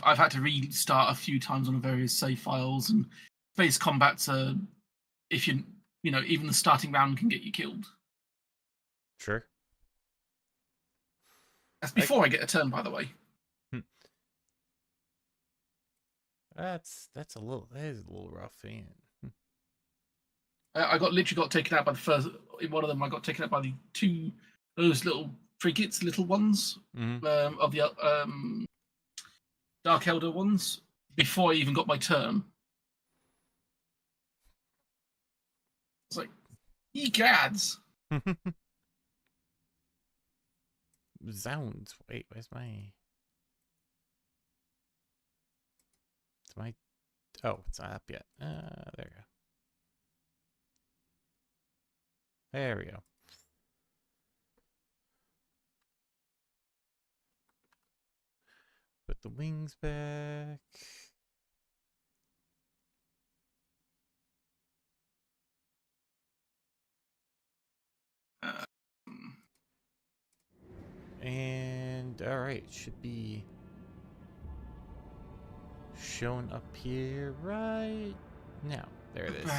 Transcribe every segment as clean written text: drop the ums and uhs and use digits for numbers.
I've had to restart a few times on various save files, and space combat's if even the starting round can get you killed. Sure. That's before I get a turn, by the way. That is a little rough, ain't it? I literally got taken out by the first. In one of them, I got taken out by the two those little frigates, little ones of the Dark Elder ones before I even got my turn. It's like, ye gads. Zounds. Wait, where's my... Oh, it's not up yet. There we go. There we go. Put the wings back. And all right, should be shown up here right now. There it is.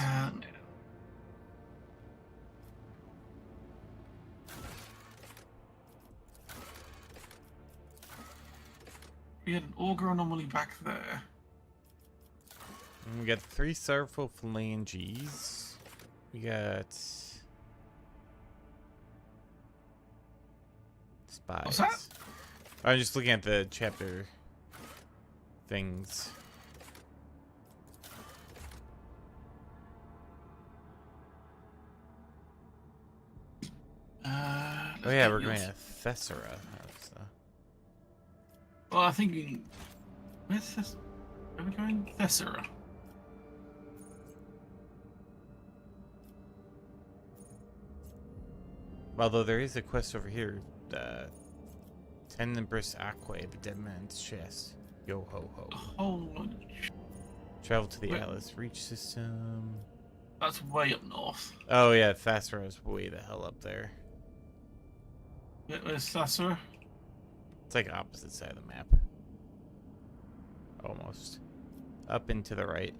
We had an auger anomaly back there. And we got 3 Sabrewolf phalanges. We got spies. What's that? I'm just looking at the chapter things. Oh yeah, we're going to Thessera. Well, I think where's this? Are we going Thessera? Although there is a quest over here, Tenebris Aquae, the Dead Man's Chest. Yo ho ho. Oh, Travel to the Atlas Reach System. That's way up north. Oh yeah, Thessera is way the hell up there. Where's Thessera? It's like opposite side of the map. Almost. Up and to the right.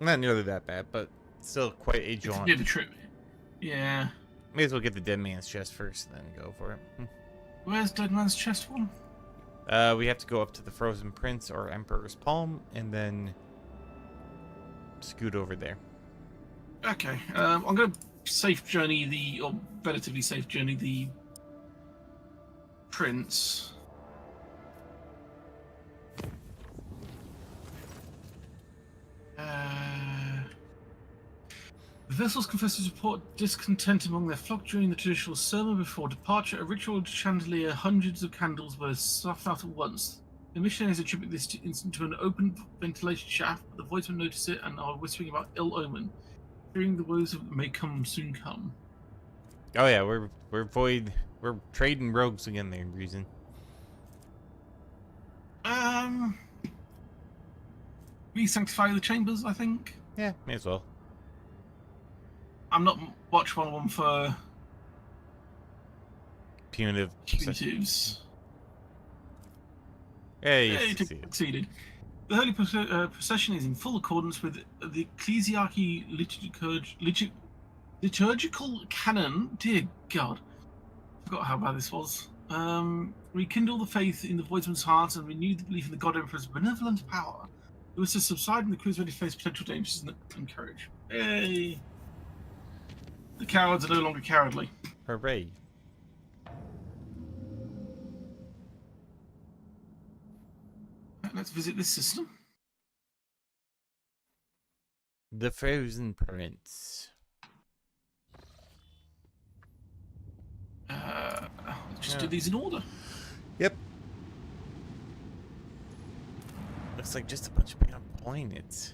Not nearly that bad, but still quite a jaunt. It's a bit of a trip. Yeah. May as well get the Dead Man's Chest first, and then go for it. Where's Dead Man's Chest one? We have to go up to the Frozen Prince or Emperor's Palm, and then scoot over there. Okay. I'm going to relatively safe journey the Prince. The vessels confess to report discontent among their flock during the traditional sermon before departure. A ritual chandelier, hundreds of candles were snuffed out at once. The missionaries attribute this to an open ventilation shaft, but the voicemen notice it and are whispering about ill omen, fearing the woes that may soon come. Oh yeah, we're trading rogues again there, Reason. We sanctify the chambers, I think. Yeah, may as well. I'm not watch one for punitives. Hey, succeeded. The holy procession is in full accordance with the ecclesiarchy liturgical canon. Dear God, I forgot how bad this was. Rekindle the faith in the voidsman's heart and renew the belief in the God Emperor's benevolent power. It was to subside and the crews ready to face potential dangers and courage. Hey! The cowards are no longer cowardly. Hooray. Let's visit this system. The Frozen Prince. Let's just do these in order. Yep. Looks like just a bunch of big points.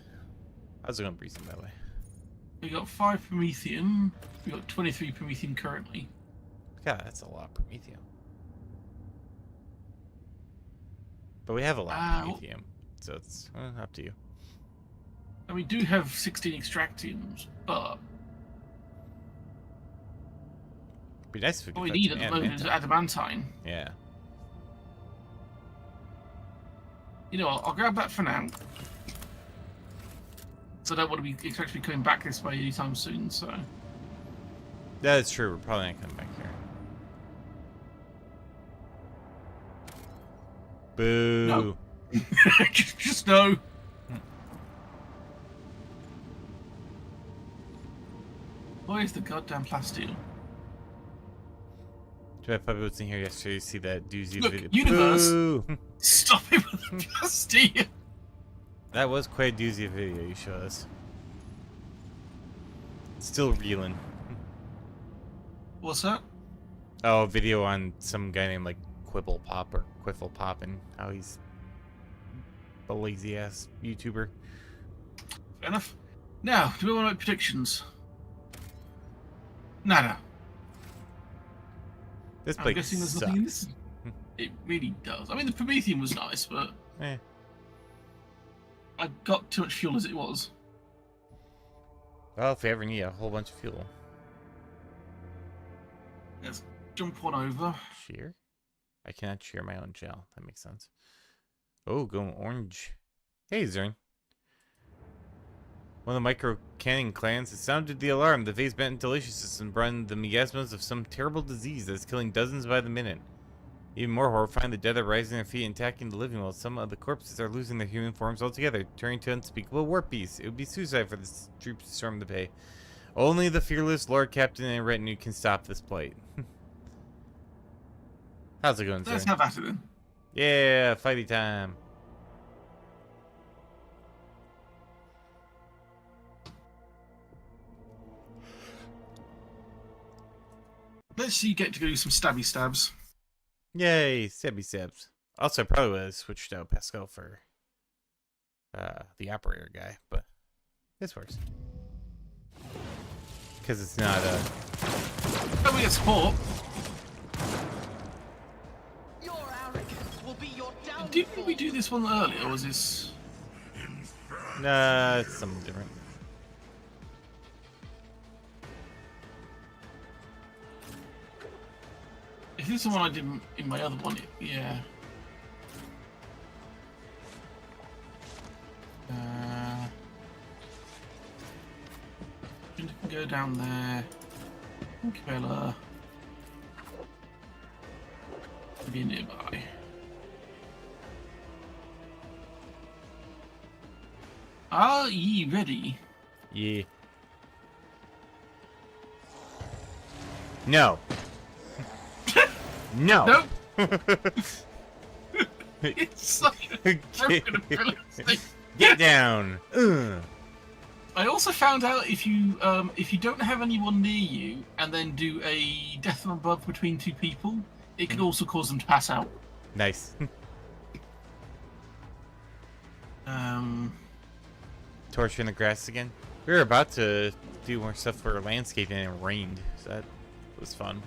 How's it going, Breezy, by the way? We got 5 Promethium. We got 23 Promethium currently. God, that's a lot of Promethium. But we have a lot of Promethium, so it's up to you. And we do have 16 Extractiums, but be nice if we could all we need at the moment is Adamantine. Yeah. You know what? I'll grab that for now. So I don't want to be expect to be coming back this way anytime soon. So. That's true. We're probably not coming back here. Boo. No. just no. Where's the goddamn plasteel? I probably wasn't here yesterday to see that doozy Look, video. universe. Boo. Stop it with the plasteel. That was quite a doozy video you showed us. Still reeling. What's that? Oh, a video on some guy named like Quibble Pop or Quiffle Pop and how he's a lazy ass YouTuber. Fair enough. Now, do we want to make predictions? No. This I'm place guessing there's nothing in this. It really does. I mean, the Promethean was nice, but I got too much fuel as it was. Well, if we ever need a whole bunch of fuel. Let's jump one over. Shear? I cannot shear my own gel. That makes sense. Oh, going orange. Hey, Zern. One of the micro canning clans has sounded the alarm. The phase bent ventilation system brought in the miasmas of some terrible disease that's killing dozens by the minute. Even more horrifying, the dead are rising their feet and attacking the living, while some of the corpses are losing their human forms altogether, turning to unspeakable warp beasts. It would be suicide for the troops to storm the bay. Only the fearless Lord Captain and retinue can stop this plight. How's it going, Let's Zern? have at it then. Yeah, fighty time. Let's see you get to go do some stabby stabs. Yay, stabby stabs. Also, I probably would have switched out Pascal for the operator guy, but this works. Because it's not a... Oh, we get support. Your arrogance will be your downfall. Didn't we do this one earlier, or was this... Nah, it's something different. If this is the one I did in my other one, yeah. You can go down there. Bella. Be nearby. Are ye ready? Yeah. No. No. Nope. It's such a broken ability. Get down. Ugh. I also found out if you don't have anyone near you and then do a death from above between two people, it can also cause them to pass out. Nice. Torch in the grass again. We were about to do more stuff for landscaping and it rained, so that was fun.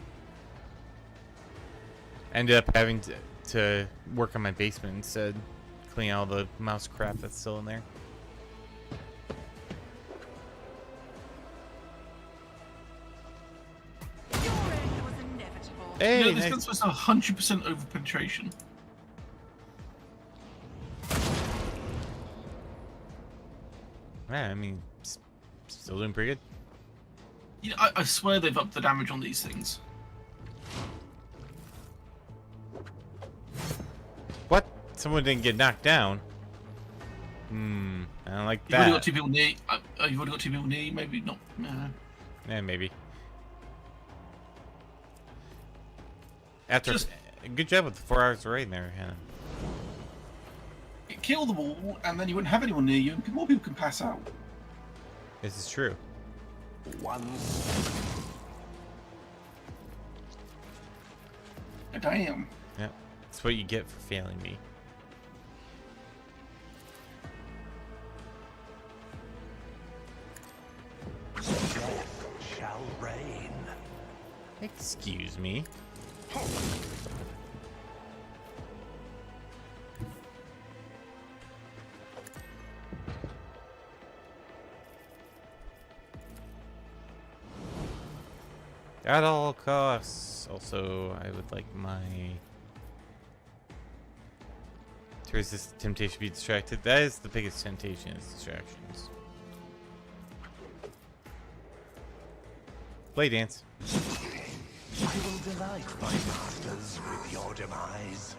Ended up having to work on my basement instead, clean all the mouse crap that's still in there. Your end was inevitable. Hey, You know, this nice. gun's supposed to have 100% over penetration. Yeah, I mean, still doing pretty good. You know, I swear they've upped the damage on these things. What? Someone didn't get knocked down? I don't like You've already got that. two people near. You've already got two people near. You, maybe not. Yeah, maybe. After Just- good job with the 4 hours of rain there, Hannah. Kill them all, and then you wouldn't have anyone near you, and more people can pass out. This is true. Damn. Yeah, that's what you get for failing me. Death shall reign. Excuse me. At all costs. Also, I would like my To resist the temptation to be distracted. That is the biggest temptation, is distractions. Play dance. I will delight my masters with your demise.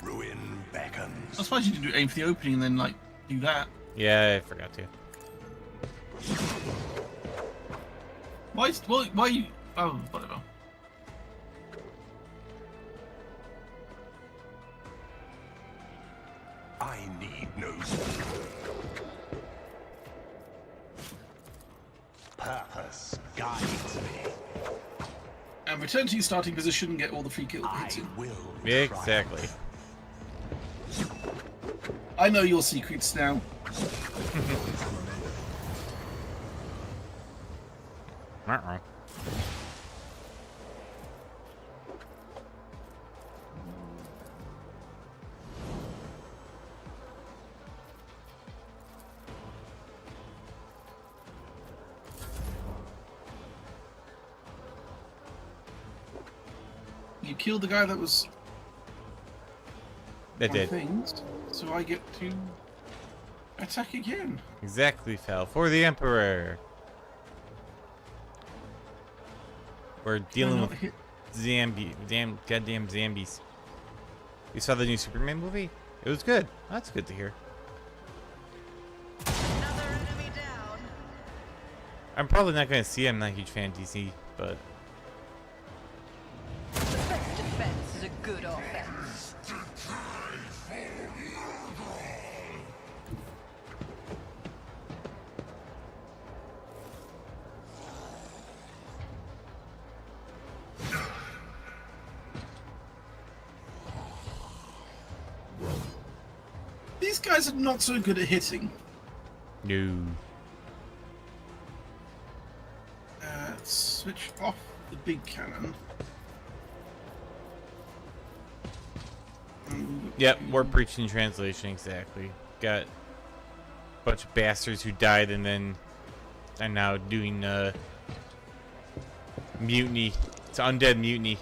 Ruin beckons. I suppose you could do aim for the opening and then like do that. Yeah, I forgot to. Why you? Oh, whatever. I need no purpose guides me. And return to your starting position and get all the free kill I hits in. will Exactly. I know your secrets now. Uh-uh. You killed the guy that was That on did. things, so I get to attack again. Exactly, fell for the Emperor. We're dealing not with hit? goddamn zombies. You saw the new Superman movie? It was good. That's good to hear. Another enemy down. I'm probably not going to see it. I'm not a huge fan of DC, but The best defense is a good offense. These guys are not so good at hitting. no. Switch off the big cannon. Yep, we're preaching translation, exactly. Got a bunch of bastards who died and then are now doing mutiny. It's undead mutiny.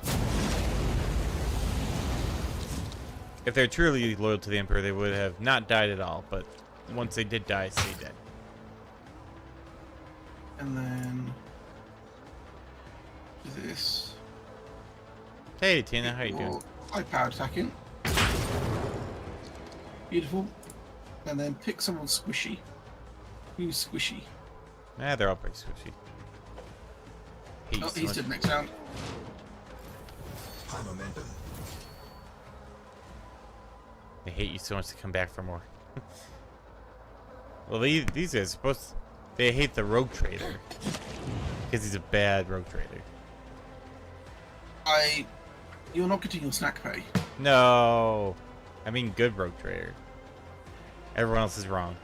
If they're truly loyal to the Emperor, they would have not died at all, but once they did die, stay dead. And then this. Hey, Tina, how you doing? Or I power attacking. Beautiful. And then pick someone squishy. Who's squishy? Nah, they're all pretty squishy. Hate Oh, you so he's much. dead next round. High momentum. I hate you so much to come back for more. Well, these guys are supposed to, they hate the rogue trader. Because he's a bad rogue trader. You're not getting your snack pay. No. I mean good rogue trader. Everyone else is wrong.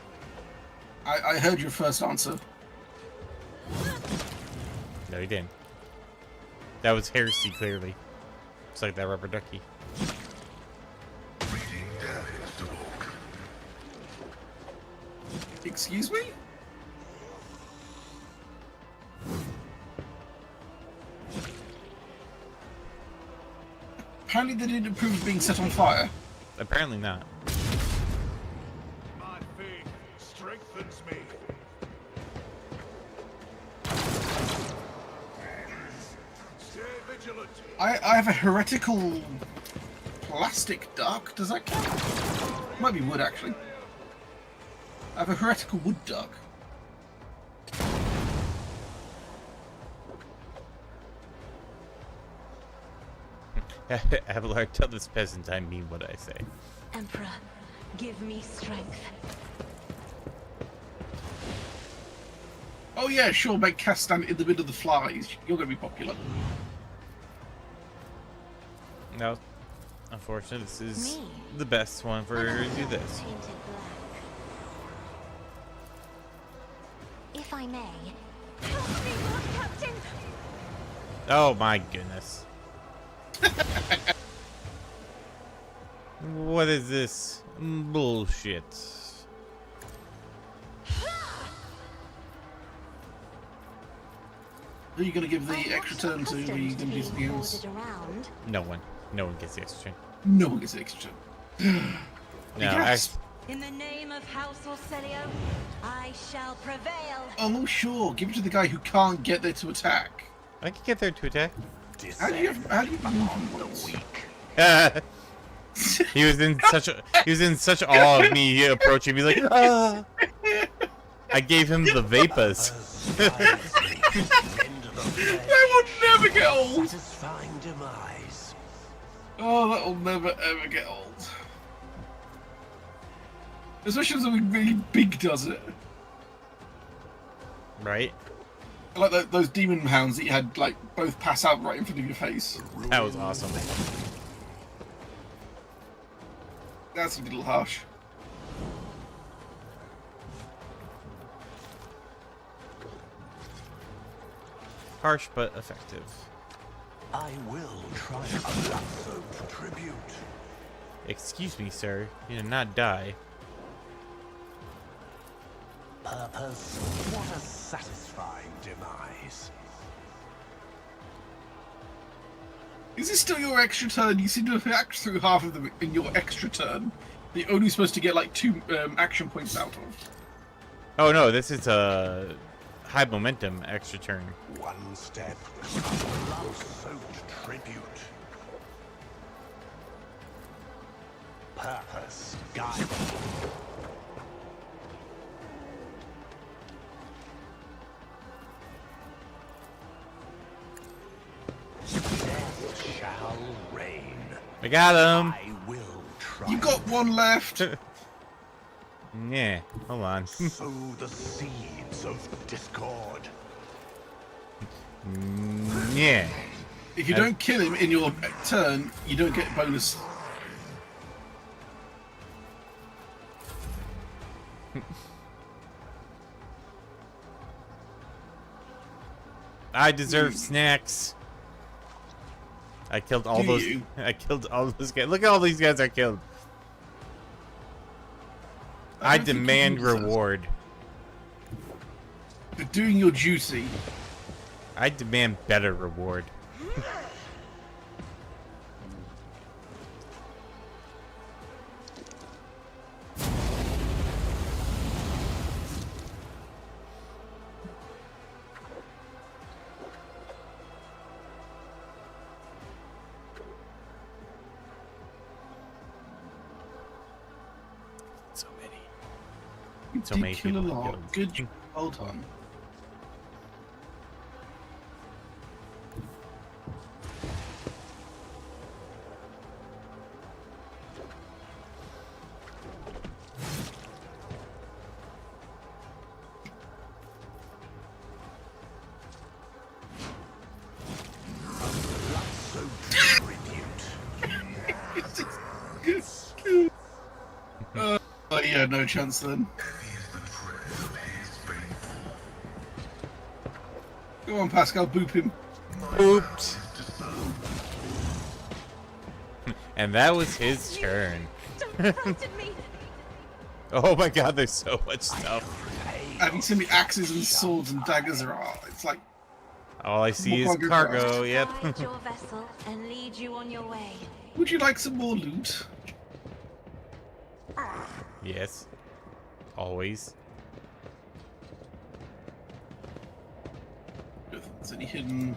I heard your first answer. No, he didn't. That was heresy, clearly. Just like that rubber ducky. Excuse me? Apparently they didn't approve of being set on fire. Apparently not. My faith strengthens me. Stay vigilant. I have a heretical plastic duck. Does that count? Might be wood, actually. I have a heretical wood duck. Avalar, tell this peasant I mean what I say. Emperor, give me strength. Oh yeah, sure, make Cass stand in the middle of the flies. You're going to be popular. No. Unfortunately, this is Me? the best one for her to do this. Painted black. If I may. Help me, Lord Captain! Oh my goodness. What is this bullshit? Who are you going to give the extra turn to? Or are you going to do being something else? ordered around. No one. No one gets the extra turn. No one gets the extra turn. No, Yes. In the name of House Orcelio, I shall prevail. Oh, no, sure. Give it to the guy who can't get there to attack. I can get there to attack. How do you move the once? weak. He was in such awe of me approaching me like, ah. I gave him the vapors. That would never get old. Satisfying demise. Oh, that'll never ever get old. Especially when something really big does it. Right? Like those demon hounds that you had, like, both pass out right in front of your face. That was awesome. That's a little harsh. Harsh but effective. I will try a blood-soaked tribute. Excuse me, sir. You did not die. Purpose? What a satisfying demise. Is this still your extra turn? You seem to have axed through half of them in your extra turn. You're only supposed to get like 2 action points out of. Oh no, this is a high momentum extra turn. One step, a blood-soaked tribute. Purpose, guide. Death shall reign. I got him. I will try. You got one left. Yeah, hold on. Sow the seeds of discord. Yeah. If you don't kill him in your turn, you don't get bonus. I deserve snacks. I killed all Do those. you? I killed all those guys. Look at all these guys I killed. I don't think you demand can do that. reward. For doing your duty. I demand better reward. So many. You So did many kill a people lot. killed. Good job. Well done. Oh yeah, no chance then. Go on, Pascal, boop him. Oops. And that was his turn. Don't frighten me. Oh my god, there's so much stuff. Having so many axes and swords and daggers are all. It's like, All I see is Cargo cargo, yep. Guide your vessel and lead you on your way. would you like some more loot? Yes. Always. Is any hidden?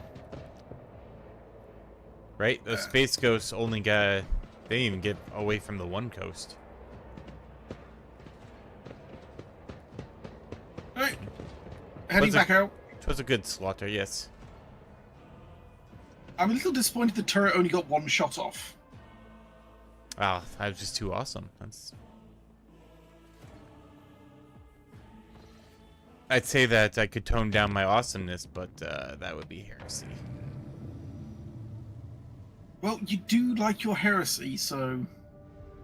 Right? Those space ghosts only got... They didn't even get away from the one coast. Alright. Heading Was it- back out. Which was a good slaughter, yes. I'm a little disappointed the turret only got one shot off. Ah, that was just too awesome. That's... I'd say that I could tone down my awesomeness, but that would be heresy. Well, you do like your heresy, so...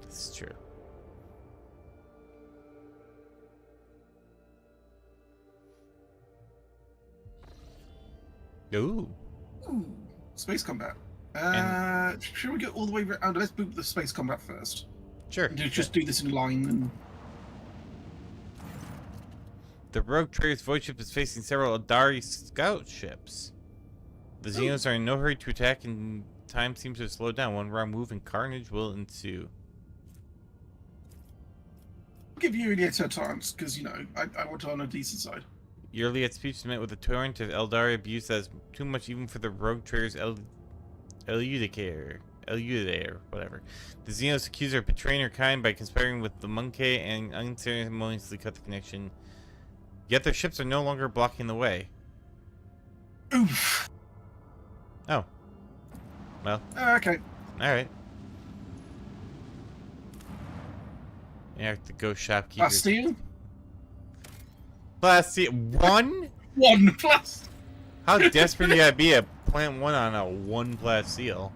This is true. Ooh. Ooh, space combat. Should we go all the way around? Let's boot the space combat first. Sure. And just do this in line and... The rogue trader's void ship is facing several Adari scout ships. The Xenos are in no hurry to attack, and time seems to have slowed down. One wrong move and carnage will ensue. I'll give you Iliad her chance, because, you know, I want her on a decent side. Your Iliad speech is met with a torrent of Eldari abuse that is too much even for the rogue traders Eludicator, whatever. The Xenos accuse her of betraying her kind by conspiring with the Monkey and unceremoniously cut the connection. Yet their ships are no longer blocking the way. Oof. Oh. Well. Okay. Alright. You have to go shopkeeper. Bastille? Bastille. One? 1 plus. How desperate you gotta be to plant one on a 1 Bastille?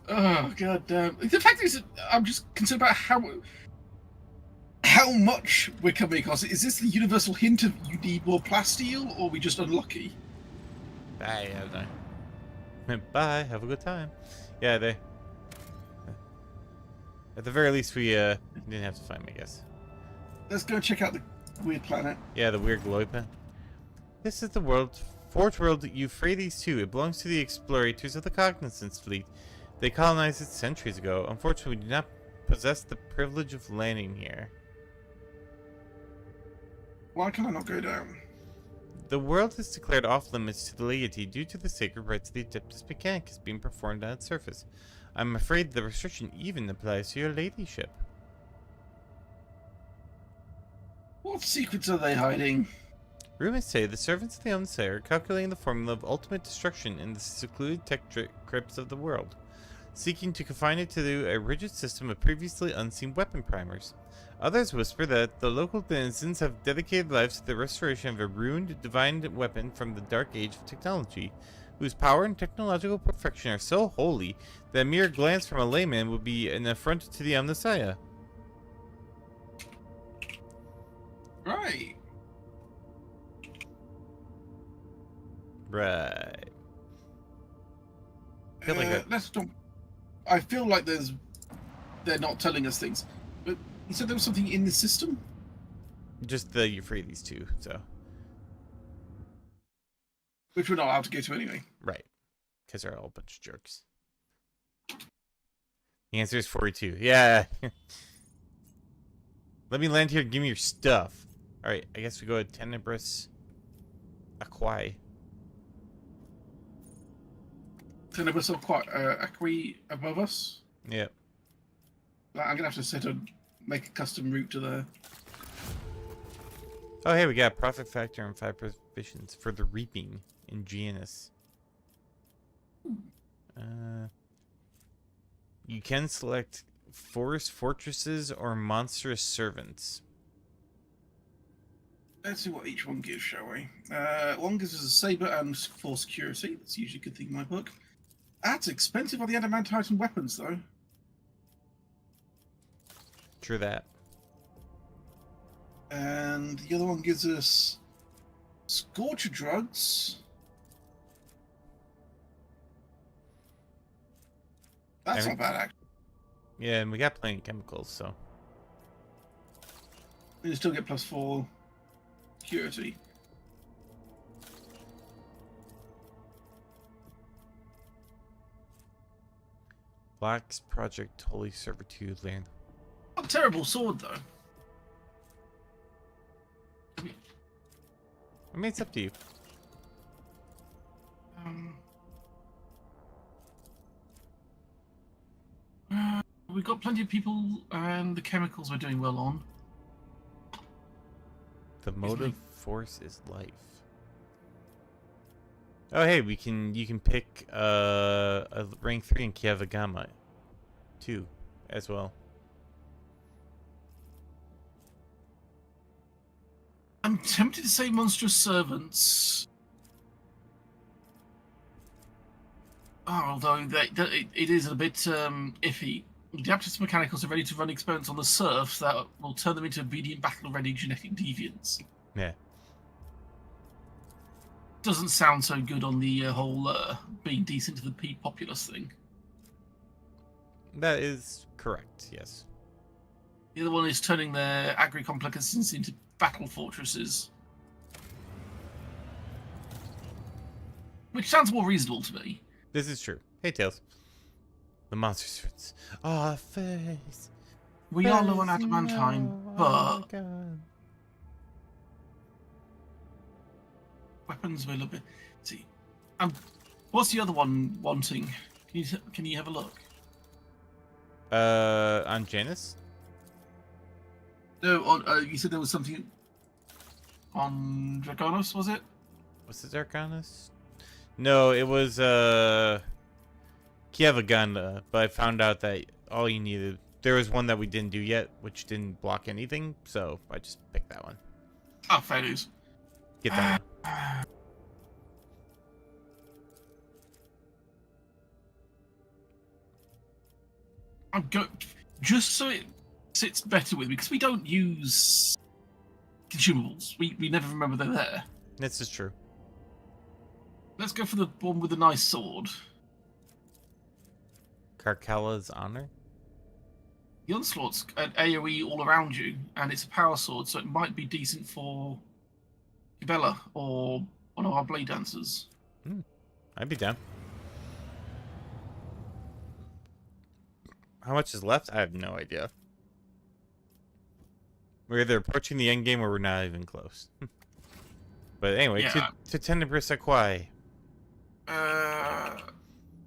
Oh, god damn. The fact is, I'm just concerned about how much we're coming across. Is this the universal hint of you need more plasteel, or are we just unlucky? Bye, bye, have a good time. Yeah, they... At the very least, we didn't have to find me, I guess. Let's go check out the weird planet. Yeah, the weird Gloipa. This is the world, Forge World Euphrates II. It belongs to the explorators of the Cognizance Fleet. They colonized it centuries ago. Unfortunately, we do not possess the privilege of landing here. Why can I not go down? The world is declared off-limits to the laity due to the sacred rites of the Adeptus Mechanicus being performed on its surface. I'm afraid the restriction even applies to your ladyship. What secrets are they hiding? Rumors say the servants of the Omnissiah are calculating the formula of ultimate destruction in the secluded tech crypts of the world, seeking to confine it to a rigid system of previously unseen weapon primers. Others whisper that the local denizens have dedicated lives to the restoration of a ruined divine weapon from the dark age of technology, whose power and technological perfection are so holy that a mere glance from a layman would be an affront to the Omnissiah. Right. Right. I feel like let's don't. I feel like they're not telling us things. But you said there was something in the system? just the Euphrates II, so. Which we're not allowed to go to anyway. Right. Because they're all a bunch of jerks. The answer is 42. Yeah. Let me land here and give me your stuff. Alright, I guess we go to Tenebris Aquae. Tenebris Aquae above us? Yep. I'm gonna have to sit and make a custom route to there. Oh, hey, we got a profit factor and 5 provisions for the reaping in Giannis. You can select forest fortresses or monstrous servants. Let's see what each one gives, shall we? One gives us a saber and 4 security. That's usually a good thing in my book. That's expensive on the adamantite and weapons, though. True that. And the other one gives us scorcher drugs. That's not bad, actually. Yeah, and we got plenty of chemicals, so. We can still get +4 security. Black's Project Holy Servitude Land. Not a terrible sword, though. I mean, it's up to you. We've got plenty of people, and the chemicals we're doing well on. The motive force is life. Oh, hey, you can pick a rank 3 in Kiavagama, too, as well. I'm tempted to say monstrous servants. Although it is a bit iffy. The Adeptus Mechanicals are ready to run experiments on the serfs that will turn them into obedient battle-ready genetic deviants. Yeah. Doesn't sound so good on the whole being decent to the populace thing. That is correct, yes. The other one is turning their agri-complexes into battle fortresses. Which sounds more reasonable to me. This is true. Hey, Tails. The monster's fruits. Oh, face. We are low on adamantine, Oh but my God. weapons will a bit. See, what's the other one wanting? Can you have a look? On Janus? No, on you said there was something on Dragonos, was it? Was it Arcanus? No, it was Kievaganda, but I found out that all you needed, there was one that we didn't do yet, which didn't block anything, so I just picked that one. Oh, fair news. Get that one. I'm go just so it sits better with me because we don't use consumables. We never remember they're there. This is true. Let's go for the one with the nice sword. Karkala's honor? The onslaught's an AoE all around you, and it's a power sword, so it might be decent for Ibella or one of our blade dancers. I'd be down. How much is left? I have no idea. We're either approaching the end game or we're not even close. But anyway, Yeah. to Tenebris Aquae.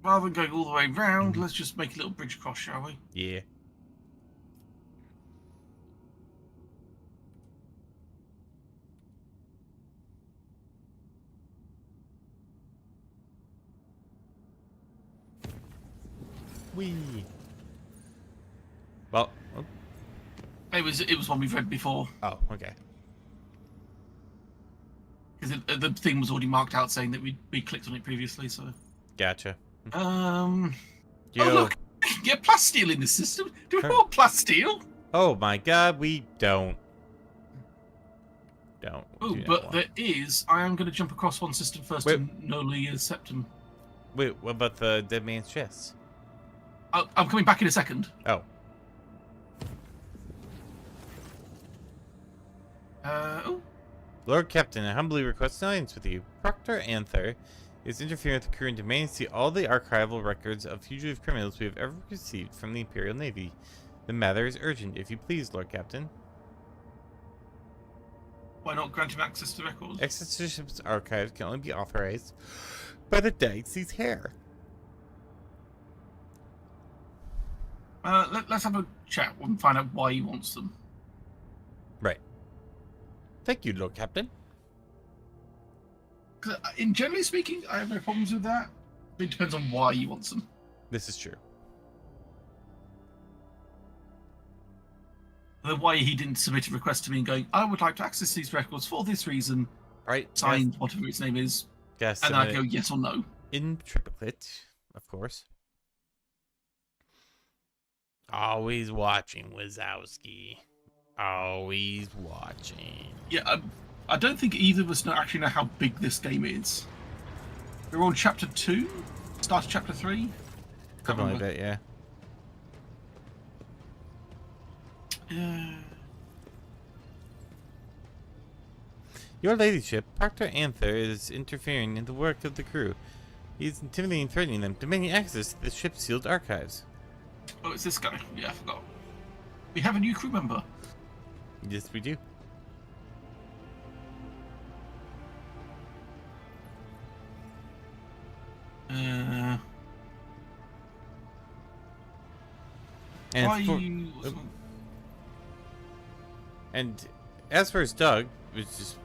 Rather than going all the way round, let's just make a little bridge across, shall we? Yeah. Wee. Well, oh, It was one we've read before okay. because the thing was already marked out saying that we clicked on it previously. So Gotcha. Oh Yo. look, we can get plasteel in this system. Do we want plasteel? Oh my God, we don't. Oh, do not but want- there is. I am going to jump across one system first Wait. to Noli Septum. Wait, what about the dead man's chest? I'm coming back in a second. Oh, Oh, Lord Captain, I humbly request an audience with you. Proctor Anther is interfering with the crew and demanding to see all the archival records of fugitive criminals we have ever received from the Imperial Navy. The matter is urgent, if you please, Lord Captain. why not grant him access to records? Access to the ship's archives can only be authorized by the Dixie's hair. Let's have a chat and find out why he wants them. Right. Thank you, Lord Captain. 'Cause, in generally speaking, I have no problems with that. It depends on why he wants them. This is true. The why he didn't submit a request to me and going, I would like to access these records for this reason, Right. signed whatever its name is, Yes. and I go yes or no. In triplicate, of course. Always watching, Wazowski. Always watching. Yeah, I don't think either of us actually know how big this game is. We're on chapter 2, start of chapter 3. Something like that, yeah. Your ladyship, Proctor Anther, is interfering in the work of the crew. He is intimidating and threatening them, demanding access to the ship's sealed archives. Oh, it's this guy. Yeah, I forgot. We have a new crew member. Yes, we do. And why for- you... And as for his dog, it's just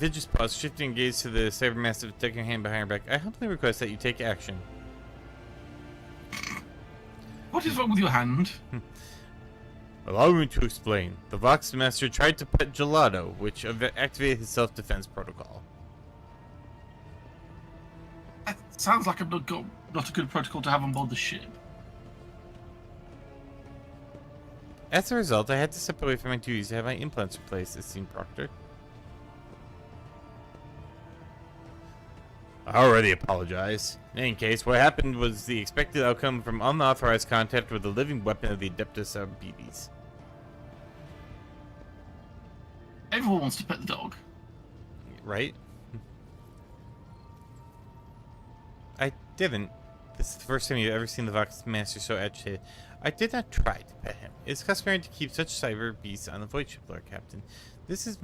Vigis paused, shifting gaze to the cybermassive, taking her hand behind her back. I humbly request that you take action. What is wrong with your hand? Allow me to explain. The Vox Master tried to pet Gelato, which activated his self-defense protocol. That sounds like not a good protocol to have on board the ship. As a result, I had to step away from my duties to have my implants replaced, esteemed Proctor. I already apologize. In any case, what happened was the expected outcome from unauthorized contact with the living weapon of the Adeptus Arbites. Everyone wants to pet the dog. Right? I didn't. This is the first time you've ever seen the Vox Master so agitated. I did not try to pet him. It's customary to keep such cyber beasts on the void ship, Lord Captain. This is...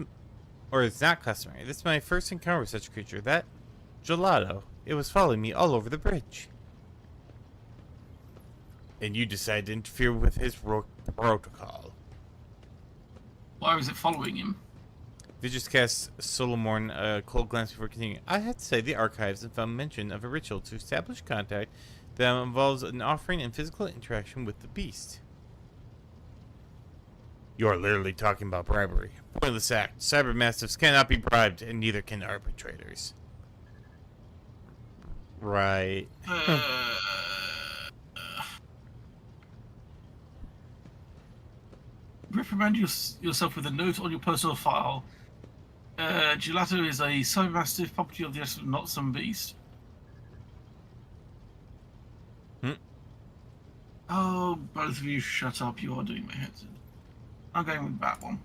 Or it's not customary. This is my first encounter with such a creature. That gelato. It was following me all over the bridge. And you decided to interfere with his protocol. Why was it following him? Vigis cast Solomorn a cold glance before continuing. I had to say the archives have found mention of a ritual to establish contact that involves an offering and physical interaction with the beast. You're literally talking about bribery. Pointless act. Cyber mastiffs cannot be bribed, and neither can arbitrators. Right. Reprimand yourself with a note on your personal file. Gelato is a cybermastiff, property of the rest, not some beast. Oh, both of you shut up. You are doing my head in. I'm going with that one.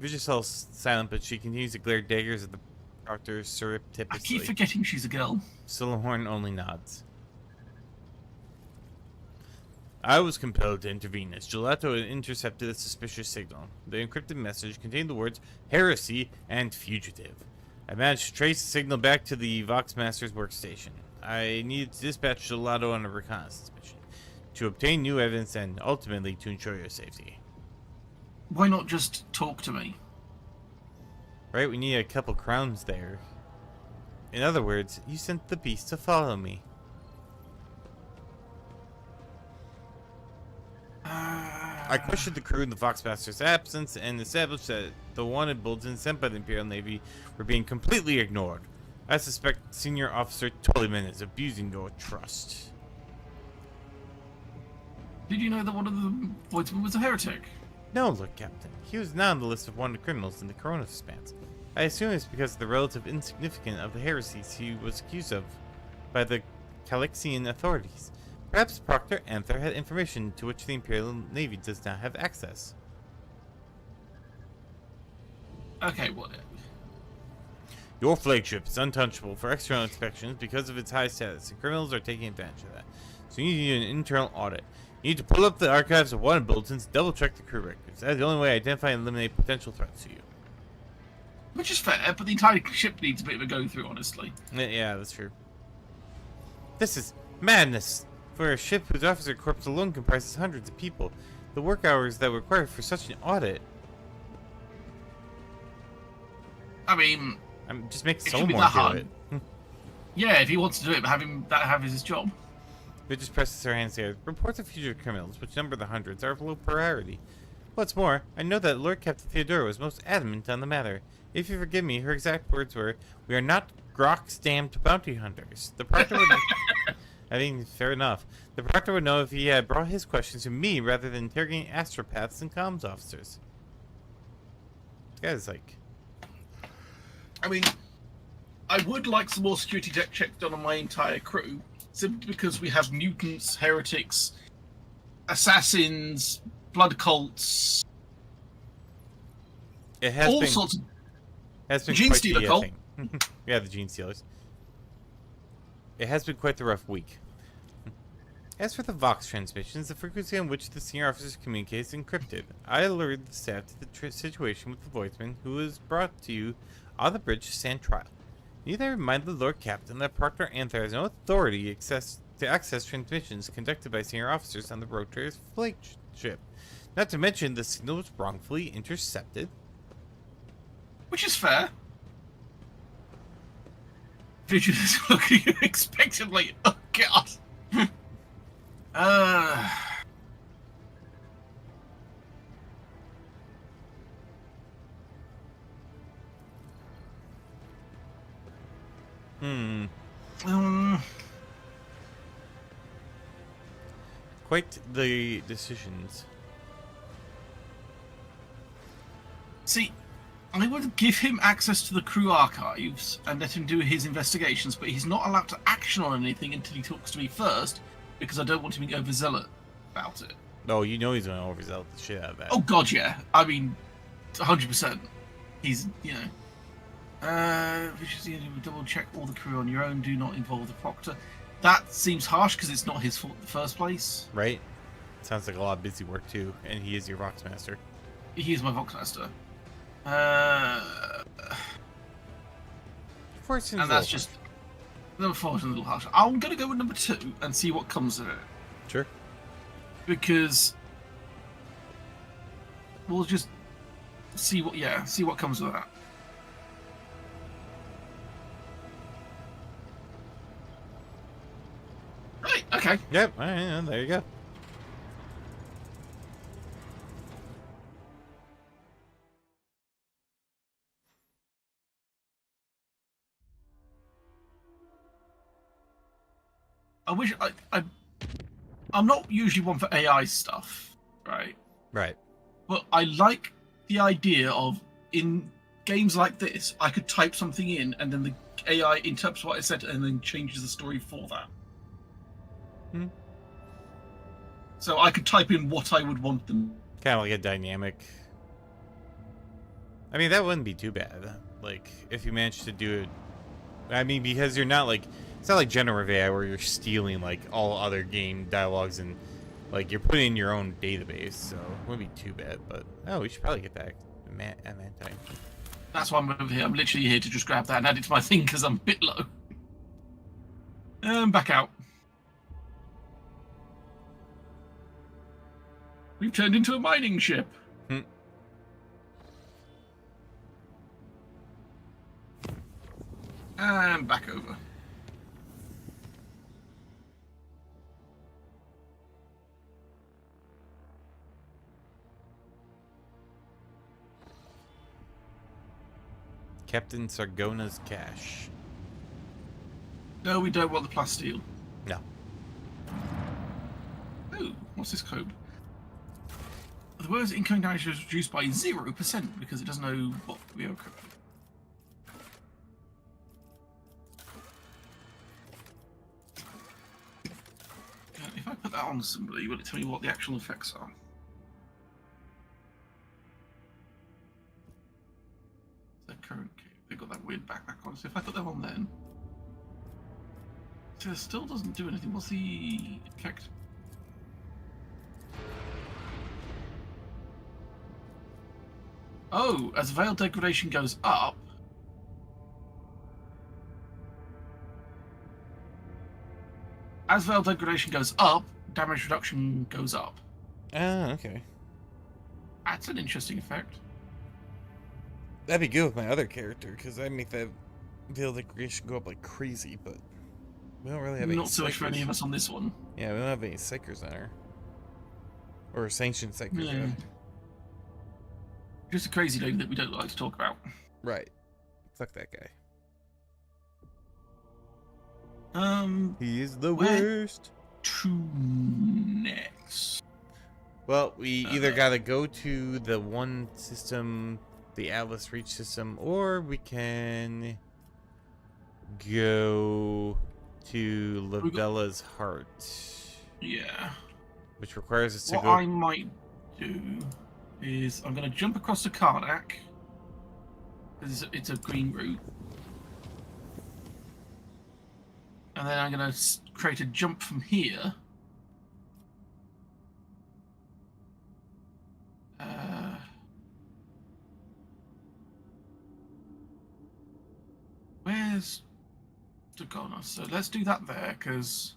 Vigis falls silent, but she continues to glare daggers at the proctor surreptitiously. I keep forgetting she's a girl. Solomorn only nods. I was compelled to intervene as Gelato had intercepted a suspicious signal. The encrypted message contained the words heresy and fugitive. I managed to trace the signal back to the Vox Master's workstation. I needed to dispatch Gelato on a reconnaissance mission to obtain new evidence and ultimately to ensure your safety. Why not just talk to me? Right, we need a couple crowns there. In other words, you sent the beast to follow me. I questioned the crew in the Foxmaster's absence and established that the wanted bulletins sent by the Imperial Navy were being completely ignored. I suspect Senior Officer Tolliman is abusing your trust. Did you know that one of the voidsmen was a heretic? No, Lord Captain. He was not on the list of wanted criminals in the Corona Expanse. I assume it's because of the relative insignificance of the heresies he was accused of by the Calixian authorities. Perhaps Proctor Anther had information to which the Imperial Navy does not have access. Okay, well... Your flagship is untouchable for external inspections because of its high status, and criminals are taking advantage of that. So you need an internal audit. You need to pull up the archives of wanted bulletins, double-check the crew records. That's the only way to identify and eliminate potential threats to you. Which is fair, but the entire ship needs a bit of a go-through, honestly. Yeah, that's true. This is madness! For a ship whose officer corps alone comprises hundreds of people, the work hours that were required for such an audit... I mean... just make it someone shouldn't be that do it. hard. Yeah, if he wants to do it, but have his job. It just presses her hands together. Reports of fugitive criminals, which number the hundreds, are of low priority. What's more, I know that Lord Captain Theodora was most adamant on the matter. If you forgive me, her exact words were, "We are not Grok's damned bounty hunters." The proctor would... I think, fair enough. The proctor would know if he had brought his questions to me rather than interrogating astropaths and comms officers. This guy's like... I mean, I would like some more security checks done on my entire crew, simply because we have mutants, heretics, assassins, blood cults, It has all been, sorts of... has been Gene quite stealer the cult. thing. Yeah, the Gene Stealers. It has been quite the rough week. As for the Vox transmissions, the frequency on which the senior officers communicate is encrypted. I alerted the staff to the situation with the voiceman, who was brought to you on the bridge to stand trial. Need I remind the Lord Captain that Proctor Anther has no authority to access transmissions conducted by senior officers on the Rotor's flagship. Not to mention the signal was wrongfully intercepted. Which is fair. Vision is looking expectantly. Oh, God. Quite the decisions. See, I would give him access to the crew archives and let him do his investigations, but he's not allowed to action on anything until he talks to me first, because I don't want him to be overzealous about it. Oh, you know he's going to overzealot the shit out of that. Oh, God, yeah. I mean, 100%. He's, you know... Vicious double check all the crew on your own. Do not involve the proctor. That seems harsh because it's not his fault in the first place. Right? Sounds like a lot of busy work too, and he is your Voxmaster. He is my Voxmaster. And that's just number 4 is a little harsh. I'm gonna go with number 2 and see what comes of it. Sure. Because we'll just see what comes of that. Right. Okay. Yep. All right, there you go. I wish I'm not usually one for AI stuff, right? Right. But I like the idea of in games like this, I could type something in and then the AI interprets what I said and then changes the story for that. Hmm. So I could type in what I would want them. Kind of like a dynamic. I mean, that wouldn't be too bad. Like, if you managed to do it. I mean, because you're not like. It's not like generative AI where you're stealing like all other game dialogues and like you're putting in your own database, so it wouldn't be too bad. But oh, we should probably get that time. That's why I'm over here. I'm literally here to just grab that and add it to my thing because I'm a bit low. Back out. We've turned into a mining ship. Hmm. And back over. Captain Sargona's cache. No, we don't want the plasteel. No. Oh, what's this code? The word's incoming damage is reduced by 0% because it doesn't know what we are coding. If I put that on somebody, will it tell me what the actual effects are? The current they've got that weird backpack on. So if I put them on then. So it still doesn't do anything. What's the effect? Oh, as veil degradation goes up. As veil degradation goes up, damage reduction goes up. Ah, okay. That's an interesting effect. That'd be good with my other character, because I'd make that veil degradation go up like crazy, but we don't really have any Not so much for psychers. any of us on this one. Yeah, we don't have any psychers on her. Or sanctioned psychers. Yeah. Yeah. Just a crazy thing that we don't like to talk about. Right. Fuck that guy. He is the where worst. To next. Well, we either gotta go to the one system, the Atlas Reach system, or we can go to Lavella's Heart. Yeah. Which requires us to What go. I might do is I'm going to jump across to Karnak because it's a green route, and then I'm going to create a jump from here. Where's Dagona? So let's do that there because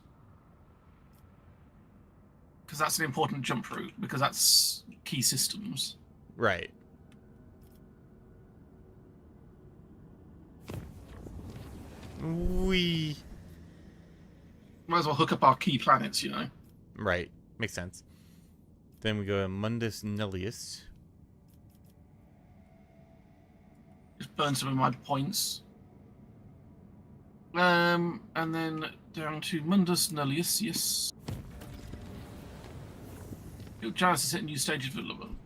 that's an important jump route because that's key systems. Right. We Might as well hook up our key planets, you know. right. Makes sense. Then we go to Mundus Nullius. Just burn some of my points. And then down to Mundus Nullius, yes. Your chance to set a new stage of development.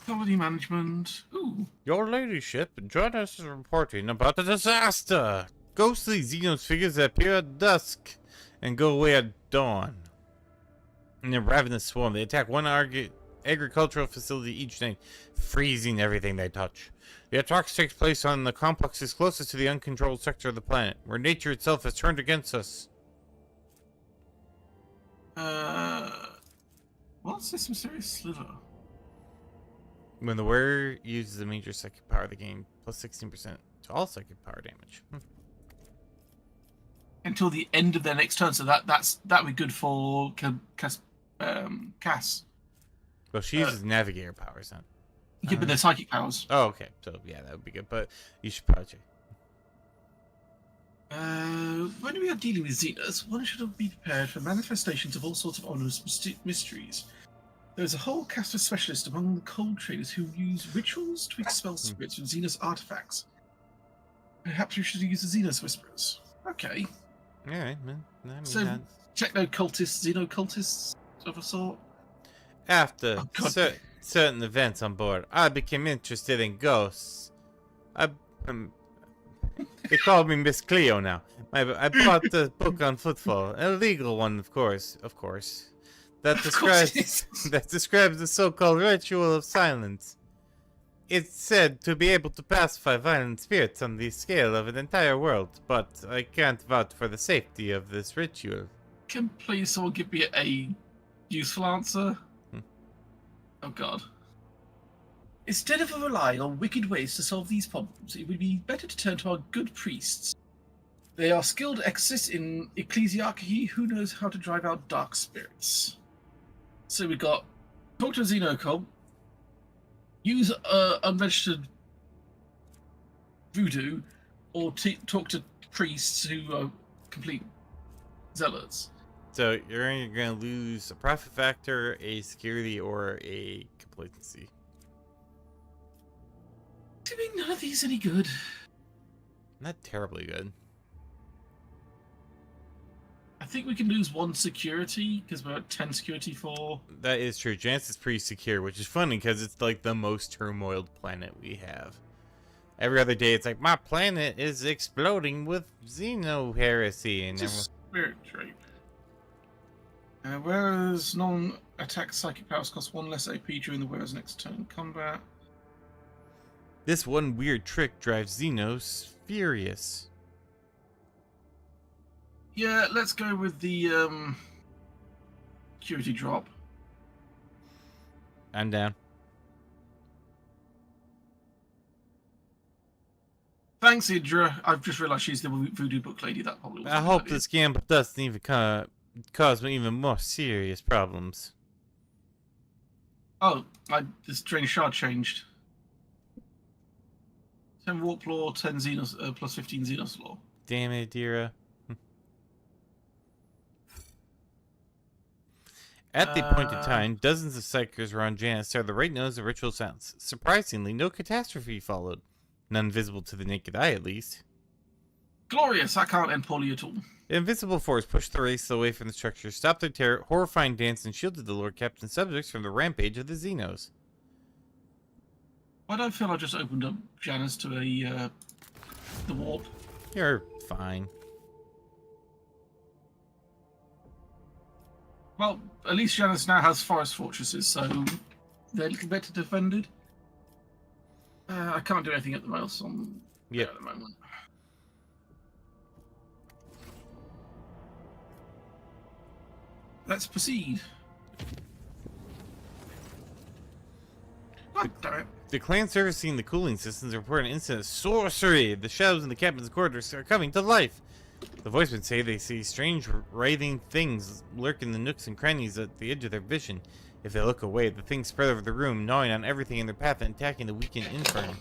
Quality management. Ooh. Your ladyship, join us in reporting about a disaster. Ghostly Xenos figures that appear at dusk and go away at dawn. In a ravenous swarm, they attack one agricultural facility each night, freezing everything they touch. The attacks take place on the complexes closest to the uncontrolled sector of the planet, where nature itself has turned against us. What's this mysterious sliver? When the wearer uses a major psychic power, they gain plus 16% to all psychic power damage. Until the end of their next turn, so that would be good for Cass. Well, she uses navigator powers then. Yeah, but they're psychic powers. Oh, okay. So, yeah, that would be good. But you should probably check. When we are dealing with Xenos, one should be prepared for manifestations of all sorts of ominous mysteries. There is a whole cast of specialists among the cold traders who use rituals to expel spirits from Xenos artifacts. Perhaps we should use the Xenos Whisperers. Okay. Alright, man. So, techno-cultists, xenocultists of a sort? After certain events on board, I became interested in ghosts. They call me Miss Cleo now. I bought the book on footfall, an illegal one, of course. That describes the so-called ritual of silence. It's said to be able to pacify violent spirits on the scale of an entire world, but I can't vouch for the safety of this ritual. Can please someone give me a useful answer? Oh god. Instead of relying on wicked ways to solve these problems, it would be better to turn to our good priests. They are skilled exorcists in ecclesiarchy who knows how to drive out dark spirits. So we got talk to a xenocult, use unregistered voodoo, or talk to priests who are complete zealots. So you're going to lose a profit factor, a security, or a complacency. Doing none of these any good. Not terribly good. I think we can lose 1 security because we're at 10 security for. That is true. Janus is pretty secure, which is funny because it's like the most turmoiled planet we have. Every other day, it's like my planet is exploding with xeno heresy, and it's a spirit drape. Whereas non-attack psychic powers cost 1 less AP during the wearer's next turn in combat. This one weird trick drives Xenos furious. Yeah, let's go with the security drop. I'm down. Thanks, Idra. I've just realised she's the voodoo book lady. That probably was. I hope this gamble doesn't even cause me even more serious problems. Oh, this drain shard changed. 10 warp law, 10 Xenos, plus 15 Xenos law. Damn it, Dira. At the appointed time, dozens of psychers around Janus started the right nose of ritual sounds. Surprisingly, no catastrophe followed. None visible to the naked eye, at least. Glorious! I can't end poorly at all. The invisible force pushed the race away from the structure, stopped their horrifying dance, and shielded the Lord Captain's subjects from the rampage of the Xenos. Why do I feel I just opened up Janus to the warp? You're fine. Well, at least Janus now has forest fortresses, so they're a little better defended. I can't do anything at the else on at the moment. Let's proceed. God damn it. The clan servicing the cooling systems report an incident of sorcery. The shadows in the captain's quarters are coming to life. The voicemen say they see strange writhing things lurk in the nooks and crannies at the edge of their vision. If they look away, the things spread over the room, gnawing on everything in their path and attacking the weakened infirm.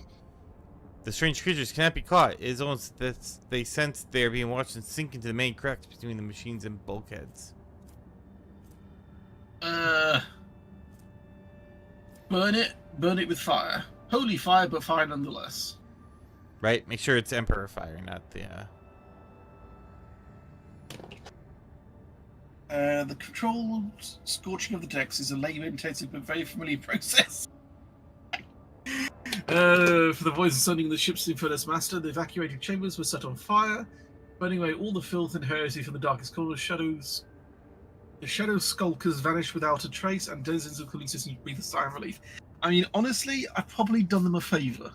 The strange creatures cannot be caught. It is almost that they sense they are being watched and sink into the main cracks between the machines and bulkheads. Burn it with fire. Holy fire, but fire nonetheless. Right? Make sure it's Emperor fire, not the, The controlled scorching of the decks is a labor-intensive but very familiar process. For the voices sending the ship's infernus master, the evacuated chambers were set on fire, burning away all the filth and heresy from the darkest corners. Shadows The shadow skulkers vanish without a trace, and denizens of the cooling system breathe a sigh of relief. I mean, honestly, I've probably done them a favour.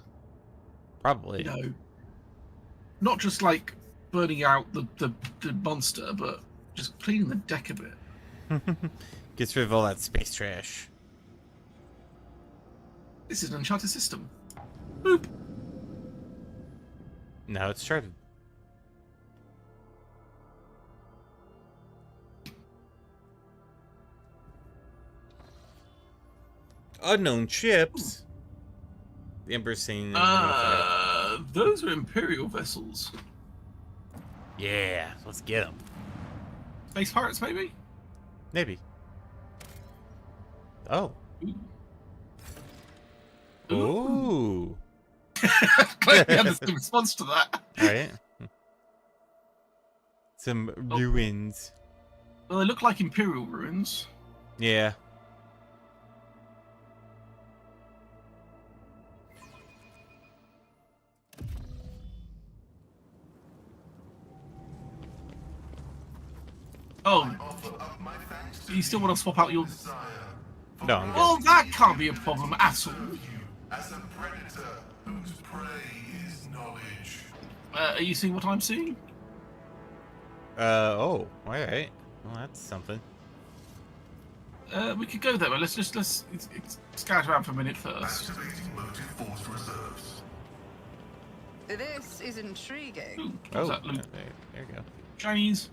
Probably. You know, not just like burning out the monster, but just cleaning the deck a bit. Gets rid of all that space trash. This is an enchanted system. Boop. Now it's started. Unknown ships. The Emperor's saying. Those are Imperial vessels. Yeah, let's get them. Space pirates, maybe? Maybe. Oh. Ooh. Ooh. Glad we had the same response to that. Alright. Some ruins. Well, they look like Imperial ruins. Yeah. Oh, you still want to swap out your... No, I'm good. Well, that can't be a problem at all. As a predator whose prey is knowledge. Are you seeing what I'm seeing? Oh, alright. Well, that's something. We could go there, but let's scout around for a minute first. Activating motive force reserves. This is intriguing. Ooh, Oh, what's that loot? there you go. Chinese.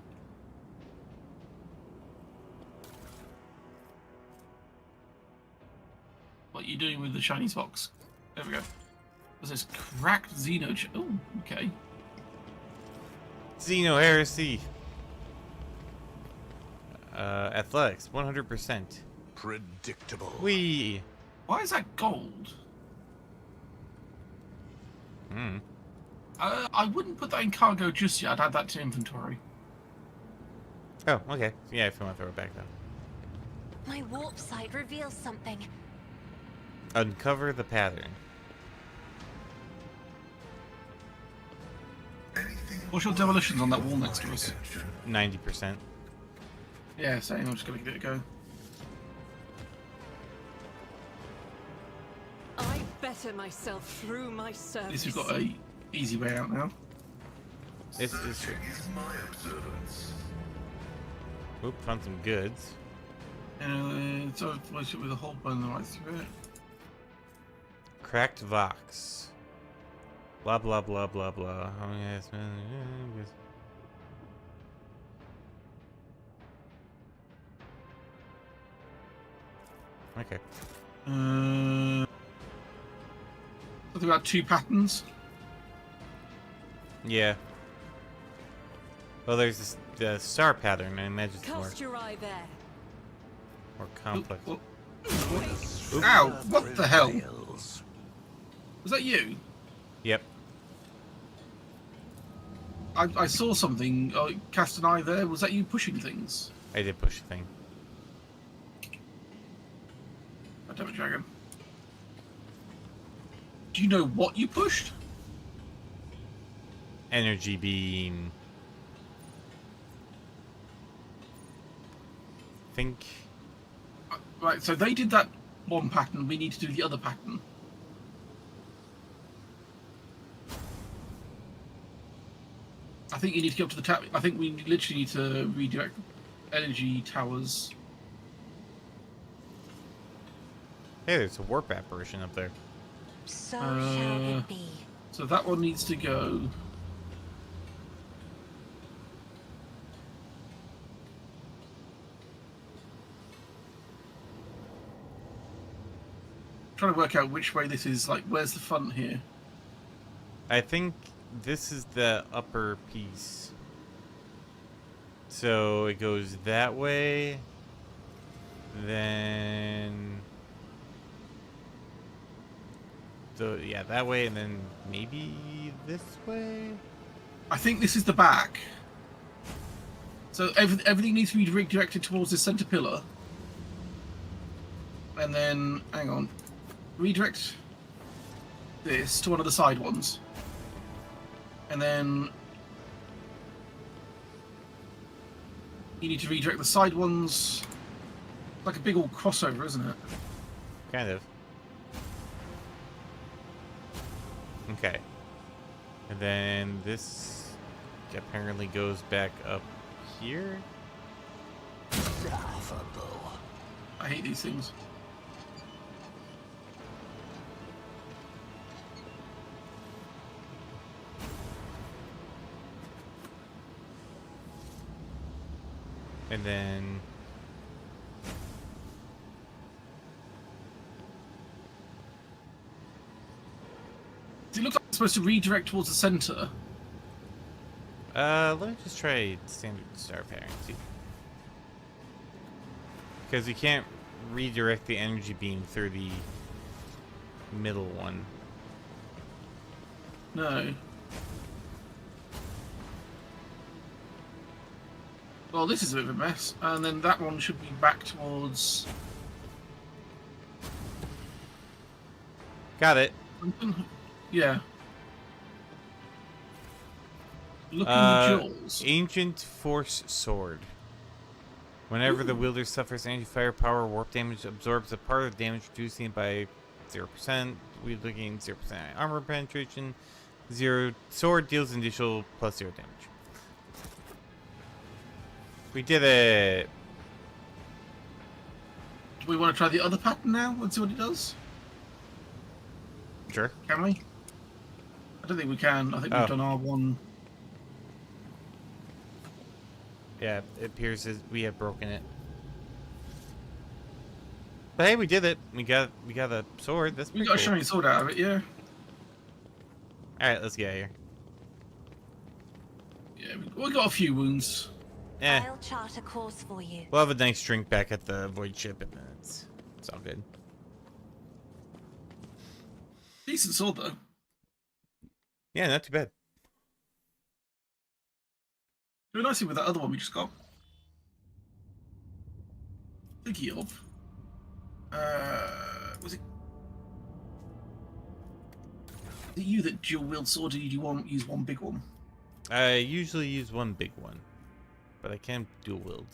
What are you doing with the Chinese box? There we go. There's this cracked Xeno... Oh, okay. Xeno heresy. Athletics, 100%. Predictable. Whee! Why is that gold? Hmm. I wouldn't put that in cargo just yet. I'd add that to inventory. Oh, okay. Yeah, if you want to throw it back then. My warp sight reveals something. Uncover the pattern. What's your demolitions on that wall next to us? 90%. Yeah, same. I'm just going to give it a go. I better myself through my At service. least we've got a easy way out now. It's true. Is my observance. Oop, found some goods. It's a relationship with a hole bone right through it. Cracked Vox. Blah, blah, blah, blah, blah. Oh, yes, man. Okay. Something about 2 patterns. Yeah. Well, there's this, the star pattern. I imagine it's Cast your eye there. more complex. Oh, ow! What the hell? Was that you? Yep. I saw something. Cast an eye there. Was that you pushing things? I did push a thing. I don't know, Dragon. Do you know what you pushed? Energy beam. Think. Right, so they did that one pattern. We need to do the other pattern. I think you need to get up to the tap. I think we literally need to redirect energy towers. Hey, there's a warp apparition up there. So shall it be. So that one needs to go. Trying to work out which way this is. Like, where's the front here? I think this is the upper piece. So it goes that way. Then. So yeah, that way, and then maybe this way. I think this is the back. So everything needs to be redirected towards the center pillar. And then, hang on, redirect this to one of the side ones. And then You need to redirect the side ones. Like a big old crossover, isn't it? Kind of. Okay. And then this apparently goes back up here. Laughable. I hate these things. And then It looks like it's supposed to redirect towards the center. let me just try standard star pattern. See. Because you can't redirect the energy beam through the middle one. No. Well, this is a bit of a mess. And then that one should be back towards... Got it. Yeah. Looking jaws. Ancient Force Sword. Whenever the wielder suffers anti-fire power, warp damage absorbs a part of the damage, reducing it by 0%. Wielder gains 0% armor penetration. Sword deals initial plus 0 damage. We did it! Do we want to try the other pattern now and see what it does? Sure. Can we? I don't think we can. I think we've done our one. Yeah, it appears as we have broken it. But hey, we did it. We got a sword. That's We pretty got a cool. shiny sword out of it, yeah. Alright, let's get out of here. Yeah, we got a few wounds. Eh, I'll chart a course for you. we'll have a nice drink back at the void ship, and then it's all good. Decent sword, though. Yeah, not too bad. Very nicely with that other one we just got. Thinking of. Was it you that dual wield sword, or did you use one big one? I usually use one big one, but I can dual wield.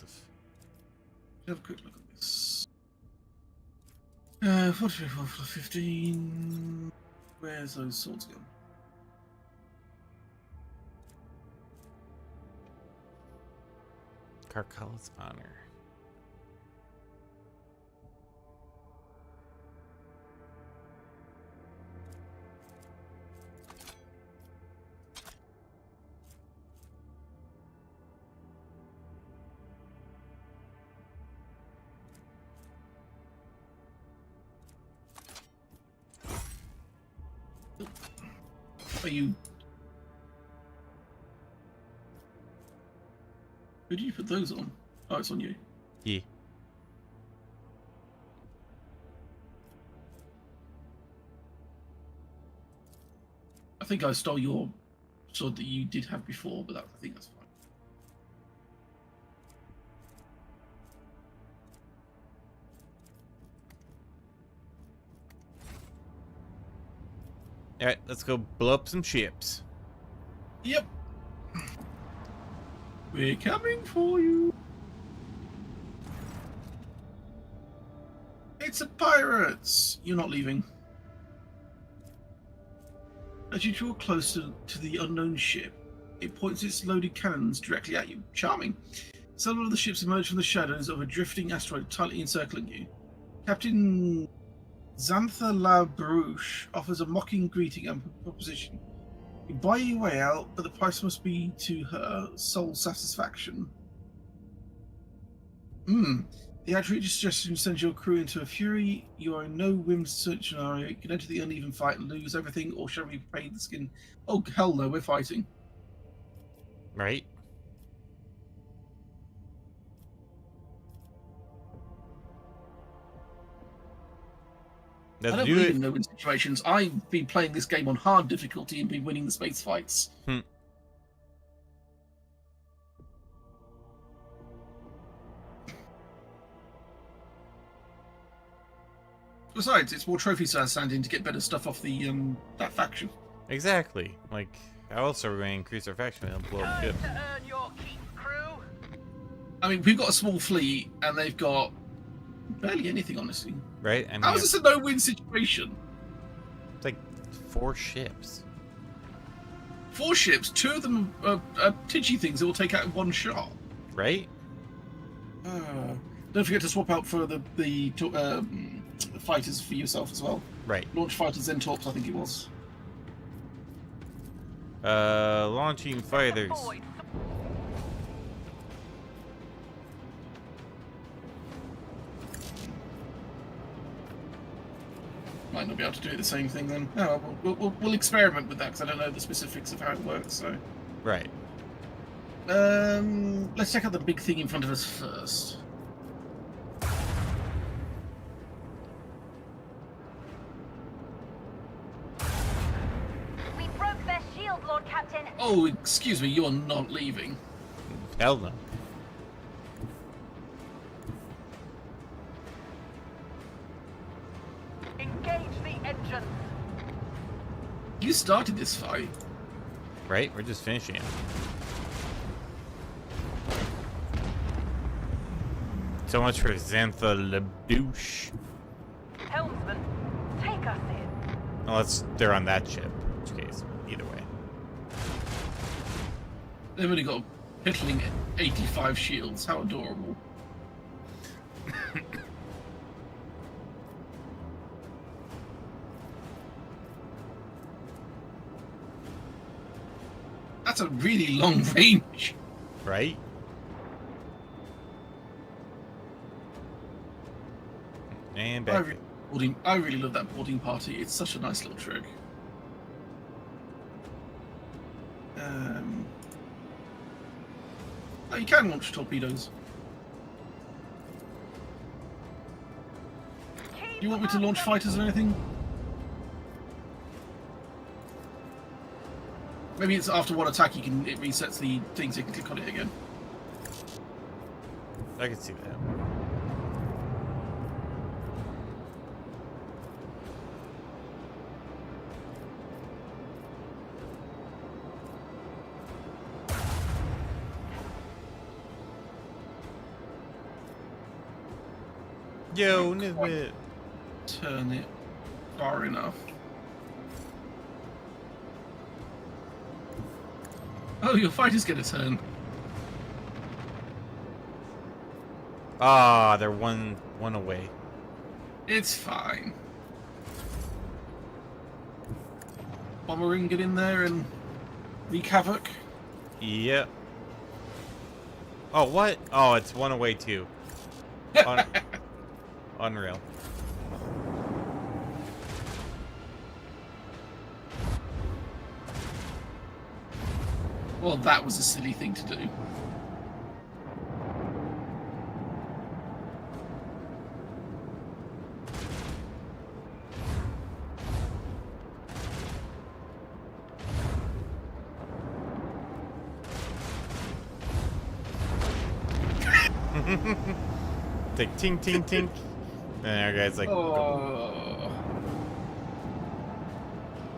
Have a quick look at this. 44, 15. Where's those swords going? Carcala's Honor. Are you? Who did you put those on? Oh, it's on you. Yeah. I think I stole your sword that you did have before, but I think that's fine. Alright, let's go blow up some ships. Yep. We're coming for you. It's a pirates. You're not leaving. As you draw closer to the unknown ship, it points its loaded cannons directly at you. Charming. Several of the ships emerge from the shadows of a drifting asteroid tightly encircling you. Captain Xantha La Barouche offers a mocking greeting and proposition. You buy your way out, but the price must be to her sole satisfaction. The outrageous suggestion sends your crew into a fury. You are in no whims scenario. You can enter the uneven fight and lose everything, or shall we pay the skin? Oh, hell no, we're fighting. Right? I don't believe in no-win situations. I've been playing this game on hard difficulty and been winning the space fights. Besides, it's more trophies standing to get better stuff off the that faction. Exactly. Like, how else are we going to increase our faction and blow up ships? To earn your keep, crew. I mean, we've got a small fleet, and they've got barely anything, honestly. Right? I mean, How is this a no-win situation? it's like 4 ships. 4 ships, 2 of them are titchy things that will take out in 1 shot. Right? Don't forget to swap out for the fighters for yourself as well. Right. Launch fighters, then torps, I think it was. Launching fighters. Might not be able to do the same thing then. Oh, we'll experiment with that because I don't know the specifics of how it works. So, Right. let's check out the big thing in front of us first. We broke their shield, Lord Captain. Oh, excuse me, you're not leaving. Hell no. Engage the engines. You started this fight. Right? We're just finishing it. So much for Xantha Labouche. Helmsman, take us in. Unless they're on that ship. In which case, either way. They've only got piddling 85 shields. How adorable. That's a really long range. Right? And back. I really love that boarding party. It's such a nice little trick. Oh, you can launch torpedoes. Do you want me to launch fighters or anything? Maybe it's after one attack it resets the things, you can click on it again. I can see that. Yo, Nisbet. Turn it far enough. Oh, your fighters get a turn. Ah, they're one away. It's fine. Bombering, get in there and wreak havoc. Yep. Oh, what? Oh, it's one away too. Unreal. Well, that was a silly thing to do. It's like ting ting ting. And our guy's like, Oh.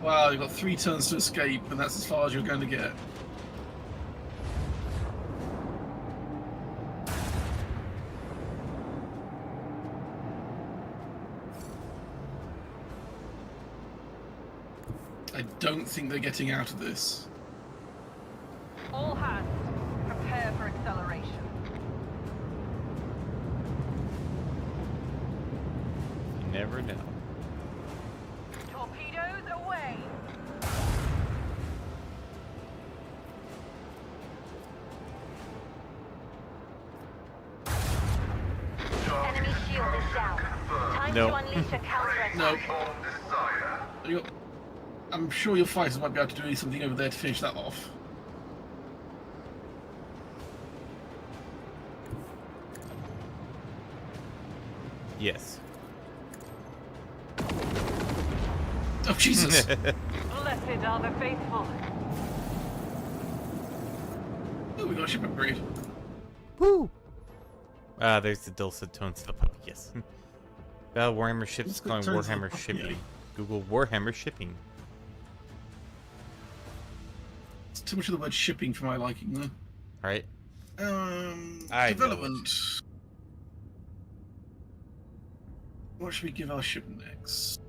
Wow, you've got 3 turns to escape, and that's as far as you're going to get. I don't think they're getting out of this. All hands, prepare for acceleration. you never know. Torpedoes away. Enemy shield is down. Time No. to unleash a counterattack. No. I'm sure your fighters might be able to do something over there to finish that off. Yes. Oh, Jesus. Blessed are the faithful. Oh, we got a ship upgrade. Woo! Ah, there's the dulcet tones of the puppy. Yes. Battle Warhammer ships Let's go calling turn to the Warhammer puppy. shipping. Google Warhammer shipping. It's too much of the word shipping for my liking, though. Right? I know Development. What should we give our ship next?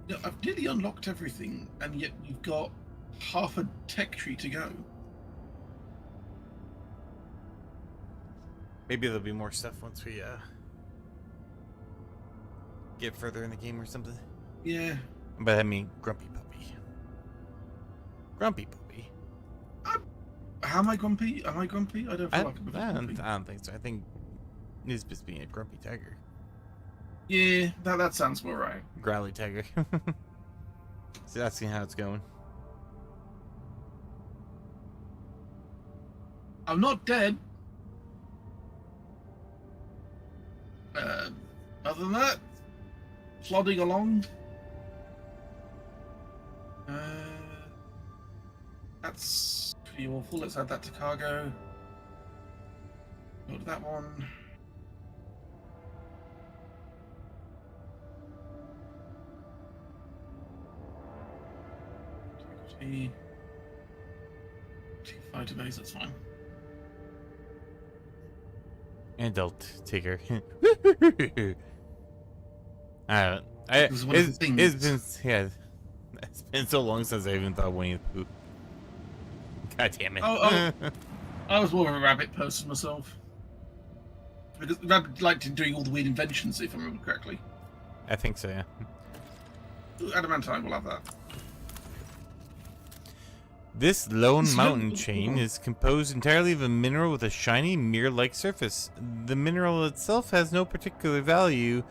No, I've nearly unlocked everything, and yet we've got half a tech tree to go. Maybe there'll be more stuff once we get further in the game or something. Yeah. But I mean, Grumpy Puppy. Grumpy Puppy. How am I grumpy? Am I grumpy? I don't feel like I'm grumpy. I don't think so. I think Nisbet's being a grumpy tiger. Yeah, that sounds more right. Growly tiger. So that's how it's going. I'm not dead. Other than that, plodding along. That's pretty awful. Let's add that to cargo. Go to that one. T fighter base, that's fine. Adult tiger. I It's one of the things. It's been so long since I even thought Winnie the Pooh. God damn it. Oh, I was more of a rabbit person myself. Because rabbit liked doing all the weird inventions, if I remember correctly. I think so, yeah. Adamantine will have that. This lone It's mountain no- chain is composed entirely of a mineral with a shiny mirror-like surface. The mineral itself has no particular value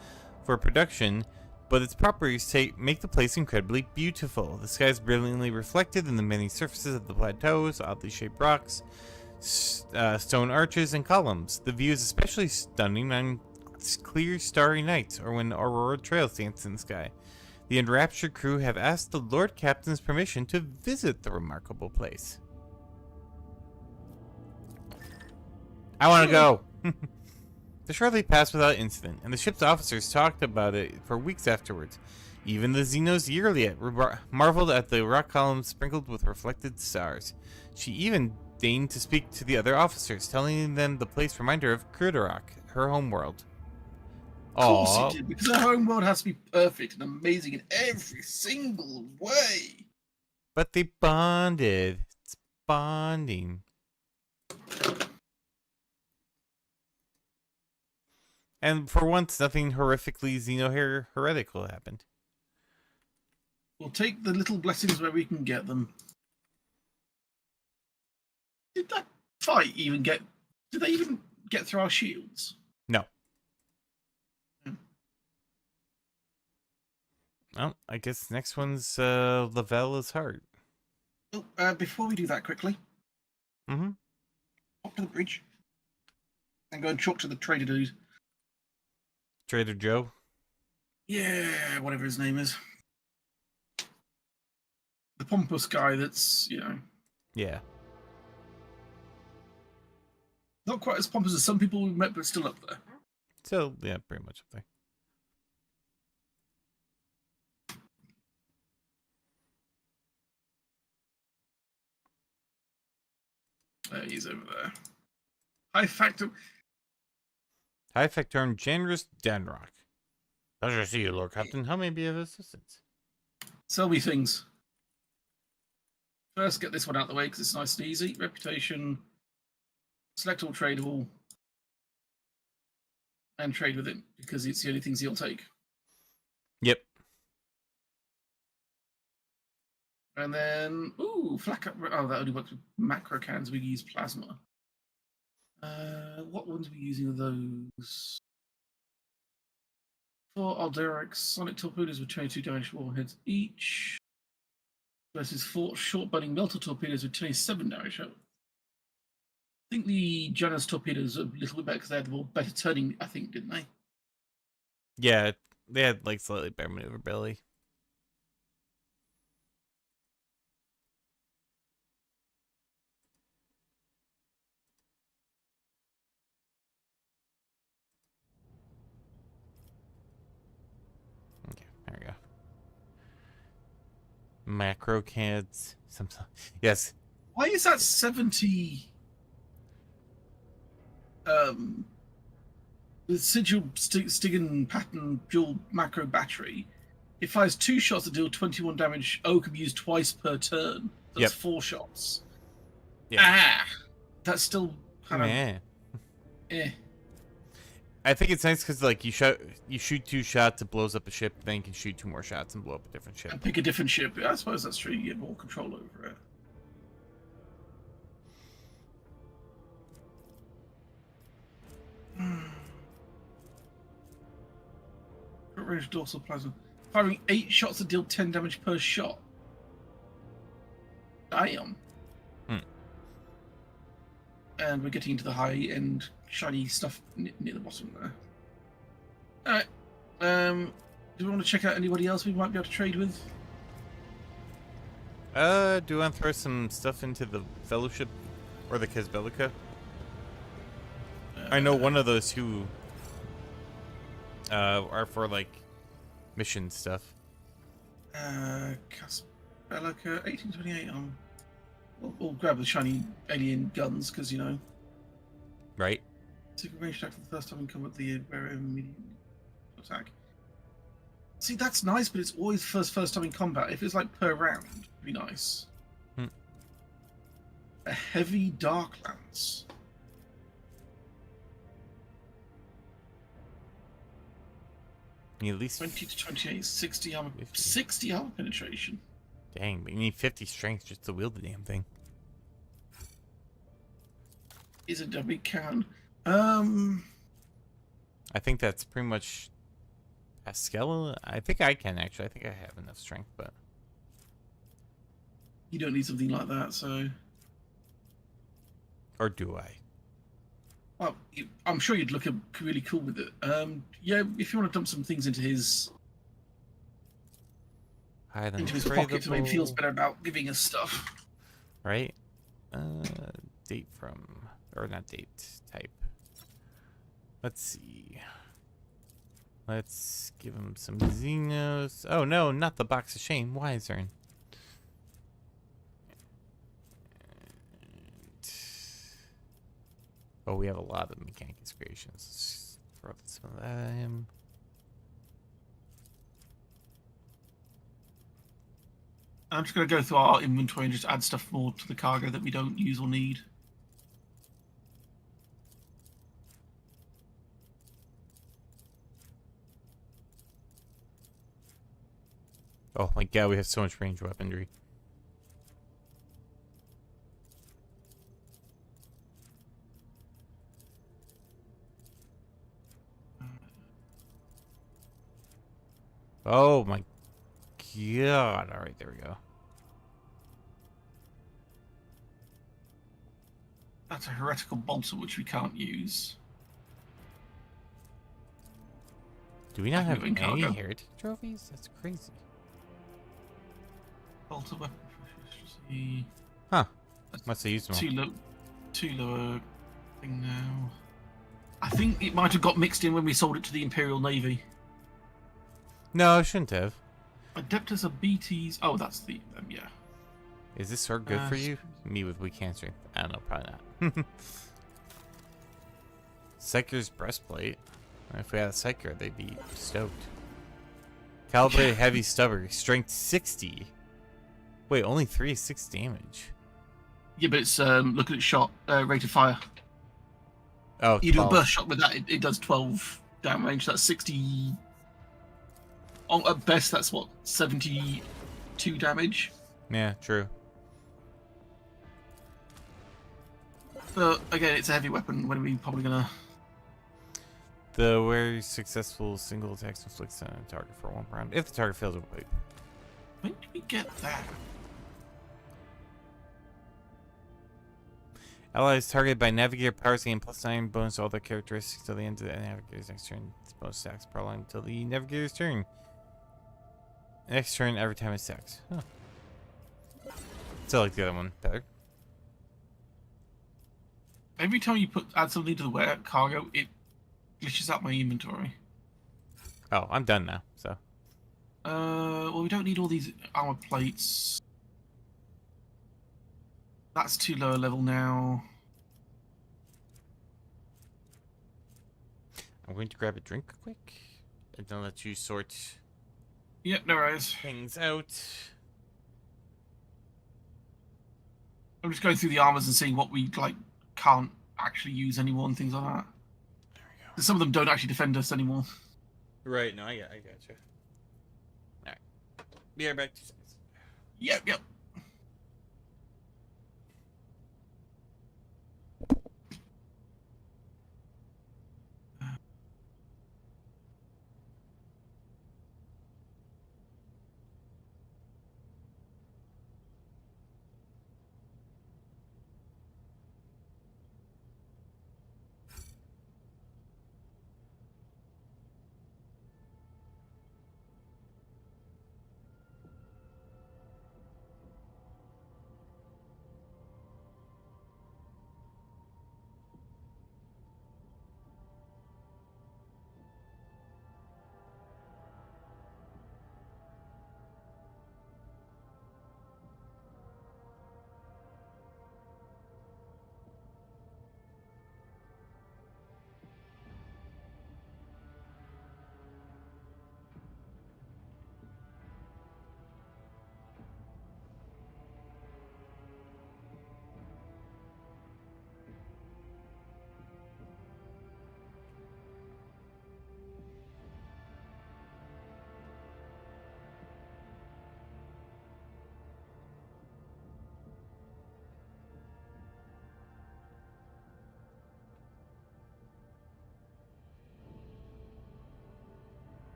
for production, but its properties make the place incredibly beautiful. The sky is brilliantly reflected in the many surfaces of the plateaus, oddly shaped rocks, stone arches, and columns. The view is especially stunning on clear, starry nights or when aurora trails dance in the sky. The enraptured crew have asked the Lord Captain's permission to visit the remarkable place. I want to go! The shortly passed without incident, and the ship's officers talked about it for weeks afterwards. Even the Xenos Yearliet marveled at the rock columns sprinkled with reflected stars. She even deigned to speak to the other officers, telling them the place reminded her of Krudarok, her homeworld. Of course it did, because our home world has to be perfect and amazing in every single way. But they bonded. It's bonding. And for once, nothing horrifically heretical happened. We'll take the little blessings where we can get them. Did that fight even get... Did they even get through our shields? No. Well, I guess next one's Lavella's heart. Oh, before we do that quickly, Mm-hmm. up to the bridge and go and talk to the trader dude. Trader Joe. Yeah, whatever his name is. The pompous guy that's, you know, Yeah. not quite as pompous as some people we've met, but still up there. So, yeah, pretty much up there. He's over there. High factor. High Factorn Janrus Danrock. Pleasure to see you, Lord Captain. How may I be of assistance? Sell me things. First, get this one out of the way because it's nice and easy. Reputation. Select all tradable. And trade with him because it's the only things he'll take. Yep. And then, ooh, flak up. Oh, that only works with macro cans. We use plasma. What ones are we using of those? 4 Alderax sonic torpedoes with 22 damage warheads each. Versus 4 short burning melter torpedoes with 27 damage. I think the Janus torpedoes are a little bit better because they had more better turning, I think, didn't they? Yeah, they had like slightly better maneuverability. Okay, there we go. Macro cans. Yes. Why is that 70? The sigil Stigan pattern dual macro battery. It fires 2 shots that deal 21 damage. Can be used twice per turn. That's 4 shots. Yeah. That's still kind of. Eh. I think it's nice because like you shoot 2 shots, it blows up a ship, then you can shoot 2 more shots and blow up a different ship. And pick a different ship. I suppose that's true. You get more control over it. Range dorsal plasma. Firing 8 shots that deal 10 damage per shot. Damn. And we're getting into the high-end shiny stuff near the bottom there. Alright. Do we want to check out anybody else we might be able to trade with? Do you want to throw some stuff into the Fellowship or the Kazbelica? I know one of those two are for like mission stuff. Kazbelica 1828. We'll grab the shiny alien guns because you know. Right. Secret range attack for the first time in combat. The medium attack. See, that's nice, but it's always first time in combat. If it's like per round, it'd be nice. A heavy dark lance. You at least 20 to 28, 60 armor, 60 armor penetration. Dang, but you need 50 strength just to wield the damn thing. Is it a big cannon? I think that's pretty much Pascal. I think I can actually. I think I have enough strength, but you don't need something like that, so. Or do I? Well, I'm sure you'd look really cool with it. Yeah, if you want to dump some things into his pocket to make him feel better about giving us stuff. Right? Date from, or not date, type. Let's see. Let's give him some Xenos. Oh no, not the box of shame. Wyzern. Oh, we have a lot of mechanic inspirations. Let's throw some of that at him. I'm just going to go through our inventory and just add stuff more to the cargo that we don't use or need. Oh my god, we have so much range weaponry. Oh my god. Alright, there we go. That's a heretical bolter which we can't use. Do we not have any cargo. heritage trophies? That's crazy. Bolter weapon proficiency. Huh. Must have used them. Two lower thing now. I think it might have got mixed in when we sold it to the Imperial Navy. No, it shouldn't have. Adeptus of BTs. Oh, that's the yeah. Is this sword good for you? Me with weak hand strength. I don't know, probably not. Psyker's breastplate. If we had a Psyker, they'd be stoked. Calibrated heavy stubber. Strength 60. Wait, only 3-6 damage. Yeah, but it's look at its shot rate of fire. Oh, you do a burst shot with that, it does 12 damage. That's 60. At best, that's what 72 damage. Yeah, true. But again, it's a heavy weapon. When are we probably gonna? The where successful single attacks inflicts on a target for 1 round. If the target fails to wipe. When did we get that? Allies targeted by Navigator powers gain +9 bonus to all their characteristics till the end of the Navigator's next turn. It's bonus stacks per line until the Navigator's turn. Next turn, every time it stacks. Huh. Still like the other one better. Every time you add something to the cargo, it glitches out my inventory. Oh, I'm done now. So. Well, we don't need all these armor plates. That's too low a level now. I'm going to grab a drink quick, and then let you sort Yep, no worries. things out. I'm just going through the armors and seeing what we like can't actually use anymore and things like that. There we go. 'Cause some of them don't actually defend us anymore. Right, no, I gotcha. Alright. Be right back. 2 seconds. Yep.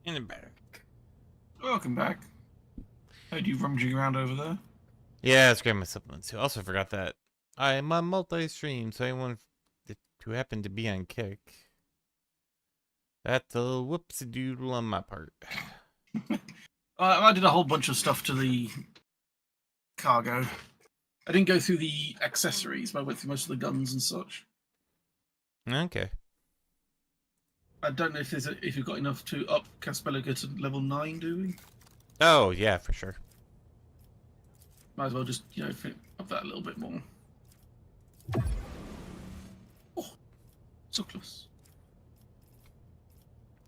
In the back. Welcome back. Heard you rummaging around over there. Yeah, let's grab my supplements too. Also forgot that I'm on multi-stream, so anyone who happened to be on Kick, that's a whoopsie doodle on my part. I did a whole bunch of stuff to the cargo. I didn't go through the accessories, but I went through most of the guns and such. Okay. I don't know if if you've got enough to up Caspelica to level 9, do we? Oh yeah, for sure. Might as well just, up that a little bit more. Oh, so close.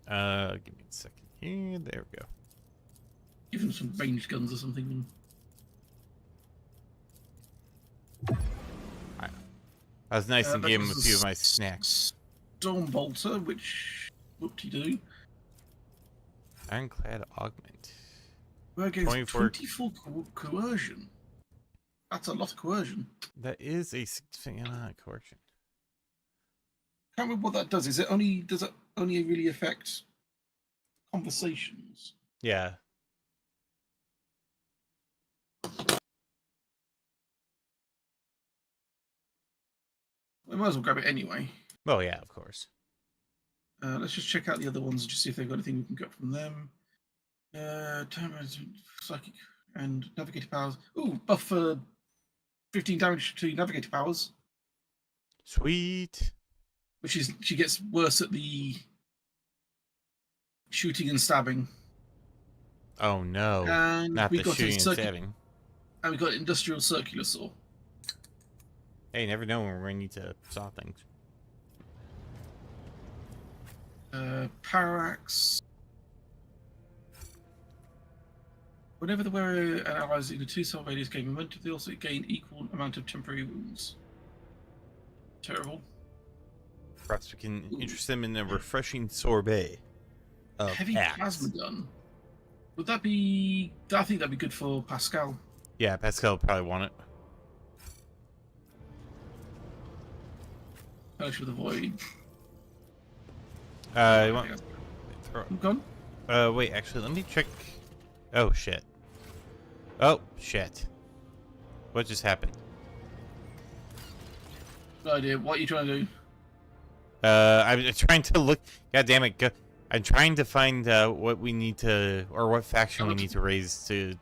Give me a second here. There we go. Give them some ranged guns or something. Alright. I was nice and that gave him a was few of my snacks. Stormbolter, which whoop-de-doo. Ironclad augment. We're against 24 24 coercion. That's a lot of coercion. That is a significant amount of coercion. Can't remember what that does. Does it only really affect conversations? Yeah. I might as well grab it anyway. Oh yeah, of course. Let's just check out the other ones and just see if they've got anything we can get from them. Time management, psychic, and navigator powers. Ooh, buff for 15 damage to navigator powers. Sweet. Which is, she gets worse at the shooting and stabbing. Oh no. And Not we the got shooting and stabbing. And we got industrial circular saw. Hey, you never know when we're going to need to saw things. Parallax. Whenever the wearer and allies in a 2-cell radius gain momentum, they also gain equal amount of temporary wounds. Terrible. Perhaps we can interest them in a refreshing sorbet of Heavy axe. plasma gun. Would that be? I think that'd be good for Pascal. Yeah, Pascal will probably want it. Fellowship of the Void. You want? Throw. Gone? Wait. Actually, let me check. Oh shit. Oh shit. What just happened? No idea. What are you trying to do? I'm trying to look. God damn it! I'm trying to find what we need to, or what faction we need to raise to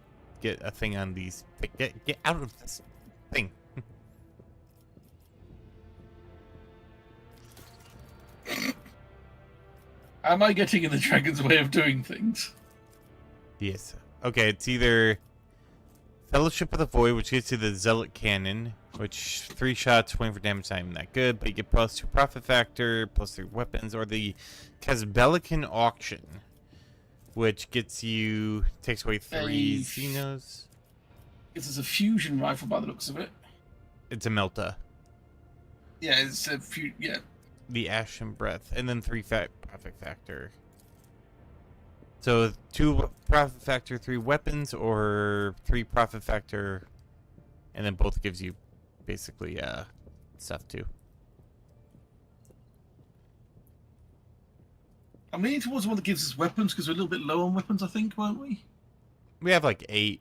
get a thing on these. Get out of this thing. Am I getting in the dragon's way of doing things? Yes. Okay, it's either Fellowship of the Void, which gets you the Zealot Cannon, which 3 shots, 20 for damage, not even that good, but you get +2 profit factor, +3 weapons, or the Casbelican Auction, which gets you, takes away 3 Xenos. This is a fusion rifle by the looks of it. It's a Melta. Yeah, it's a yeah. The Ashen Breath, and then 3 profit factor. So 2 profit factor, 3 weapons, or 3 profit factor, and then both gives you basically stuff too. I'm leaning towards one that gives us weapons because we're a little bit low on weapons, I think, weren't we? We have like 8.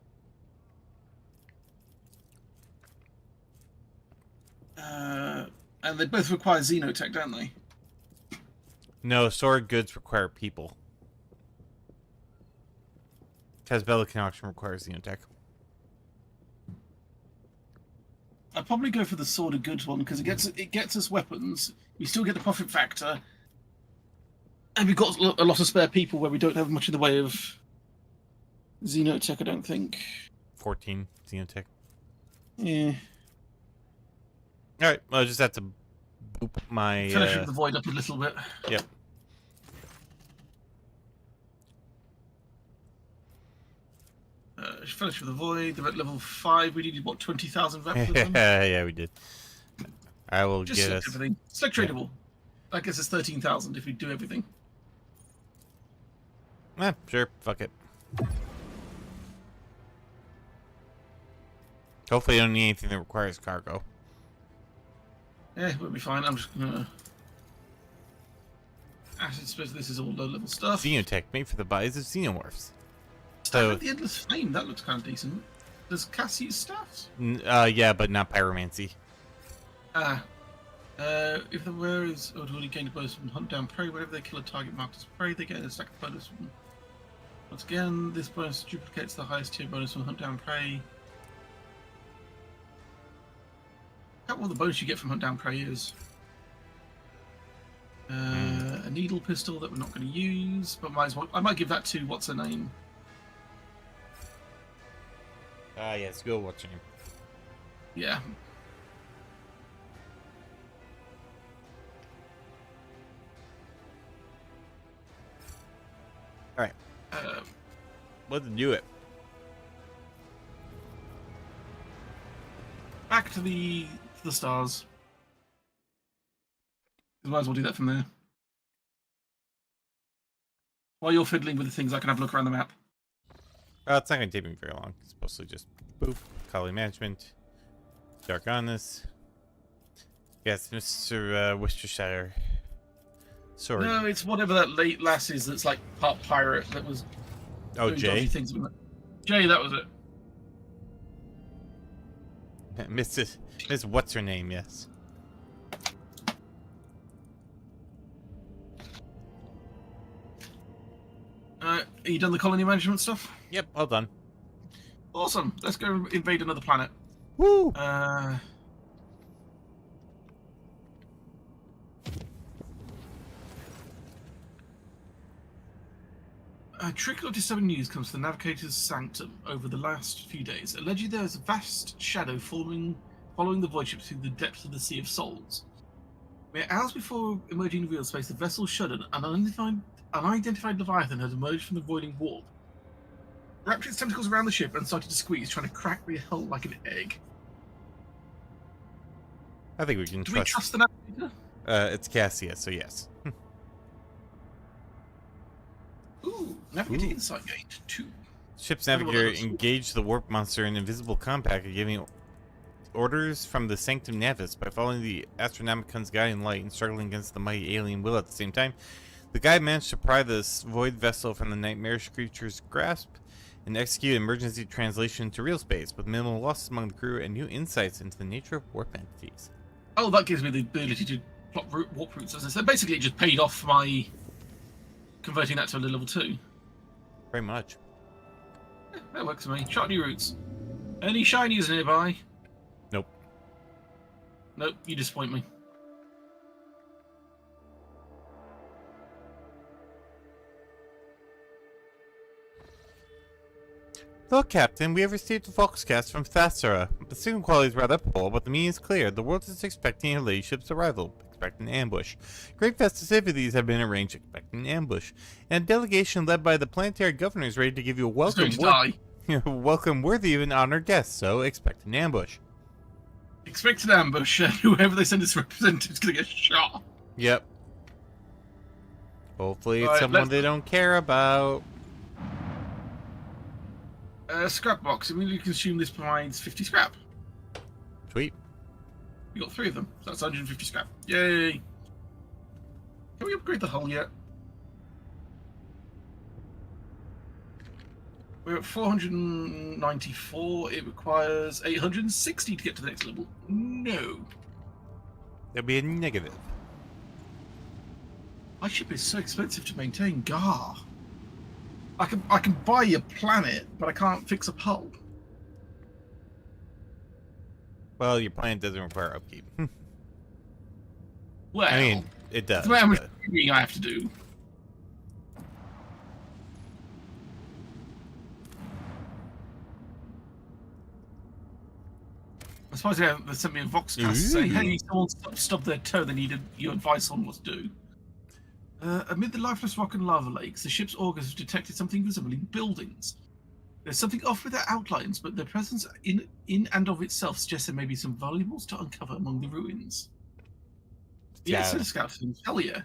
And they both require Xenotech, don't they? No, sword goods require people. Casbelican Auction requires Xenotech. I'd probably go for the Sword of Goods one because it gets us weapons. We still get the profit factor, and we've got a lot of spare people where we don't have much in the way of Xenotech. I don't think. 14 Xenotech. Yeah. All right, well, I just have to boop my. Fellowship of the Void up a little bit. Yep. Fellowship of the Void. They're at level 5. We needed what 20,000 reps with them. Yeah, we did. I will Just get select us. everything. Select tradable. I guess it's 13,000 if we do everything. Sure, fuck it. Hopefully, you don't need anything that requires cargo. Yeah, we'll be fine. I'm just gonna. I suppose this is all low-level stuff. Xenotech made for the bodies of xenomorphs. So So, the Endless Flame, that looks kind of decent. Does Cass use staffs? yeah, but not pyromancy. If the wearer is already gained a bonus from hunt down prey, whenever they kill a target marked as prey, they get a stack of bonus from. Once again, this bonus duplicates the highest tier bonus from hunt down prey. I can't remember what the bonus you get from hunt down prey is. A needle pistol that we're not going to use, but might as well. I might give that to what's her name. Yes, go what's your name? Yeah. Alright, let's do it. Back to the stars. We might as well do that from there. While you're fiddling with the things, I can have a look around the map. It's not going to take me very long. It's mostly just boop, colony management, dark on this. Yes, Mr. Worcestershire. Sorry. No, it's whatever that late lass is that's like part pirate that was Oh, doing Jay? dodgy things. Jay, that was it. Miss what's her name, yes. Are you done the colony management stuff? Yep, all done. Awesome. Let's go invade another planet. Woo! A trickle of disturbing news comes to the Navigator's sanctum over the last few days. Allegedly, there is a vast shadow following the void ship through the depths of the Sea of Souls. Mere hours before emerging in real space, the vessel shuddered. An unidentified Leviathan had emerged from the voiding warp, wrapped its tentacles around the ship, and started to squeeze, trying to crack the hull like an egg. I think we can Do we trust. trust the navigator? It's Cassia, so yes. Ooh, navigate to Ooh. Insight Gate 2. Ship's Wonder what navigator that looks engaged the warp monster in invisible compact, giving orders from the Sanctum Navis. By following the Astronomicon's guiding light and struggling against the mighty alien will at the same time, the guide managed to pry this void vessel from the nightmarish creature's grasp and execute emergency translation to real space with minimal losses among the crew and new insights into the nature of warp entities. Oh, that gives me the ability to plot warp routes, as I said. Basically, it just paid off my converting that to a level 2. Very much. Yeah, that works for me. Shiny routes. Any shinies nearby? Nope. Nope, you disappoint me. Look, Captain, we have received a Foxcast from Thasara. The signal quality is rather poor, but the meaning is clear. The world is expecting her ladyship's arrival. Expect an ambush. Great festivities have been arranged. Expect an ambush. And a delegation led by the planetary governor is ready to give you a welcome. It's going to die. Welcome worthy of an honored guest, so expect an ambush. Expect an ambush, and whoever they send as representative is going to get shot. Yep. Hopefully it's Right, someone they don't care about. Scrap box. Immediately consume. This provides 50 scrap. Sweet. We got 3 of them, so that's 150 scrap. Yay! Can we upgrade the hull yet? We're at 494. It requires 860 to get to the next level. No. There'll be a negative. My ship is so expensive to maintain. Gar. I can buy a planet, but I can't fix a hull. Well, your planet doesn't require upkeep. Well, I mean, it does. it's about how much but- digging I have to do. I suppose they sent me a Voxcast saying, hey, someone stubbed their toe, they needed your advice on what to do. Amid the lifeless rock and lava lakes, the ship's augurs have detected something visible in buildings. There's something off with their outlines, but their presence in and of itself suggests there may be some valuables to uncover among the ruins. Yeah, it's a scout film. Hell yeah.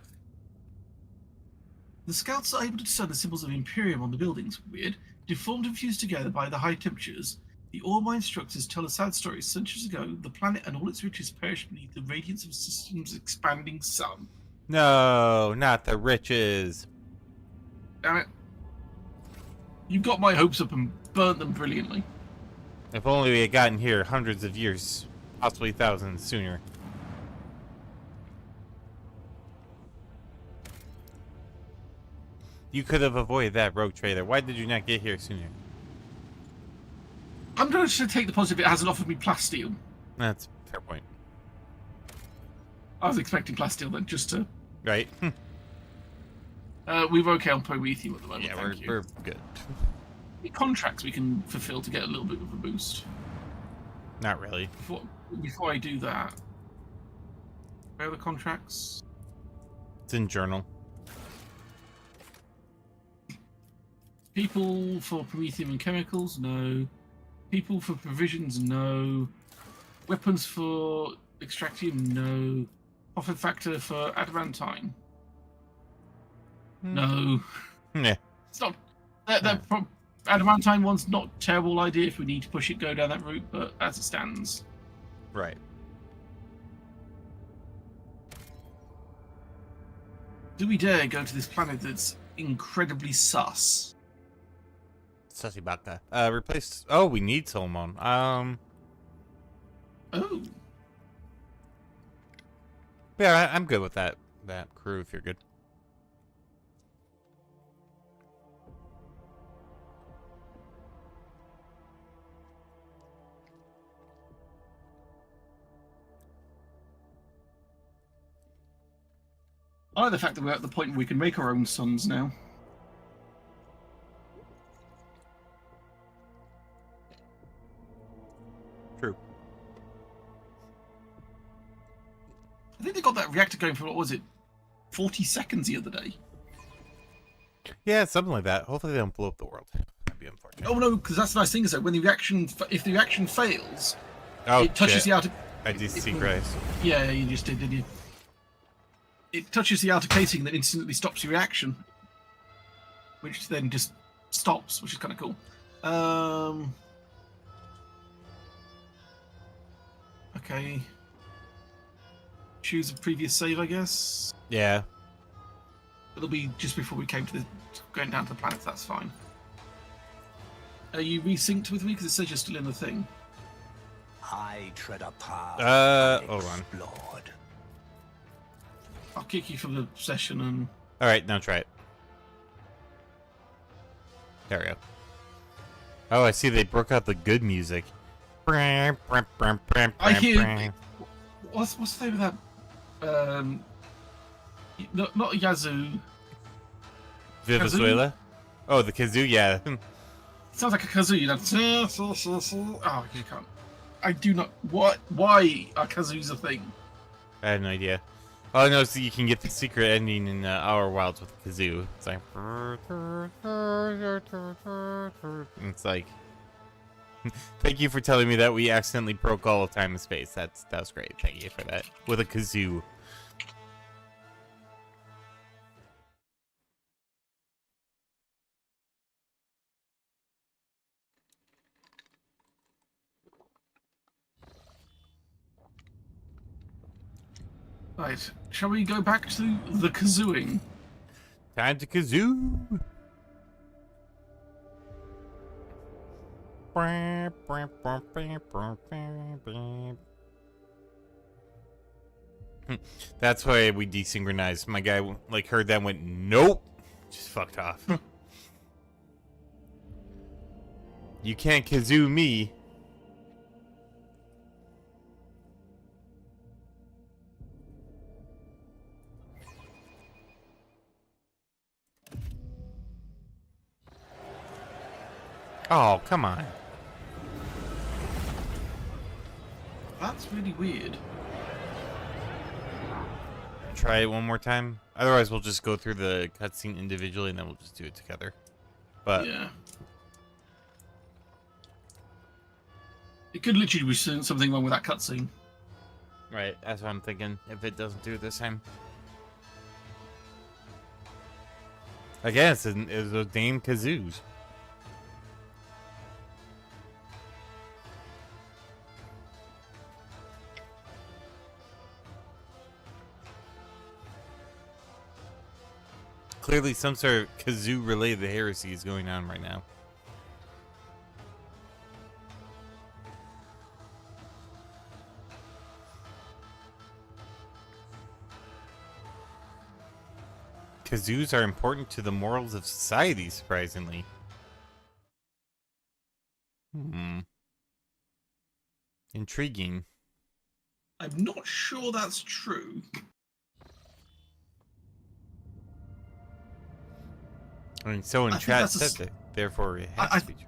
The scouts are able to discern the symbols of Imperium on the buildings. Weird. Deformed and fused together by the high temperatures, the ore mine structures tell a sad story. Centuries ago, the planet and all its riches perished beneath the radiance of the system's expanding sun. No, not the riches. Damn it. You got my hopes up and burnt them brilliantly. If only we had gotten here hundreds of years, possibly thousands sooner. You could have avoided that rogue trader. Why did you not get here sooner? I'm going to take the positive it hasn't offered me plasteel. That's a fair point. I was expecting plasteel then, just to... Right? We're okay on Prometheum at the moment, Yeah, thank you. we're good. The contracts we can fulfill to get a little bit of a boost. Not really. Before I do that... Where are the contracts? It's in journal. People for Prometheum and chemicals? No. People for provisions? No. Weapons for extractium? No. Profit factor for adamantine? No. Yeah. It's not... That adamantine one's not a terrible idea if we need to push it, go down that route, but as it stands... Right. Do we dare go to this planet that's incredibly sus? Sussy Baka. Replace... Oh, we need Solomon. Oh. Yeah, I'm good with that crew if you're good. I like the fact that we're at the point where we can make our own suns now. True. I think they got that reactor going for, what was it, 40 seconds the other day. Yeah, something like that. Hopefully they don't blow up the world. That'd be unfortunate. Oh no, because that's the nice thing is that when the reaction, if the reaction fails, Oh, it touches shit. the outer. I just see Grace. Yeah, you just did, didn't you? It touches the outer casing that instantly stops the reaction, which then just stops, which is kind of cool. Okay. Choose a previous save, I guess. Yeah. It'll be just before we came to the going down to the planet. That's fine. Are you resynced with me? Because it says you're still in the thing. I tread a path hold on. unexplored. I'll kick you from the session and. All right, now try it. There we go. Oh, I see they broke out the good music. I hear. What's the name of that? Not Yazoo. Venezuela? Oh, the kazoo, yeah. It sounds like a kazoo. You know. Oh, you can't. I do not. What? Why are kazoos a thing? I had no idea. All I know is that you can get the secret ending in Outer Wilds with the kazoo. It's like... And it's like... Thank you for telling me that we accidentally broke all of time and space. That was great. Thank you for that. With a kazoo. Right. Shall we go back to the kazooing? Time to kazoo! That's why we desynchronized. My guy like heard that and went, nope! Just fucked off. You can't kazoo me. Oh, come on. That's really weird. Try it one more time. Otherwise, we'll just go through the cutscene individually and then we'll just do it together. But Yeah. It could literally be something wrong with that cutscene. right, that's what I'm thinking. If it doesn't do it this time. Again, it's those damn kazoos. Clearly, some sort of kazoo-related heresy is going on right now. Kazoos are important to the morals of society, surprisingly. Intriguing. I'm not sure that's true. I mean, someone in I think chat that's a said that, therefore it has to be true.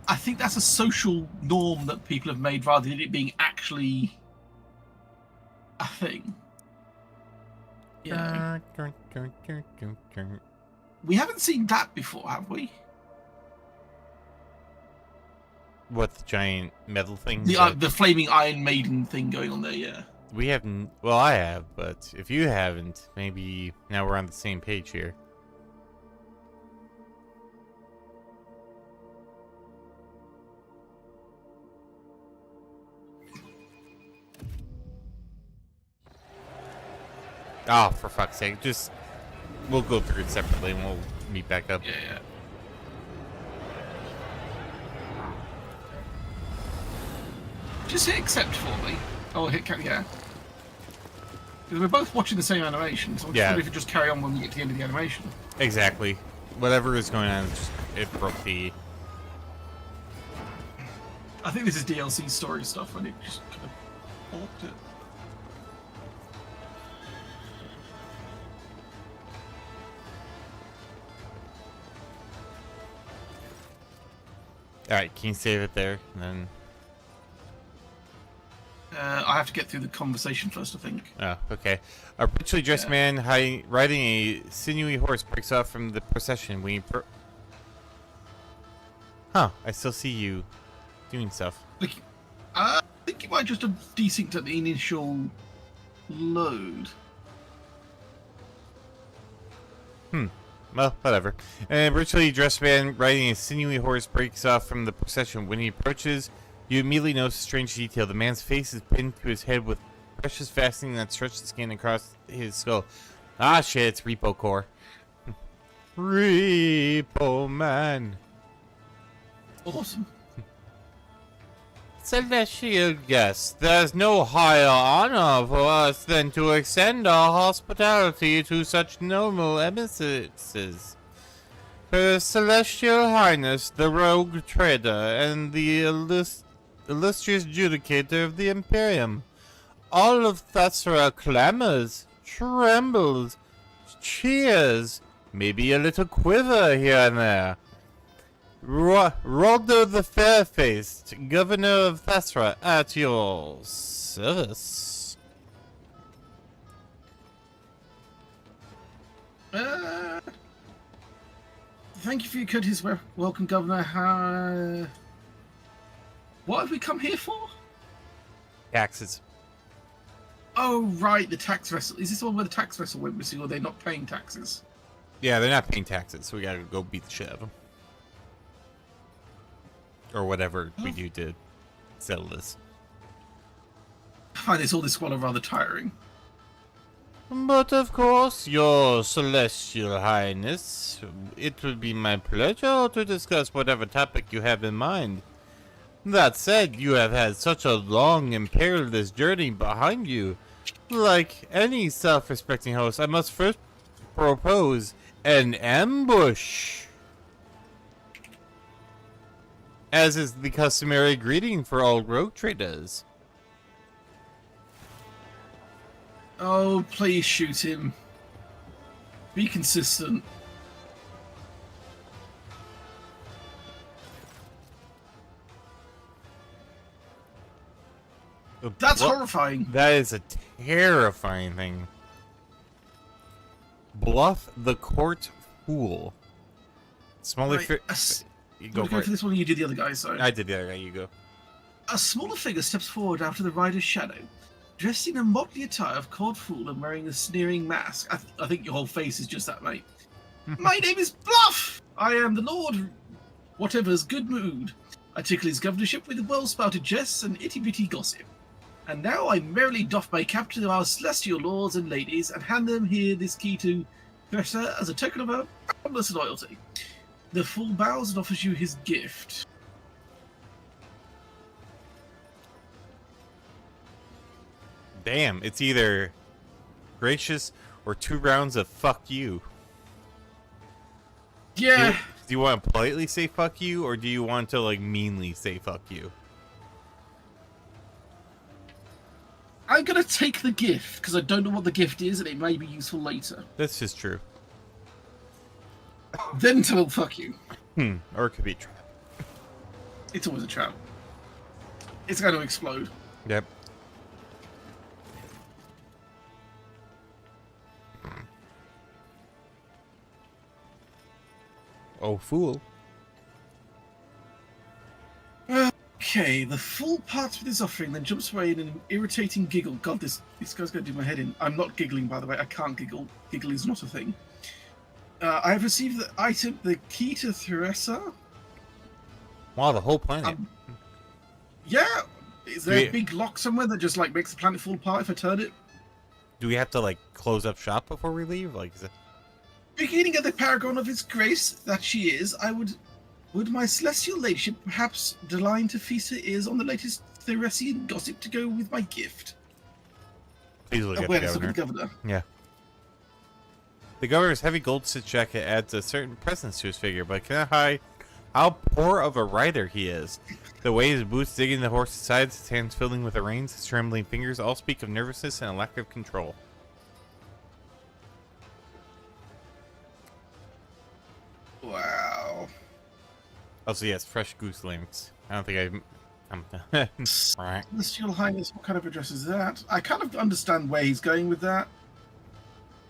I think that's a social norm that people have made rather than it being actually a thing. Yeah. We haven't seen that before, have we? What, the giant metal thing? The flaming Iron Maiden thing going on there, yeah. We haven't. Well, I have, but if you haven't, maybe now we're on the same page here. Oh, for fuck's sake. Just, we'll go through it separately and we'll meet back up. Yeah. Just hit accept for me. Oh, hit yeah. Because we're both watching the same animation, so I'm just wondering if you just carry on when we get to the end of the animation. Exactly. Whatever is going on, it broke the... I think this is DLC story stuff, and it just kind of balked it. Alright, can you save it there? And then... I I have to get through the conversation first, I think. Oh, okay. A richly dressed man riding a sinewy horse breaks off from the procession when he Huh, I still see you doing stuff. Like, I think you might just have desynced at the initial load. Well, whatever. A richly dressed man riding a sinewy horse breaks off from the procession. When he approaches, you immediately notice a strange detail. The man's face is pinned to his head with precious fastening that stretch the skin across his skull. Ah, shit, it's Repo Core. Repo Man. Awesome. Celestial guests, there's no higher honor for us than to extend our hospitality to such noble emissaries. Her Celestial Highness, the Rogue Trader, and the illustrious Judicator of the Imperium. All of Thasra clamors, trembles, cheers, maybe a little quiver here and there. Roldo the Fair-Faced, Governor of Thasra, at your service. Thank you for your courteous welcome, Governor. What have we come here for? Taxes. Oh, right, the tax vessel. Is this the one where the tax vessel went missing, or they're not paying taxes? Yeah, they're not paying taxes, so we gotta go beat the shit out of them. Or whatever we do to settle this. I find all this squalor rather tiring. But of course, your Celestial Highness, it would be my pleasure to discuss whatever topic you have in mind. That said, you have had such a long and perilous journey behind you. Like any self-respecting host, I must first propose an ambush. As is the customary greeting for all rogue traders. Oh, please shoot him. Be consistent. That's horrifying. That is a terrifying thing. Bluff the court fool. Smalley Right, you go for this one, or you do the other guy, sorry. I did the other guy, you go. A smaller figure steps forward out of the rider's shadow, dressed in a motley attire of court fool and wearing a sneering mask. I think your whole face is just that, mate. My name is Bluff! I am the Lord Whatever's good mood. I tickle his governorship with well-spouted jests and itty-bitty gossip. And now I merrily doff my cap to our celestial lords and ladies and hand them here this key to Thresher as a token of our boundless loyalty. The fool bows and offers you his gift. Damn, it's either gracious or 2 rounds of fuck you. Yeah. Do you want to politely say fuck you, or do you want to, like, meanly say fuck you? I'm going to take the gift, because I don't know what the gift is, and it may be useful later. That's just true. Then tell fuck you. Or it could be a trap. It's always a trap. It's going to explode. Yep. Oh, fool. Okay, the fool parts with his offering, then jumps away in an irritating giggle. God, this guy's going to do my head in. I'm not giggling, by the way. I can't giggle. Giggle is not a thing. I have received the item, the key to Theresa. Wow, the whole planet. Yeah. Is there a big lock somewhere that just, like, makes the planet fall apart if I turn it? Do we have to, like, close up shop before we leave? Like, is it... Beginning of the paragon of his grace that she is, would my celestial ladyship perhaps decline to feast her ears on the latest Theresian gossip to go with my gift? Please look at the Awareness of governor. the governor. Yeah. The governor's heavy gold stitch jacket adds a certain presence to his figure, but cannot hide how poor of a rider he is. The way his boots digging the horse's sides, his hands filling with the reins, his trembling fingers all speak of nervousness and a lack of control. Wow. Also, yes, fresh goose links. I don't think I Celestial Highness, what kind of address is that? I kind of understand where he's going with that.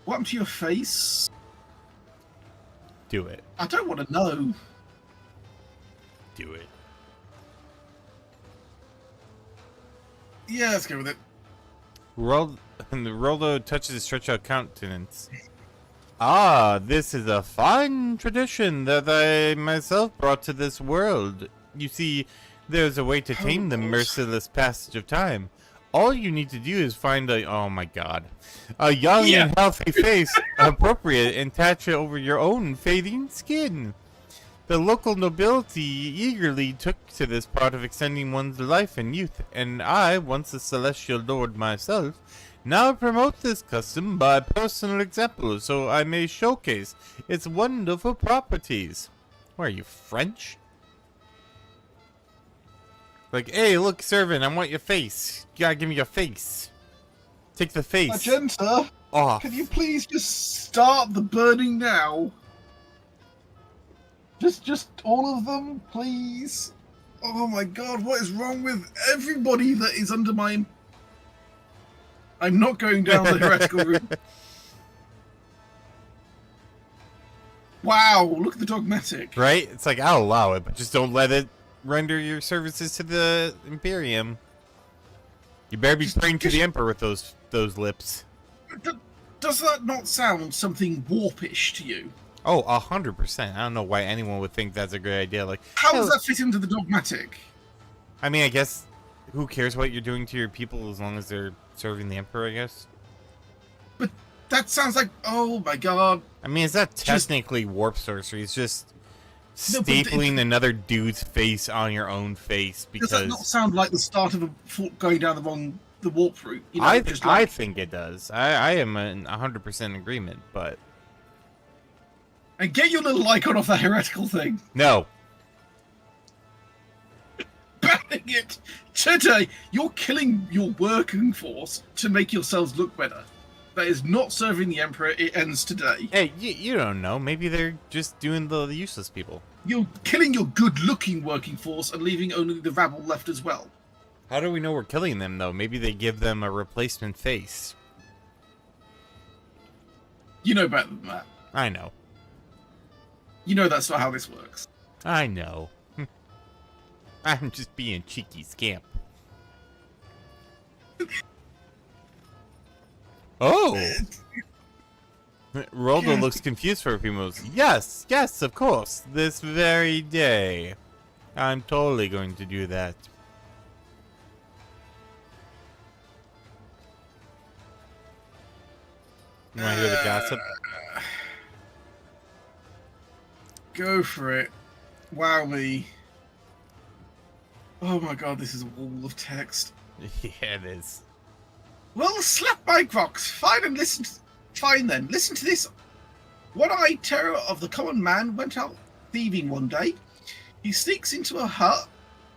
What happened to your face? Do it. I don't want to know. Do it. Yeah, let's go with it. Roldo touches his stretched out countenance. Ah, this is a fine tradition that I myself brought to this world. You see, there's a way to tame the merciless passage of time. All you need to do is find a, oh my god, a young and healthy face appropriate and attach it over your own fading skin. The local nobility eagerly took to this part of extending one's life and youth, and I, once a celestial lord myself, now promote this custom by personal example so I may showcase its wonderful properties. What are you, French? Like, hey, look, servant, I want your face. You gotta give me your face. Take the face. Magenta, off. can you please just start the burning now? Just all of them, please. Oh my god, what is wrong with everybody that is under my... I'm not going down the heretical route. Wow, look at the dogmatic. Right? It's like, I'll allow it, but just don't let it render your services to the Imperium. You better be praying to the Emperor with those lips. Does that not sound something warpish to you? Oh, 100%. I don't know why anyone would think that's a good idea. Like, how does that fit into the dogmatic? I mean, I guess who cares what you're doing to your people as long as they're serving the Emperor, I guess? But that sounds like, oh my god. I mean, it's not technically warp sorcery. It's just stapling another dude's face on your own face because... Does that not sound like the start of going down the warp route? You know, I think it does. I am in 100% in agreement, but... And get your little icon off that heretical thing. No. Banning it today. You're killing your working force to make yourselves look better. That is not serving the Emperor. It ends today. Hey, you don't know. Maybe they're just doing the useless people. You're killing your good-looking working force and leaving only the rabble left as well. How do we know we're killing them, though? Maybe they give them a replacement face. You know better than that. I know. You know that's not how this works. I know. I'm just being cheeky scamp. Oh! Roldo looks confused for a few moments. Yes, yes, of course. This very day. I'm totally going to do that. You want to hear the gossip? Go for it. Wow me. Oh my god, this is a wall of text. Yeah, it is. Well, slap my crocs. Fine then. Listen to this. One-eyed terror of the common man went out thieving one day. He sneaks into a hut,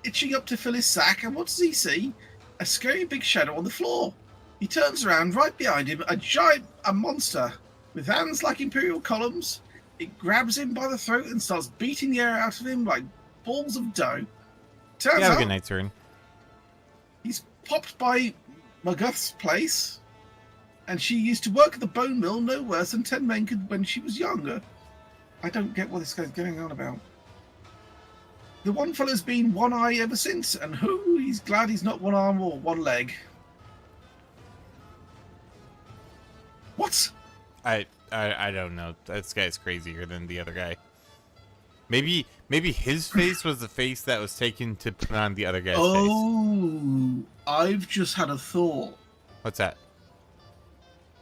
itching up to fill his sack, and what does he see? A scary big shadow on the floor. He turns around, right behind him, a monster with hands like imperial columns. It grabs him by the throat and starts beating the air out of him like balls of dough. Turns Have a out good night, Turin. he's popped by McGuff's place, and she used to work at the bone mill no worse than 10 men could when she was younger. I don't get what this guy's going on about. The one fellow's been one eye ever since, and he's glad he's not one arm or one leg. What? I don't know. This guy's crazier than the other guy. Maybe his face was the face that was taken to put on the other guy's face. Oh, I've just had a thought. What's that?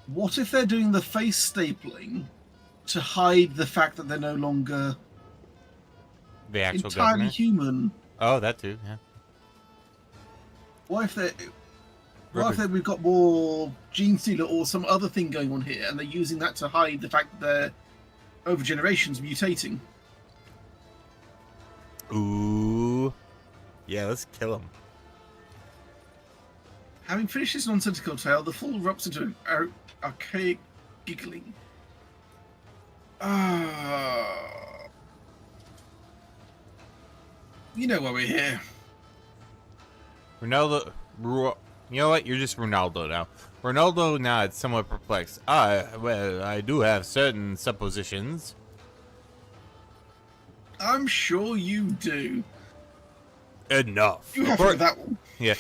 What if they're doing the face stapling to hide the fact that they're no longer The actual entirely governor? human? Oh, that too, yeah. What if we've got more gene stealer or some other thing going on here, and they're using that to hide the fact that they're over generations mutating? Ooh. Yeah, let's kill him. Having finished his nonsensical tale, the fool erupts into archaic giggling. You know why we're here. You know what? You're just Ronaldo now. Ronaldo nods, somewhat perplexed. Well, I do have certain suppositions. I'm sure you do. Enough. You have heard that one. Yeah.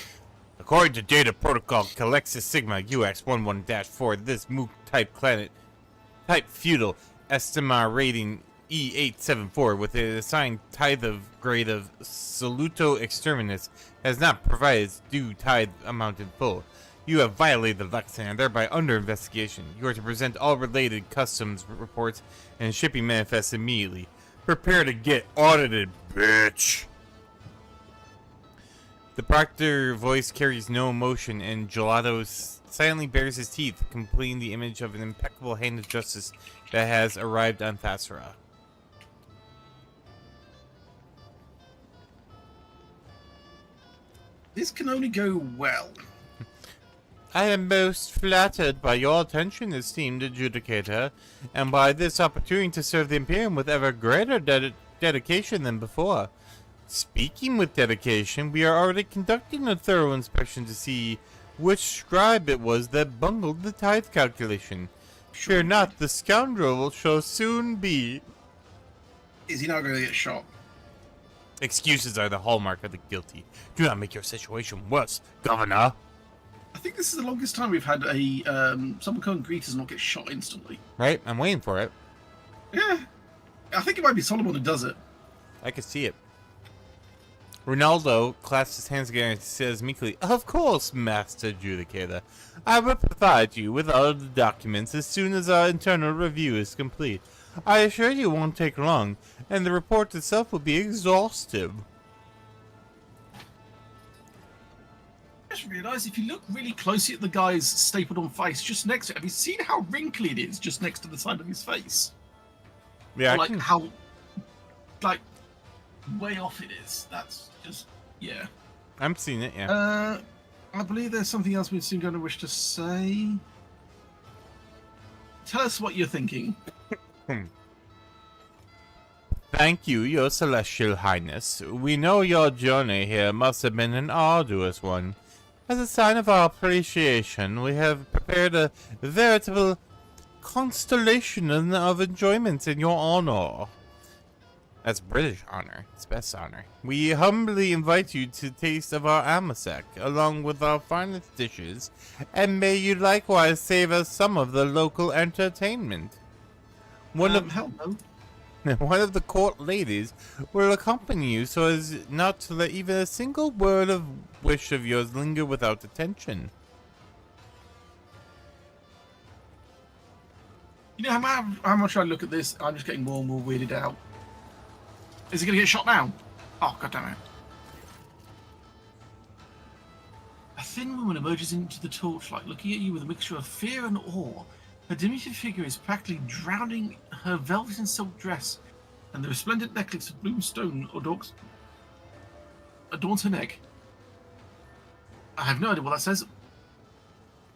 According to Data Protocol Calexis Sigma UX11-4, this Mook type feudal Estimar rating E874 with an assigned tithe of grade of Saluto Exterminus has not provided its due tithe amount in full. You have violated the Lexan and thereby under investigation. You are to present all related customs reports and shipping manifests immediately. Prepare to get audited, bitch! The Proctor voice carries no emotion, and Gelato silently bares his teeth, completing the image of an impeccable hand of justice that has arrived on Thasera. This can only go well. I am most flattered by your attention, esteemed adjudicator, and by this opportunity to serve the Imperium with ever greater dedication than before. Speaking with dedication, we are already conducting a thorough inspection to see which scribe it was that bungled the tithe calculation. Fear not, the scoundrel shall soon be. Is he not going to get shot? Excuses are the hallmark of the guilty. Do not make your situation worse, Governor. I think this is the longest time we've had a someone come and greet us and not get shot instantly. Right? I'm waiting for it. Yeah. I think it might be Solomon who does it. I can see it. Ronaldo clasps his hands together and says meekly, "Of course, Master Adjudicator. I will provide you with all the documents as soon as our internal review is complete. I assure you it won't take long, and the report itself will be exhaustive." I just realised if you look really closely at the guy's stapled on face just next to it, have you seen how wrinkly it is just next to the side of his face? Yeah, Or like how, like, way off it is. That's just, yeah. I'm seeing it, yeah. I believe there's something else we're soon going to wish to say. Tell us what you're thinking. Thank you, your celestial highness. We know your journey here must have been an arduous one. As a sign of our appreciation, we have prepared a veritable constellation of enjoyments in your honor. That's British honor. It's best honor. We humbly invite you to taste of our amasek, along with our finest dishes, and may you likewise save us some of the local entertainment. Hell no. One of the court ladies will accompany you so as not to let even a single word of wish of yours linger without attention. You know how much I look at this, I'm just getting more and more weirded out. Is he going to get shot now? Oh, goddammit. A thin woman emerges into the torchlight, looking at you with a mixture of fear and awe. Her diminutive figure is practically drowning her velvet and silk dress, and the resplendent necklace of blue stone adorns her neck. I have no idea what that says.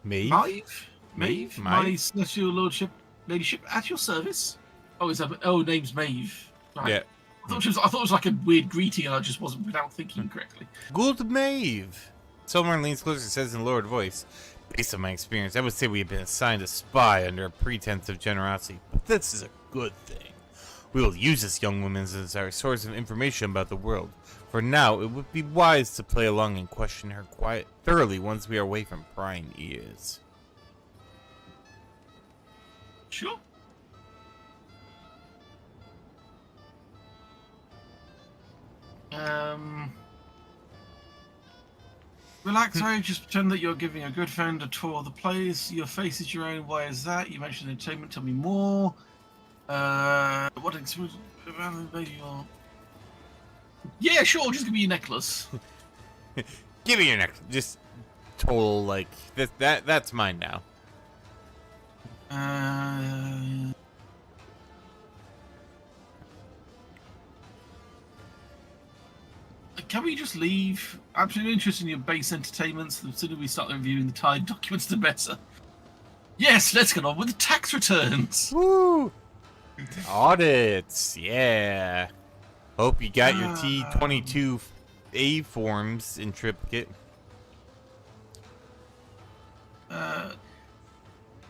Maeve? Maeve? My celestial lordship, ladyship, at your service. Oh, is that? Oh, name's Maeve. Right. Yeah. I thought it was like a weird greeting, and I just wasn't without thinking correctly. Good Maeve. Someone leans closer and says in a lowered voice, "Based on my experience, I would say we have been assigned a spy under a pretense of generosity, but this is a good thing. We will use this young woman as our source of information about the world. For now, it would be wise to play along and question her thoroughly once we are away from prying ears." Sure. Relax, Harry. Just pretend that you're giving a good friend a tour of the place. Your face is your own. Why is that? You mentioned entertainment. Tell me more. What experience around the baby or... Yeah, sure. Just give me your necklace. Give me your necklace. Just total, like, that's mine now. Can we just leave? I'm absolutely interested in your base entertainments. The sooner we start reviewing the tied documents, the better. Yes, let's get on with the tax returns. Woo! Audits, yeah. Hope you got your T22A forms in triplicate.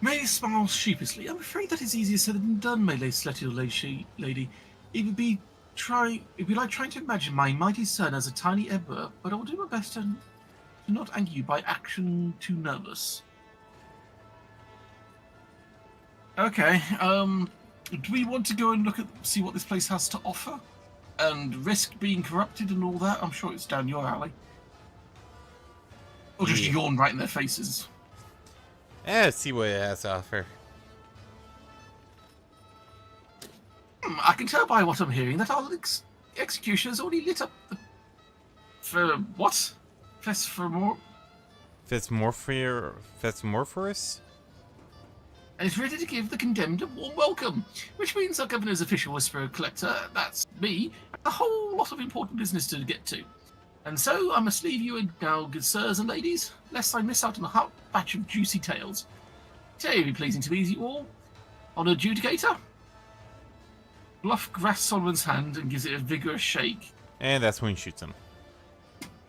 May smiles sheepishly. I'm afraid that is easier said than done, my celestial lady. It would be like trying to imagine my mighty son as a tiny emperor, but I will do my best to not anger you by action too nervous. Okay, do we want to go and see what this place has to offer? And risk being corrupted and all that? I'm sure it's down your alley. Or just yawn right in their faces. Let's see what it has to offer. I can tell by what I'm hearing that our execution has already lit up the... For what? Fesmorphorus? And is ready to give the condemned a warm welcome, which means our governor's official whisperer collector, that's me, a whole lot of important business to get to. And so I must leave you now, good sirs and ladies, lest I miss out on a hot batch of juicy tales. Today it'll be pleasing to meet you all. Honoured adjudicator. Bluff grasps Solomon's hand and gives it a vigorous shake. And that's when he shoots him.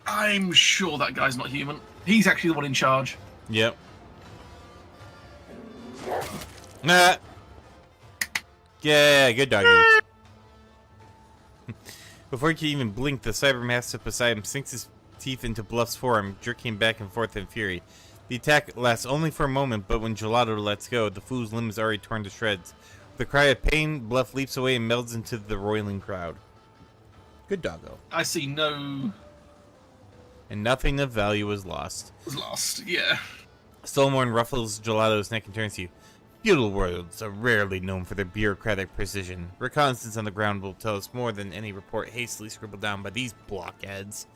I'm sure that guy's not human. He's actually the one in charge. Yep. Nah. Yeah, good doggy. Before he can even blink, the cybermaster beside him sinks his teeth into Bluff's forearm, jerking back and forth in fury. The attack lasts only for a moment, but when Gelato lets go, the fool's limb is already torn to shreds. With a cry of pain, Bluff leaps away and melds into the roiling crowd. Good doggo. I see no... And nothing of value was lost. Was lost, yeah. Stolmorn ruffles Gelato's neck and turns to you. Feudal worlds are rarely known for their bureaucratic precision. Reconnaissance on the ground will tell us more than any report hastily scribbled down by these blockheads.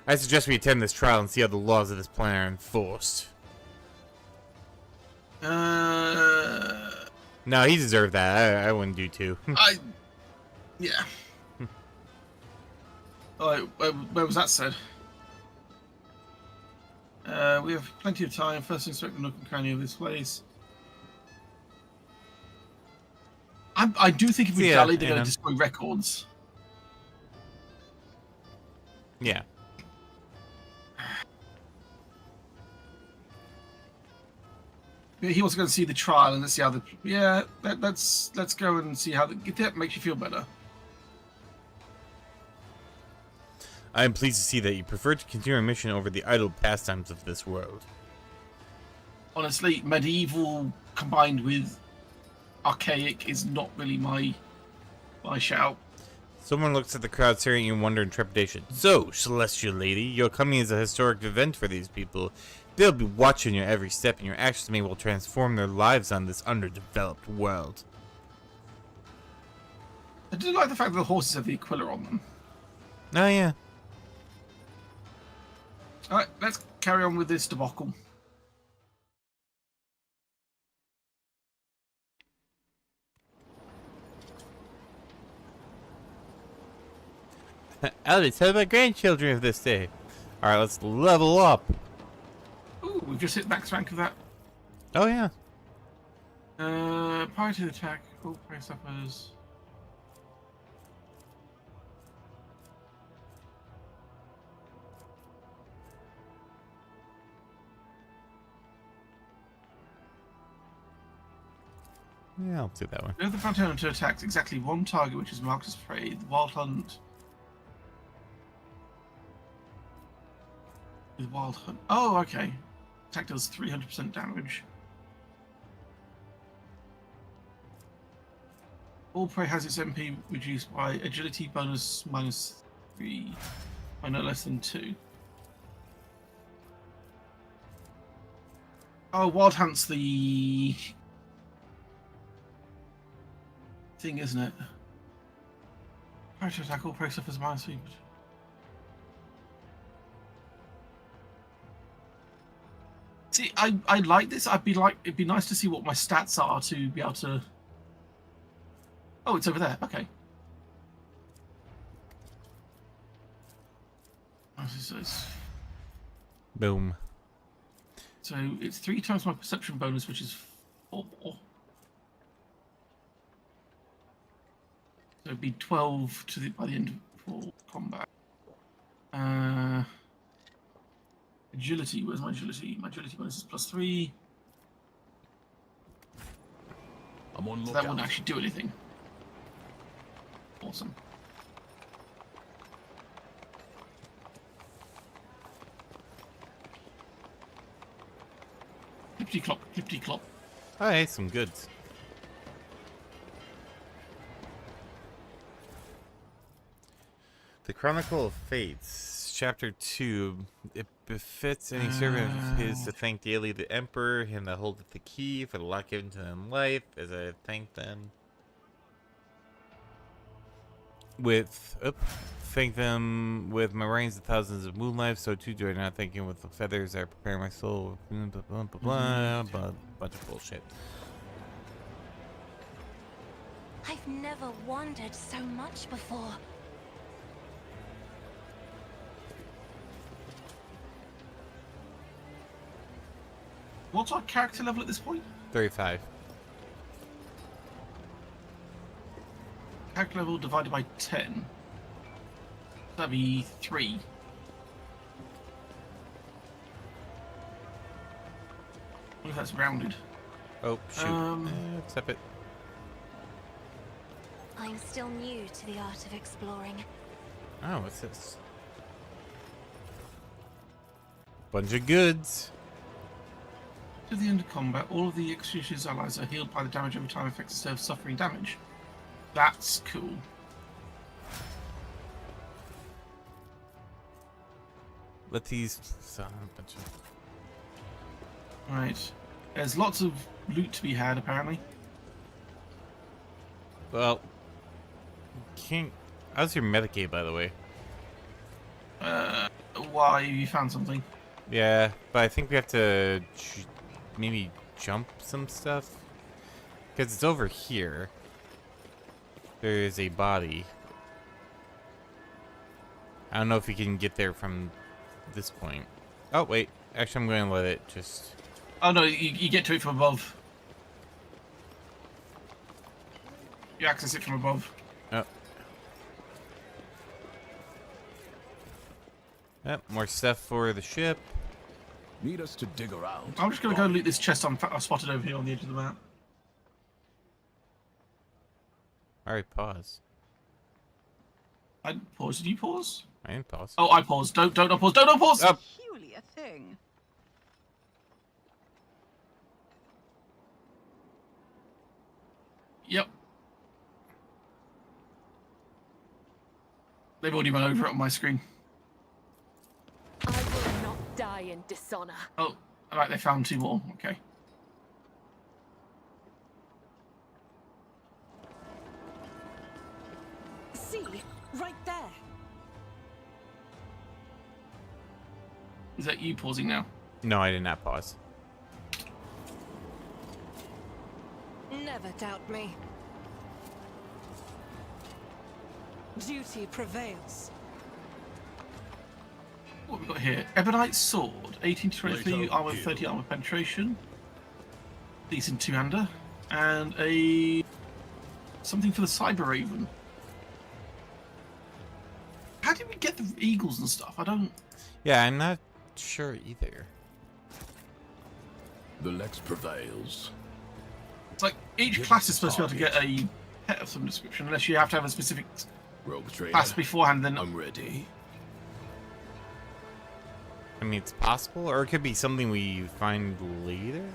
I suggest we attend this trial and see how the laws of this planet are enforced. No, he deserved that. I wouldn't do too. Yeah. Oh, where was that said? We have plenty of time. First, inspect the nook and cranny of this place. I do think if we dally, they're going to destroy records. Yeah. He wants to go and see the trial and let's see how the... Yeah, let's go and see how if that makes you feel better. I am pleased to see that you prefer to continue our mission over the idle pastimes of this world. Honestly, medieval combined with archaic is not really my shout. Someone looks at the crowd staring in wonder and trepidation. So, Celestial Lady, your coming is a historic event for these people. They'll be watching your every step, and your actions may well transform their lives on this underdeveloped world. I do like the fact that the horses have the Aquila on them. Oh, yeah. Alright, let's carry on with this debacle. Alice, how about grandchildren of this day? Alright, let's level up. Ooh, we've just hit max rank of that. Oh, yeah. Prior to the attack, all prey suffers. Yeah, I'll do that one. If the front hunter attacks exactly one target which is marked as prey, the wild hunt. With wild hunt. Oh, okay. Attack does 300% damage. All prey has its MP reduced by agility bonus -3 by no less than 2. Oh, wild hunt's the thing, isn't it? Prior to attack, all prey suffers -3. See, I like this. It'd be nice to see what my stats are to be able to. Oh, it's over there. Okay. Boom. So it's 3 times my perception bonus, which is 4. So it'd be 12 by the end of full combat. Agility. Where's my agility? My agility bonus is +3. I'm on So that lookout. wouldn't actually do anything. Awesome. Clippity clop, clippity clop. Oh, hey, some goods. The Chronicle of Fates, Chapter 2. It befits any servant of his to thank daily the Emperor, him that holdeth the key, for the lot given to them life, as I thank them. Thank them with my reigns of thousands of moonlights, so too do I not thank him with the feathers I prepare my soul. Blah, blah, blah, blah, bunch of bullshit. I've never wondered so much before. What's our character level at this point? 35. Character level divided by 10. That'd be 3. What if that's rounded? Oh, shoot. Accept it. I'm still new to the art of exploring. Oh, what's this? Bunch of goods. To the end of combat, all of the Executioner's allies are healed by the damage every time effects instead of suffering damage. That's cool. Let these... bunch of... Right. There's lots of loot to be had, apparently. Well... King... How's your Medicaid, by the way? Why? You found something? Yeah, but I think we have to... maybe jump some stuff? Because it's over here. There is a body. I don't know if we can get there from this point. Oh, wait. Actually, I'm going to let it just... Oh no, you get to it from above. You access it from above. Oh. Yep, more stuff for the ship. Need us to dig around. I'm just going to go loot this chest I spotted over here on the edge of the map. Alright, pause. I didn't pause. Did you pause? I didn't pause. Oh, I paused. Don't unpause. Don't unpause! Up. Peculiar thing. Yep. They've already run over it on my screen. I will not die in dishonor. Oh, alright, they found 2 more. Okay. See, right there. Is that you pausing now? No, I did not pause. Never doubt me. Duty prevails. What have we got here? Ebonite sword, 18 to 23 Later, armor, heal. 30 armor penetration. Decent two-hander. And a... something for the Cyber Raven. How did we get the eagles and stuff? I don't... Yeah, I'm not sure either. The Lex prevails. It's like each Give class us is supposed to be able to get a pet of some description, unless you have to have a specific Rogue trader. class beforehand, then... I'm ready. I mean, it's possible, or it could be something we find later.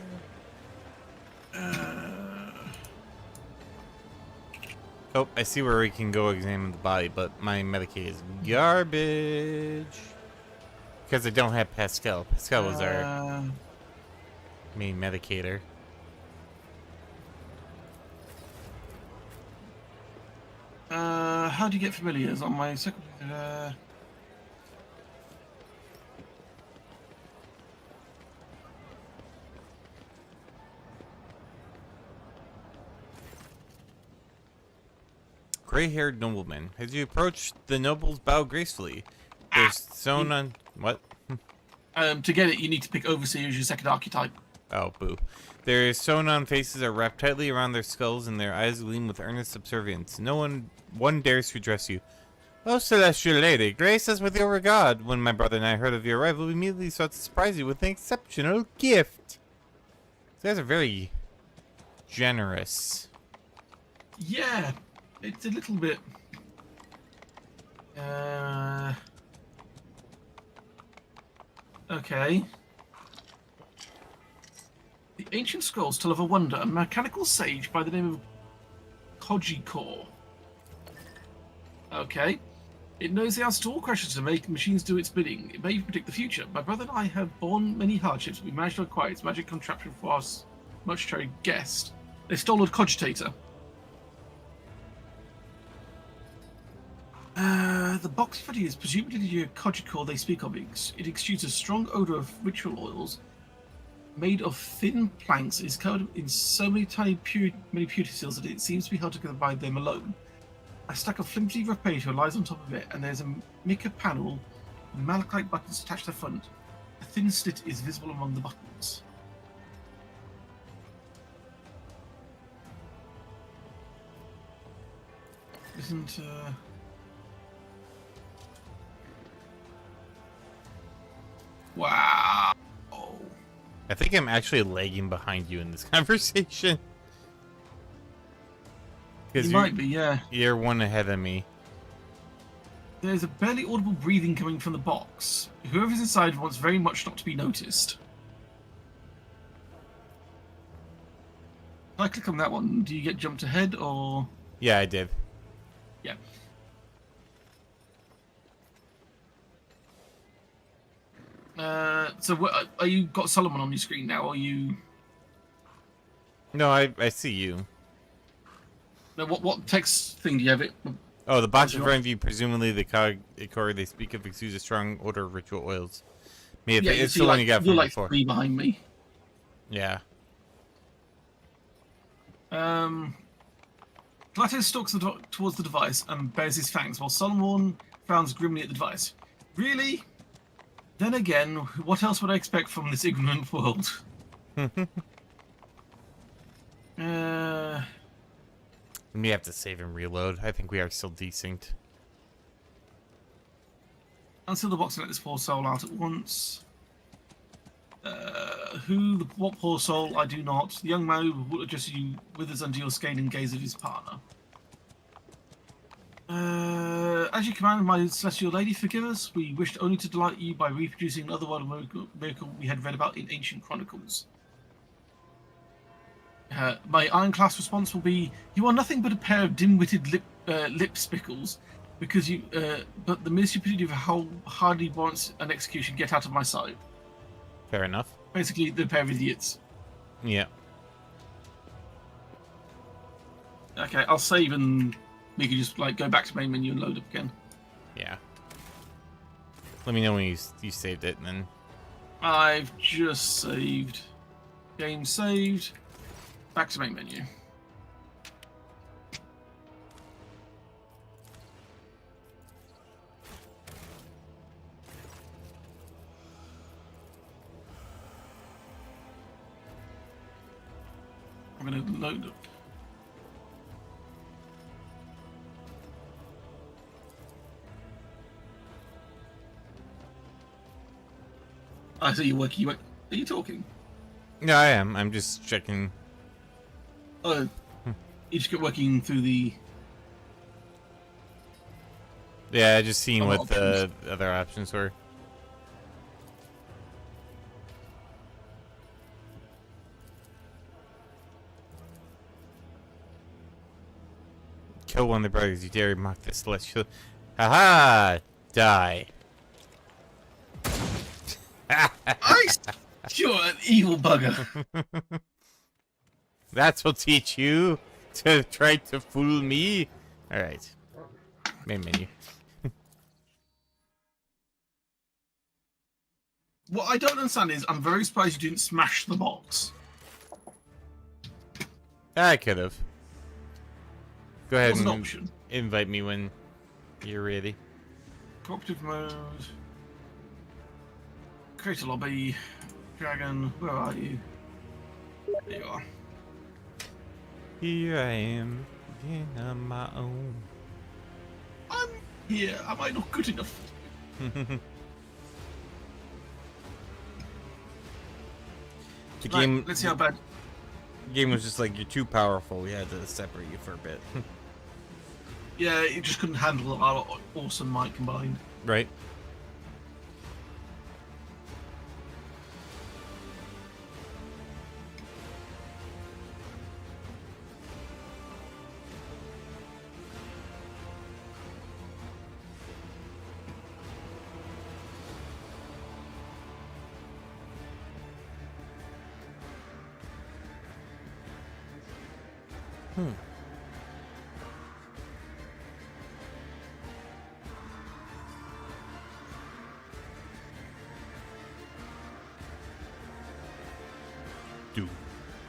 Oh, I see where we can go examine the body, but my Medicaid is garbage. Because I don't have Pascal. Pascal was our main medicator. How do you get familiars on my second... Gray-haired nobleman. As you approach, the nobles bow gracefully. There's sewn on... What? to get it, you need to pick Overseer as your second archetype. Oh, boo. Their sewn-on faces are wrapped tightly around their skulls, and their eyes gleam with earnest subservience. No one dares to address you. Oh, celestial lady, grace us with your regard. When my brother and I heard of your arrival, we immediately sought to surprise you with an exceptional gift. These guys are very generous. Yeah, it's a little bit. Okay. The ancient scrolls tell of a wonder, a mechanical sage by the name of Kojikor. Okay. It knows the answer to all questions to make machines do its bidding. It may even predict the future. My brother and I have borne many hardships, but we managed to acquire its magic contraption for our much cherished guest. They stole a cogitator. The box footy is presumably a Kojikor they speak of. It exudes a strong odor of ritual oils made of thin planks. It is covered in so many tiny purity seals that it seems to be held together by them alone. A stack of flimsy rough paper lies on top of it, and there's a mica panel with malachite buttons attached to the front. A thin slit is visible among the buttons. Isn't Wow. I think I'm actually lagging behind you in this conversation. You might be, yeah. You're one ahead of me. There's a barely audible breathing coming from the box. Whoever's inside wants very much not to be noticed. If I click on that one, do you get jumped ahead, or...? Yeah, I did. Yeah. So, are you got Solomon on your screen now, or you... No, I see you. No, what text thing do you have it? Oh, the box in front of you, presumably the Kojikor they speak of, exudes a strong odor of ritual oils. Yeah, it's the one you got from you're like before. 3 behind me. Yeah. Glatis stalks towards the device and bares his fangs, while Solomon frowns grimly at the device. Really? Then again, what else would I expect from this ignorant world? We have to save and reload. I think we are still desynced. Unseal the box and let this poor soul out at once. What poor soul? I do not. The young man who will adjust you withers under your scathing gaze of his partner. As you command, my celestial lady, forgive us. We wished only to delight you by reproducing another world miracle we had read about in ancient chronicles. My ironclad response will be: you are nothing but a pair of dim-witted lip spickles. But the mere stupidity of how hardly warrants an execution. Get out of my sight. Fair enough. Basically, the pair of idiots. Yeah. Okay, I'll save and we can just like go back to main menu and load up again. Yeah. Let me know when you saved it, and then. I've just saved. Game saved. Back to main menu. I'm going to load up. I see you working. Are you talking? No, I am. I'm just checking. Oh, you just get working through the. Yeah, just seeing what options. the other options were. Kill one of the brothers, you dare mock the celestial. Haha! Die. You're an evil bugger. That's what teach you to try to fool me. All right, main menu. What I don't understand is, I'm very surprised you didn't smash the box. I could have. Go ahead What's an and option? invite me when you're ready. Cooperative mode. Create a lobby. Dragon, where are you? There you are. Here I am, on my own. I'm here. Am I not good enough? The Right, game. let's see how bad The game was just like, you're too powerful. We had to separate you for a bit. Yeah, it just couldn't handle our awesome might combined. Right.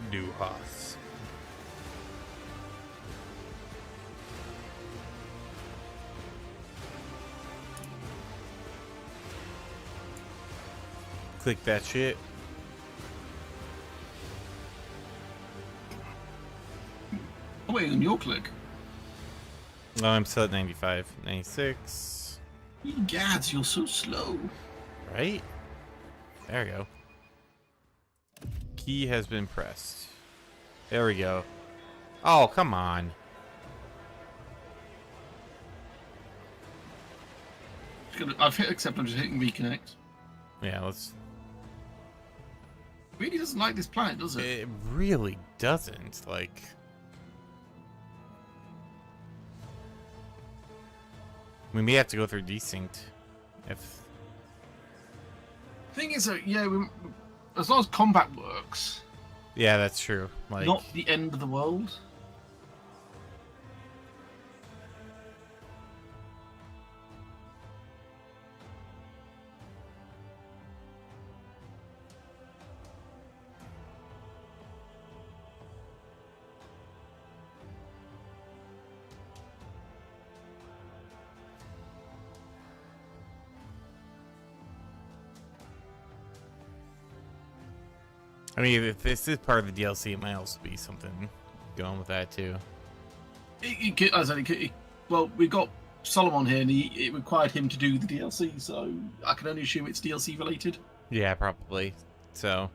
Do Haas. Click that shit. Oh, wait, on your click. Oh, I'm still at 95. 96. Gads, you're so slow. Right? There we go. Key has been pressed. There we go. Oh, come on. I've hit accept, I'm just hitting reconnect. Yeah, let's... Really doesn't like this planet, does it? It really doesn't. Like... We may have to go through desync. If... Thing is, yeah, as long as combat works, Yeah, that's true. Like... not the end of the world. I mean, if this is part of the DLC, it might also be something going with that, too. Well, we got Solomon here, and it required him to do the DLC, so I can only assume it's DLC related. Yeah, probably. So...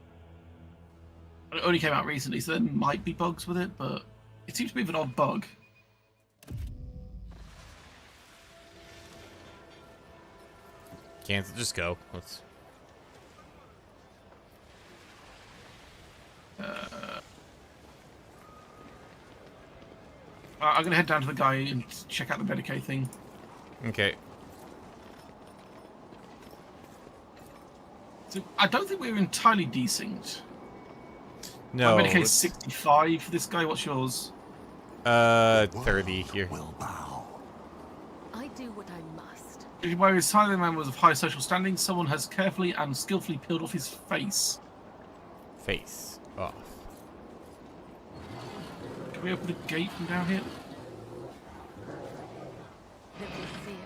It only came out recently, so there might be bugs with it, but it seems to be an odd bug. Cancel. Just go. Let's... I'm gonna head down to the guy and check out the Medicaid thing. Okay. So I don't think we're entirely desynced. No. My Medicaid's let's- 65. This guy, what's yours? 30 here. Will bow. I do what I must. By his time, the man was of high social standing. Someone has carefully and skillfully peeled off his face. Face off. Can we open the gate from down here? The Vizier.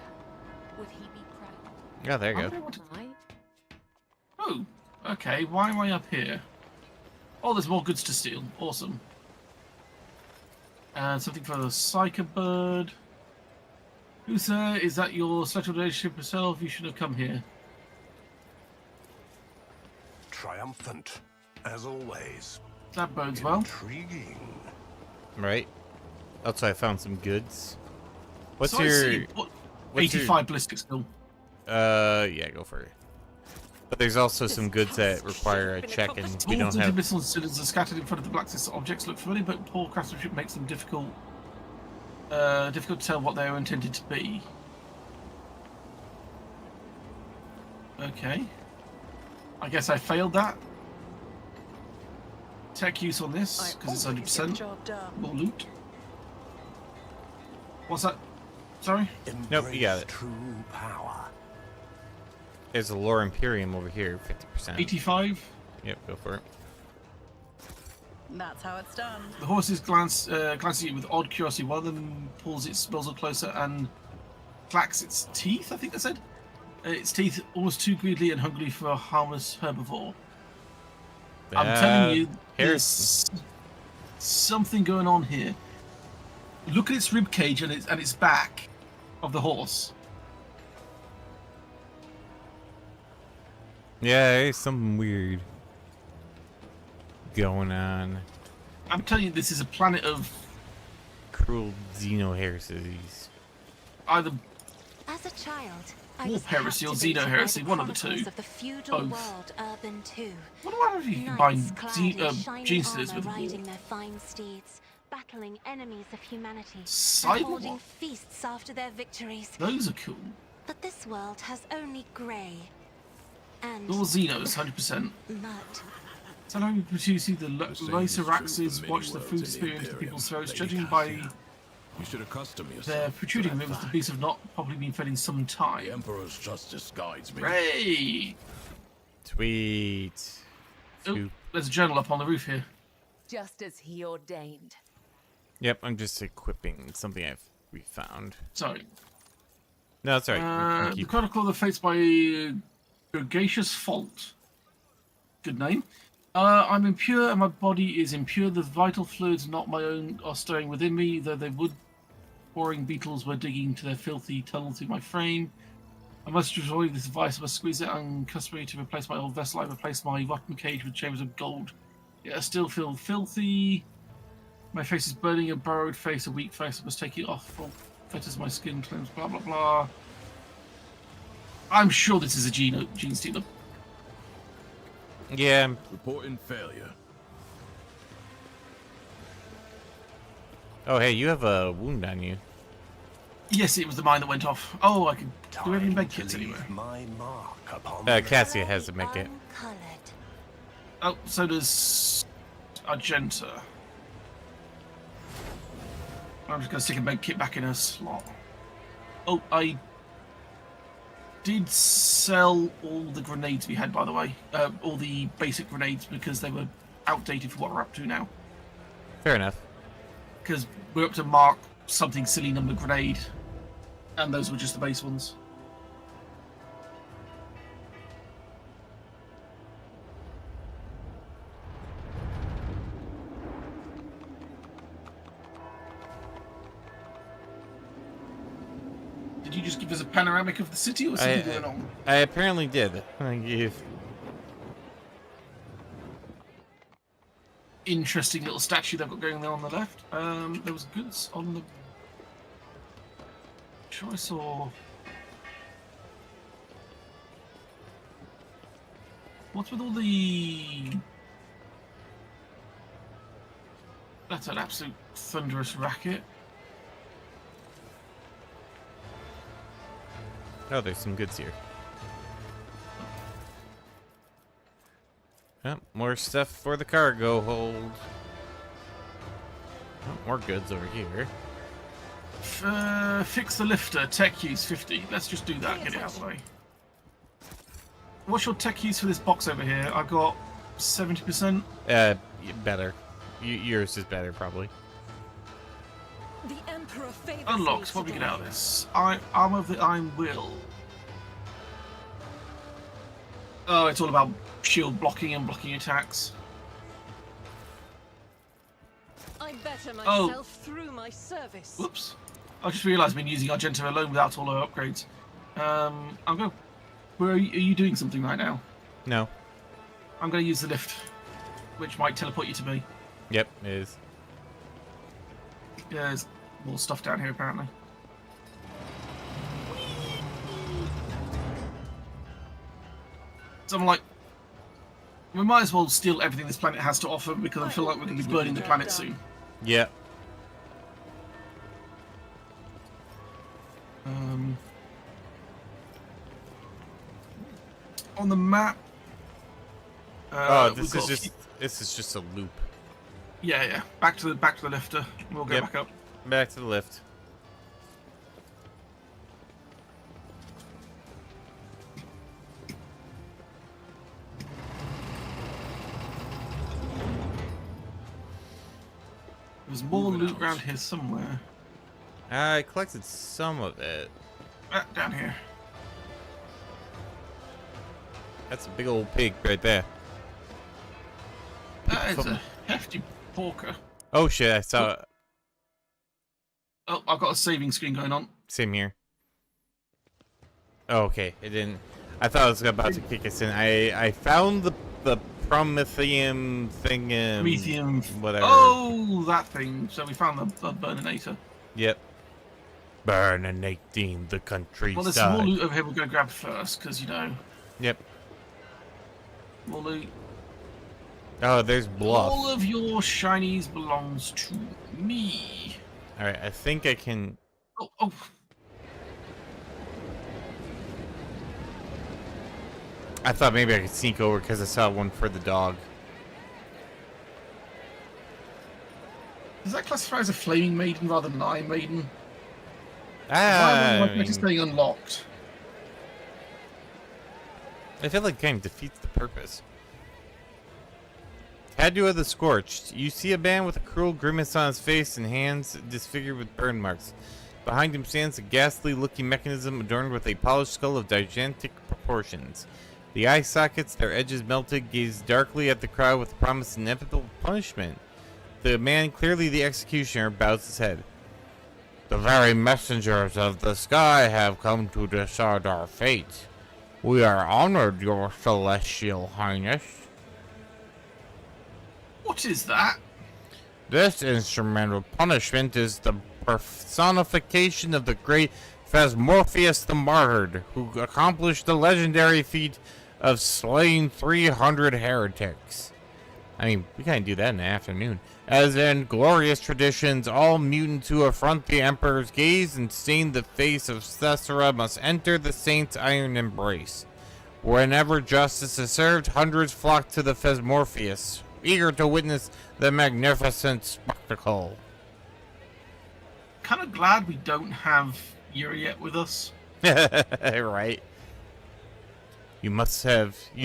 Would he be proud? Yeah, there I you don't know go. what to- I? Oh, okay. Why am I up here? Oh, there's more goods to steal. Awesome. And something for the Psycho Bird. Who's there? Is that your sexual relationship yourself? You should have come here. Triumphant, as always. That bodes well. Intriguing. Right. Also, I found some goods. What's So I your... see, what's your- 85 ballistic skill. Yeah, go for it. But there's also some goods that require a check, and we don't Tools and have... missiles and cylinders are scattered in front of the black system. Objects look familiar, but poor craftsmanship makes them difficult. Difficult to tell what they are intended to be. Okay. I guess I failed that. Tech use on this, because it's 100%. More loot. What's that? Sorry? Nope, you got Embrace it. True power. There's a Lore Imperium over here, 50%. 85. Yep, go for it. That's how it's done. The horses glances at you with odd curiosity. One of them pulls its muzzle closer and clacks its teeth, I think they said. Its teeth almost too greedily and hungrily for a harmless herbivore. I'm telling you, there's something going on here. Look at its rib cage and its back of the horse. Yeah, there's something weird going on. I'm telling you, this is a planet of Cruel Xeno heresies. either As a child, I Wolf was heresy or captivated Xeno by heresy, the one of the chronicles two. of the feudal Both. world Urban II. What do I if you combine Knights clad in shiny gene armor with war? riding their fine steeds, battling enemies of humanity, Cyber and holding war? feasts after their victories. Those are cool. But this world has only grey and All Xenos, 100%. mud. So how we produce the same is true Lysaraxes for watch many the worlds food in the experience to Imperium, people's throats, Lady judging by Cassia. You should accustom yourself their to protruding that limbs. The fact. beasts have not probably been fed in some The time. Emperor's justice guides me. Great! Sweet. Oh, Soup. there's a journal up on the roof here. Just as he ordained. Yep, I'm just equipping something we found. Sorry. No, that's all right. The Keep... Chronicle of the Fates by Gurgacious Fault. Good name. I'm impure and my body is impure. The vital fluids, not my own, are stirring within me, though the wood-boring beetles were digging into their filthy tunnel through my frame. I must avoid this vice. I must squeeze it uncustomary to replace my old vessel. I replace my rotten cage with chambers of gold. Yet I still feel filthy. My face is burning, a burrowed face, a weak face. I must take it off. For fetters my skin, cleanse, blah, blah, blah. I'm sure this is a gene stealer. Yeah. Reporting failure. Oh, hey, you have a wound on you. Yes, it was the mine that went off. Oh, I can do every med kits leave anywhere. my mark upon Cassia has a med kit. Uncolored. Oh, so does Argenta. I'm just going to stick a med kit back in her slot. Oh, I did sell all the grenades we had, by the way. All the basic grenades, because they were outdated for what we're up to now. Fair enough. Because we're up to mark something silly number grenade, and those were just the base ones. Did you just give us a panoramic of the city, or something going on? I apparently did. I gave... Interesting little statue they've got going there on the left. There was goods on the... Sure I saw... What's with all the... That's an absolute thunderous racket. Oh, there's some goods here. Oh, more stuff for the cargo hold. Oh, more goods over here. Fix the lifter. Tech use 50. Let's just do that. Get it out of the way. What's your tech use for this box over here? I got 70%. Better. Yours is better, probably. The Emperor favors Unlocks. What do we get out of this? Armor of the Iron Will. Oh, it's all about shield blocking and blocking attacks. I better Oh. myself through my service. Whoops. I just realised I've been using Argenta alone without all her upgrades. I'm going. Where are you doing something right now? No. I'm going to use the lift, which might teleport you to me. Yep, it is. There's more stuff down here apparently. So I'm like, we might as well steal everything this planet has to offer because I feel like we're going to be burning the planet soon. Yeah. On the map. Oh, we've got a few- this is just a loop. Yeah. Back to the lifter. We'll go Yep. back up. Back to the lift. There's more Moving loot out. around here somewhere. I collected some of it. Down here. That's a big old pig right there. That is a hefty porker. Oh shit, I saw it. Oh, I've got a saving screen going on. Same here. Oh, okay, it didn't. I thought it was about to kick us in. I found the Promethium thing. Promethium. Whatever. Oh, that thing. So we found the Burninator. Yep. Burninating the countryside. Well, there's some more loot over here we're going to grab first, because, you know. Yep. More loot. Oh, there's Bluff. All of your shinies belongs to me. Alright, I think I can... Oh. I thought maybe I could sneak over because I saw one for the dog. Does that classify as a flaming maiden rather than an iron maiden? Ah, Why am I staying unlocked? I feel like it kind of defeats the purpose. Tattoo of the Scorched. You see a man with a cruel grimace on his face and hands disfigured with burn marks. Behind him stands a ghastly-looking mechanism adorned with a polished skull of gigantic proportions. The eye sockets, their edges melted, gaze darkly at the crowd with the promise of inevitable punishment. The man, clearly the executioner, bows his head. The very messengers of the sky have come to decide our fate. We are honored, your celestial highness. What is that? This instrument of punishment is the personification of the great Phasmorpheus the Martyred, who accomplished the legendary feat of slaying 300 heretics. I mean, we can't do that in the afternoon. As in glorious traditions, all mutants who affront the Emperor's gaze and stain the face of Thessera must enter the Saint's iron embrace. Whenever justice is served, hundreds flock to the Phasmorpheus, eager to witness the magnificent spectacle. Kind of glad we don't have Yuri yet with us. Right. You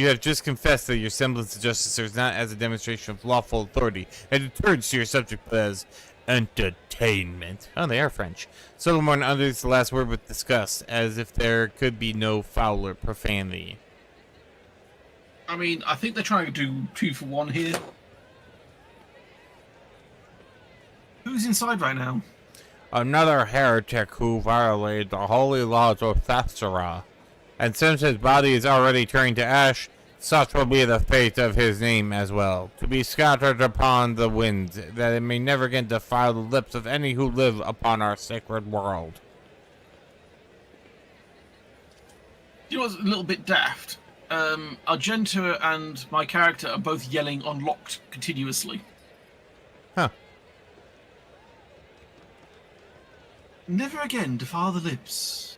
have just confessed that your semblance of justice serves not as a demonstration of lawful authority, and it turns to your subject as entertainment. Oh, they are French. Solomon utters the last word with disgust, as if there could be no fouler profanity. I mean, I think they're trying to do 2 for 1 here. Who's inside right now? Another heretic who violated the holy laws of Thessera. And since his body is already turning to ash, such will be the fate of his name as well, to be scattered upon the winds, that it may never again defile the lips of any who live upon our sacred world. You know what's a little bit daft? Argento and my character are both yelling unlocked continuously. Huh. Never again defile the lips.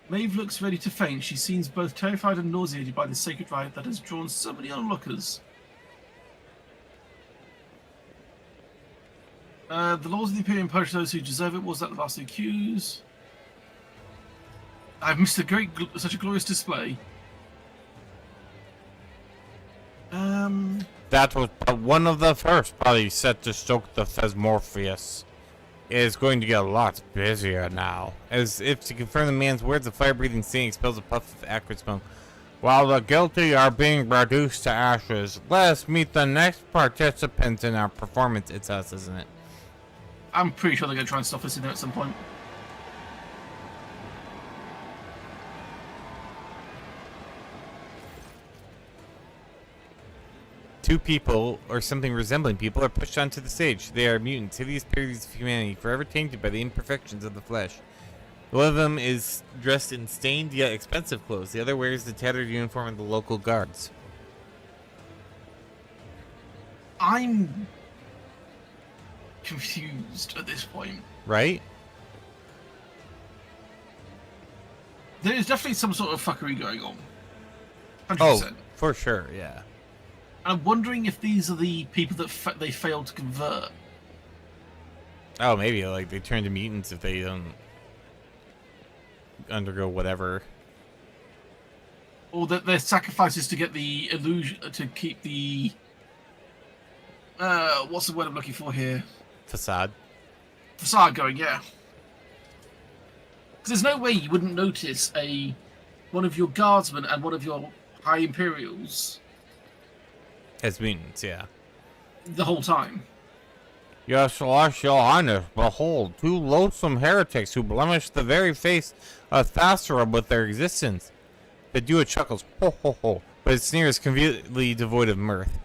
Maeve looks ready to faint. She seems both terrified and nauseated by the sacred rite that has drawn so many onlookers. The laws of the Imperium punish those who deserve it. Was that the last accused? I've missed such a glorious display. That was but one of the first bodies set to stoke the Phasmorpheus. It is going to get a lot busier now. As if to confirm the man's words, the fire-breathing saint expels a puff of acrid smoke. While the guilty are being reduced to ashes, let us meet the next participants in our performance. It's us, isn't it? I'm pretty sure they're going to try and stop us in there at some point. Two people, or something resembling people, are pushed onto the stage. They are mutants, hideous parodies of humanity, forever tainted by the imperfections of the flesh. One of them is dressed in stained yet expensive clothes. The other wears the tattered uniform of the local guards. I'm confused at this point. Right? There is definitely some sort of fuckery going on. 100%. Oh, for sure, yeah. I'm wondering if these are the people that they failed to convert. Oh, maybe, like, they turn to mutants if they don't undergo whatever. Or that their sacrifices to get the illusion, to keep the... what's the word I'm looking for here? Facade. Facade going, yeah. Because there's no way you wouldn't notice one of your guardsmen and one of your High Imperials... As mutants, yeah. the whole time. Your celestial highness, behold, 2 loathsome heretics who blemish the very face of Thessera with their existence. The Dua chuckles, ho ho ho, but but his sneer is conveniently devoid of mirth.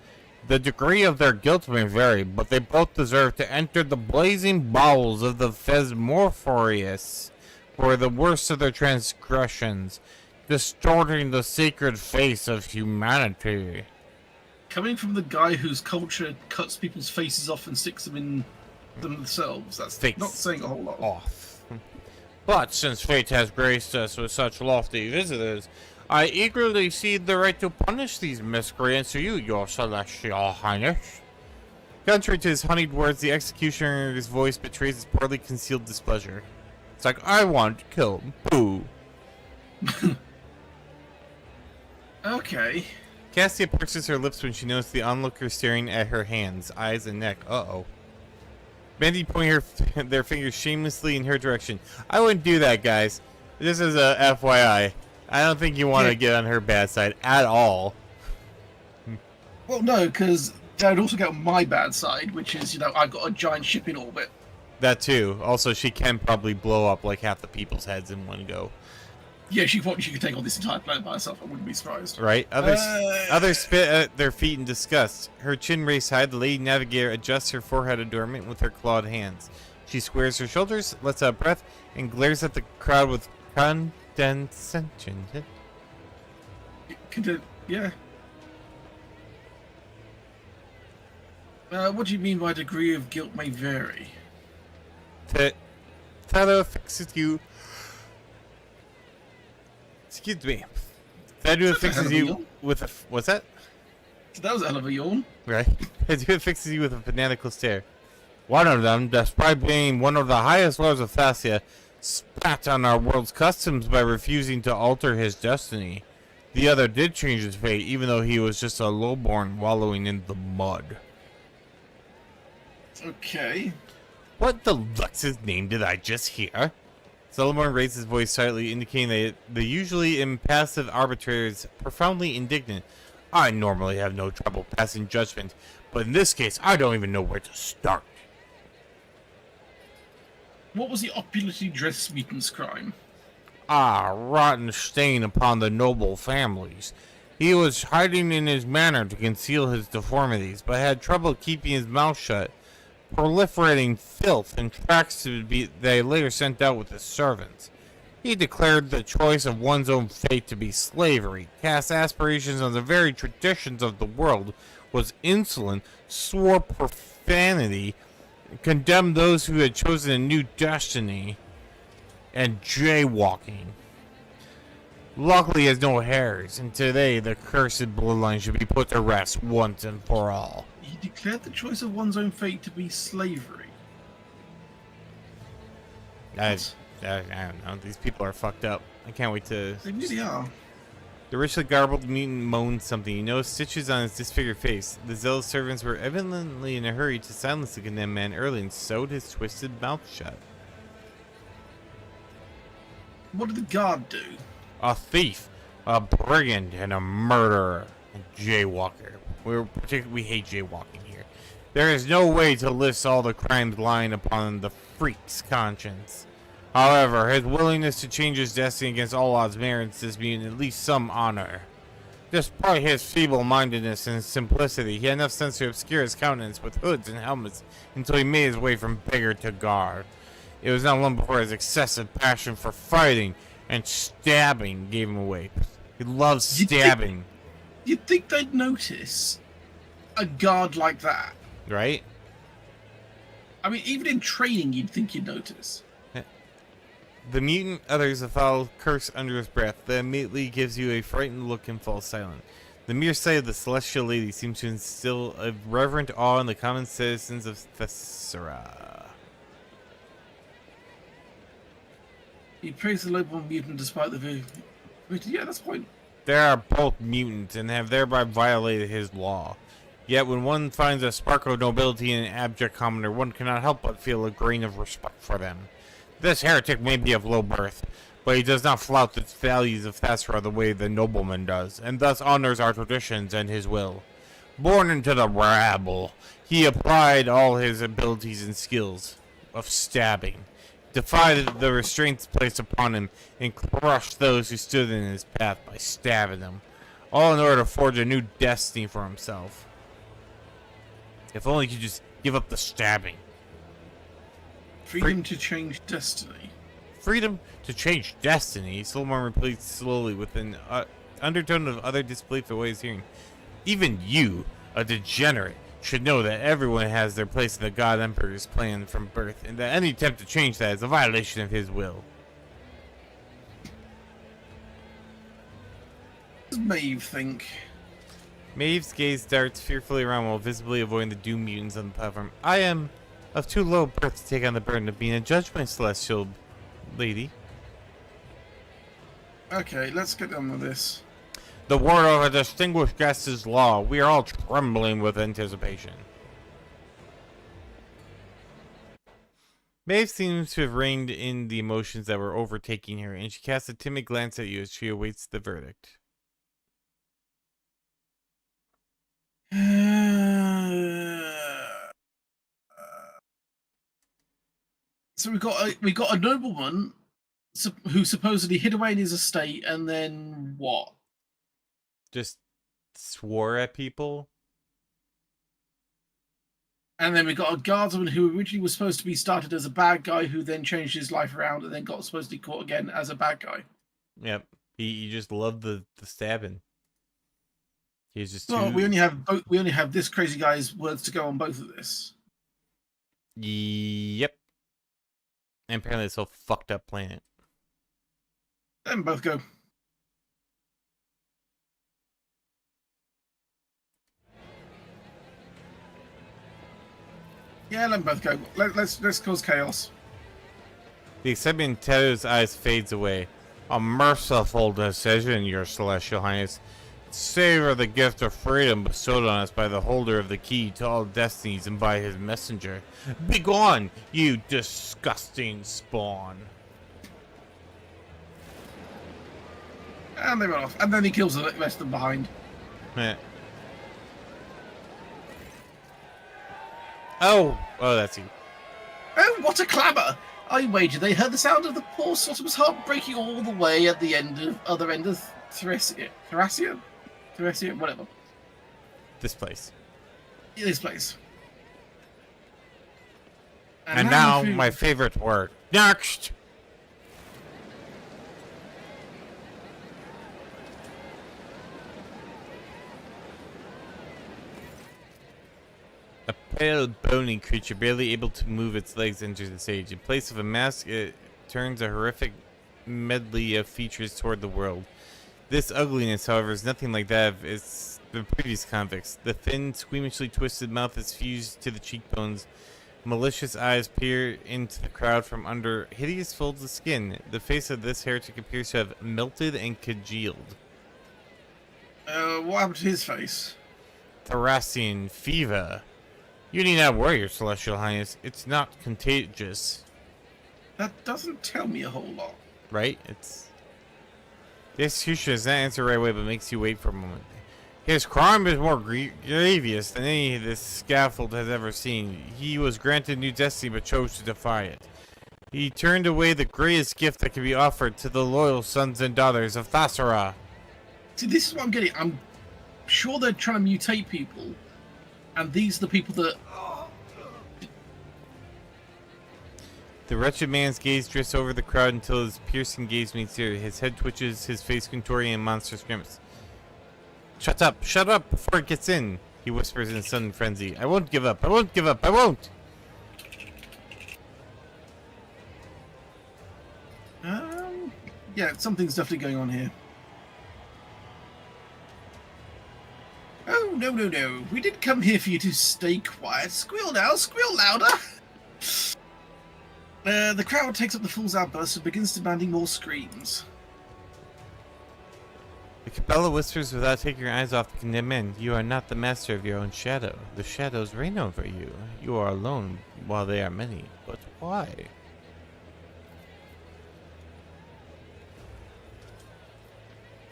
The degree of their guilt may vary, but they both deserve to enter the blazing bowels of the Thesmorphorus for the worst of their transgressions, distorting the sacred face of humanity. Coming from the guy whose culture cuts people's faces off and sticks them in themselves, that's Face not saying a whole lot. Off. But since fate has graced us with such lofty visitors, I eagerly cede the right to punish these miscreants to you, your celestial highness. Contrary to his honeyed words, the executioner's voice betrays his poorly concealed displeasure. It's like, I want to kill him. Boo. Okay. Cassia purses her lips when she notices the onlooker staring at her hands, eyes, and neck. Uh-oh. Mandy point their fingers shamelessly in her direction. I wouldn't do that, guys. This is a FYI. I don't think you want to get on her bad side at all. Well, no, because I'd also get on my bad side, which is, you know, I've got a giant ship in orbit. That too. Also, she can probably blow up like half the people's heads in one go. Yeah, she could take on this entire planet by herself. I wouldn't be surprised. Right? Others spit at their feet in disgust. Her chin raised high, the lady navigator adjusts her forehead adornment with her clawed hands. She squares her shoulders, lets out breath, and glares at the crowd with condescension. Yeah. What do you mean by degree of guilt may vary? That affixes you. Excuse me. That affixes you with a. What's that? That was a hell of a yawn. Right. That affixes you with a fanatical stare. One of them, despite being one of the highest lords of Thassia, spat on our world's customs by refusing to alter his destiny. The other did change his fate, even though he was just a lowborn wallowing in the mud. Okay. What the Lux's name did I just hear? Solomon raised his voice slightly, indicating that the usually impassive arbitrator is profoundly indignant. I normally have no trouble passing judgment, but in this case, I don't even know where to start. What was the opulently dressed mutant's crime? Ah, rotten stain upon the noble families. He was hiding in his manor to conceal his deformities, but had trouble keeping his mouth shut, proliferating filth and tracts they later sent out with his servants. He declared the choice of one's own fate to be slavery, cast aspirations on the very traditions of the world, was insolent, swore profanity, condemned those who had chosen a new destiny, and jaywalking. Luckily, he has no hairs, and today the cursed bloodline should be put to rest once and for all. He declared the choice of one's own fate to be slavery. I don't know. These people are fucked up. I can't wait to... They really are. The richly garbled mutant moaned something. He noticed stitches on his disfigured face. The zealous servants were evidently in a hurry to silence the condemned man early and sewed his twisted mouth shut. What did the guard do? A thief, a brigand, and a murderer. A jaywalker. We hate jaywalking here. There is no way to list all the crimes lying upon the freak's conscience. However, his willingness to change his destiny against all odds merits this mutant at least some honor. Despite his feeble-mindedness and simplicity, he had enough sense to obscure his countenance with hoods and helmets until he made his way from beggar to guard. It was not long before his excessive passion for fighting and stabbing gave him away. He loves stabbing. You'd think they'd notice a guard like that. Right? I mean, even in training, you'd think you'd notice. The mutant utters a foul curse under his breath that immediately gives you a frightened look and falls silent. The mere sight of the celestial lady seems to instill a reverent awe in the common citizens of Thessera. He praised the lowborn mutant despite the... Yeah, that's fine. They are both mutants and have thereby violated his law. Yet when one finds a spark of nobility in an abject commoner, one cannot help but feel a grain of respect for them. This heretic may be of low birth, but he does not flout the values of Thessera the way the nobleman does, and thus honors our traditions and his will. Born into the rabble, he applied all his abilities and skills of stabbing, defied the restraints placed upon him, and crushed those who stood in his path by stabbing them. All in order to forge a new destiny for himself. If only he could just give up the stabbing. Freedom to change destiny. Freedom to change destiny. Solomon repeats slowly with an undertone of utter disbelief at what he's hearing. Even you, a degenerate, should know that everyone has their place in the God Emperor's plan from birth, and that any attempt to change that is a violation of his will. What does Maeve think? Maeve's gaze darts fearfully around while visibly avoiding the doomed mutants on the platform. I am of too low birth to take on the burden of being a judge, my celestial lady. Okay, let's get on with this. The word of a distinguished guest is law. We are all trembling with anticipation. Maeve seems to have reined in the emotions that were overtaking her, and she casts a timid glance at you as she awaits the verdict. So we got a nobleman who supposedly hid away in his estate, and then what? Just swore at people. And then we got a guardsman who originally was supposed to be started as a bad guy, who then changed his life around and then got supposedly caught again as a bad guy. Yep, he just loved the stabbing. He's just Well, too... we only have this crazy guy's words to go on both of this. Yep. And apparently this whole fucked up planet. Let them both go. Yeah, let them both go. Let's cause chaos. The excitement in Teto's eyes fades away. A merciful decision, Your Celestial Highness. Savor the gift of freedom bestowed on us by the holder of the key to all destinies and by his messenger. Begone, you disgusting spawn. And they run off. And then he kills the rest of them behind. Oh, that's you. Oh, what a clamour! I wager they heard the sound of the poor Sotom's heart breaking all the way at the other end of Thracia, whatever. This place. This place. And now my favorite word. Next! A pale, bony creature barely able to move its legs enters the stage. In place of a mask, it turns a horrific medley of features toward the world. This ugliness, however, is nothing like that of the previous convicts. The thin, squeamishly twisted mouth is fused to the cheekbones. Malicious eyes peer into the crowd from under hideous folds of skin. The face of this heretic appears to have melted and congealed. What happened to his face? Thracian fever. You need not worry, Your Celestial Highness. It's not contagious. That doesn't tell me a whole lot. Right? The execution does not answer right away, but makes you wait for a moment. His crime is more grievous than any this scaffold has ever seen. He was granted new destiny, but chose to defy it. He turned away the greatest gift that could be offered to the loyal sons and daughters of Thasara. See, this is what I'm getting. I'm sure they're trying to mutate people, and these are the people that... The wretched man's gaze drifts over the crowd until his piercing gaze meets theirs. His head twitches, his face contorting in monstrous grimace. Shut up before it gets in, he whispers in sudden frenzy. I won't give up, I won't give up, I won't! Yeah, something's definitely going on here. Oh, no. We didn't come here for you to stay quiet. Squeal now, squeal louder! The crowd takes up the fool's outburst and begins demanding more screams. The Cabela whispers without taking her eyes off the condemned men. You are not the master of your own shadow. The shadows reign over you. You are alone while they are many. But why?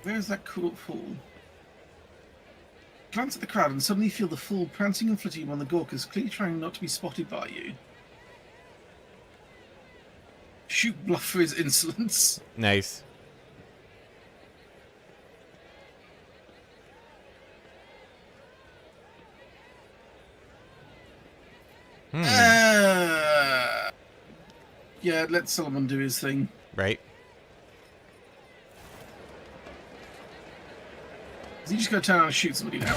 Where is that cool fool? Glance at the crowd and suddenly feel the fool prancing and flitting among the Gorkas, clearly trying not to be spotted by you. Shoot bluff for his insolence. Nice. Yeah, let Solomon do his thing. Right. Is he just going to turn around and shoot somebody now?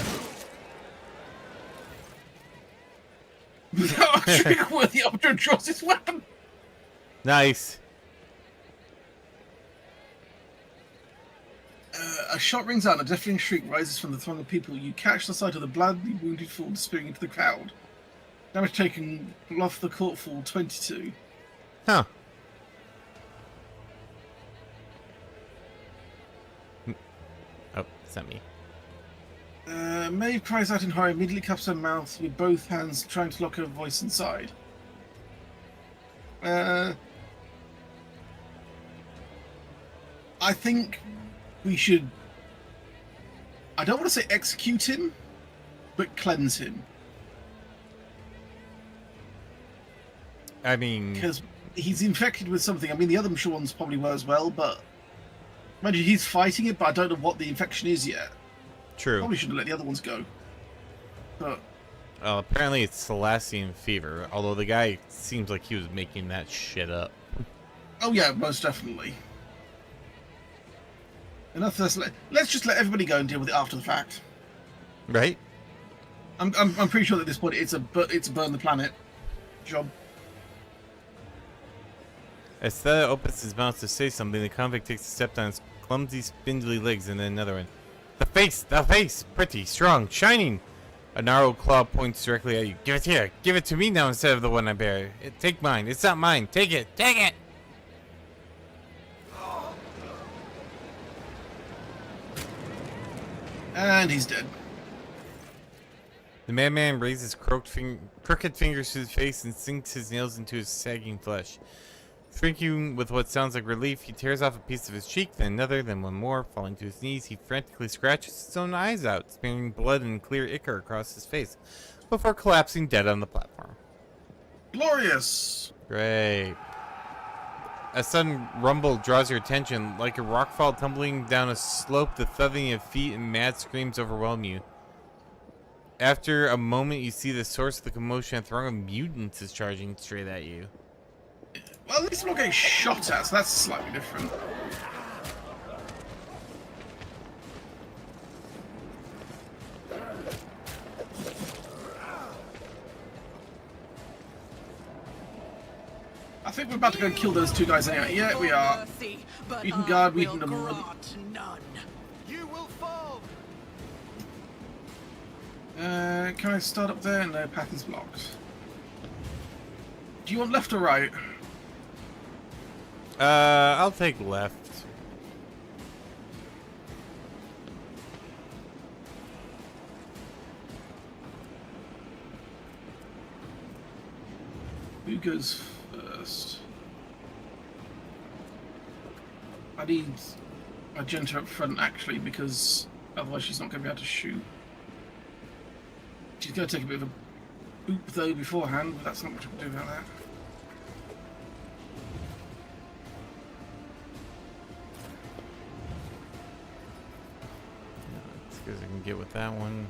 Without a trick worthy option draws his weapon. Nice. A shot rings out and a deafening shriek rises from the throng of people. You catch the sight of the bloody wounded fool disappearing into the crowd. Damage taken off the court fall 22. Huh. Oh, it's not me. Maeve cries out in horror, immediately cups her mouth with both hands, trying to lock her voice inside. I think we should... I don't want to say execute him, but cleanse him. I mean... Because he's infected with something. I mean, the other mature ones probably were as well, but... Mind you, he's fighting it, but I don't know what the infection is yet. True. Probably shouldn't let the other ones go. But... Well, apparently it's Celestian fever, although the guy seems like he was making that shit up. Oh yeah, most definitely. Enough of this. Let's just let everybody go and deal with it after the fact. Right? I'm pretty sure that at this point it's a burn the planet job. As Stella opens his mouth to say something, the convict takes a step down his clumsy, spindly legs and then another one. The face! Pretty, strong, shining! A gnarled claw points directly at you. Give it here! Give it to me now instead of the one I bear. Take mine. It's not mine. Take it! Take it! And he's dead. The madman raises crooked fingers to his face and sinks his nails into his sagging flesh. Shrinking with what sounds like relief, he tears off a piece of his cheek, then another, then one more. Falling to his knees, he frantically scratches his own eyes out, smearing blood and clear ichor across his face, before collapsing dead on the platform. Glorious! Great. A sudden rumble draws your attention. Like a rockfall tumbling down a slope, the thudding of feet and mad screams overwhelm you. After a moment, you see the source of the commotion. A throng of mutants is charging straight at you. Well, at least I'm not getting shot at, so that's slightly different. I think we're about to go and kill those two guys anyway. Yeah, we are. Wheaton Guard, Wheaton number one. You will fall. Can I start up there? No, path is blocked. Do you want left or right? I'll take left. Who goes first? I need Magenta up front, actually, because otherwise she's not going to be able to shoot. She's going to take a bit of a boop, though, beforehand, but that's not much we can do about that. Because I can get with that one.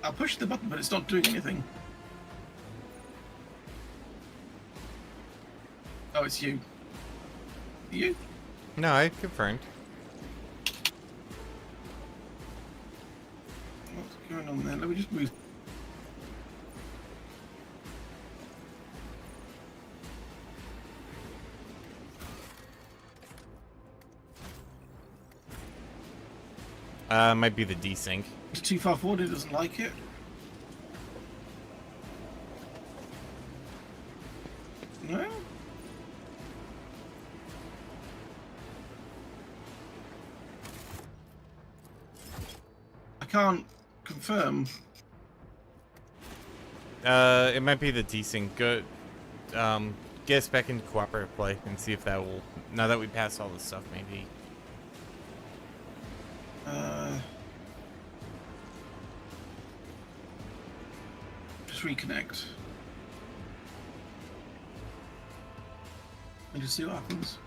I'll push the button, but it's not doing anything. Oh, it's you. You? No, I confirmed. What's going on there? Let me just move. Might be the desync. It's too far forward, it doesn't like it. No? can't confirm. It might be the desync. Go, get us back into cooperative play and see if that will. Now that we passed all this stuff, maybe. Just reconnect. And just see what happens.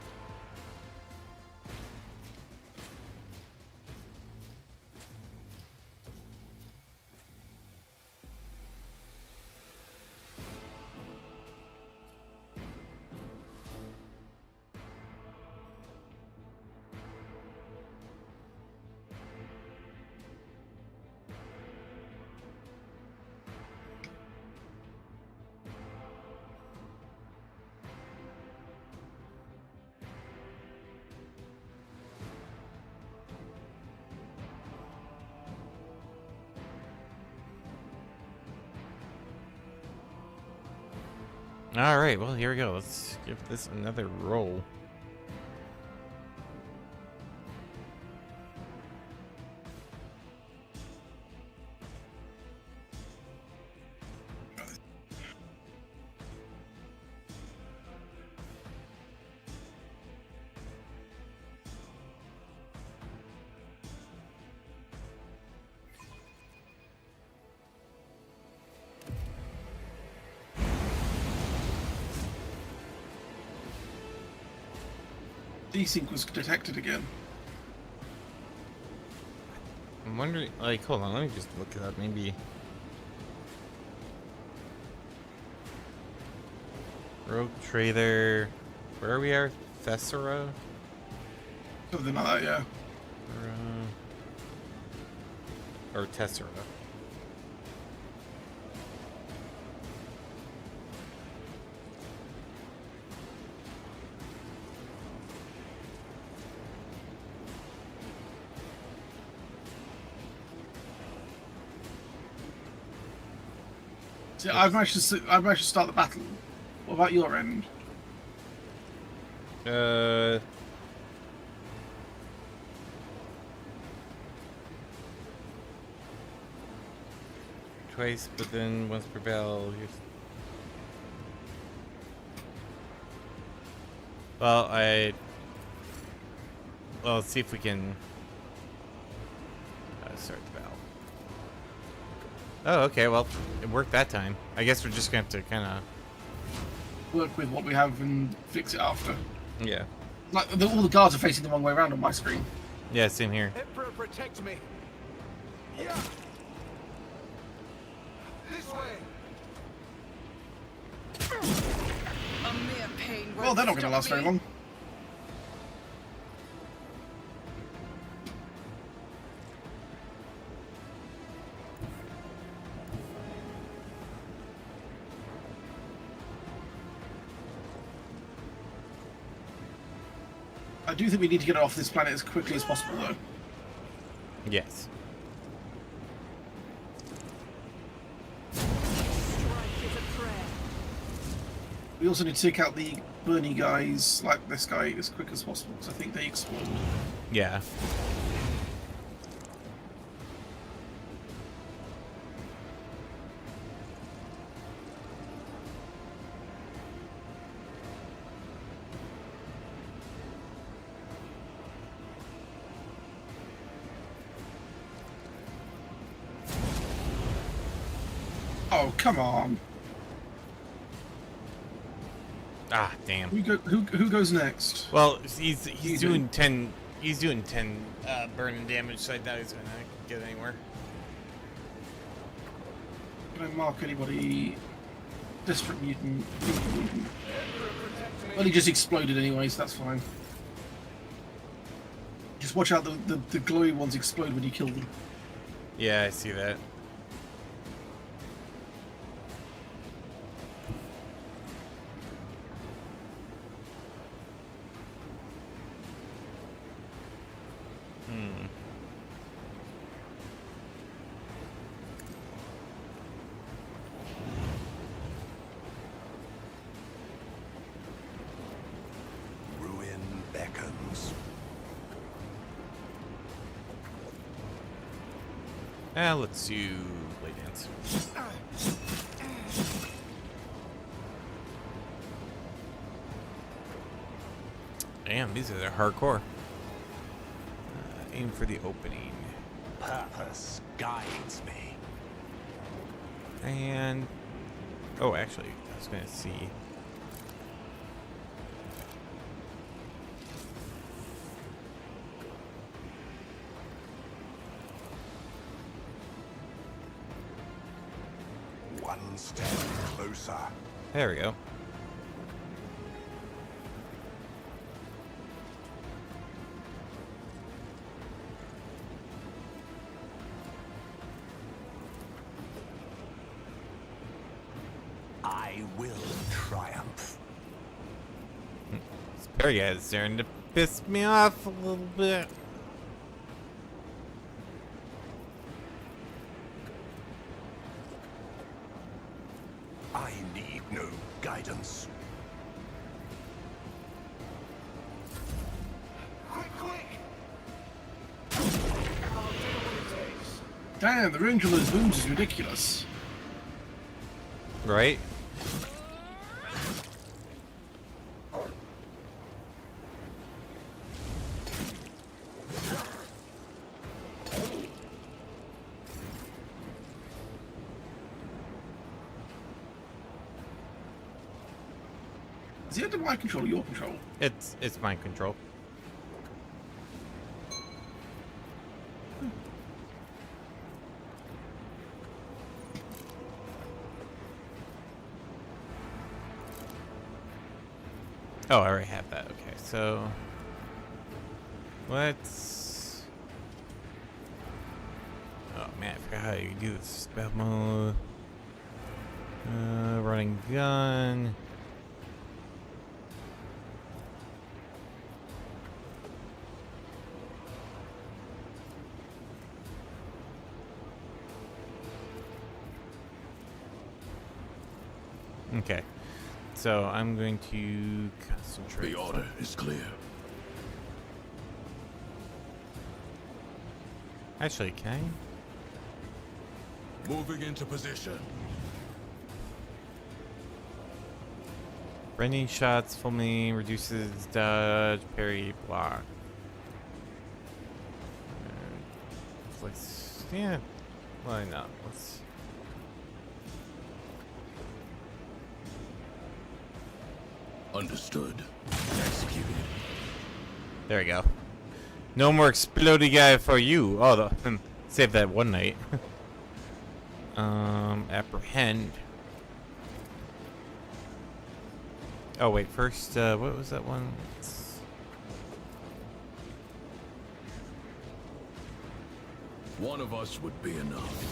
All right, well, here we go. Let's give this another roll. Desync was detected again. I'm wondering, like, hold on, let me just look it up. Maybe Rogue Trader. Where are we at? Thessera? Something like that, yeah. Or Tessera. See, I've managed to start the battle. What about your end? Twice, but then once per battle. Well, let's see if we can start the battle. Oh, okay. Well, it worked that time. I guess we're just gonna have to kind of Work with what we have and fix it after. Yeah. Like all the guards are facing the wrong way around on my screen. Yeah, same here. Emperor, protect me. Yeah. This way. A mere pain Well, they're not going to last very long. I do think we need to get off this planet as quickly as possible, though. Yes. We also need to take out the Bernie guys, like this guy, as quick as possible, because I think they explode. Yeah. Oh, come on. Ah, damn. Who goes next? Well, he's You doing 10. He's doing 10 burning damage, so I doubt he's gonna get anywhere. Can I mark anybody? District mutant. Well, he just exploded anyway, so that's fine. Just watch out, the glowy ones explode when you kill them. Yeah, I see that. Ruin beckons. Let's do blade dance. Damn, these are hardcore. Aim for the opening. Purpose guides me. And... oh, actually, I was gonna see... One step closer. there we go. I will triumph. This Perry guy is starting to piss me off a little bit. I need no guidance. Damn, the range of those booms is ridiculous. Right? Is he under my control or your control? It's mind control. Oh, I already have that. Okay, so let's. Oh man, I forgot how you do this spell mode. Running gun. Okay, so I'm going to concentrate. The order is clear. Actually, can I? Moving into position. Rending shots, fully reduces dodge, parry, block. Let's, yeah, why not? Let's. Understood. Executed. There we go. No more explodey guy for you. Oh, save that one night. Apprehend. Oh wait, first, what was that one? One of us would be enough.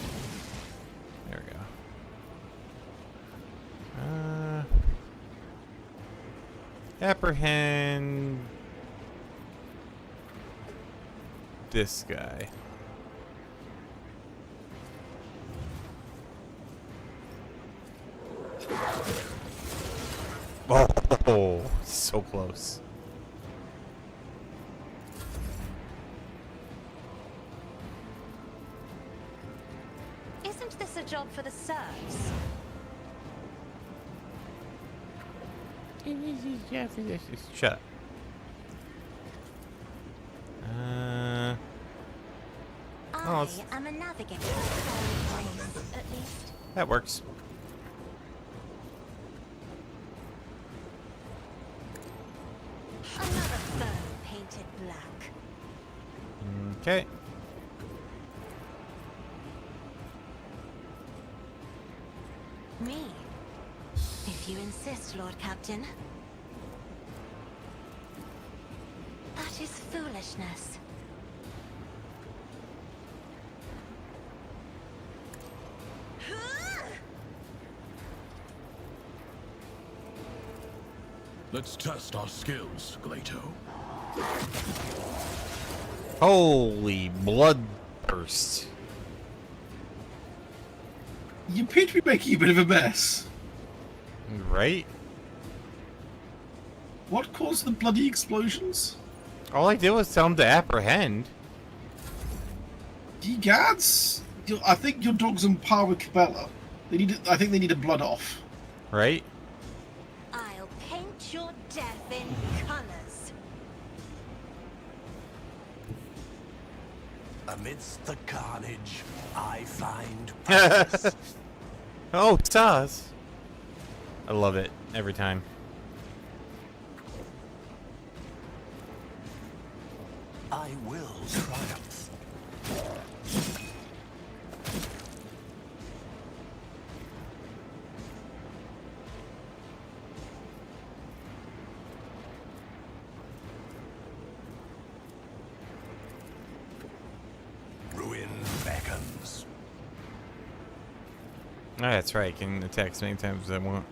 There we go. Apprehend this guy. Oh, so close. Isn't this a job for the serfs? Shut up. I am a navigator. At least. That works. Another foe painted black. Okay. Me. If you insist, Lord Captain. That is foolishness. Let's test our skills, Glato. Holy bloodthirst. You appear to be making a bit of a mess. Right? What caused the bloody explosions? All I did was tell him to apprehend. Ye gods! I think your dog's on par with Cabela. I think they need a blood off. Right? I'll paint your death in colors. Amidst the carnage, I find peace. Oh, Taz. I love it every time. I will triumph. Ruin beckons. Oh, that's right. I can attack as many times as I want.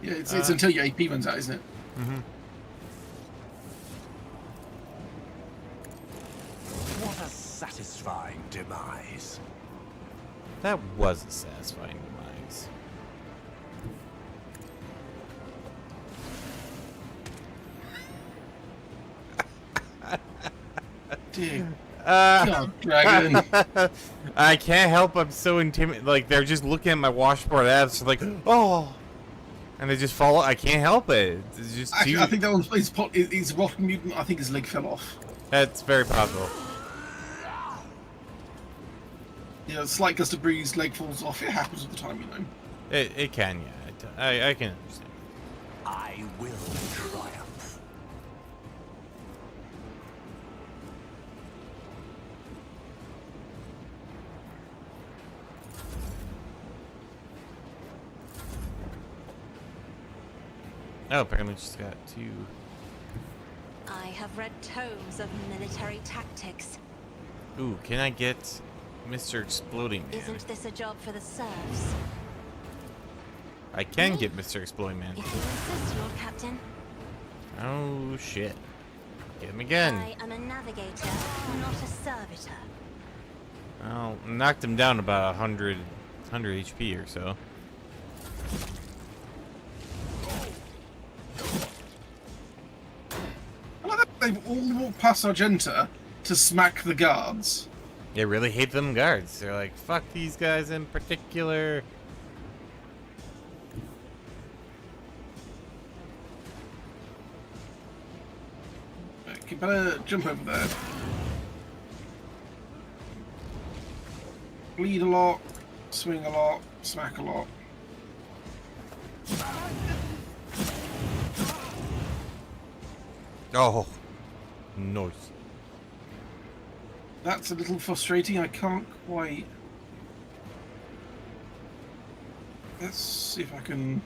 Yeah, it's until your AP runs out, isn't it? Mm-hmm. What a satisfying demise. That was a satisfying demise. Dear God, dragon. I can't help. I'm so intimidated. Like, they're just looking at my washboard abs, like, oh, and they just fall. I can't help it. It's just Actually, too... I think that one's he's rotten mutant. I think his leg fell off. That's very possible. You know, slight gust of breeze, leg falls off. It happens all the time, you know. It can, yeah. I can understand. I will triumph. Oh, apparently she's got 2. I have read tomes of military tactics. Ooh, can I get Mr. Exploding Man? Isn't this a job for the serfs? I can get Mr. Exploding Man. If you insist, Lord Captain. Oh, shit. Get him again. I am a navigator, not a servitor. Well, knocked him down about 100 HP or so. I like that they've all walked past Argenta to smack the guards. They really hate them guards. They're like, fuck these guys in particular. You better jump over there. Bleed a lot, swing a lot, smack a lot. Oh, nice. That's a little frustrating. I can't quite. Let's see if I can.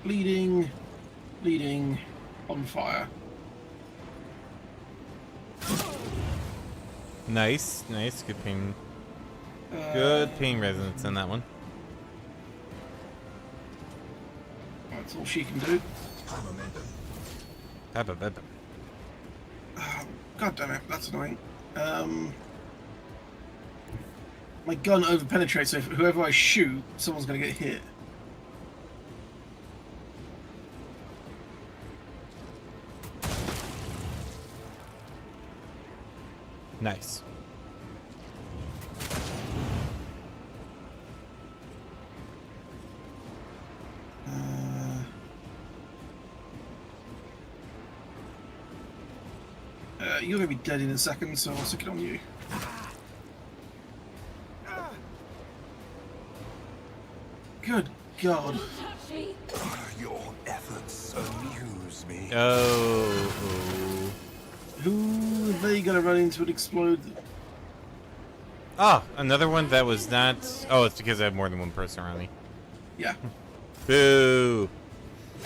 Bleeding, on fire. Nice. Good pain. Good pain resonance in that one. That's all she can do. God damn it, that's annoying. My gun overpenetrates, so if whoever I shoot, someone's gonna get hit. Nice. You're gonna be dead in a second, so I'll stick it on you. Good God. Your efforts amuse me. Oh. Who are they gonna run into and explode? Ah, another one that was not... Oh, it's because I have more than one person around me. Yeah. Boo.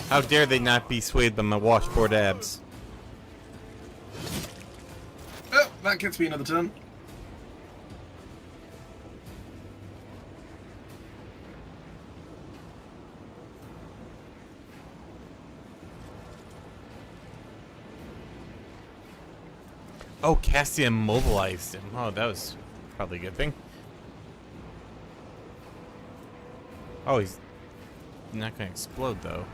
How dare they not be swayed by my washboard abs. Oh, that gets me another turn. Oh, Cassie immobilized him. Oh, that was probably a good thing. Oh, he's not going to explode, though.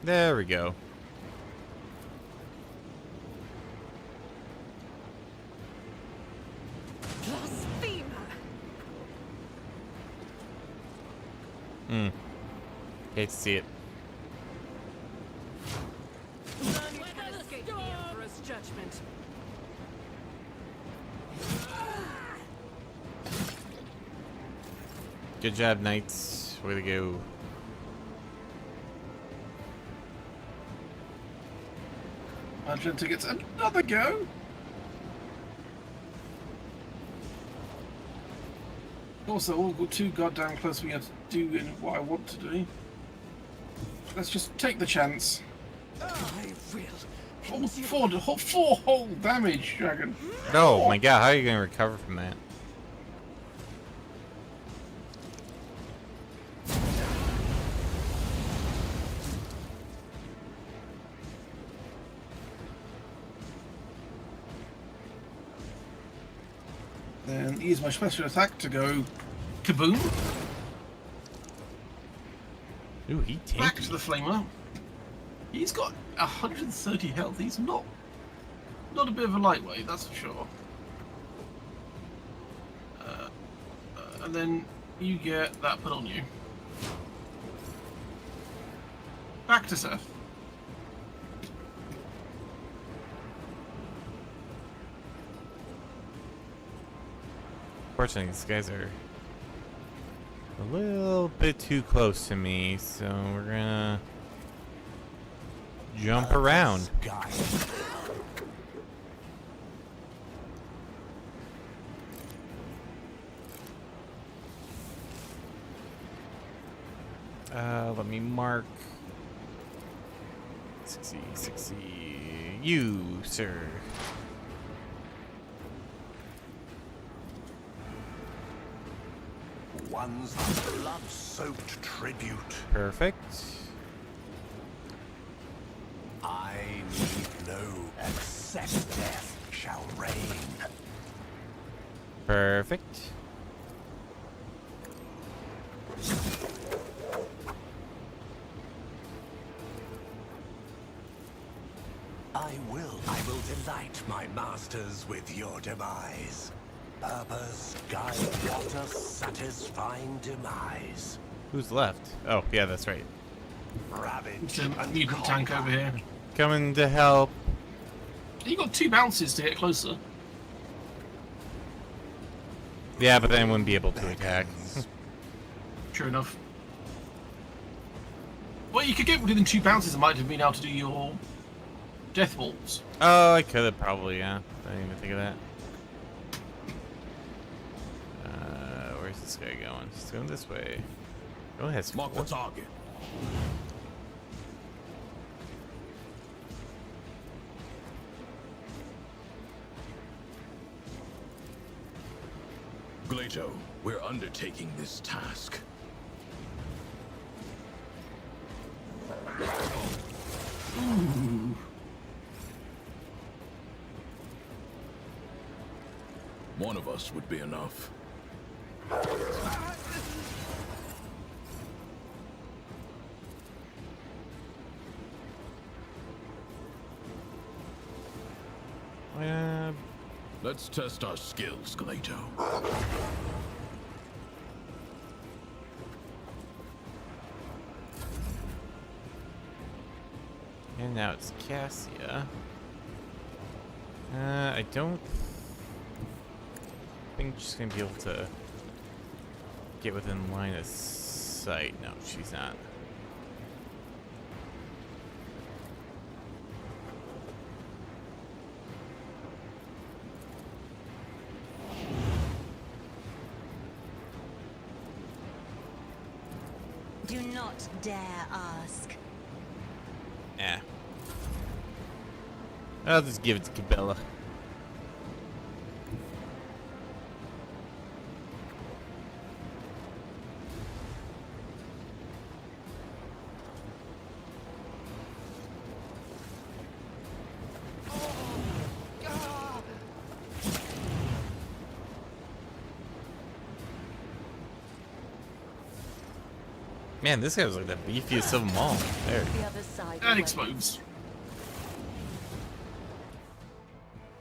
There we go. Blasphemer! Hate to see it. None can escape the Emperor's judgment. Good job, knights. Way to go. Argenta gets another go. Also, all got too goddamn close for me to do what I want to do. Let's just take the chance. I will. Oh, four whole damage, dragon. Oh my god, how are you gonna recover from that? Then use my special attack to go kaboom. Ooh, he Back tanked to me. the flamer. He's got 130 health. He's not a bit of a lightweight, that's for sure. And then you get that put on you. Back to Seth. Fortunately, these guys are a little bit too close to me, so we're gonna jump around. Guide. Let me mark 60, you, sir. One's blood-soaked tribute. Perfect. I need no except death shall reign. Perfect. I will delight my masters with your demise. Purpose guide what a satisfying demise. Who's left? Oh, yeah, that's right. Ravage It's a and mutant tank conquer. over here. Coming to help. You got 2 bounces to get closer. Yeah, but then I wouldn't be able to attack. True enough. Well, you could get within 2 bounces and might have been able to do your death balls. Oh, I could have probably, yeah. I didn't even think of that. Where's this guy going? He's going this way. Go ahead. Mark the target. Glato, we're undertaking this task. Ooh. One of us would be enough. Let's test our skills, Glato. And now it's Cassia. I don't think she's gonna be able to get within line of sight. No, she's not. Do not dare ask. Eh. I'll just give it to Cabela. Man, this guy was like the beefiest of them all. There. The other side. And away. explodes.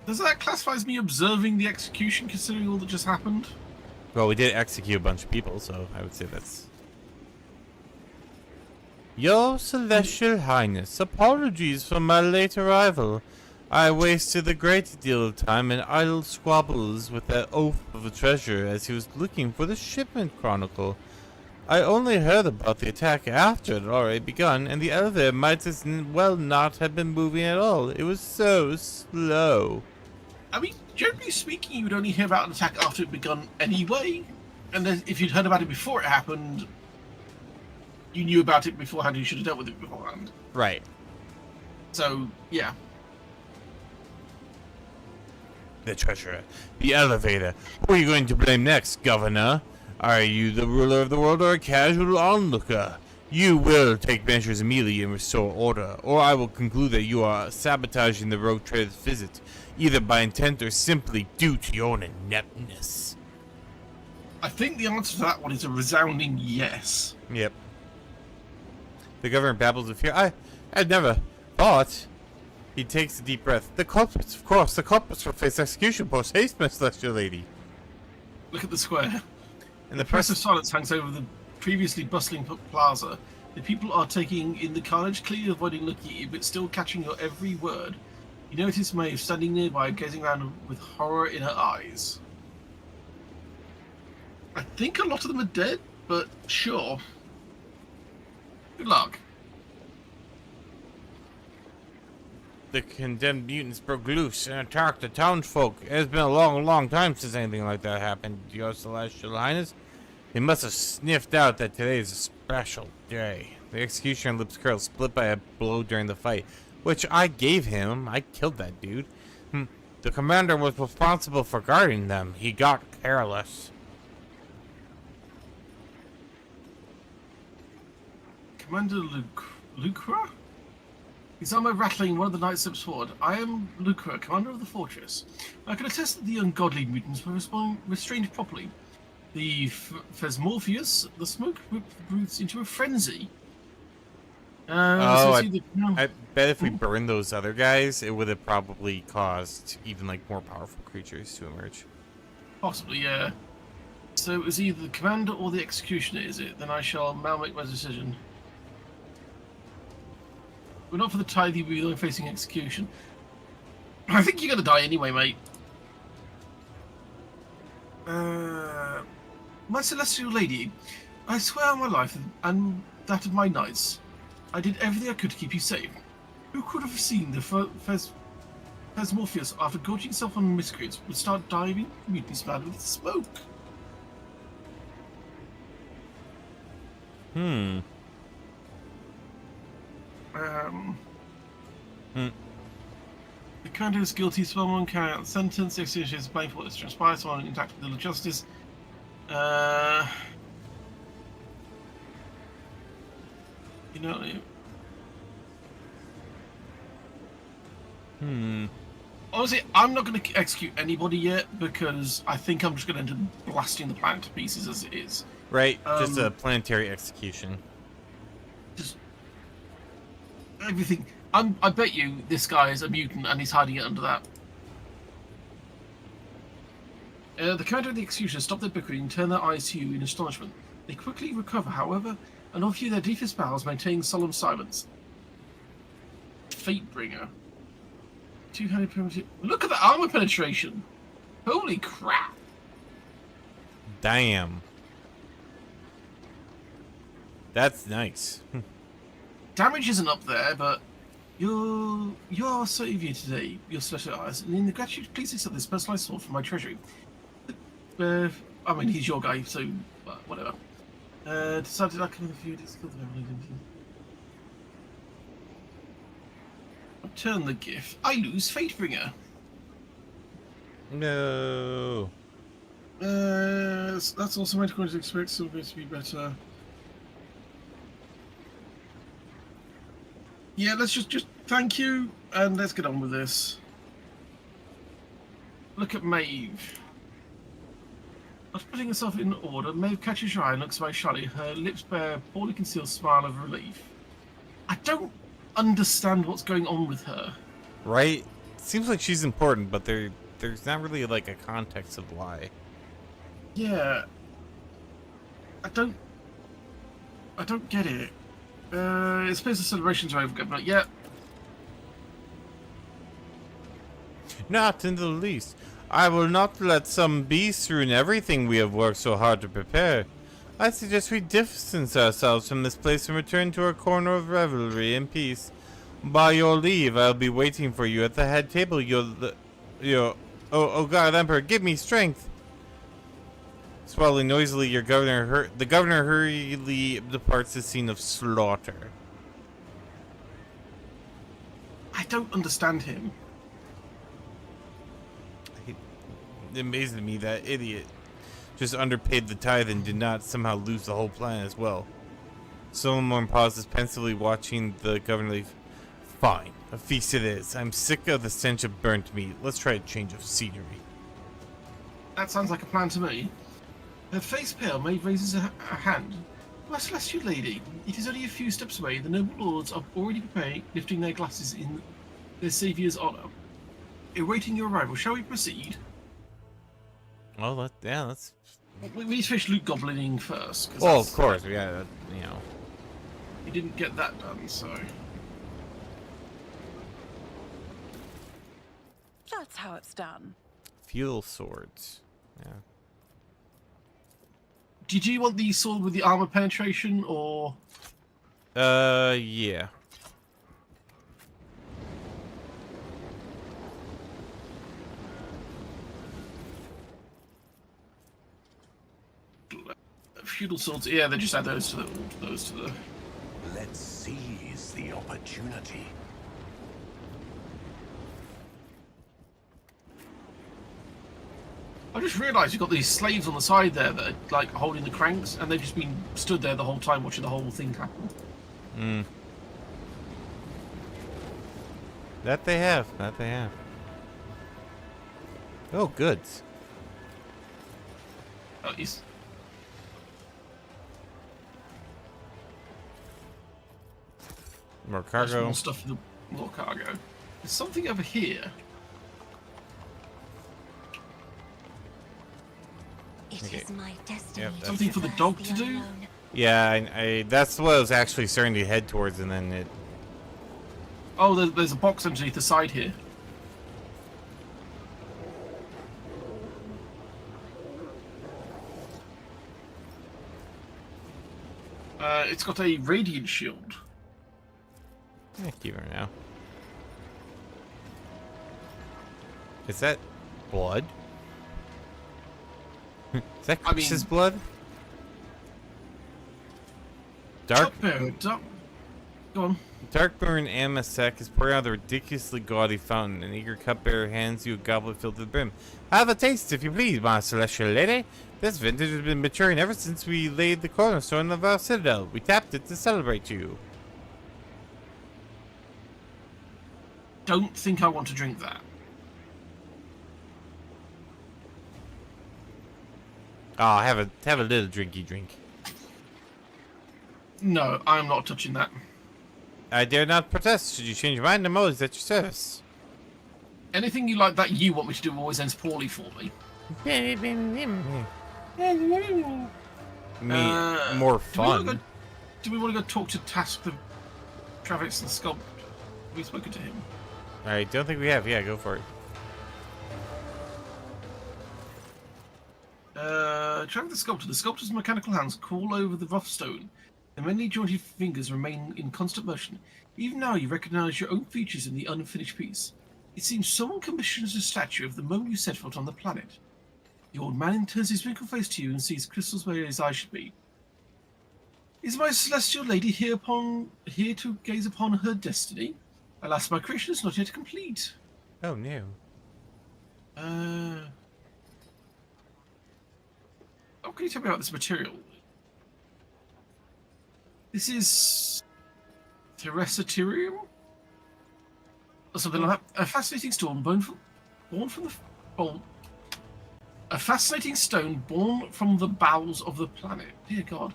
Does that classify as me observing the execution, considering all that just happened? Well, we did execute a bunch of people, so I would say that's... Your Celestial Highness, apologies for my late arrival. I wasted a great deal of time in idle squabbles with that oaf of a treasurer as he was looking for the shipment chronicle. I only heard about the attack after it had already begun, and the elevator might as well not have been moving at all. It was so slow. I mean, generally speaking, you would only hear about an attack after it begun anyway. And then if you'd heard about it before it happened, you knew about it beforehand, you should have dealt with it beforehand. Right. So, yeah. The treasurer. The elevator. Who are you going to blame next, Governor? Are you the ruler of the world or a casual onlooker? You will take measures immediately and restore order, or I will conclude that you are sabotaging the rogue trader's visit, either by intent or simply due to your own ineptness. I think the answer to that one is a resounding yes. Yep. The governor babbles of fear. I'd never thought. He takes a deep breath. The culprits, of course, the culprits will face execution post haste, my celestial lady. Look at the square. And the Press press of silence hangs over the previously bustling plaza. The people are taking in the carnage, clearly avoiding looking at you, but still catching your every word. You notice Maeve standing nearby, gazing around with horror in her eyes. I think a lot of them are dead, but sure. Good luck. The condemned mutants broke loose and attacked the townsfolk. It has been a long, long time since anything like that happened, Your Celestial Highness. They must have sniffed out that today is a special day. The executioner lips curled, split by a blow during the fight, which I gave him. I killed that dude. The commander was responsible for guarding them. He got careless. Commander Lucra? His armor rattling, one of the knights steps forward. I am Lucra, commander of the fortress. I can attest that the ungodly mutants were restrained properly. The Phasmorpheus, the smoke whipped the brutes into a frenzy. I bet if we burned those other guys, it would have probably caused even like more powerful creatures to emerge. Possibly, yeah. So it was either the commander or the executioner, is it? Then I shall now make my decision. We're not for the tidy, we're facing execution. I think you're gonna die anyway, mate. My celestial lady, I swear on my life and that of my knights, I did everything I could to keep you safe. Who could have seen the Phasmorpheus, after gorging himself on miscreants, would start diving mutants mad with smoke? The commander is guilty, someone carrying out the sentence, the execution is blamed for what has transpired, someone intact with the justice. You know. Honestly, I'm not going to execute anybody yet because I think I'm just going to end up blasting the planet to pieces as it is. Right, just a planetary execution. Just everything. I bet you this guy is a mutant and he's hiding it under that. The commander of the executioner stopped their bickering and turned their eyes to you in astonishment. They quickly recover, however, and offer you their deepest bows, maintaining solemn silence. Fatebringer. 200 primitive. Look at the armor penetration! Holy crap! Damn. That's nice. Damage isn't up there, but you are savior today, your special eyes, and in the gratitude, please accept this personalized sword from my treasury. I mean, he's your guy, so whatever. Decided I come with a few discount. Return the gift. I lose Fatebringer. No. That's also my going to expect. Still going to be better. Yeah, let's just thank you and let's get on with this. Look at Maeve. After putting herself in order, Maeve catches your eye and looks away shyly. Her lips bear a poorly concealed smile of relief. I don't understand what's going on with her. Right? Seems like she's important, but there's not really like a context of why. Yeah. I don't get it. It appears the celebrations are over, but yeah. Not in the least. I will not let some beast ruin everything we have worked so hard to prepare. I suggest we distance ourselves from this place and return to our corner of revelry in peace. By your leave, I'll be waiting for you at the head table. Oh God, Emperor, give me strength. Swallowing noisily, the governor hurriedly departs the scene of slaughter. I don't understand him. It amazes me that idiot just underpaid the tithe and did not somehow lose the whole plan as well. Solomon pauses, pensively watching the governor leave. Fine, a feast it is. I'm sick of the stench of burnt meat. Let's try a change of scenery. That sounds like a plan to me. Her face pale, Maeve raises a hand. My celestial lady, it is only a few steps away. The noble lords are already preparing, lifting their glasses in their saviour's honour. Awaiting your arrival, shall we proceed? Well, let's... We need to finish loot goblining first. Well, of course, we gotta, you know... We didn't get that done, so... That's how it's done. Fuel swords. Yeah. Did you want the sword with the armor penetration, or...? Yeah. Feudal swords, yeah, they just add those to the... Let's seize the opportunity. I just realised you've got these slaves on the side there that are, like, holding the cranks, and they've just been stood there the whole time watching the whole thing happen. Hmm. That they have. Oh, goods. Oh, he's... More There's cargo. more stuff in the... More cargo. There's something over here. It Okay. is my destiny. Yep, to Something for the traverse dog the to do? unknown. Yeah, I that's what I was actually starting to head towards, and then it... Oh, there's a box underneath the side here. It's got a radiant shield. keep her now. Is that blood? Is that Chris's blood? Dark Go on. Darkburn Amasek is pouring out of the ridiculously gaudy fountain. An eager cupbearer hands you a goblet filled to the brim. Have a taste, if you please, my celestial lady. This vintage has been maturing ever since we laid the cornerstone of our citadel. We tapped it to celebrate you. Don't think I want to drink that. Oh, have a little drinky drink. No, I'm not touching that. I dare not protest. Should you change your mind, I'm always at your service. Anything you like that you want me to do always ends poorly for me. More fun. Do we want to go talk to Task the Travis and Sculpt? Have we spoken to him? I don't think we have. Yeah, go for it. Travis the Sculptor. The sculptor's mechanical hands crawl over the rough stone. The many jointed fingers remain in constant motion. Even now you recognize your own features in the unfinished piece. It seems someone commissioned a statue of the moment you set foot on the planet. The old man turns his wrinkled face to you and sees crystals where his eyes should be. Is my celestial lady here to gaze upon her destiny? Alas, my creation is not yet complete. Oh no. What can you tell me about this material? This is Terrestrium? Or something like that. A fascinating stone born from the A fascinating stone born from the bowels of the planet. Dear God.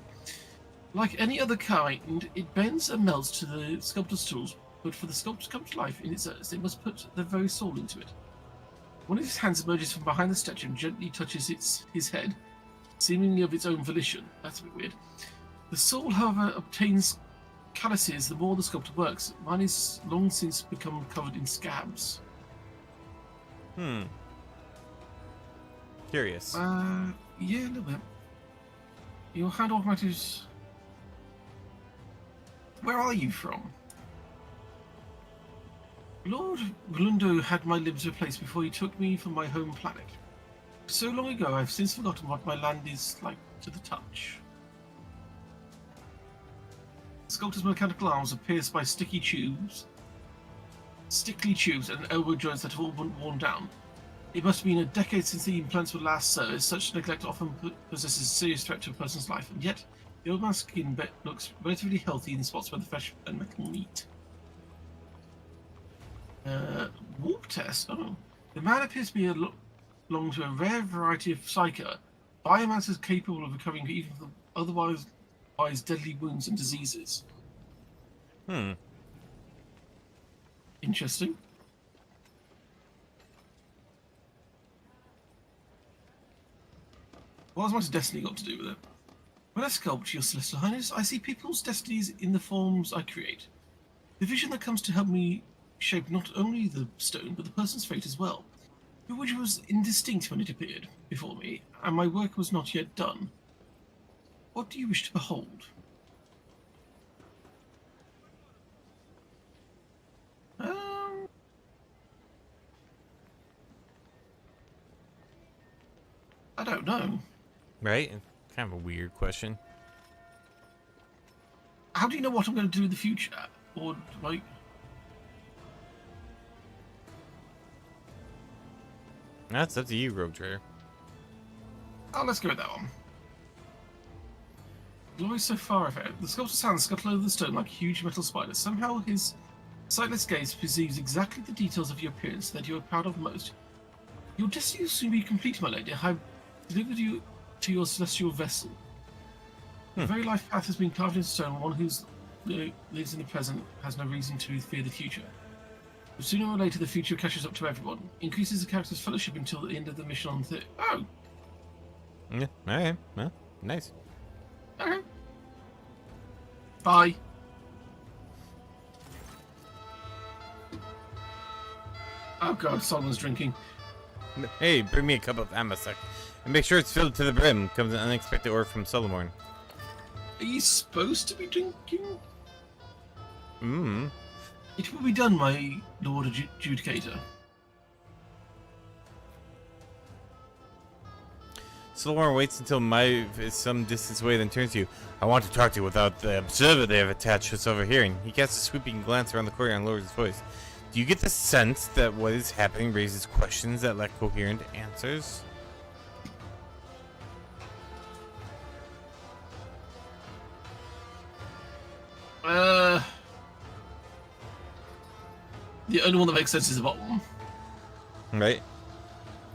Like any other kind, it bends and melts to the sculptor's tools, but for the sculptor to come to life in its earth, they must put their very soul into it. One of his hands emerges from behind the statue and gently touches his head, seemingly of its own volition. That's a bit weird. The soul, however, obtains calluses the more the sculptor works. Mine is long since become covered in scabs. Curious. Yeah, a little bit. Your hand automated. Where are you from? Lord Glundo had my limbs replaced before he took me from my home planet. So long ago, I've since forgotten what my land is like to the touch. The sculptor's mechanical arms are pierced by stickly tubes and elbow joints that have all been worn down. It must have been a decade since the implants were last serviced. Such neglect often possesses a serious threat to a person's life, and yet the old man's skin looks relatively healthy in spots where the flesh and metal meet. Warp test? Oh. The man appears to be belong to a rare variety of psyker. Biomancers capable of recovering even from otherwise deadly wounds and diseases. Interesting. What has my destiny got to do with it? When I sculpt, your Celestial Highness, I see people's destinies in the forms I create. The vision that comes to help me shape not only the stone, but the person's fate as well. Which was indistinct when it appeared before me, and my work was not yet done. What do you wish to behold? I don't know. Right? Kind of a weird question. How do you know what I'm going to do in the future? Or, like... That's up to you, Rogue Trader. Oh, let's go with that one. Glory so far ahead. The sculptor's hands scuttle over the stone like a huge metal spider. Somehow his sightless gaze perceives exactly the details of your appearance that you are proud of most. Your destiny will soon be complete, my lady. I have delivered you to your celestial vessel. The very life path has been carved in stone. One who lives in the present has no reason to fear the future. But sooner or later, the future catches up to everyone. Increases the character's fellowship until the end of the mission on the... Oh! Yeah, alright. Well, nice. Okay. Bye. Oh god, Solomon's drinking. Hey, bring me a cup of Amasek. And make sure it's filled to the brim. Comes an unexpected order from Solomon. Are you supposed to be drinking? It will be done, my Lord Adjudicator. Solomon waits until Mai is some distance away, then turns to you. I want to talk to you without the observer they have attached to us over here. And he casts a sweeping glance around the courtyard and lowers his voice. Do you get the sense that what is happening raises questions that lack coherent answers? The only one that makes sense is the bottom one. Right?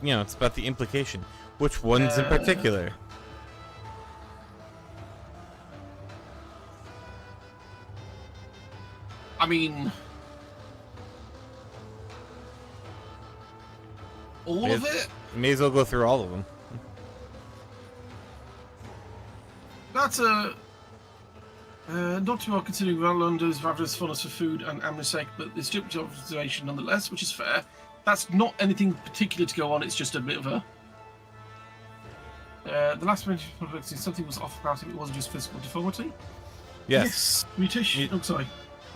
You know, it's about the implication. Which ones in particular? I mean... all of it? May as well go through all of them. That's a... not too hard considering Rollando's ravenous fondness for food and amnesty, but it's stupid observation nonetheless, which is fair. That's not anything particular to go on, it's just a bit of a... the last mention of something was off about him, it wasn't just physical deformity. Yes. Mutation. Oh, sorry.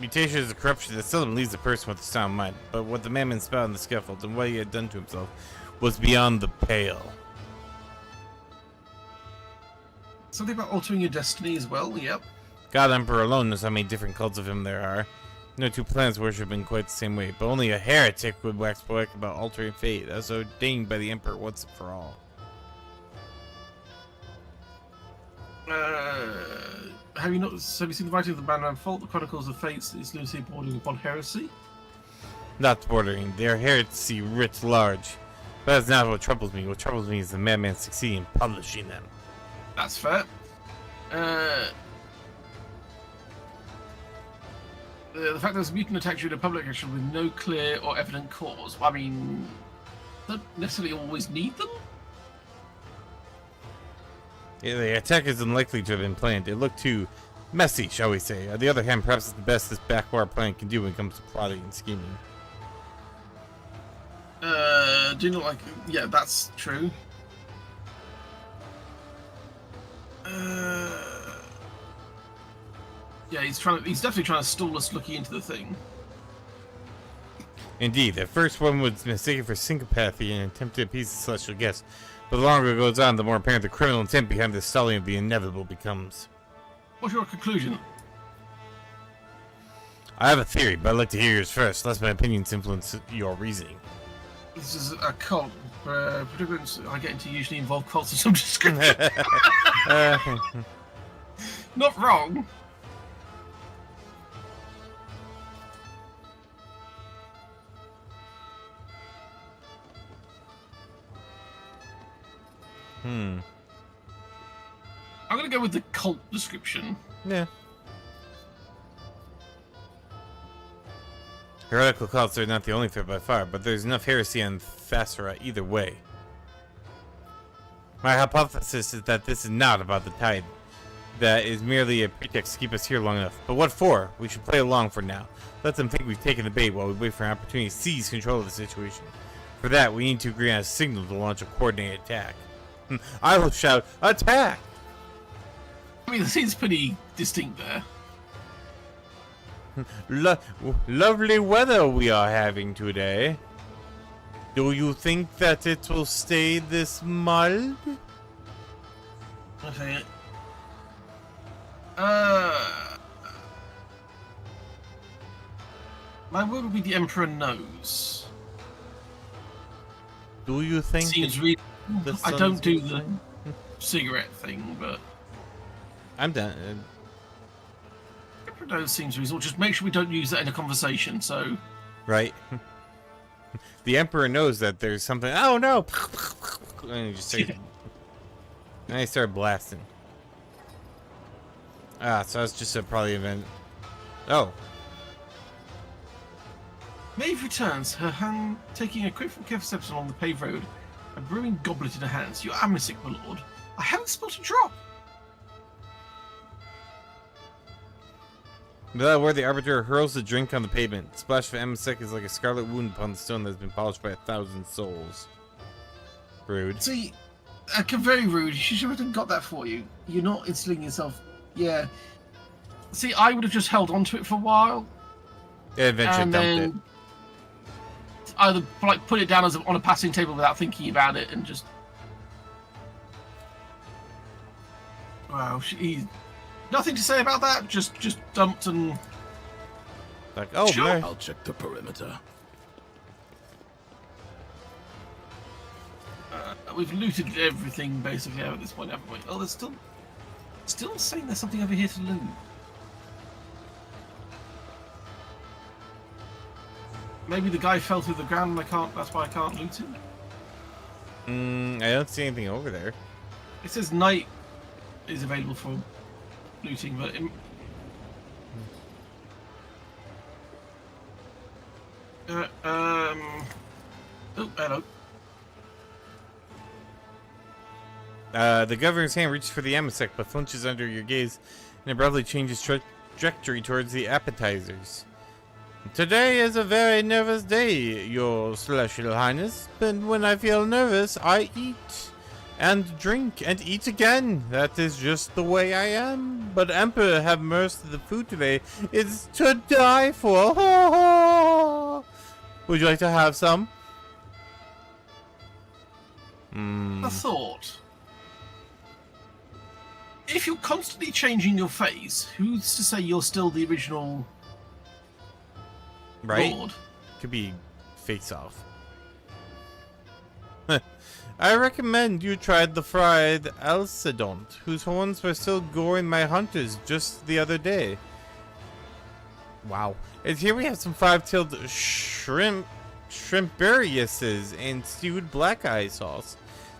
Mutation is a corruption that seldom leaves a person with a sound mind, but what the madman spouted on the scaffold and what he had done to himself was beyond the pale. Something about altering your destiny as well, yep. God Emperor alone knows how many different cults of him there are. No two planets worship in quite the same way, but only a heretic would wax poetic about altering fate, as ordained by the Emperor once and for all. Have you seen the writing of the Bannerman Fault, the Chronicles of Fates is loosely bordering upon heresy? Not bordering, they are heresy writ large. But that's not what troubles me. What troubles me is the madman succeeding in publishing them. That's fair. The fact there's a mutant attack during a public action with no clear or evident cause. I mean, don't necessarily always need them. Yeah, the attack is unlikely to have been planned. It looked too messy, shall we say. On the other hand, perhaps it's the best this backwater plan can do when it comes to plotting and scheming. Do you know, like, yeah, that's true. Yeah, he's definitely trying to stall us looking into the thing. Indeed, at first one was mistaken for syncopathy and attempted to appease the celestial guest. But the longer it goes on, the more apparent the criminal intent behind the stalling of the inevitable becomes. What's your conclusion? I have a theory, but I'd like to hear yours first, lest my opinions influence your reasoning. This is a cult. Predicaments I get into usually involve cults of some description. Not wrong. I'm gonna go with the cult description. Yeah. Heretical cults are not the only threat by far, but there's enough heresy on Thasera either way. My hypothesis is that this is not about the tide. That is merely a pretext to keep us here long enough. But what for? We should play along for now. Let them think we've taken the bait while we wait for an opportunity to seize control of the situation. For that, we need to agree on a signal to launch a coordinated attack. I will shout, attack! I mean, the scene's pretty distinct there. Lovely weather we are having today. Do you think that it will stay this mild? Okay. My word would be the Emperor knows. Do you think? Seems reasonable. I don't do the cigarette thing, but I'm done. Emperor knows seems reasonable. Just make sure we don't use that in a conversation. So. Right. The Emperor knows that there's something. Oh no! And he just started, and I started blasting. So that's just a probably event. Oh. Maeve returns, her hand taking a quick careful steps along the paved road, a brewing goblet in her hands. You're amnesic, my lord. I haven't spilled a drop. Without a word, the Arbiter hurls the drink on the pavement. The splash of amnesic is like a scarlet wound upon the stone that has been polished by 1,000 souls. Rude. See, very rude. She should have got that for you. You're not instilling yourself. Yeah. See, I would have just held on to it for a while. Yeah, eventually dumped it. Either like put it down as on a passing table without thinking about it, and just. Wow, nothing to say about that. Just dumped and. Like, oh, sure. man. I'll check the perimeter. We've looted everything basically at this point, haven't we? Oh, there's still saying there's something over here to loot. Maybe the guy fell through the ground and that's why I can't loot him? I don't see anything over there. It says night is available for looting, but... Oh, hello. The governor's hand reaches for the amnesic, but flinches under your gaze and abruptly changes trajectory towards the appetizers. Today is a very nervous day, your celestial highness, but when I feel nervous, I eat and drink and eat again. That is just the way I am. But Emperor, have mercy, the food today is to die for. Would you like to have some? A thought. If you're constantly changing your face, who's to say you're still the original... Right? Lord? Could be face off. I recommend you tried the fried Alcedont, whose horns were still goring my hunters just the other day. Wow. And here we have some five-tailed shrimp shrimperiuses and stewed black eye sauce.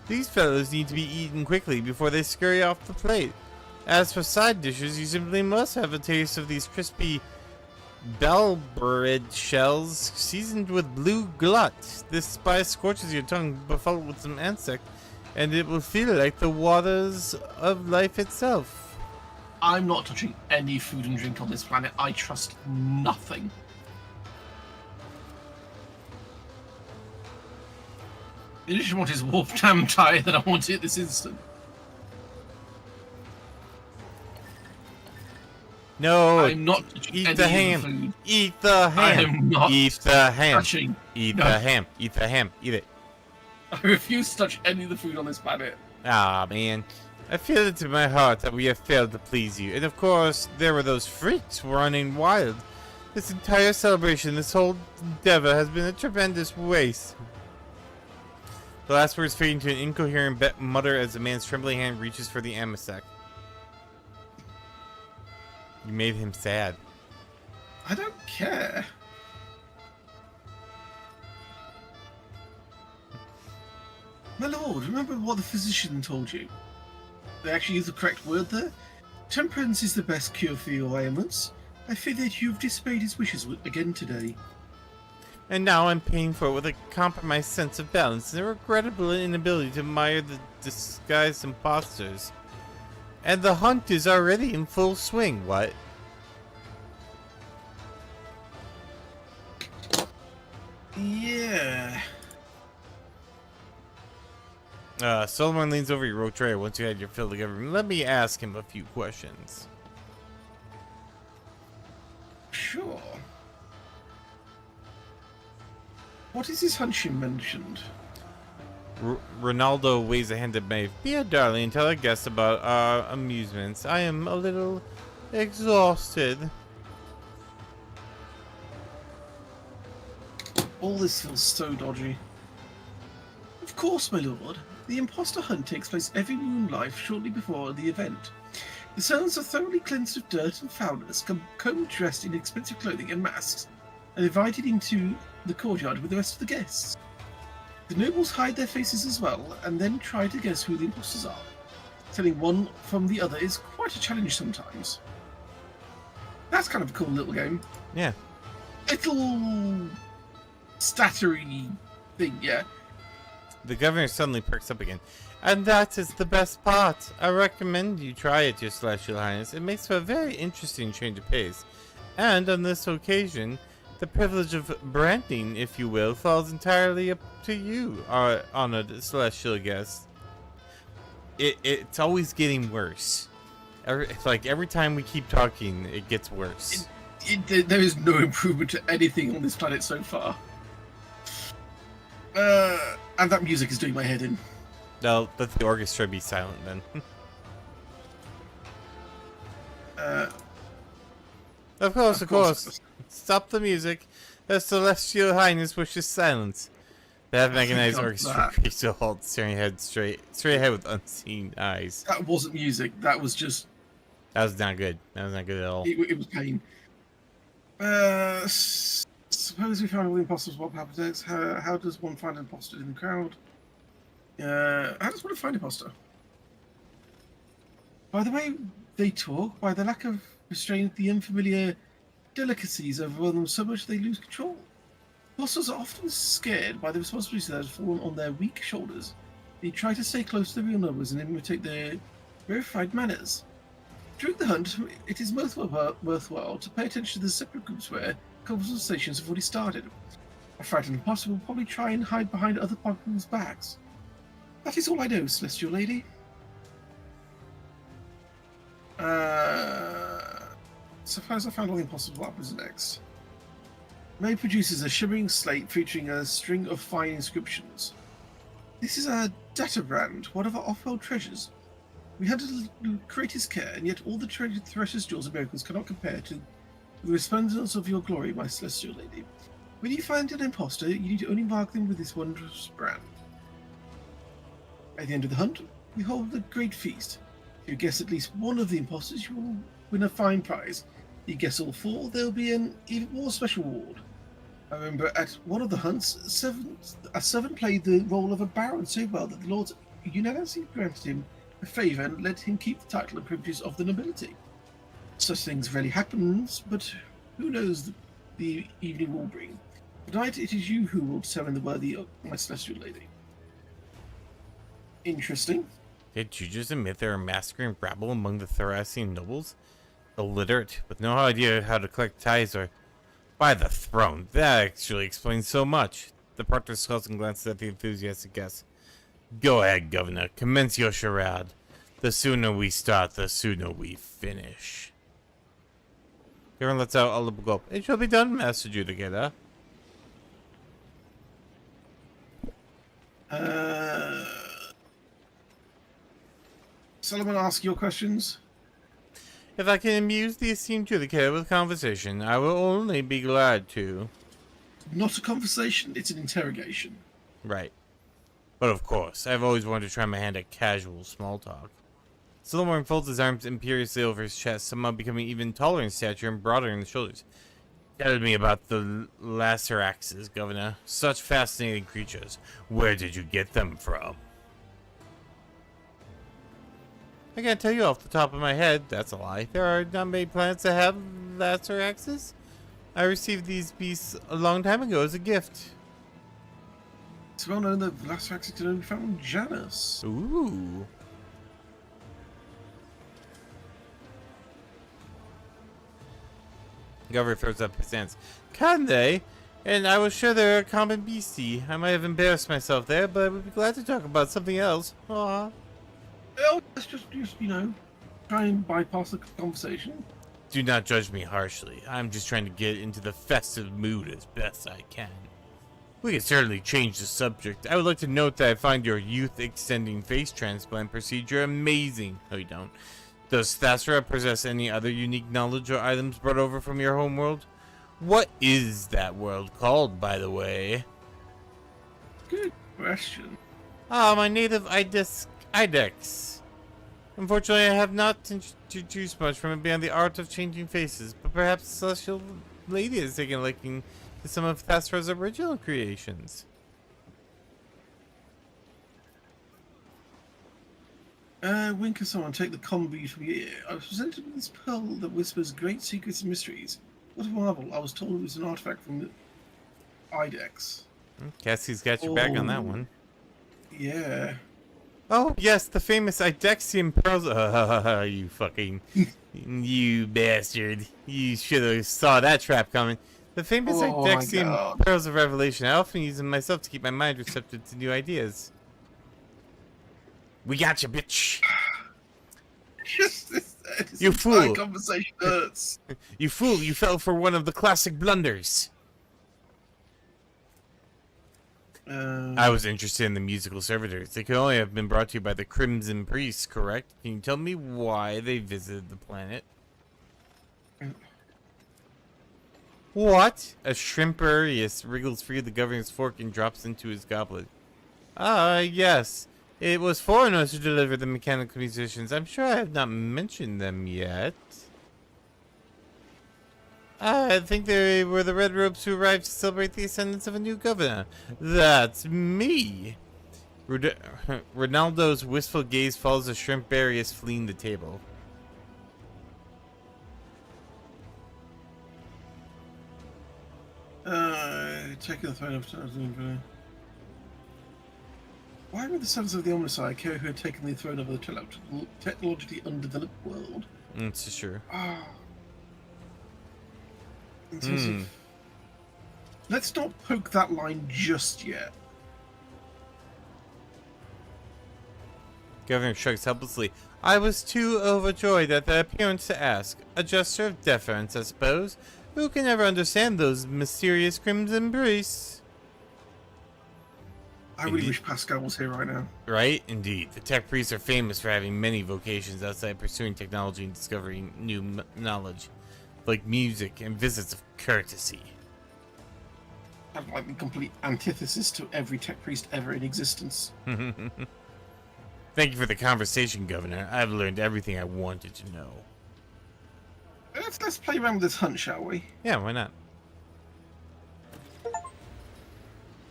These fellows need to be eaten quickly before they scurry off the plate. As for side dishes, you simply must have a taste of these crispy Balbrid shells seasoned with blue glut. This spice scorches your tongue, befuddled with some insect, and it will feel like the waters of life itself. I'm not touching any food and drink on this planet. I trust nothing. The addition want is warp tam tie that I want it this instant. No, I'm not eat any the ham. food. Eat the ham. I am not eat the ham. touching. Eat No. the ham. Eat the ham. Eat it. I refuse to touch any of the food on this planet. Ah, man. I feel it in my heart that we have failed to please you. And of course, there were those freaks running wild. This entire celebration, this whole endeavor has been a tremendous waste. The last words fade into an incoherent mutter as the man's trembling hand reaches for the amasec. You made him sad. I don't care. My lord, remember what the physician told you? They actually used the correct word there. Temperance is the best cure for your ailments. I fear that you've disobeyed his wishes again today. And now I'm paying for it with a compromised sense of balance and a regrettable inability to admire the disguised imposters. And the hunt is already in full swing, what? Yeah. Solomon leans over your Rotray once you had your fill together. Let me ask him a few questions. Sure. What is this hunch you mentioned? Ronaldo waves a hand at Maeve. Be a darling and tell our guests about our amusements. I am a little exhausted. All this feels so dodgy. Of course, my lord. The imposter hunt takes place every moon life shortly before the event. The cells are thoroughly cleansed of dirt and foulness, come dressed in expensive clothing and masks, and invited into the courtyard with the rest of the guests. The nobles hide their faces as well, and then try to guess who the imposters are. Telling one from the other is quite a challenge sometimes. That's kind of a cool little game. Yeah. Little stattery thing, yeah. The governor suddenly perks up again. And that is the best part. I recommend you try it, Your Celestial Highness. It makes for a very interesting change of pace. And on this occasion, the privilege of branding, if you will, falls entirely up to you, our honored celestial guest. It's always getting worse. Every time we keep talking, it gets worse. There is no improvement to anything on this planet so far. And that music is doing my head in. No, let the orchestra be silent then. Of course. Stop the music. The Celestial Highness wishes silence. The half-mechanized orchestra creaks to a halt, staring ahead straight ahead with unseeing eyes. That wasn't music. That was just... That was not good. That was not good at all. It was pain. Suppose we found all the imposters. What happens next? How does one find an imposter in the crowd? How does one find an imposter? By the way they talk, by the lack of restraint, the unfamiliar delicacies overwhelm them so much they lose control. Imposters are often scared by the responsibility that has fallen on their weak shoulders. They try to stay close to the real numbers and imitate their verified manners. During the hunt, it is most worthwhile to pay attention to the separate groups where conversations have already started. A frightened imposter will probably try and hide behind other people's backs. That is all I know, Celestial Lady. Suppose I found all the imposters. What happens next? May produces a shimmering slate featuring a string of fine inscriptions. This is a data brand, one of our off-world treasures. We had to create his care, and yet all the treasures, jewels, and miracles cannot compare to the resplendence of your glory, my Celestial Lady. When you find an imposter, you need to only mark them with this wondrous brand. At the end of the hunt, we hold a great feast. If you guess at least one of the imposters, you will win a fine prize. If you guess all four, there will be an even more special reward. I remember at one of the hunts, a servant played the role of a baron so well that the lords unanimously granted him a favour and let him keep the title and privileges of the nobility. Such things rarely happens, but who knows the evening will bring. Tonight it is you who will determine the worthy of my celestial lady. Interesting. Did you just admit there are massacring rabble among the Thracian nobles? Illiterate, with no idea how to collect tithes or... By the throne, that actually explains so much. The proctor skulls and glances at the enthusiastic guest. Go ahead, Governor. Commence your charade. The sooner we start, the sooner we finish. Governor lets out a little gulp. It shall be done, Master Judicator. Solomon, ask your questions. If I can amuse the esteemed Judicator with conversation, I will only be glad to. Not a conversation, it's an interrogation. Right. But of course, I've always wanted to try my hand at casual small talk. Solomon folds his arms imperiously over his chest, somehow becoming even taller in stature and broader in the shoulders. Tell me about the Laceraxes, Governor. Such fascinating creatures. Where did you get them from? I can't tell you off the top of my head. That's a lie. There are not many planets that have Laceraxes. I received these beasts a long time ago as a gift. It's well known that Laceraxes can only be found on Janus. Ooh. Governor throws up his hands. Can they? And I was sure they're a common beastie. I might have embarrassed myself there, but I would be glad to talk about something else. Aww. Oh, let's just try and bypass the conversation. Do not judge me harshly. I'm just trying to get into the festive mood as best I can. We can certainly change the subject. I would like to note that I find your youth-extending face transplant procedure amazing. No, you don't. Does Thasra possess any other unique knowledge or items brought over from your homeworld? What is that world called, by the way? Good question. Ah, my native Idex. Unfortunately, I have not introduced much from it beyond the art of changing faces, but perhaps the Celestial Lady has taken a liking to some of Thasra's original creations. Wink of someone, take the combi from your ear. I was presented with this pearl that whispers great secrets and mysteries. What a marvel. I was told it was an artifact from the Idex. Cassie's got your back on that one. Yeah. Oh, yes, the famous Idexian pearls. You fucking... you bastard. You should have saw that trap coming. The famous Idexian pearls of revelation. I often use them myself to keep my mind receptive to new ideas. We got you, bitch. You fool. Conversation hurts. You fool, you fell for one of the classic blunders. I was interested in the musical servitors. They could only have been brought to you by the Crimson Priests, correct? Can you tell me why they visited the planet? What? A shrimperius wriggles free of the governor's fork and drops into his goblet. Ah, yes. It was foreigners who delivered the mechanical musicians. I'm sure I have not mentioned them yet. I think they were the red robes who arrived to celebrate the ascendance of a new governor. That's me. Ronaldo's wistful gaze follows a shrimperius fleeing the table. Taking the throne of time. Why would the sons of the Omnisci care who had taken the throne of the technologically undeveloped world? It's true. Let's not poke that line just yet. Governor shrugs helplessly. I was too overjoyed at the appearance to ask. A gesture of deference, I suppose. Who can ever understand those mysterious crimson priests? I really wish Pascal was here right now. Right? Indeed. The tech priests are famous for having many vocations outside pursuing technology and discovering new knowledge, like music and visits of courtesy. That's like the complete antithesis to every tech priest ever in existence. Thank you for the conversation, Governor. I've learned everything I wanted to know. Let's play around with this hunt, shall we? Yeah, why not?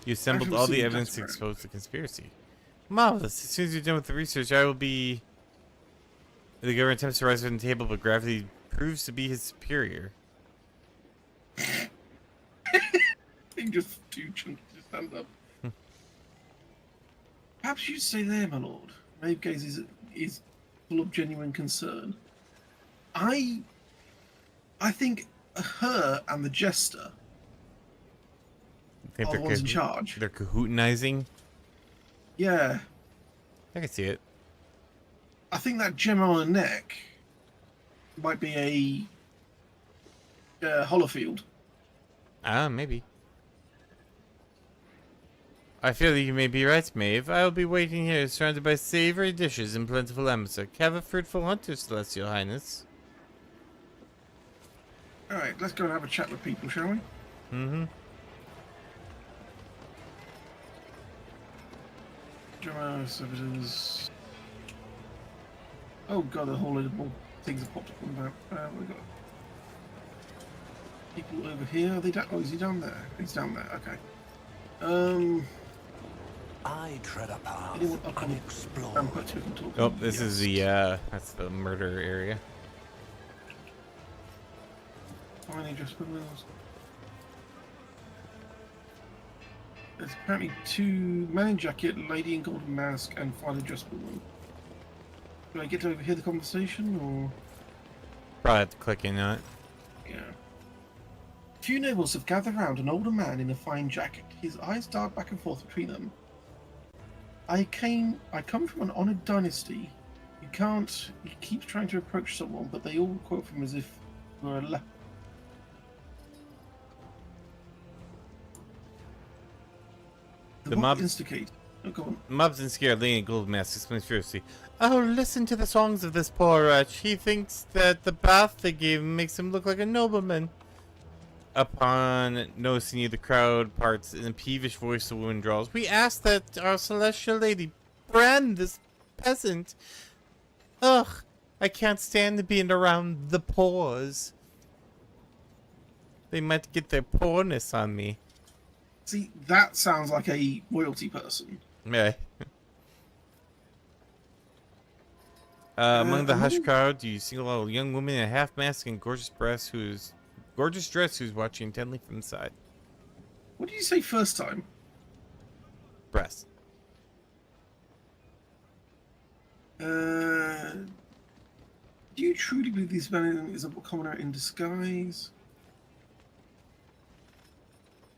You assembled Actually, all the see, evidence that's to right. expose the conspiracy. Marvelous. As soon as you're done with the research, I will be... The government attempts to rise from the table, but gravity proves to be his superior. He just too chunky to stand up. Perhaps you'd stay there, my lord. Maeve Gaze is full of genuine concern. I think her and the jester I think are the ones in charge. They're cahootinizing. Yeah. I can see it. I think that gem on her neck might be a Holofield. Ah, maybe. I feel that you may be right, Maeve. I will be waiting here, surrounded by savory dishes and plentiful amber. Have a fruitful hunter, Celestial Highness. Alright, let's go and have a chat with people, shall we? Mm-hmm. Drama services. Oh god, a whole load of more things have popped up on the map. We've got people over here. Are they down? Oh, is he down there? He's down there. Okay. I tread a path Anyone up on unexplored. Rampart we can talk Oh, to? this is the, that's the murder area. Finally, just wheels. There's apparently 2 man in jacket, lady in golden mask, and finally dressed woman. Do I get to overhear the conversation, or...? Probably have to click in on it. Yeah. Few nobles have gathered round an older man in a fine jacket. His eyes dart back and forth between them. I come from an honoured dynasty. He keeps trying to approach someone, but they all quote him as if he were a leper. The mob instigate. Oh, go on. Mobs and scared, laying a gold mask, explains fiercely. Oh, listen to the songs of this poor wretch. He thinks that the bath they gave him makes him look like a nobleman. Upon noticing you, the crowd parts in a peevish voice the woman drawls. We ask that our celestial lady brand this peasant. Ugh, I can't stand being around the pores. They might get their poorness on me. See, that sounds like a royalty person. Yeah. Among the hushed crowd, you single out a young woman in a half mask and gorgeous dress who's watching intently from the side. What did you say first time? Breast. Do you truly believe this man is a commoner in disguise?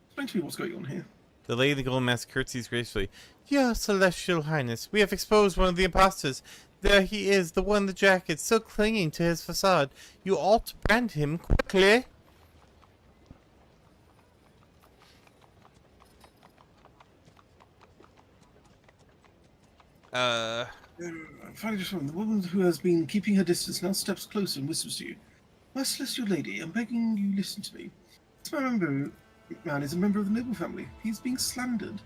Explain to me what's going on here. The lady in the golden mask curtsies gracefully. Your celestial highness, we have exposed one of the impostors. There he is, the one in the jacket, still clinging to his facade. You ought to brand him quickly. Finally, just one. The woman who has been keeping her distance now steps closer and whispers to you. My celestial lady, I'm begging you listen to me. This man is a member of the noble family. He's being slandered.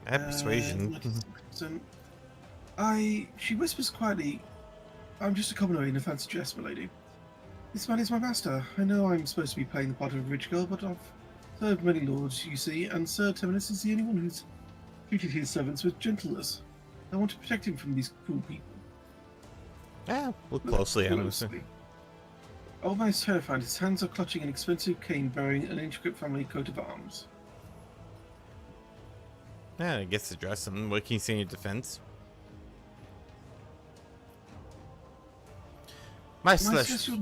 I have persuasion. She whispers quietly, I'm just a commoner in a fancy dress, my lady. This man is my master. I know I'm supposed to be playing the part of a rich girl, but I've served many lords, you see, and Sir Terminus is the only one who's treated his servants with gentleness. I want to protect him from these cruel people. Yeah, look closely at him. Old man is terrified. His hands are clutching an expensive cane bearing an intricate family coat of arms. Yeah, I guess address him. What can you say in your defense? My celestial...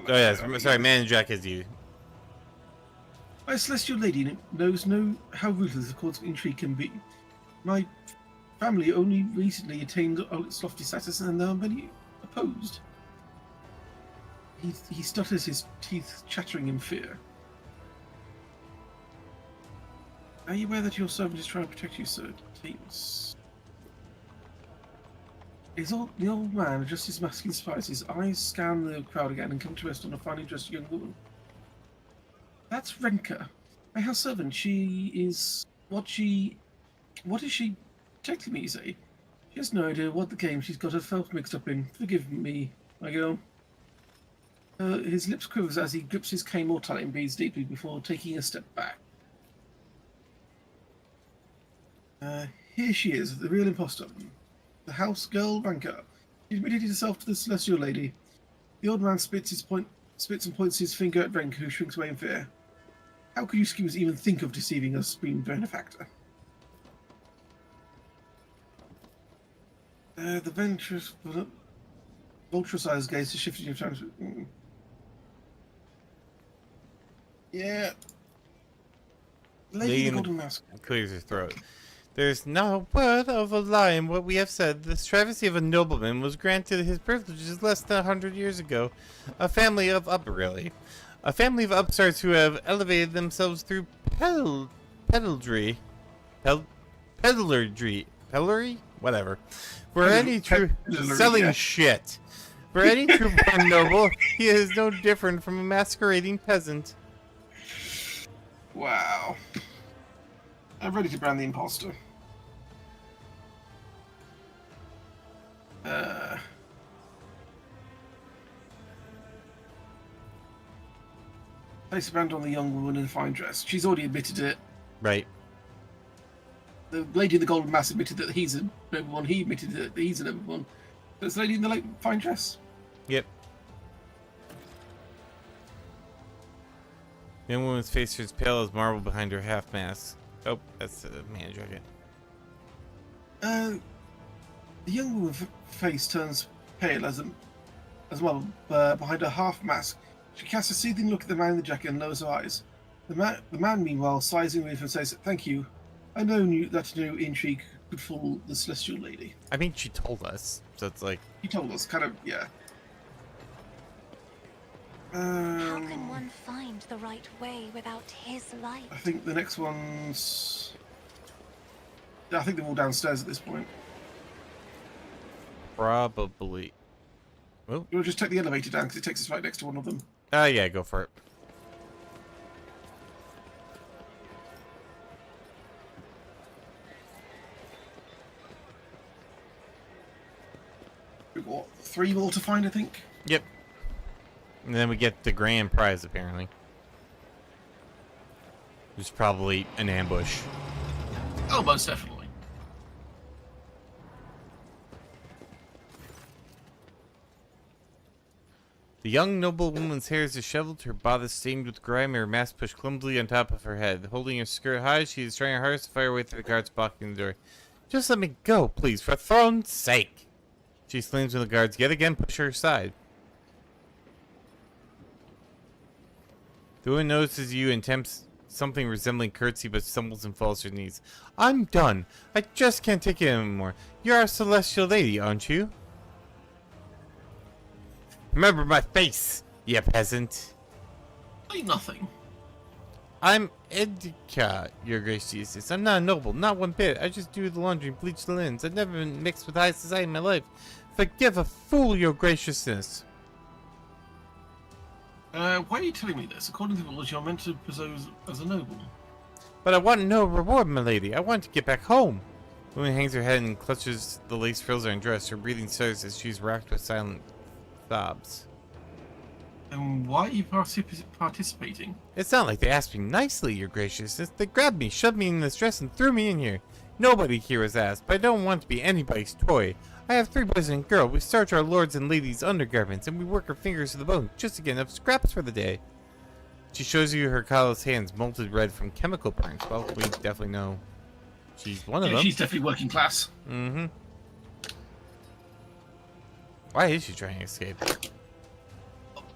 Oh yeah, sorry, man in jacket is you. My celestial lady knows how ruthless the court's intrigue can be. My family only recently attained its lofty status, and there are many opposed. He stutters, his teeth chattering in fear. Are you aware that your servant is trying to protect you, Sir Terminus? The old man adjusts his mask in surprise. His eyes scan the crowd again and come to rest on a finely dressed young woman. That's Renka, my house servant. She is... What is she protecting me, you say? She has no idea what the game she's got herself mixed up in. Forgive me, my girl. His lips quivers as he grips his cane more tightly and breathes deeply before taking a step back. Here she is, the real impostor. The house girl Ranker. She admitted herself to the celestial lady. The old man spits and points his finger at Renka, who shrinks away in fear. How could you schemers even think of deceiving us, being benefactor? The vulture-sized gaze is shifting your times. Yeah. Lady in the golden mask. Clears her throat. There's not a word of a lie in what we have said. This travesty of a nobleman was granted his privileges less than 100 years ago. A family of a family of upstarts who have elevated themselves through peddlery, whatever. For any true selling shit. For any true born noble, he is no different from a masquerading peasant. Wow. I'm ready to brand the imposter. Place a brand on the young woman in a fine dress. She's already admitted it. Right. The lady in the golden mask admitted that he's a number one. He admitted that he's a number one. There's the lady in the fine dress. Yep. The young woman's face is pale as marble behind her half mask. Oh, that's the manager again. The young woman's face turns pale as well behind her half mask. She casts a seething look at the man in the jacket and lowers her eyes. The man, meanwhile, sighs in relief and says, "Thank you. I knew that no intrigue could fool the celestial lady." I mean, she told us, so it's like... He told us, kind of, yeah. How can one find the right way without his light? I think the next one's... I think they're all downstairs at this point. Probably. Oh. We'll just take the elevator down because it takes us right next to one of them. Yeah, go for it. We've got 3 more to find, I think. Yep. And then we get the grand prize, apparently. There's probably an ambush. Oh, most definitely. The young noblewoman's hair is disheveled, her bodice stained with grime, and her mask pushed clumsily on top of her head. Holding her skirt high, she is trying her hardest to fire away through the guards blocking the door. "Just let me go, please, for throne's sake!" She slams when the guards yet again push her aside. The woman notices you and attempts something resembling curtsy, but stumbles and falls to her knees. "I'm done. I just can't take it anymore. You're our celestial lady, aren't you? Remember my face, you peasant." Say nothing. "I'm Edka, your grace Jesus. I'm not a noble, not one bit. I just do the laundry and bleach the linens. I've never been mixed with high society in my life. Forgive a fool, your graciousness." Why are you telling me this? According to the rules, you're meant to pose as a noble. "But I want no reward, my lady. I want to get back home." The woman hangs her head and clutches the lace frills on her dress. Her breathing stutters as she's racked with silent sobs. And why are you participating? "It's not like they asked me nicely, your graciousness. They grabbed me, shoved me in this dress, and threw me in here. Nobody here was asked, but I don't want to be anybody's toy. I have 3 boys and a girl. We starch our lords and ladies' undergarments, and we work our fingers to the bone just to get enough scraps for the day." She shows you her callous hands molted red from chemical burns. Well, we definitely know she's one of them. She's definitely working class. Mm-hmm. Why is she trying to escape?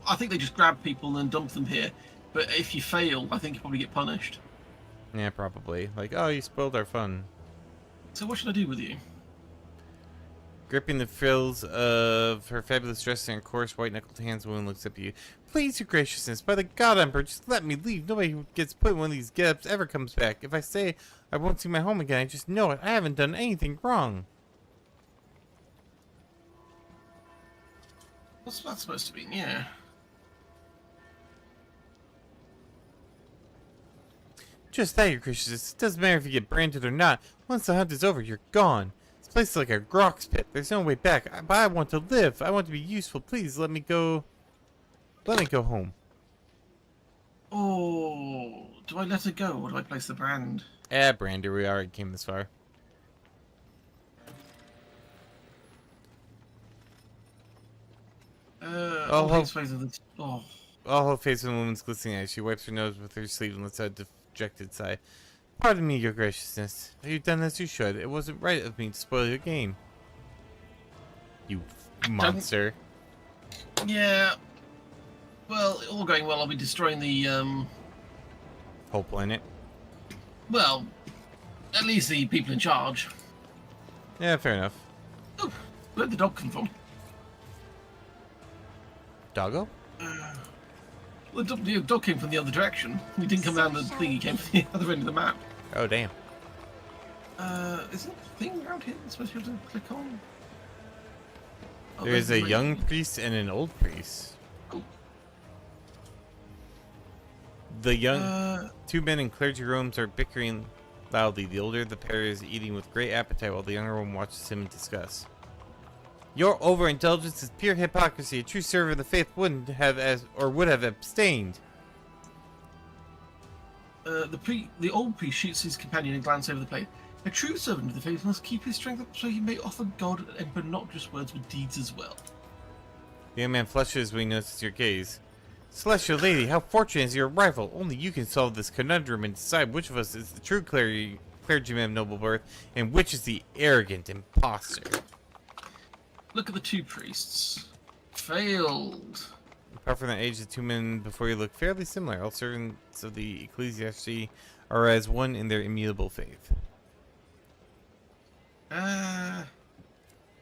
I think they just grab people and then dump them here. But if you fail, I think you probably get punished. Yeah, probably. Like, "Oh, you spoiled our fun." So what should I do with you? Gripping the frills of her fabulous dress in her coarse, white-knuckled hands, the woman looks up at you. "Please, your graciousness, by the God Emperor, just let me leave. Nobody who gets put in one of these get-ups ever comes back. If I say I won't see my home again, I just know it. I haven't done anything wrong." What's that supposed to mean? Yeah. "Just that, your graciousness. It doesn't matter if you get branded or not. Once the hunt is over, you're gone. This place is like a grok's pit. There's no way back. But I want to live. I want to be useful. Please let me go. Let me go home." Oh, do I let her go or do I place the brand? Brander, we already came this far. Oh, All these phases of the... Oh. All whole face of the woman's glistening eyes. She wipes her nose with her sleeve and lets out a dejected sigh. Pardon me, your graciousness. You've done as you should. It wasn't right of me to spoil your game. You monster. Yeah. Well, all going well, I'll be destroying the, Whole planet. well, at least the people in charge. Yeah, fair enough. Oh, where'd the dog come from? Doggo? Well, the dog came from the other direction. He didn't come down the thing, he came from the other end of the map. Oh, damn. Is there a thing around here that's supposed to be able to click on? Oh, There's a the young rating. priest and an old priest. Cool. The young two men in clergy robes are bickering loudly. The older the pair is eating with great appetite while the younger one watches him in disgust. Your overindulgence is pure hypocrisy. A true servant of the faith wouldn't have would have abstained. The old priest shoots his companion and glances over the plate. A true servant of the faith must keep his strength up so he may offer God and Emperor not just words but deeds as well. The young man flushes when he notices your gaze. Celestial lady, how fortunate is your arrival. Only you can solve this conundrum and decide which of us is the true clergyman of noble birth and which is the arrogant imposter. Look at the two priests. Failed. Apart from that age, the two men before you look fairly similar. All servants of the ecclesiarchy are as one in their immutable faith. I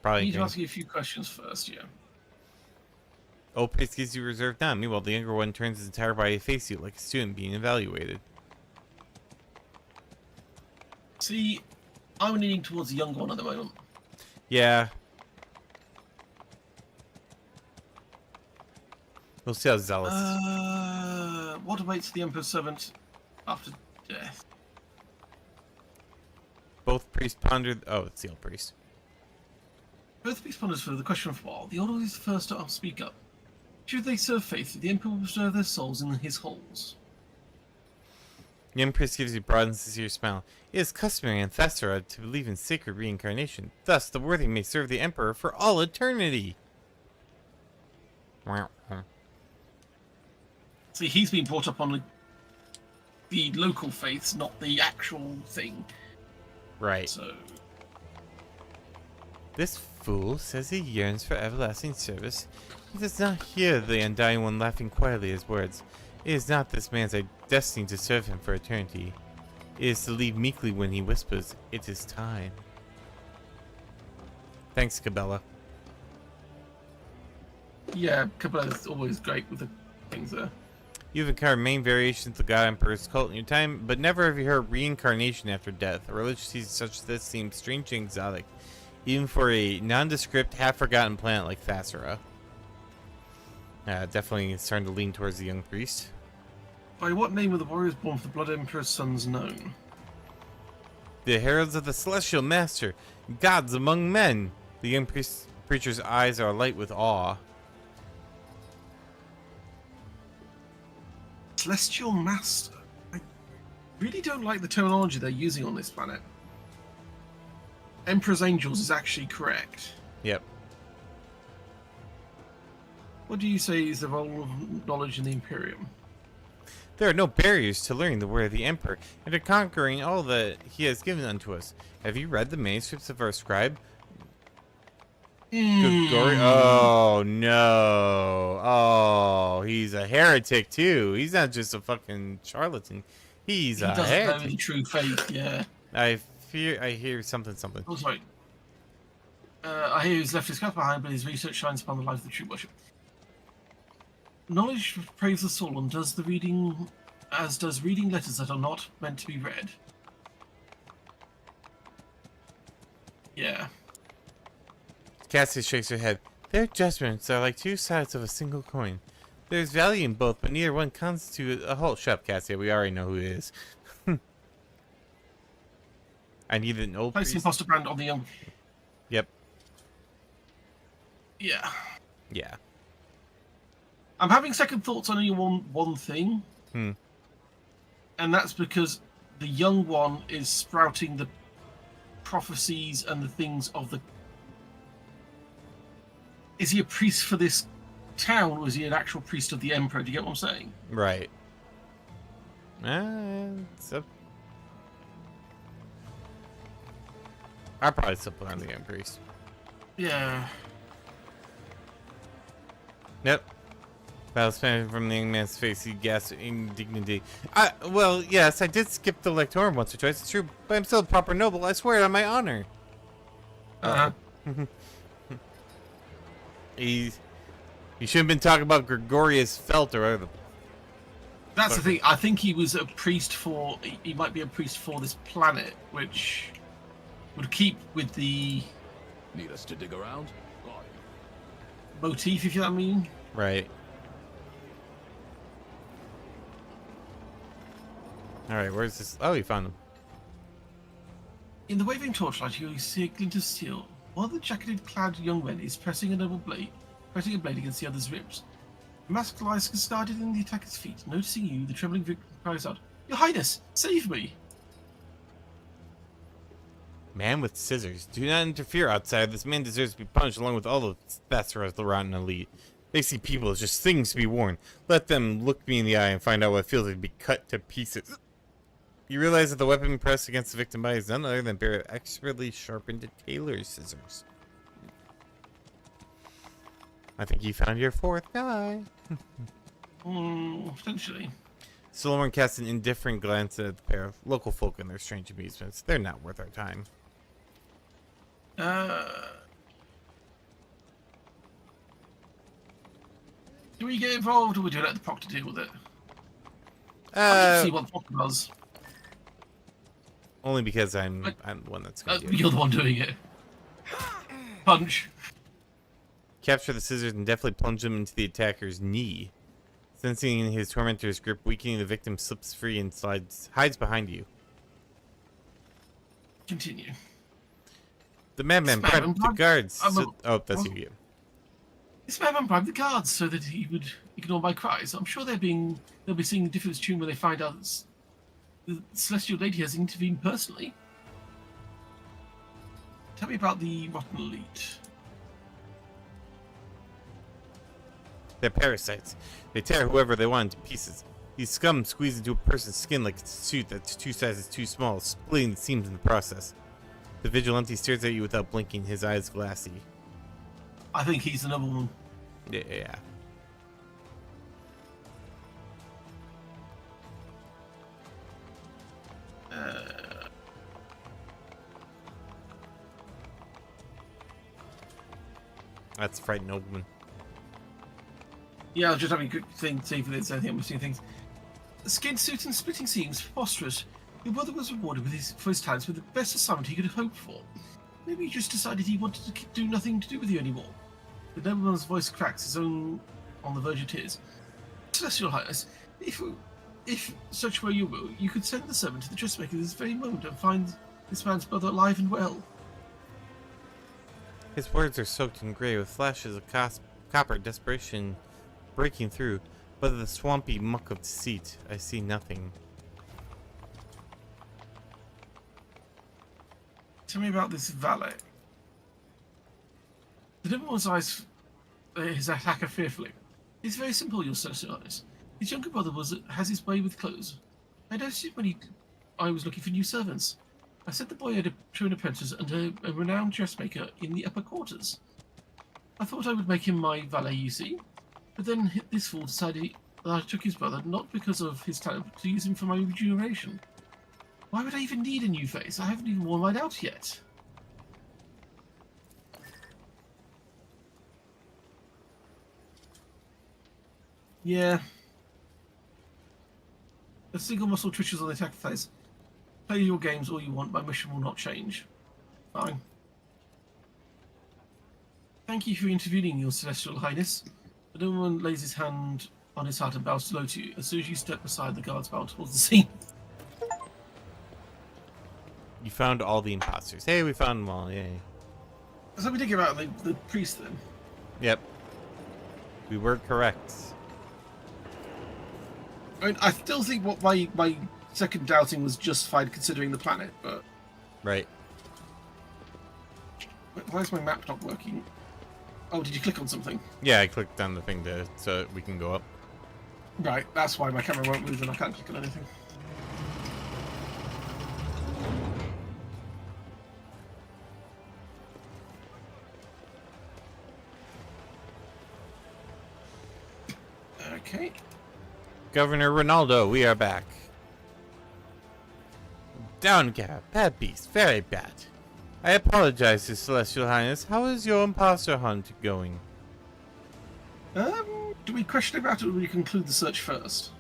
Probably. need to ask you a few questions first, yeah. Old priest gives you reserved nod. Meanwhile, the younger one turns his entire body to face you like a student being evaluated. See, I'm leaning towards the younger one at the moment. Yeah. We'll see how zealous. What awaits the Emperor's servant after death? Both priests pondered. Oh, it's the old priest. Both priests ponders for the question of a while. The older is the first to speak up. Should they serve faith, the Emperor will preserve their souls in his halls. The young priest gives you a broad and sincere smile. It is customary in Thessera to believe in sacred reincarnation. Thus, the worthy may serve the Emperor for all eternity. See, he's been brought up on the local faiths, not the actual thing. Right. So, This fool says he yearns for everlasting service. He does not hear the undying one laughing quietly at his words. It is not this man's destiny to serve him for eternity. It is to leave meekly when he whispers, "It is time." Thanks, Cabela. yeah, Cabela's always great with the things there. You've encountered many variations of the God Emperor's cult in your time, but never have you heard reincarnation after death. A religious season such as this seems strange and exotic, even for a nondescript, half-forgotten planet like Thessera. Definitely starting to lean towards the young priest. By what name were the warriors born for the Blood Emperor's sons known? The heralds of the celestial master, gods among men. The young preacher's eyes are alight with awe. Celestial Master. I really don't like the terminology they're using on this planet. Emperor's Angels is actually correct. Yep. What do you say is the role of knowledge in the Imperium? There are no barriers to learning the word of the Emperor and to conquering all that he has given unto us. Have you read the manuscripts of our scribe? Good glory. Oh, no. Oh, he's a heretic, too. He's not just a fucking charlatan. He's a He doesn't know the heretic. true faith, yeah. I hear something. Oh, sorry. I hear he's left his cap behind, but his research shines upon the life of the true worship. Knowledge praves the soul and does the reading, as does reading letters that are not meant to be read. Yeah. Cassie shakes her head. Their judgments are like two sides of a single coin. There's value in both, but neither one constitutes a whole. Shut up, Cassie. We already know who it is. I need an old Place the priest. imposter brand on the young. Yep. Yeah. Yeah. I'm having second thoughts on only one thing. Hmm. And that's because the young one is sprouting the prophecies and the things of the... Is he a priest for this town, or is he an actual priest of the Emperor? Do you get what I'm saying? Right. So I'll probably still put on the Young Priest. Yeah. Yep. While spanning from the young man's face, he gasped indignity. Well, yes, I did skip the lectorum once or twice, it's true, but I'm still a proper noble, I swear it on my honor. You shouldn't have been talking about Gregorius Felt or whatever. That's the thing. I think he was a priest for. He might be a priest for this planet, which would keep with the Need us to dig around? motif, if you know what I mean. Right. Alright, where's this? Oh, you found them. In the waving torchlight, you see a glint of steel. One of the jacketed-clad young men is pressing a blade against the other's ribs. The mask lies discarded in the attacker's feet. Noticing you, the trembling victim cries out, "Your Highness, save me!" Man with scissors. Do not interfere outside. This man deserves to be punished along with all the Thesseros, the rotten elite. They see people as just things to be worn. Let them look me in the eye and find out what it feels like to be cut to pieces. You realize that the weapon pressed against the victim's body is none other than a pair of expertly sharpened tailor's scissors. I think you found your fourth guy. Potentially. Solomon casts an indifferent glance at the pair of local folk and their strange amusements. They're not worth our time. Do we get involved, or would you let the proctor deal with it? I'll see what the proctor does. Only because I'm the one that's going to do it. You're the one doing it. Punch. Capture the scissors and deftly plunge them into the attacker's knee. Sensing his tormentor's grip weakening, the victim slips free and hides behind you. Continue. The madman bribed the guards. Oh, that's well, you. This madman bribed the guards so that he would ignore my cries. I'm sure they'll be singing a different tune when they find out that the celestial lady has intervened personally. Tell me about the rotten elite. They're parasites. They tear whoever they want into pieces. These scum squeeze into a person's skin like it's a suit that's 2 sizes too small, splitting the seams in the process. The vigilante stares at you without blinking, his eyes glassy. I think he's the number one. Yeah. That's a frightened nobleman. Yeah, I was just having a quick thing to see if there's anything I'm missing things. The skin suit and splitting seams, preposterous. Your brother was rewarded for his talents with the best assignment he could have hoped for. Maybe he just decided he wanted to do nothing to do with you anymore. The nobleman's voice cracks, his own on the verge of tears. Celestial Highness, if such were your will, you could send the servant to the dressmaker this very moment and find this man's brother alive and well. His words are soaked in grey with flashes of copper desperation breaking through, but the swampy muck of deceit, I see nothing. Tell me about this valet. The nobleman's eyes his attacker fearfully. It's very simple, your celestial highness. His younger brother has his way with clothes. I noticed it when I was looking for new servants. I sent the boy to an apprentice and a renowned dressmaker in the upper quarters. I thought I would make him my valet, you see. But then this fool decided that I took his brother not because of his talent, but to use him for my regeneration. Why would I even need a new face? I haven't even worn mine out yet. Yeah. A single muscle twitches on the attack phase. Play your games all you want, my mission will not change. Fine. Thank you for intervening, your celestial highness. The nobleman lays his hand on his heart and bows low to you. As soon as you step aside, the guards bow towards the scene. You found all the imposters. Hey, we found them all, yay. So we did get out the priest then. Yep. We were correct. I mean, I still think what my second doubting was justified considering the planet, but... Right. Why is my map not working? Oh, did you click on something? Yeah, I clicked on the thing so we can go up. Right, that's why my camera won't move and I can't click on anything. Okay. Governor Ronaldo, we are back. Down, Gab. Bad beast. Very bad. I apologize, His Celestial Highness. How is your imposter hunt going? Do we question about it or do we conclude the search first?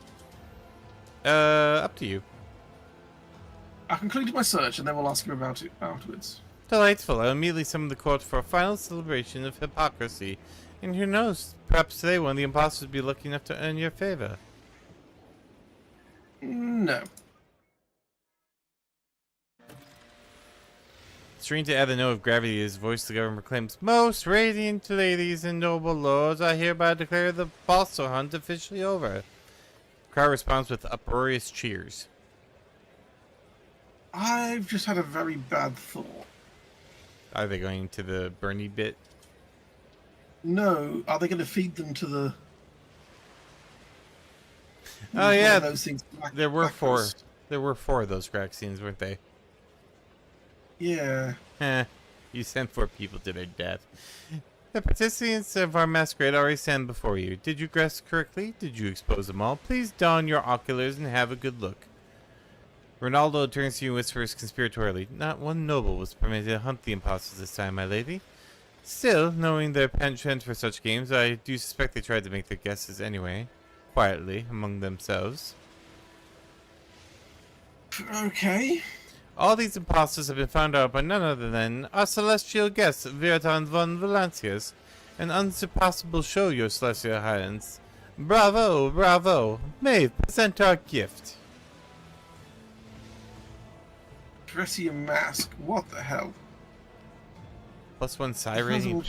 Up to you. I concluded my search and then we'll ask him about it afterwards. Delightful. I'll immediately summon the court for a final celebration of hypocrisy. And who knows, perhaps today one of the imposters will be lucky enough to earn your favor. No. Strange to add the note of gravity to his voice, the governor proclaims, "Most radiant ladies and noble lords, I hereby declare the impostor hunt officially over." Crowd responds with uproarious cheers. I've just had a very bad thought. Are they going to the Bernie bit? No, are they going to feed them to the... Oh yeah, those things there were four. breakfast? There were 4 of those vaccines, weren't they? Yeah. You sent 4 people to their death. The participants of our masquerade already stand before you. Did you dress correctly? Did you expose them all? Please don your oculars and have a good look. Ronaldo turns to you and whispers conspiratorially, "Not one noble was permitted to hunt the imposters this time, my lady. Still, knowing their penchant for such games, I do suspect they tried to make their guesses anyway, quietly, among themselves." Okay. All these imposters have been found out by none other than our celestial guest, Virtan von Valancius. An unsurpassable show, your celestial highness. Bravo, bravo. May present our gift. Dressy mask. What the hell? +1 psi rating.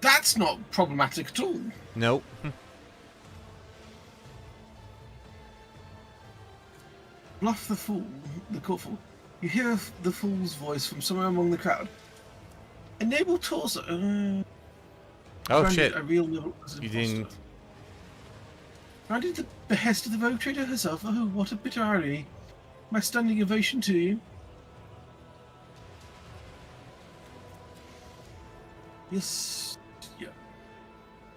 That's not problematic at all. Nope. Bluff the fool, the court fool. You hear the fool's voice from somewhere among the crowd. Enable torso. Oh Granted, shit. A real noble as You imposter. didn't... Granted the behest of the rogue trader herself. Oh, what a bitter irony. My standing ovation to you. Yes. Yeah.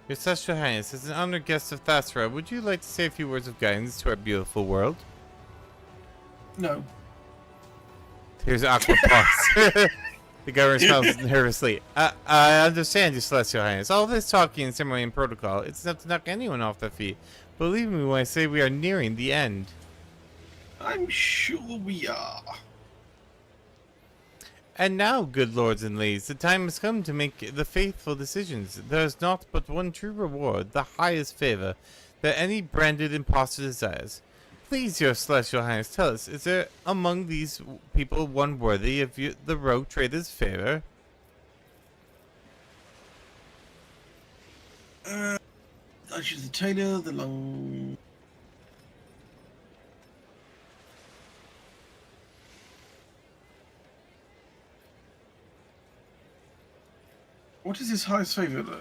Your celestial highness, as an honored guest of Thasra, would you like to say a few words of guidance to our beautiful world? No. Here's awkward pause. The governor smiles nervously. I understand, your celestial highness. All this talking and ceremony and protocol, it's enough to knock anyone off their feet. Believe me when I say we are nearing the end. I'm sure we are. And now, good lords and ladies, the time has come to make the faithful decisions. There is naught but one true reward, the highest favor, that any branded impostor desires. Please, your celestial highness, tell us, is there among these people one worthy of the rogue trader's favor? I choose the tailor, the long... What is his highest favor?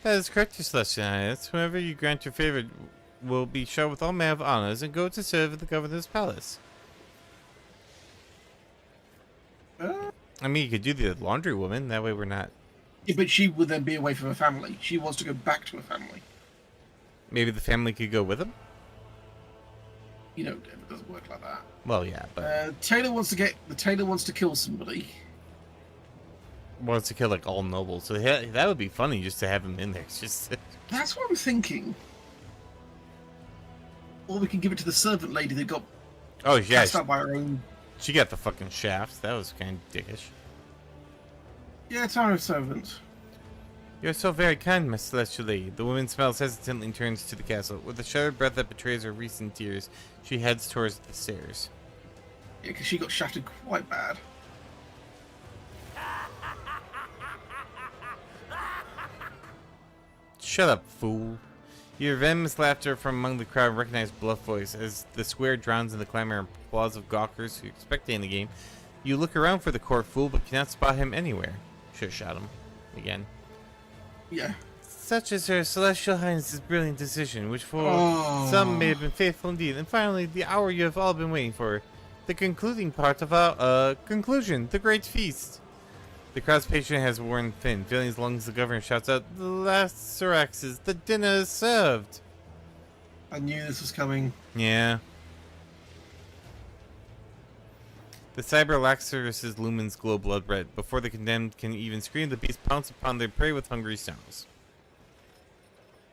That is correct, your celestial highness. Whoever you grant your favor will be showered with all manner of honors and go to serve at the governor's palace. I mean, you could do the laundry woman. That way we're not... Yeah, but she would then be away from her family. She wants to go back to her family. Maybe the family could go with him? You know, it doesn't work like that. Well, yeah, but... Taylor wants to kill somebody. Wants to kill, like, all nobles. So that would be funny just to have him in there. It's just... That's what I'm thinking. Or we can give it to the servant lady that got Oh, yeah. cast out by her own... She got the fucking shafts. That was kind of dickish. Yeah, it's our servant. You're so very kind, my celestial lady. The woman smiles hesitantly and turns to the castle. With a shuddered breath that betrays her recent tears, she heads towards the stairs. Yeah, because she got shafted quite bad. Shut up, fool. You hear venomous laughter from among the crowd and recognize Bluff voice. As the square drowns in the clamor and applause of gawkers who are spectating the game, you look around for the court fool but cannot spot him anywhere. Should've shot him. Again. Yeah. Such is Her Celestial Highness's brilliant decision, which for some may have been faithful indeed. And finally, the hour you have all been waiting for. The concluding part of our, conclusion. The great feast. The crowd's patron has worn thin. Filling his lungs, the governor shouts out, "The last Syraxes, the dinner is served." I knew this was coming. Yeah. The cyber-laxerus's lumens glow blood red. Before the condemned can even scream, the beast pounce upon their prey with hungry snarls.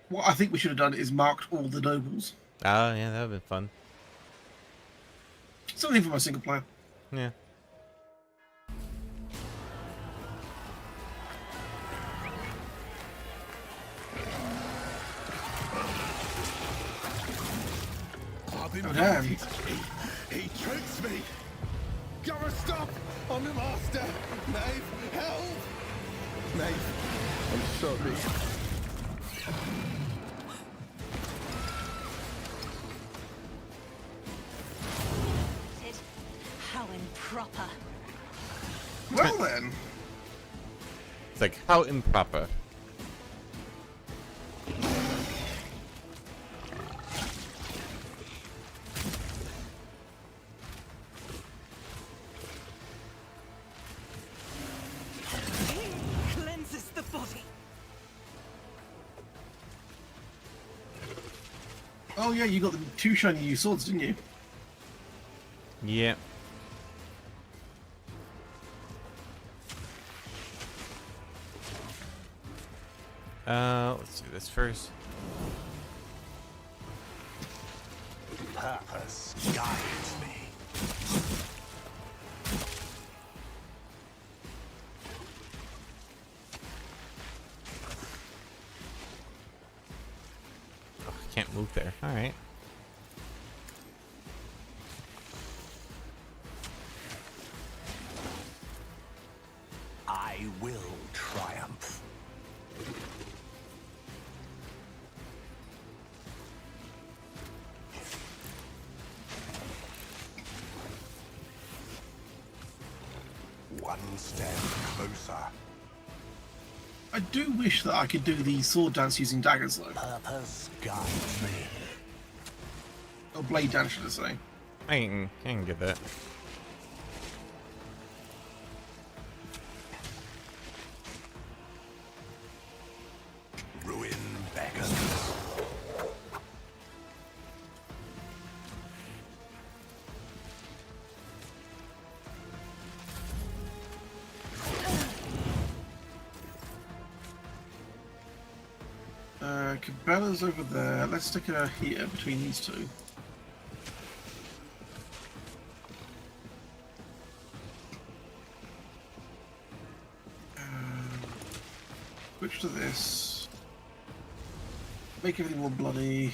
What I think we should have done is marked all the nobles. Ah, yeah, that would have been fun. Something for my single player. Yeah. Oh, damn. He tricks me. Gotta stop! I'm the master. Knave, help! Knave, I'm sorry. How improper. Well then. It's like, how improper. Cleanses the body. Oh yeah, you got the two shiny new swords, didn't you? Yeah. Let's do this first. Purpose guides me. Oh, I can't move there. Alright. I will triumph. One step closer. I do wish that I could do the sword dance using daggers though. Purpose guides me. Or blade dance, should I say. I can get that. Ruin beckons. Cabela's over there. Let's stick her here between these two. Switch to this. Make everything more bloody.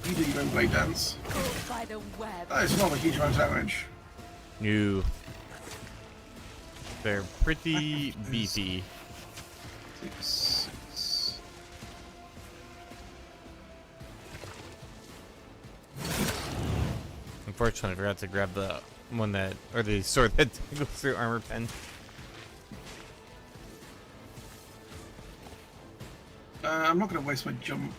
You do your own blade dance. By the web. That is not a huge amount of damage. New. They're pretty beefy. 6. Unfortunately, I forgot to grab the one that, or the sword that goes through armor pen. I'm not going to waste my jump.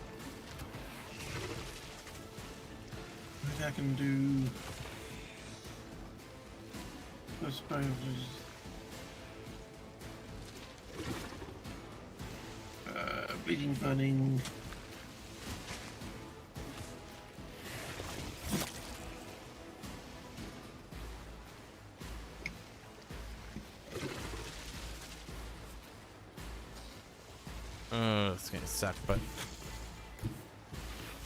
Maybe I can do. I suppose. Bleeding, burning. It's gonna suck, but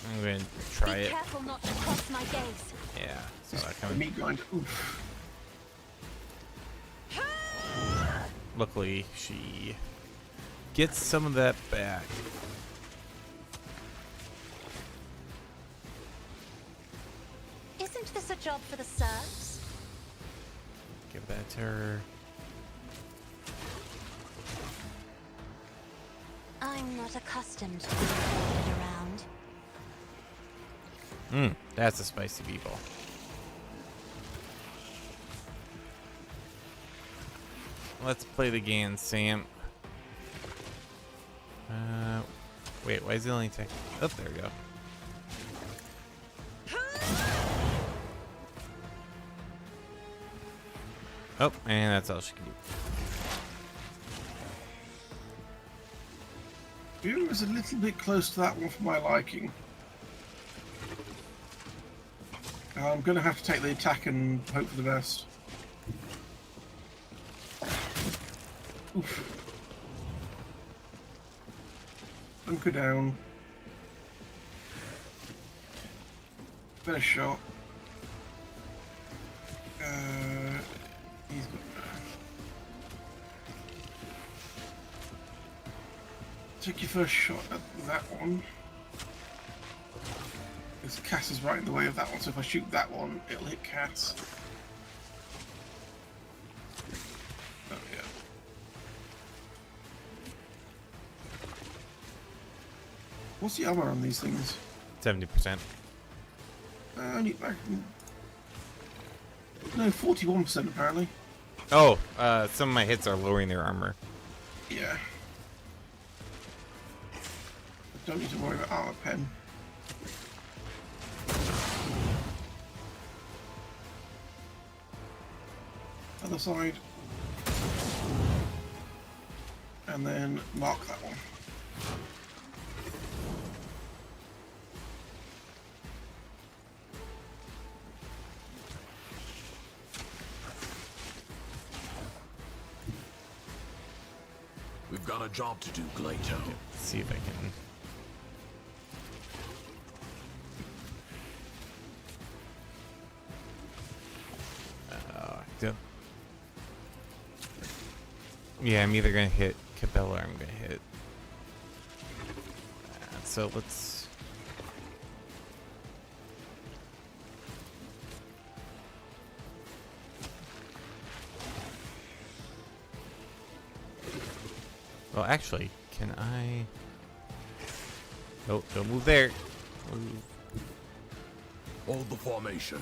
I'm gonna try Be it. careful not to cross my gaze. Yeah, so that The coming. meat grind. Oof. Luckily, she gets some of that back. Isn't this a job for the serfs? Give that to her. I'm not accustomed to being ordered around. That's a spicy people. Let's play the game, Sam. Wait, why is it only take? Oh, there we go. Oh, and that's all she can do. You was a little bit close to that one for my liking. I'm going to have to take the attack and hope for the best. Oof. Bunker down. Better shot. He's got... Take your first shot at that one. Because Cass is right in the way of that one, so if I shoot that one, it'll hit Cass. Oh yeah. What's the armor on these things? 70%. Only no, 41% apparently. Oh, some of my hits are lowering their armor. Yeah. I don't need to worry about armor pen. Other side. And then mark that one. We've got a job to do, Glato. Let's see if I can. Yeah, I'm either gonna hit Cabela or I'm gonna hit. So let's. Well, actually, can I? Nope, don't move there. Move. Hold the formation.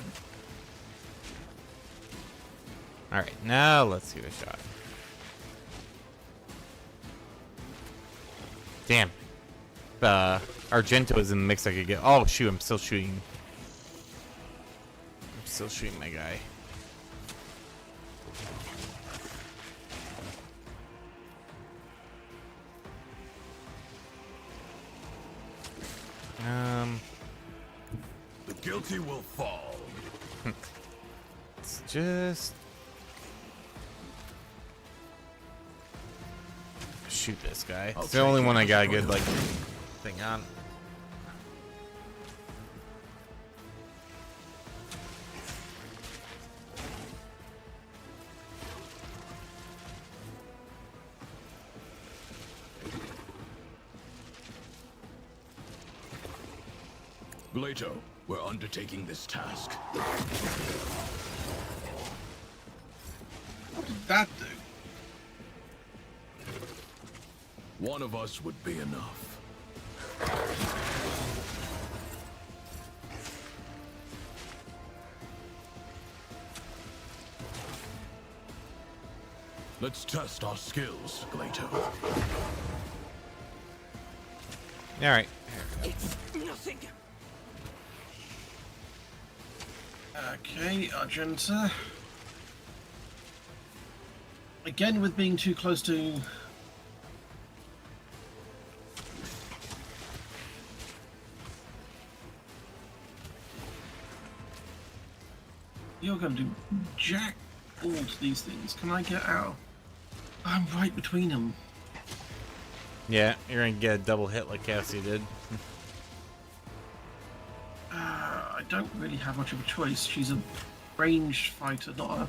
All right, now let's give it a shot. Damn. Argento is in the mix. I could get. Oh shoot! I'm still shooting. I'm still shooting my guy. The guilty will fall. It's just shoot this guy. It's the only one I got a good like thing on. Glato, we're undertaking this task. What did that do? One of us would be enough. Let's test our skills, Glato. All right. It's nothing. Okay, Argenta. Again, with being too close to... You're going to do jack all to these things. Can I get out? I'm right between them. Yeah, you're gonna get a double hit like Cassie did. I don't really have much of a choice. She's a ranged fighter, not a...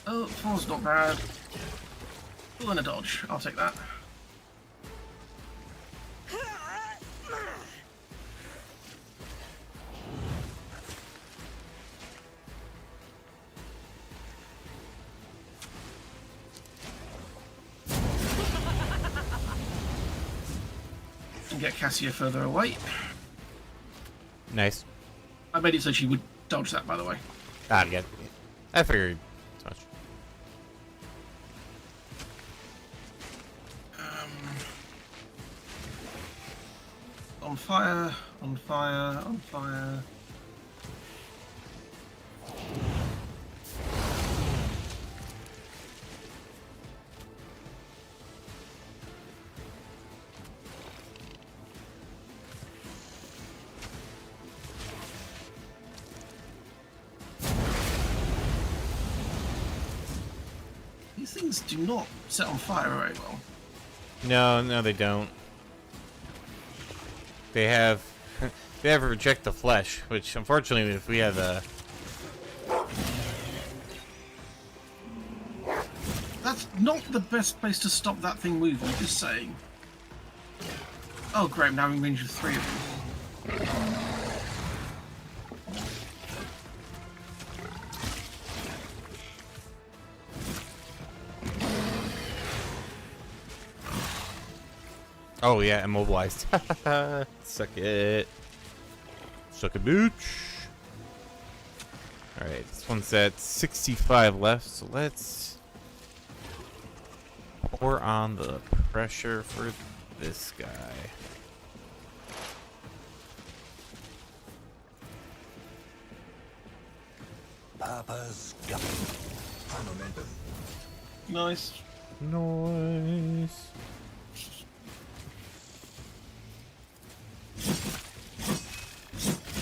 Oh, fall's not bad. Oh, and a dodge. I'll take that. and get Cassia further away. Nice. I made it so she would dodge that, by the way. Ah, good. I figured as much. On fire, on fire, on fire. These things do not set on fire very well. No, they don't. They have reject the flesh, which unfortunately, if we have a That's not the best place to stop that thing moving, just saying. Oh great, now I'm in range of 3 of them. oh yeah, immobilized. Suck it, bitch. All right, this one's at 65 left, so let's pour on the pressure for this guy. Purpose guide. Nice. Nice.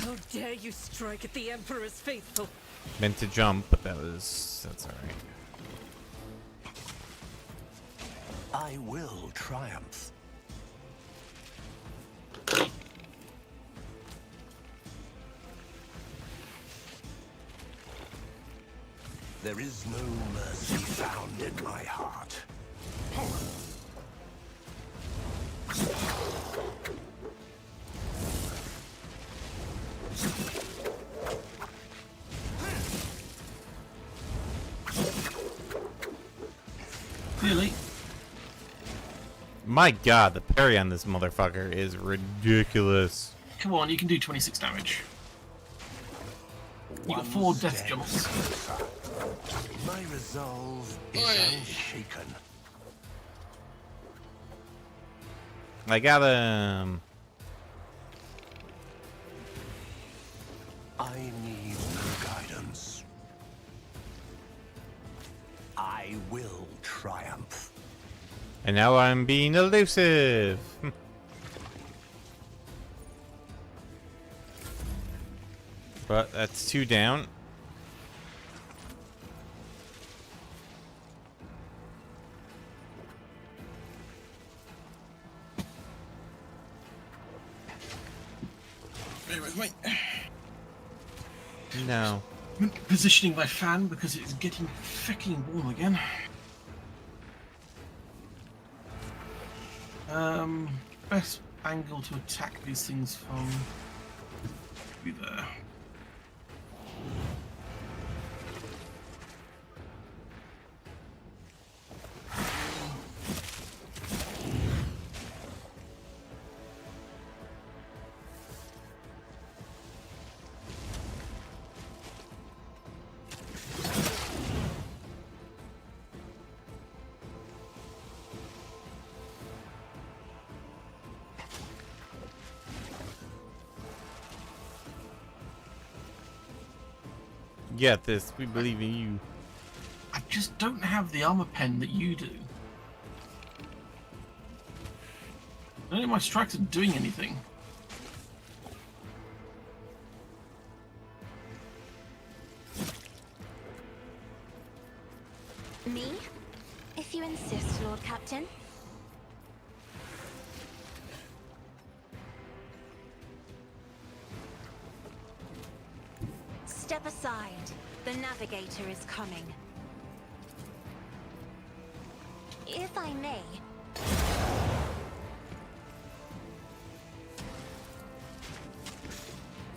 How dare you strike at the Emperor's faithful? Meant to jump, but that's all right. I will triumph. There is no mercy found in my heart. Really? My god, the parry on this motherfucker is ridiculous. Come on, you can do 26 damage. You got 4 death step jumps. closer. My resolve is unshaken. I got him. I need no guidance. I will triumph. And now I'm being elusive. But that's 2 down. Bear with me. No. I'm positioning my fan because it's getting fucking warm again. Best angle to attack these things from be there. Get this. We believe in you. I just don't have the armor pen that you do. None of my strikes are doing anything. Me? If you insist, Lord Captain. Step aside. The navigator is coming. If I may.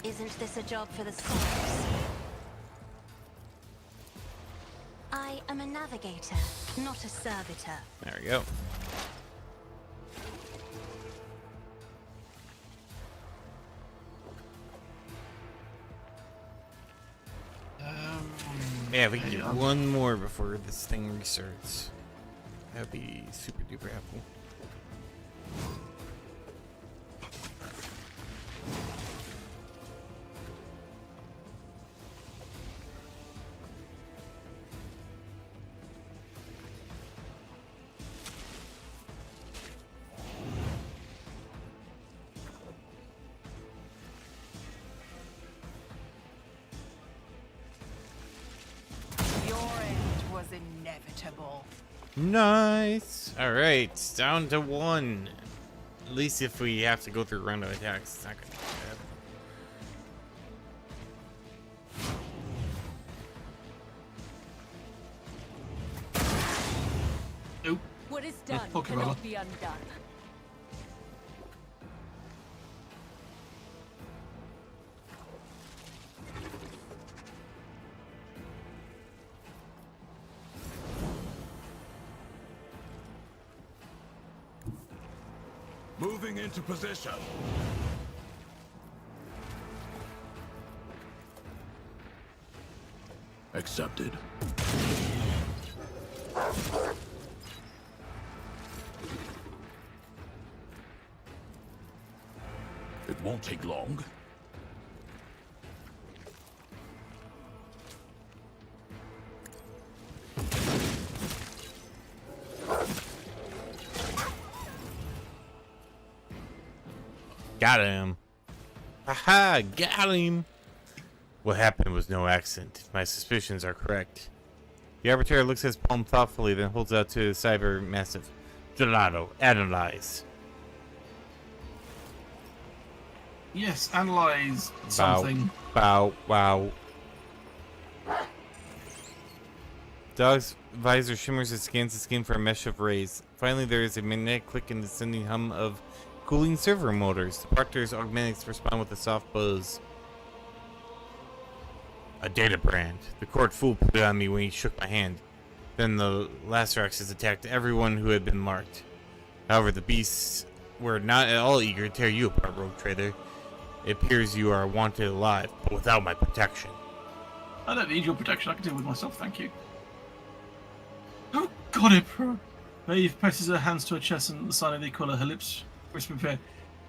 Isn't this a job for the scholars? I am a navigator, not a servitor. There we go. Yeah, if we can get one more before this thing restarts. That'd be super duper helpful. Your end was inevitable. Nice. All right, down to 1. At least if we have to go through random attacks, it's not gonna be bad. Nope. What is done Pokemon. cannot be undone. Moving into position. Accepted. It won't take long. Got him. Haha, got him. What happened was no accident. My suspicions are correct. The arbitrator looks at his palm thoughtfully, then holds out to the cyber massive. Gelato, analyze. Yes, analyze something. Bow, wow. Dog's visor shimmers and scans the skin for a mesh of rays. Finally, there is a magnetic click and descending hum of cooling servo motors. The Proctor's augmentics respond with a soft buzz. A data brand. The court fool put it on me when he shook my hand. Then the Laseraxes attacked everyone who had been marked. However, the beasts were not at all eager to tear you apart, rogue trader. It appears you are wanted alive, but without my protection. I don't need your protection. I can deal with myself, thank you. Oh, God, Emperor. Maeve presses her hands to her chest and the sign of the equal, her lips whisper prayer.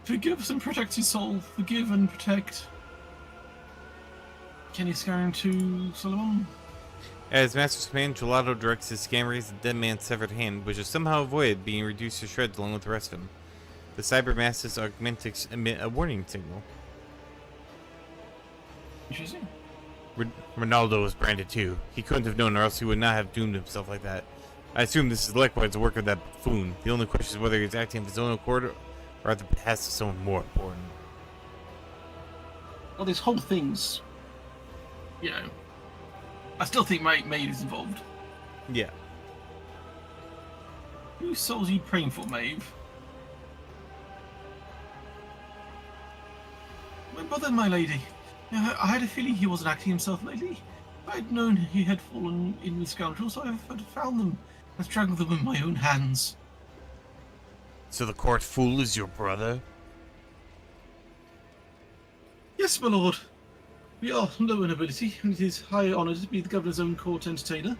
Forgive us and protect his soul. Forgive and protect. Can you scan into Solomon? As Master's command, Gelato directs his scan rays at the dead man's severed hand, which is somehow avoided being reduced to shreds along with the rest of him. The Cyber Master's augmentics emit a warning signal. Interesting. Ronaldo was branded too. He couldn't have known, or else he would not have doomed himself like that. I assume this is likewise the work of that buffoon. The only question is whether he's acting of his own accord or at the behest of someone more important. Well, this whole thing's, you know, I still think Maeve is involved. Yeah. Whose souls are you praying for, Maeve? My brother, my lady. I had a feeling he wasn't acting himself lately. I had known he had fallen in with scoundrels, so I had found them and strangled them with my own hands. So the court fool is your brother? Yes, my lord. We are low in ability, and it is high honour to be the governor's own court entertainer.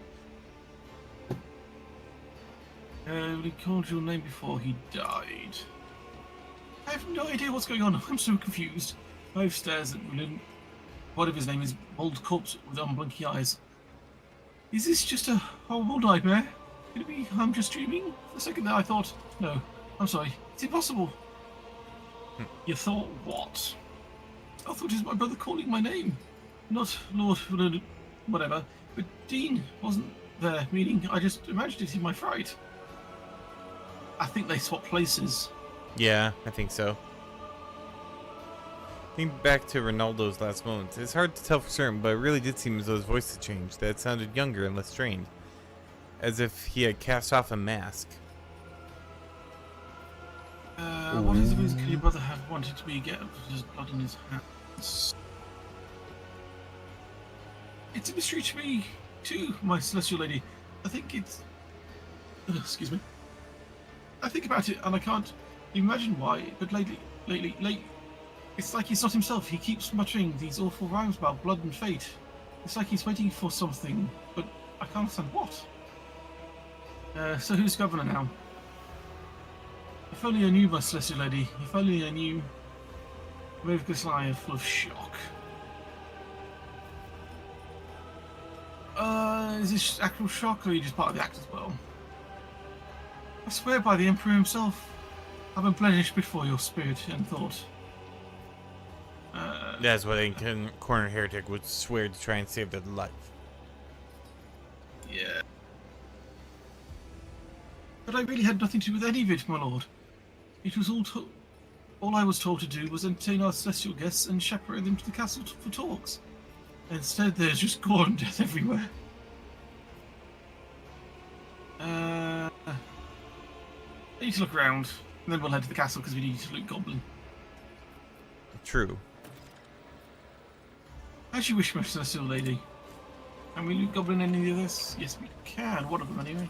We called your name before he died. I have no idea what's going on. I'm so confused. Maeve stares at whatever his name is, bald corpse with unblinking eyes. Is this just a horrible nightmare? Could it be I'm just dreaming? For a second there I thought, no, I'm sorry, it's impossible. You thought what? I thought it was my brother calling my name. Not Lord, whatever. But Dean wasn't there, meaning I just imagined it in my fright. I think they swapped places. Yeah, I think so. Think back to Ronaldo's last moments. It's hard to tell for certain, but it really did seem as though his voice had changed, that it sounded younger and less strained. As if he had cast off a mask. What is the reason could your brother have wanted to get his blood in his hands? It's a mystery to me, too, my celestial lady. I think it's... excuse me. I think about it, and I can't imagine why, but lately, it's like he's not himself. He keeps muttering these awful rhymes about blood and fate. It's like he's waiting for something, but I can't understand what. So who's governor now? If only I knew, my celestial lady. If only I knew. Wave Goliath full of shock. Is this actual shock, or are you just part of the act as well? I swear by the Emperor himself, I've been blemished before your spirit and thought. That's what a corner heretic would swear to try and save their life. Yeah. But I really had nothing to do with any of it, my lord. It was all I was told to do was entertain our celestial guests and chaperone them to the castle for talks. Instead, there's just gore and death everywhere. I need to look around, and then we'll head to the castle because we need to loot Goblin. True. As you wish, my celestial lady. Can we loot Goblin any of this? Yes, we can. One of them, anyway.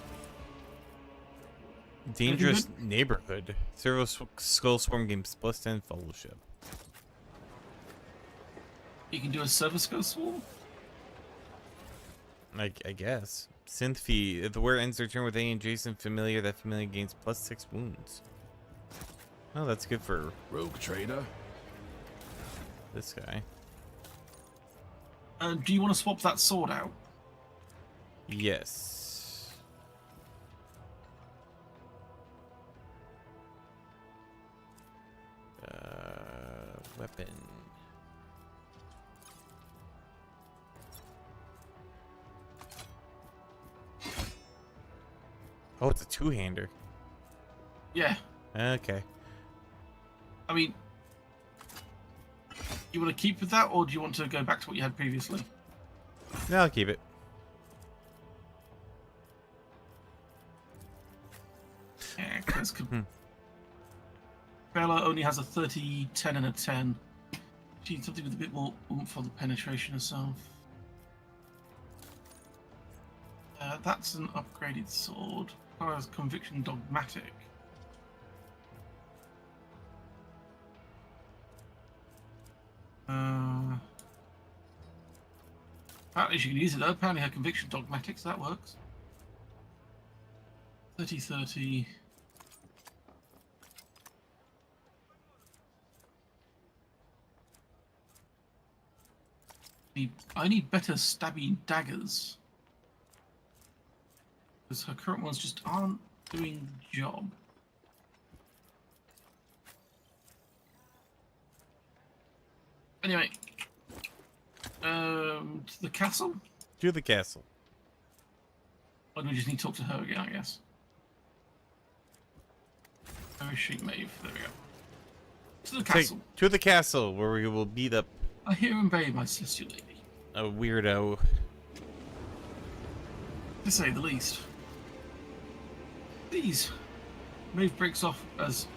Dangerous neighborhood. Several skull swarm games plus 10 fellowship. You can do a service go swarm? I guess. Synth fee. If the word ends their turn with any adjacent familiar, that familiar gains plus 6 wounds. Oh, that's good for Rogue trader? this guy. Do you want to swap that sword out? Yes. Weapon. Oh, it's a two-hander. Yeah. Okay. I mean, you want to keep with that, or do you want to go back to what you had previously? No, I'll keep it. Yeah, because Bella only has a 30, 10, and a 10. She needs something with a bit more oomph for the penetration herself. That's an upgraded sword. Requires conviction dogmatic. Apparently she can use it though. Apparently her conviction dogmatic, so that works. 30-30. I need better stabby daggers. Because her current ones just aren't doing the job. Anyway. To the castle? To the castle. Or do we just need to talk to her again, I guess? Where is she, Maeve? There we go. To the castle. To the castle, where we will beat up I hear and obey, my celestial lady. a weirdo. To say the least. Please. Maeve breaks off as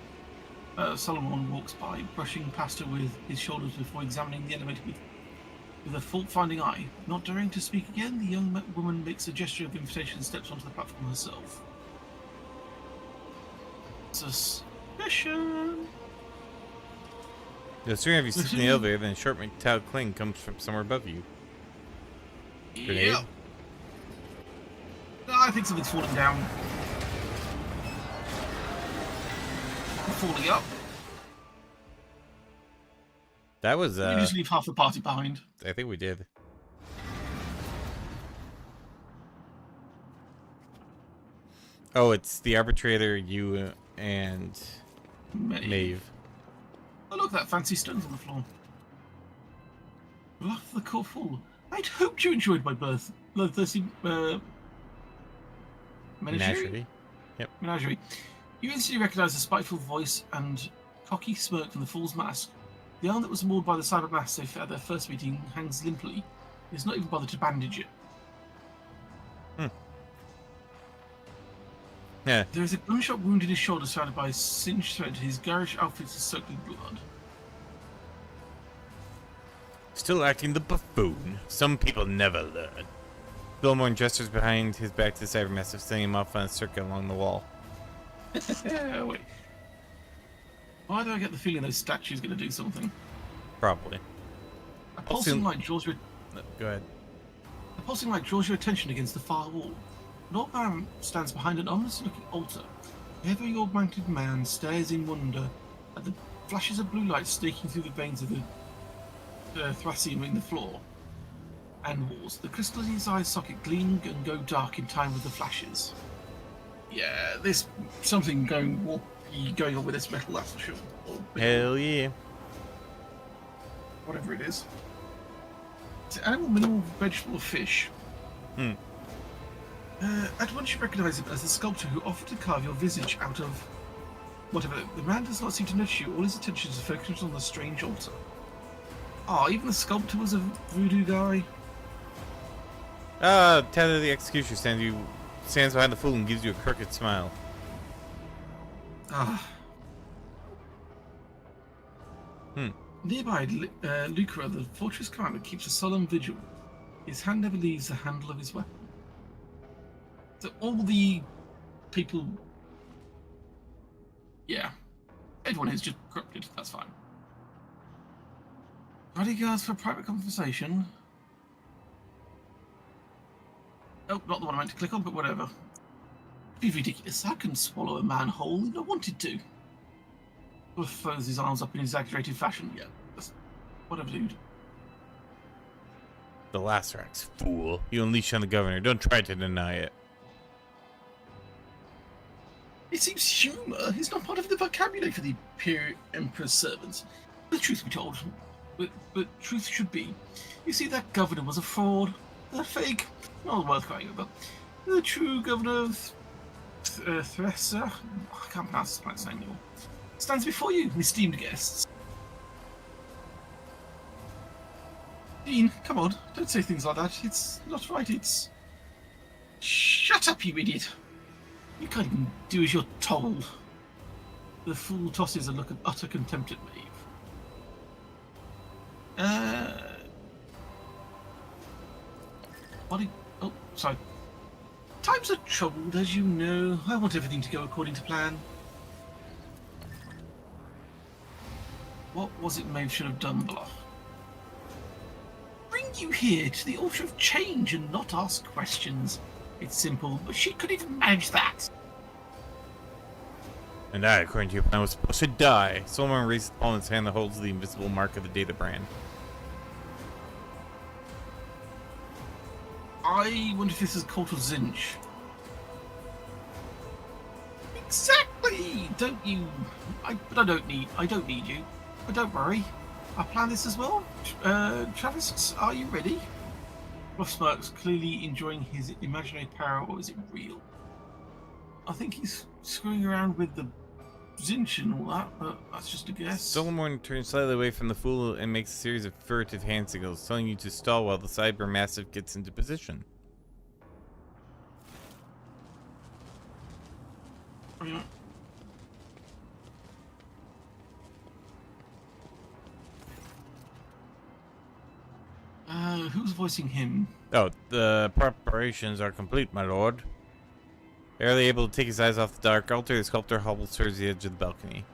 Solomon walks by, brushing past her with his shoulders before examining the elevator with a fault-finding eye. Not daring to speak again, the young woman makes a gesture of invitation and steps onto the platform herself. Suspicion! No sooner have you sit in the elevator than a short metallic cling comes from somewhere above you. Grenade? Yeah. No, I think something's falling down. Falling up. That was, We just leave half the party behind. I think we did. Oh, it's the arbitrator, you, and Maeve. Oh, look, that fancy stones on the floor. Laugh the court full. I'd hoped you enjoyed my bloodthirsty Menagerie. Yep. Menagerie. You instantly recognise the spiteful voice and cocky smirk from the fool's mask. The arm that was moored by the cyber mastiff at their first meeting hangs limply. It's not even bothered to bandage it. Yeah. There is a gunshot wound in his shoulder surrounded by a singed thread. His garish outfit is soaked with blood. Still acting the buffoon. Some people never learn. Billmore gestures behind his back to the cybermassive, setting him off on a circuit along the wall. Wait. Why do I get the feeling those statues going to do something? Probably. A pulsing light draws your... No, go ahead. pulsing light draws your attention against the far wall. An old man stands behind an ominous-looking altar. A heavily augmented man stares in wonder at the flashes of blue light snaking through the veins of the thracium in the floor and walls. The crystals in his eye socket gleam and go dark in time with the flashes. Yeah, there's something going on with this metal, that's for sure. Hell yeah. Whatever it is. It's an animal, mineral, vegetable, or fish. At once you recognise him as the sculptor who offered to carve your visage out of whatever. The man does not seem to notice you. All his attention is focused on the strange altar. Oh, even the sculptor was a voodoo guy. Tether the Executioner stands behind the fool and gives you a crooked smile. Nearby, Lucra, the fortress commander, keeps a solemn vigil. His hand never leaves the handle of his weapon. So all the people... Yeah. Everyone is just corrupted, that's fine. Bodyguards for a private conversation. Oh, not the one I meant to click on, but whatever. It'd be ridiculous. I couldn't swallow a man whole if I wanted to. Or throws his arms up in exaggerated fashion. Yeah, whatever, dude. The Lacerax, fool. You unleash on the governor. Don't try to deny it. It seems humour is not part of the vocabulary for the Imperial Emperor's servants. The truth be told, but truth should be. You see, that governor was a fraud, a fake, not worth crying over. The true governor of Thresser, I can't pronounce his planet's name anymore, stands before you, esteemed guests. Dean, come on, don't say things like that. It's not right, it's... Shut up, you idiot! You can't even do as you're told. The fool tosses a look of utter contempt at Maeve. Oh, sorry. Times are troubled, as you know. I want everything to go according to plan. What was it Maeve should have done, Bluff? Bring you here to the altar of change and not ask questions. It's simple, but she could even manage that. And I, according to your plan, was supposed to die. Solomon raises the palm in his hand that holds the invisible mark of the data brand. I wonder if this is Cult of Zinch. Exactly! Don't you... I don't need you. But don't worry. I planned this as well. Travis, are you ready? Ruff smirks, clearly enjoying his imaginary power, or is it real? I think he's screwing around with the Zinch and all that, but that's just a guess. Solomon turns slightly away from the fool and makes a series of furtive hand signals, telling you to stall while the cyber massive gets into position. Who's voicing him? Oh, the preparations are complete, my lord. Barely able to take his eyes off the dark altar, the sculptor hobbles towards the edge of the balcony.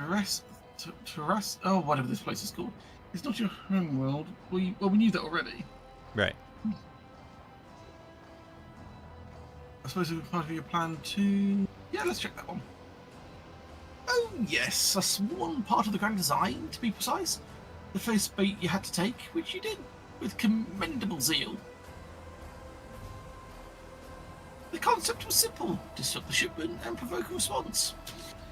Oh, whatever this place is called. It's not your home world. We knew that already. Right. I suppose it was part of your plan to... Yeah, let's check that one. Oh, yes, a sworn part of the grand design, to be precise. The first bait you had to take, which you did, with commendable zeal. The concept was simple: disrupt the shipment and provoke a response.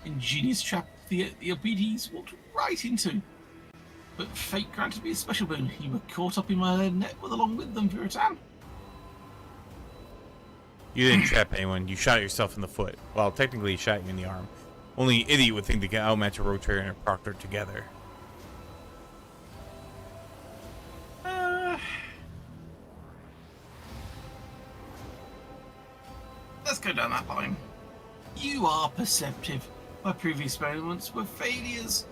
Ingenious trap the LPDs walked right into. But fate granted me a special boon. You were caught up in my net along with them, Viritan. You didn't trap anyone, you shot yourself in the foot. Well, technically he shot you in the arm. Only an idiot would think they can outmatch a Rotator and a Proctor together. Let's go down that line. You are perceptive. My previous experiments were failures.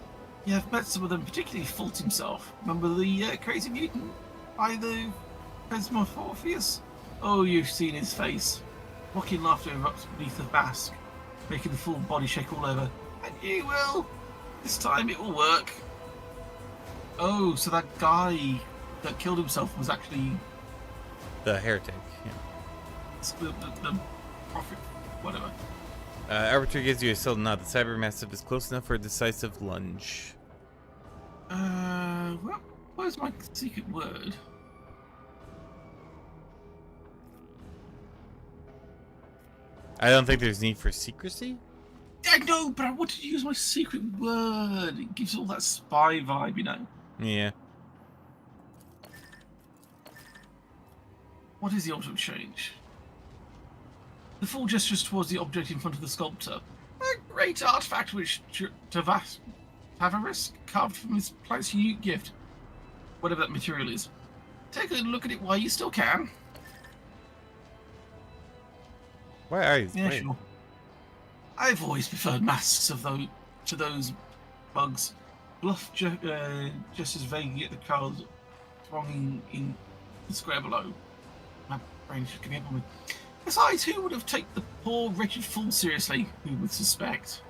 You have met some of them, particularly Fault himself. Remember the crazy mutant by the Pesmorpheus? Oh, you've seen his face. Mocking laughter erupts beneath the mask, making the full body shake all over. And you will. This time it will work. Oh, so that guy that killed himself was actually The heretic. Yeah. the prophet, whatever. Arbiter gives you a subtle nod. The cyber massive is close enough for a decisive lunge. Where's my secret word? I don't think there's need for secrecy. I know, but I wanted to use my secret word. It gives all that spy vibe, you know. Yeah. What is the ultimate change? The full gestures towards the object in front of the sculptor. A great artifact which Tavarisk carved from his planet's unique gift. Whatever that material is. Take a look at it while you still can. Why are you? Yeah, wait. sure. I've always preferred masks of those to those bugs. Bluff gestures vaguely at the crowd thronging in the square below. My brain should give me up on me. Besides, who would have taken the poor wretched fool seriously? Who would suspect?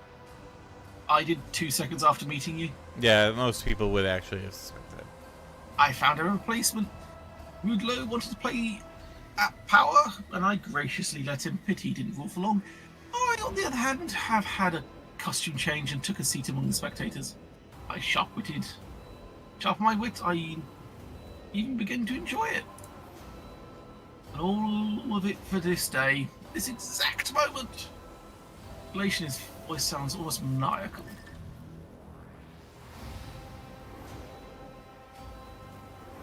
I did 2 seconds after meeting you. Yeah, most people would actually have suspected. I found a replacement. Rudlow wanted to play at power, and I graciously let him. Pity he didn't rule for long. I, on the other hand, have had a costume change and took a seat among the spectators. I sharp-witted. Sharp my wit, I even began to enjoy it. And all of it for this day, this exact moment. Galatian's voice sounds almost maniacal.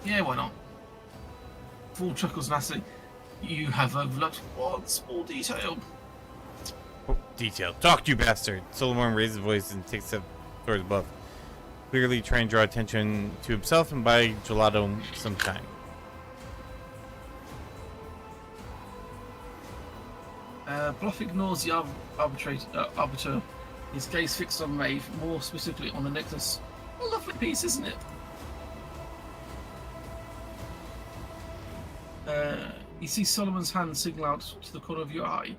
Yeah, why not? Fool chuckles nasty. You have overlooked one small detail. Oh, detail. Talk, you bastard! Solomon raises his voice and takes a towards Buff, clearly trying to draw attention to himself and buy gelato some time. Bluff ignores the arbiter, his gaze fixed on Maeve, more specifically on the necklace. A lovely piece, isn't it? You see Solomon's hand signal out to the corner of your eye.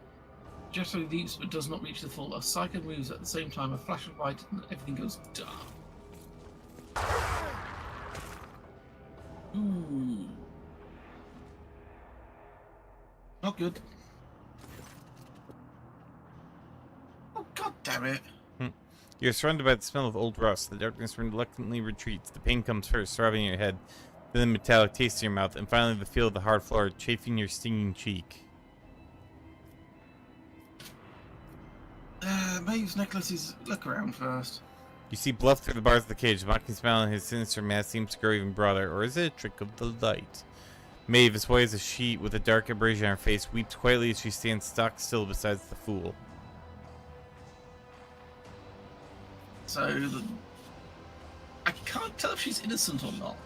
Gesto leaps but does not reach the full. A cycle moves at the same time, a flash of light, and everything goes dark. Ooh. Not good. Oh, god damn it. You're surrounded by the smell of old rust. The darkness reluctantly retreats. The pain comes first, throbbing in your head, then the metallic taste in your mouth, and finally the feel of the hard floor chafing your stinging cheek. Maeve's necklace is... Look around first. You see Bluff through the bars of the cage. The mocking smile on his sinister mask seems to grow even broader. Or is it a trick of the light? Maeve, as white as a sheet with a dark abrasion on her face, weeps quietly as she stands stock still beside the fool. So, I can't tell if she's innocent or not.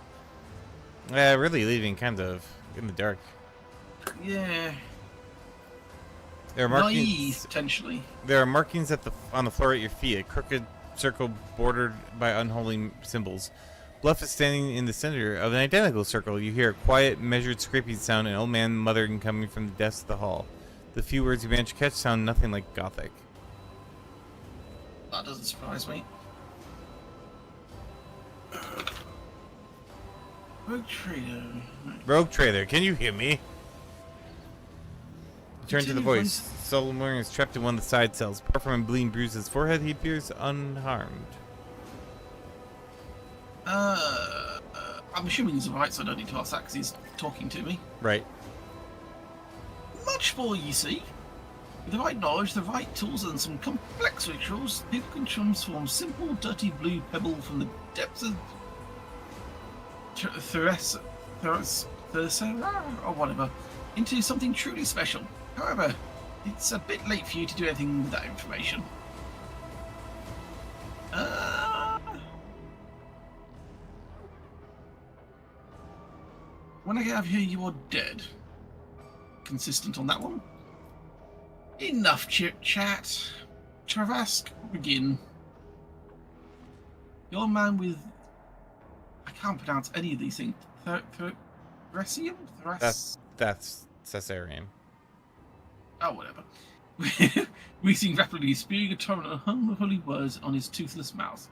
Really leaving kind of in the dark. Yeah. There are Naive, markings. potentially. There are markings on the floor at your feet, a crooked circle bordered by unholy symbols. Bluff is standing in the center of an identical circle. You hear a quiet, measured scraping sound, an old man muttering coming from the depths of the hall. The few words you manage to catch sound nothing like Gothic. That doesn't surprise me. Rogue trader. Rogue trader, can you hear me? Turn to the Continue, voice. Solomon is trapped in one of the side cells. Apart from a bleeding bruise on his forehead, he appears unharmed. I'm assuming he's alright, so I don't need to ask that because he's talking to me. Right. Much more, you see. With the right knowledge, the right tools, and some complex rituals, people can transform simple, dirty blue pebble from the depths of Theresa, or whatever, into something truly special. However, it's a bit late for you to do anything with that information. When I get out of here, you are dead. Consistent on that one. Enough chit-chat. Travask, begin. You're a man with... I can't pronounce any of these things. Theresium? That's Caesarian. Oh, whatever. Wheezing rapidly, spewing a torrent of unholy words on his toothless mouth.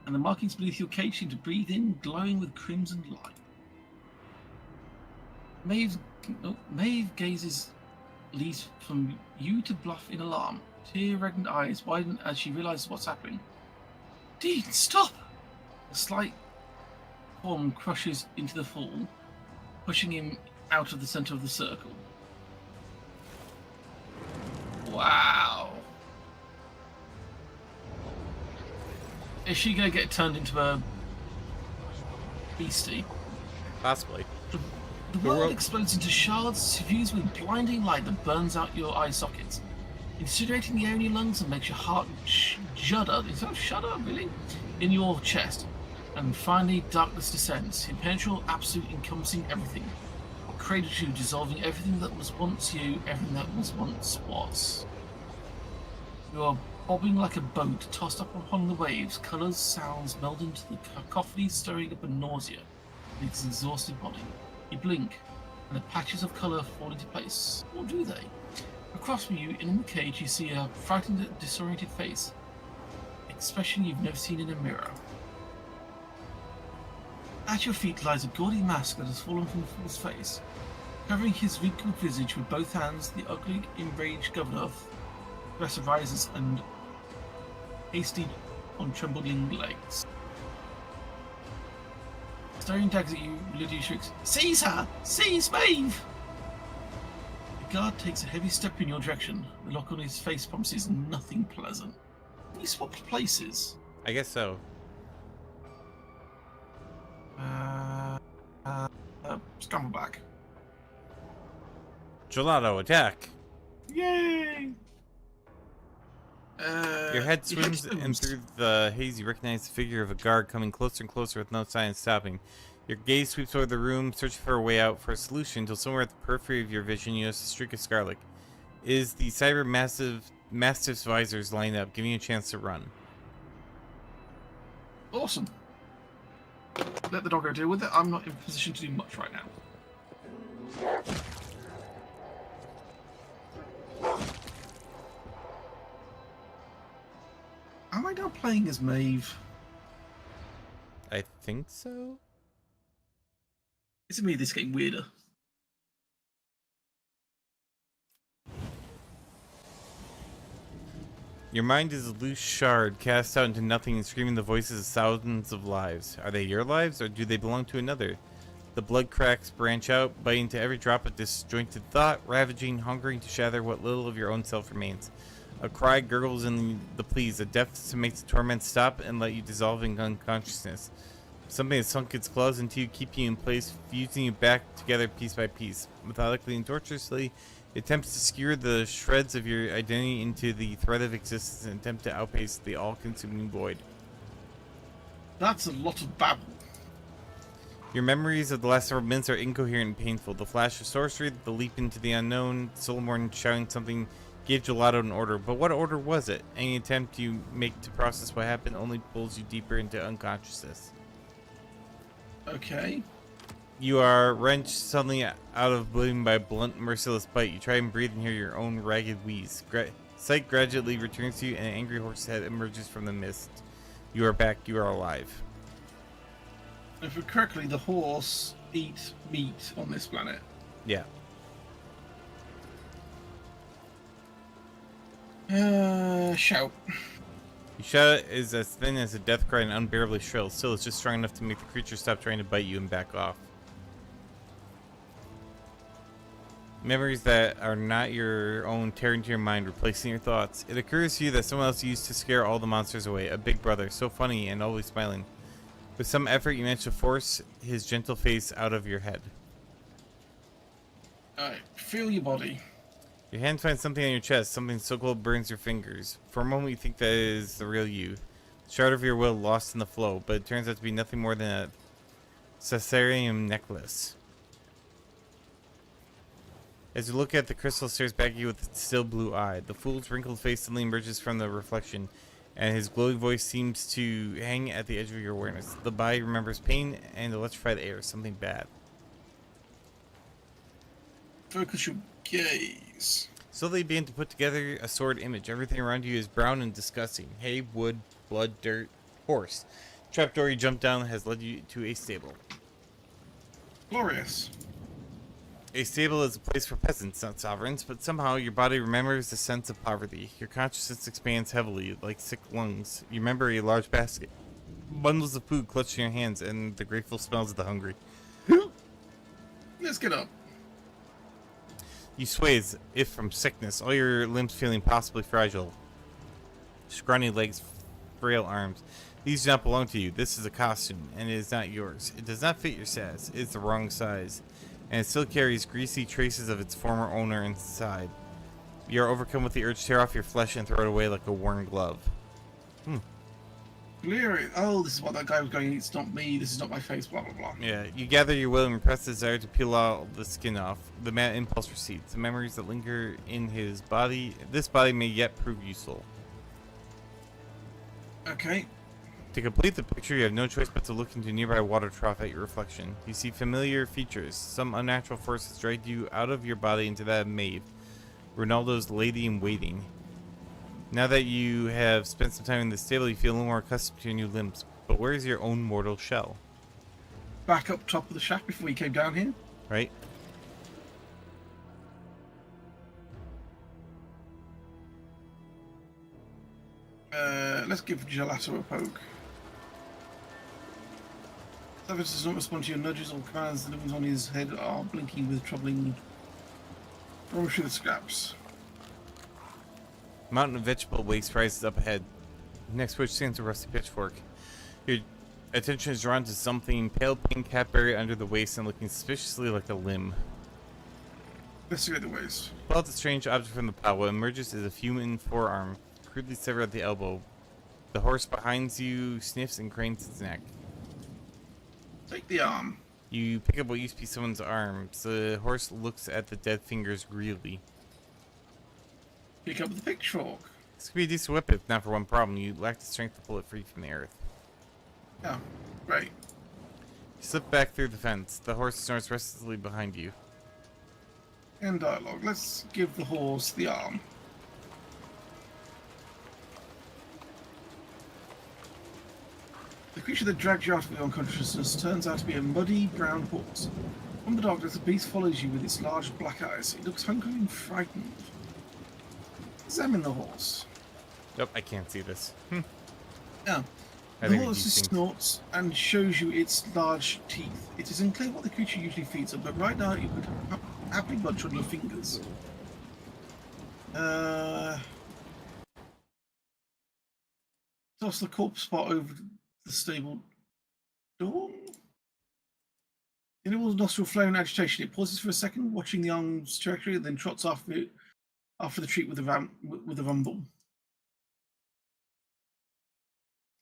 And the markings beneath your cage seem to breathe in, glowing with crimson light. Maeve gazes leads from you to Bluff in alarm. Tear-reddened eyes widen as she realizes what's happening. Dean, stop! A slight form crushes into the fall, pushing him out of the center of the circle. Wow. Is she going to get turned into a beastie? Possibly. The world explodes into shards, suffused with blinding light that burns out your eye sockets, incinerating the air in your lungs and makes your heart shudder. Is that shudder, really? In your chest. And finally, darkness descends, impenetrable, absolute, encompassing everything. A cradle to dissolving everything that was once you, everything that was once was. You are bobbing like a boat tossed up upon the waves, colours, sounds meld into the cacophony, stirring up a nausea in its exhausted body. You blink, and the patches of colour fall into place. Or do they? Across from you, in the cage, you see a frightened, disoriented face. Expression you've never seen in a mirror. At your feet lies a gaudy mask that has fallen from the fool's face. Covering his wrinkled visage with both hands, the ugly, enraged governor of Thresh rises and hasty on trembling legs. Staring daggers at you, Lydia shrieks, "Seize her! Seize Maeve!" The guard takes a heavy step in your direction. The look on his face promises nothing pleasant. Have you swapped places? I guess so. Scramble back. Gelato, attack! Yay! Your head swims, and through the haze you recognize the figure of a guard coming closer and closer with no sign of stopping. Your gaze sweeps over the room, searching for a way out, for a solution, until somewhere at the periphery of your vision you notice a streak of scarlet. It is the cyber mastiff's visors lined up, giving you a chance to run. Awesome. Let the doggo deal with it. I'm not in a position to do much right now. Am I now playing as Maeve? I think so? It's me, this is getting weirder. Your mind is a loose shard cast out into nothing and screaming the voices of thousands of lives. Are they your lives, or do they belong to another? The blood cracks branch out, biting into every drop of disjointed thought, ravaging, hungering to shatter what little of your own self remains. A cry gurgles in the pleas, a depth to make the torment stop and let you dissolve in unconsciousness. Something has sunk its claws into you, keeping you in place, fusing you back together piece by piece. Methodically and tortuously, it attempts to skewer the shreds of your identity into the thread of existence and attempt to outpace the all-consuming void. That's a lot of babble. Your memories of the last several minutes are incoherent and painful. The flash of sorcery, the leap into the unknown, Solomon shouting something gave Gelato an order. But what order was it? Any attempt you make to process what happened only pulls you deeper into unconsciousness. Okay. You are wrenched suddenly out of oblivion by a blunt, merciless bite. You try and breathe and hear your own ragged wheeze. Sight gradually returns to you, and an angry horse's head emerges from the mist. You are back. You are alive. If we're correctly, the horse eats meat on this planet. Yeah. Shout. Your shout is as thin as a death cry and unbearably shrill. Still, it's just strong enough to make the creature stop trying to bite you and back off. Memories that are not your own tear into your mind, replacing your thoughts. It occurs to you that someone else used to scare all the monsters away. A big brother, so funny and always smiling. With some effort, you manage to force his gentle face out of your head. Alright, feel your body. Your hand finds something on your chest. Something so cold burns your fingers. For a moment, you think that is the real you. The shard of your will lost in the flow, but it turns out to be nothing more than a Caesarium necklace. As you look at the crystal, stares back at you with its still blue eye. The fool's wrinkled face suddenly emerges from the reflection, and his glowing voice seems to hang at the edge of your awareness. The body remembers pain and electrified air, something bad. Focus your gaze. Slowly begin to put together a sword image. Everything around you is brown and disgusting. Hay, wood, blood, dirt, horse. Trapdoor you jump down has led you to a stable. Glorious. A stable is a place for peasants, not sovereigns, but somehow your body remembers the sense of poverty. Your consciousness expands heavily, like sick lungs. You remember a large basket, bundles of food clutched in your hands, and the grateful smells of the hungry. Let's get up. You sway as if from sickness, all your limbs feeling possibly fragile. Scrawny legs, frail arms. These do not belong to you. This is a costume, and it is not yours. It does not fit your size. It is the wrong size, and it still carries greasy traces of its former owner inside. You are overcome with the urge to tear off your flesh and throw it away like a worn glove. Clear. Oh, this is what that guy was going. It's not me. This is not my face. Blah blah blah. Yeah, you gather your will and repress the desire to peel all the skin off. The mad impulse recedes. The memories that linger in his body. This body may yet prove useful. Okay. To complete the picture, you have no choice but to look into a nearby water trough at your reflection. You see familiar features. Some unnatural force has dragged you out of your body into that maid, Ronaldo's lady-in-waiting. Now that you have spent some time in the stable, you feel a little more accustomed to your new limbs. But where is your own mortal shell? Back up top of the shack before you came down here. Right? Let's give Gelato a poke. Savage does not respond to your nudges or commands. The ribbons on his head are blinking with troubling. Throw through the scraps. Mountain of vegetable waste rises up ahead. Next to which stands a rusty pitchfork. Your attention is drawn to something pale pink cat buried under the waist and looking suspiciously like a limb. Investigate the waste. Pull out the strange object from the pile. What emerges is a human forearm, crudely severed at the elbow. The horse behind you sniffs and cranes its neck. Take the arm. You pick up what used to be someone's arms. The horse looks at the dead fingers greedily. Pick up the pitchfork. This could be a decent weapon, if not for one problem. You lack the strength to pull it free from the earth. Oh, right. You slip back through the fence. The horse snorts restlessly behind you. End dialogue. Let's give the horse the arm. The creature that dragged you out of your unconsciousness turns out to be a muddy brown horse. From the darkness, the beast follows you with its large black eyes. It looks hungry and frightened. Examine the horse. Nope, I can't see this. Yeah. I The think horse these things- snorts and shows you its large teeth. It is unclear what the creature usually feeds on, but right now it would happily munch on your fingers. Toss the corpse spot over the stable door. The animal's nostril flare in agitation. It pauses for a second, watching the arm's trajectory, and then trots after the treat with a rumble.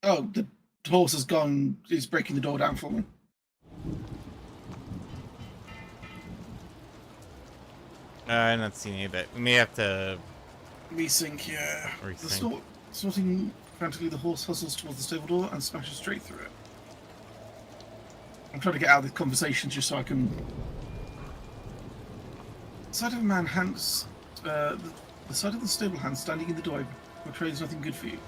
Oh, the horse has gone. Is breaking the door down for me. I'm not seeing any of that. We may have to... Resync, yeah. Resync. Snorting frantically, the horse hustles towards the stable door and smashes straight through it. I'm trying to get out of the conversation just so I can. The sight of a man hands. The sight of the stable hand standing in the door portrays nothing good for you.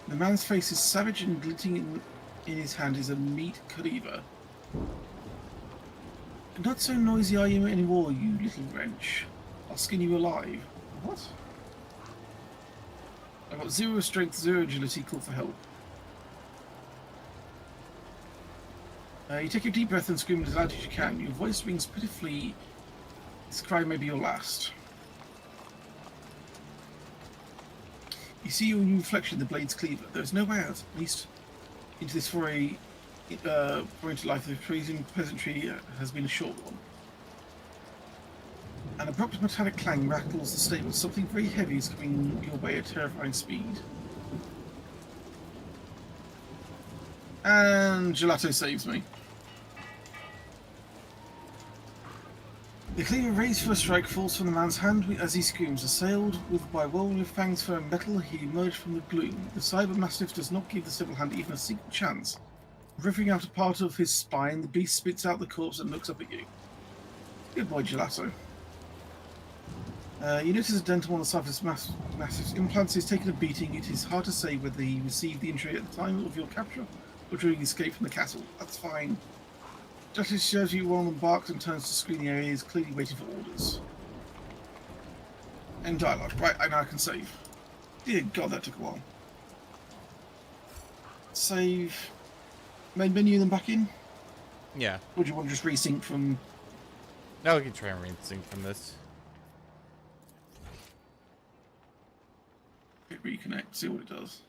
The man's face is savage and glinting in his hand is a meat cleaver. Not so noisy are you anymore, you little wrench. I'll skin you alive. What? I've got 0 strength, 0 agility, call for help. You take a deep breath and scream as loud as you can. Your voice rings pitifully. This cry may be your last. You see your new reflection in the blade's cleaver. There is no way out, at least into this foray into life. The freezing peasantry has been a short one. An abrupt metallic clang rattles the stable. Something very heavy is coming your way at terrifying speed. And Gelato saves me. The cleaver raised for a strike falls from the man's hand as he screams. Assailed by whirlwind fangs for metal, he emerged from the gloom. The cyber mastiff does not give the stable hand even a single chance. Ripping out a part of his spine, the beast spits out the corpse and looks up at you. Good boy, Gelato. You notice a dental on the side of his massive implants. He's taken a beating. It is hard to say whether he received the injury at the time of your capture or during his escape from the castle. That's fine. Justice shows you one of them barks and turns to screen the area. Is clearly waiting for orders. End dialogue. Right, I now can save. Dear God, that took a while. Save. Main menu, then back in. Yeah. Or do you want to just resync from? Now we can try and re-sync from this. Hit reconnect. See what it does.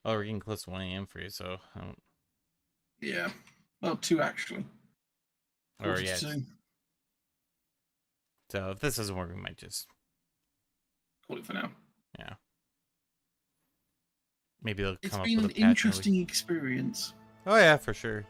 Oh, we're getting close to 1 a.m. for you, so I don't... Yeah. Well, 2 actually. Or yeah. 42. So if this doesn't work, we might just Call it for now. yeah. Maybe they'll It's come up been with an a patch. interesting experience. Oh yeah, for sure.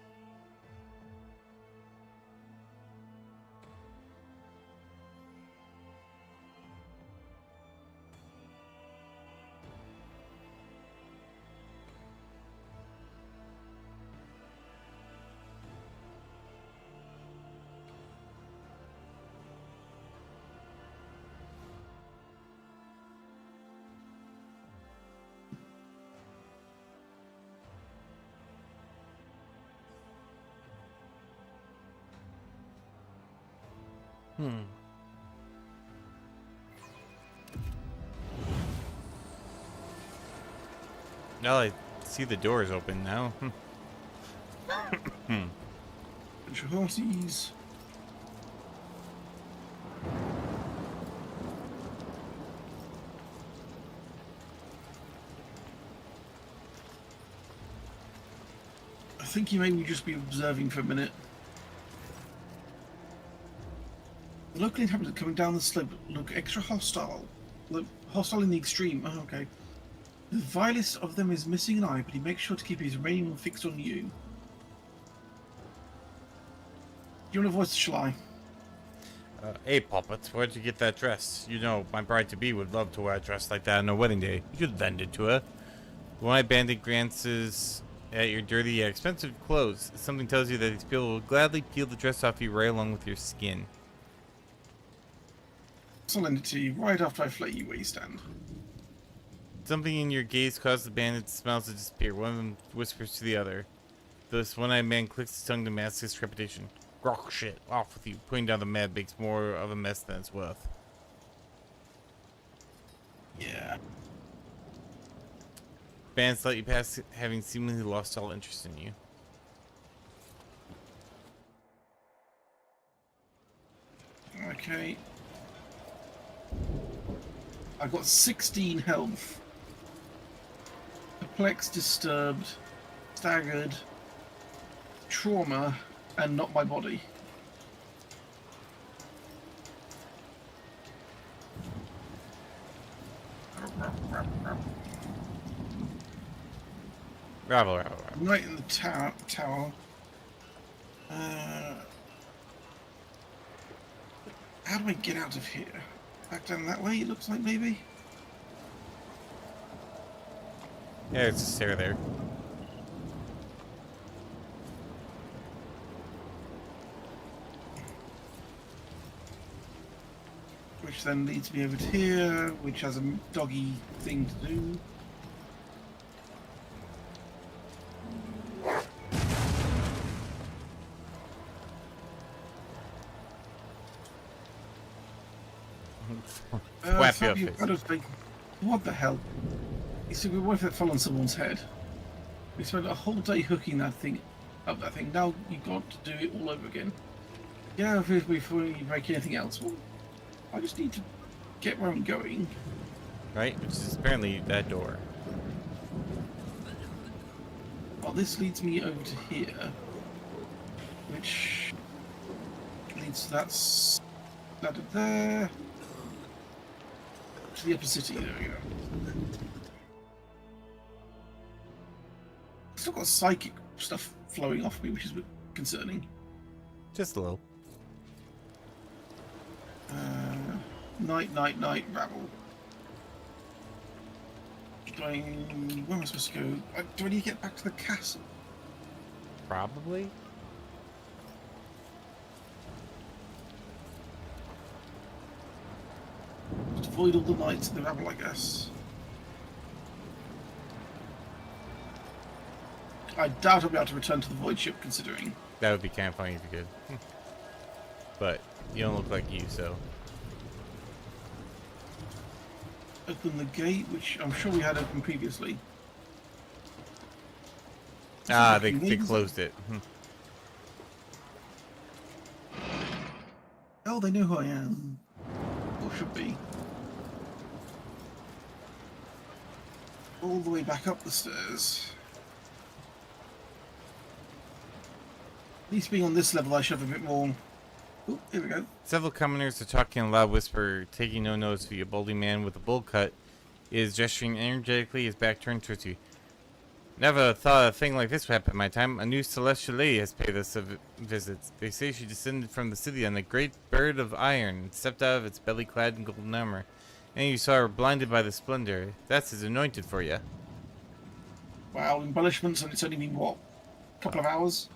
Now I see the doors open now. Bunch of horses. I think you may just be observing for a minute. The local inhabitants coming down the slope look extra hostile. Look hostile in the extreme. Oh, okay. The vilest of them is missing an eye, but he makes sure to keep his remaining one fixed on you. Do you want to voice the Shalai? Hey, Puppet, where'd you get that dress? You know, my bride-to-be would love to wear a dress like that on her wedding day. You could lend it to her. When I bandit glances at your dirty yet expensive clothes, something tells you that these people will gladly peel the dress off you right along with your skin. I'll lend it to you right after I flay you where you stand. Something in your gaze causes the bandit's smiles to disappear. One of them whispers to the other. This one-eyed man clicks his tongue to mask his trepidation. Grok shit, off with you. Putting down the mad makes more of a mess than it's worth. Yeah. Bandits let you pass, having seemingly lost all interest in you. Okay. I've got 16 health. Perplexed, disturbed, staggered, trauma, and not my body. Ravel, ravel, ravel. Right in the tower. How do I get out of here? Back down that way, it looks like, maybe? Yeah, it's a stair there. Which then leads me over to here, which has a doggy thing to do. Whap your Fabio, face. what the hell? You said we wanted that fall on someone's head. We spent a whole day hooking that thing up that thing. Now you've got to do it all over again. Yeah, before you break anything else. Well, I just need to get where I'm going. Right? Which is apparently that door. Well, this leads me over to here, which leads to that there. To the upper city, there we go. Still got psychic stuff flowing off me, which is a bit concerning. Just a little. Night, rabble. Going. Where am I supposed to go? Do I need to get back to the castle? Probably. avoid all the knights in the rabble, I guess. I doubt I'll be able to return to the void ship, considering. That would be kind of funny if you could. But you don't look like you, so. Open the gate, which I'm sure we had open previously. Ah, they closed it. Oh, they know who I am. Or should be. All the way back up the stairs. At least being on this level, I should have a bit more. Oh, here we go. Several commoners are talking in a loud whisper, taking no notice of you. A balding man with a bowl cut is gesturing energetically, his back turned towards you. Never thought a thing like this would happen in my time. A new celestial lady has paid us a visit. They say she descended from the city on a great bird of iron and stepped out of its belly clad in golden armor. And you saw her blinded by the splendor. That's his anointed for you. Wow, embellishments, and it's only been, what, a couple of hours?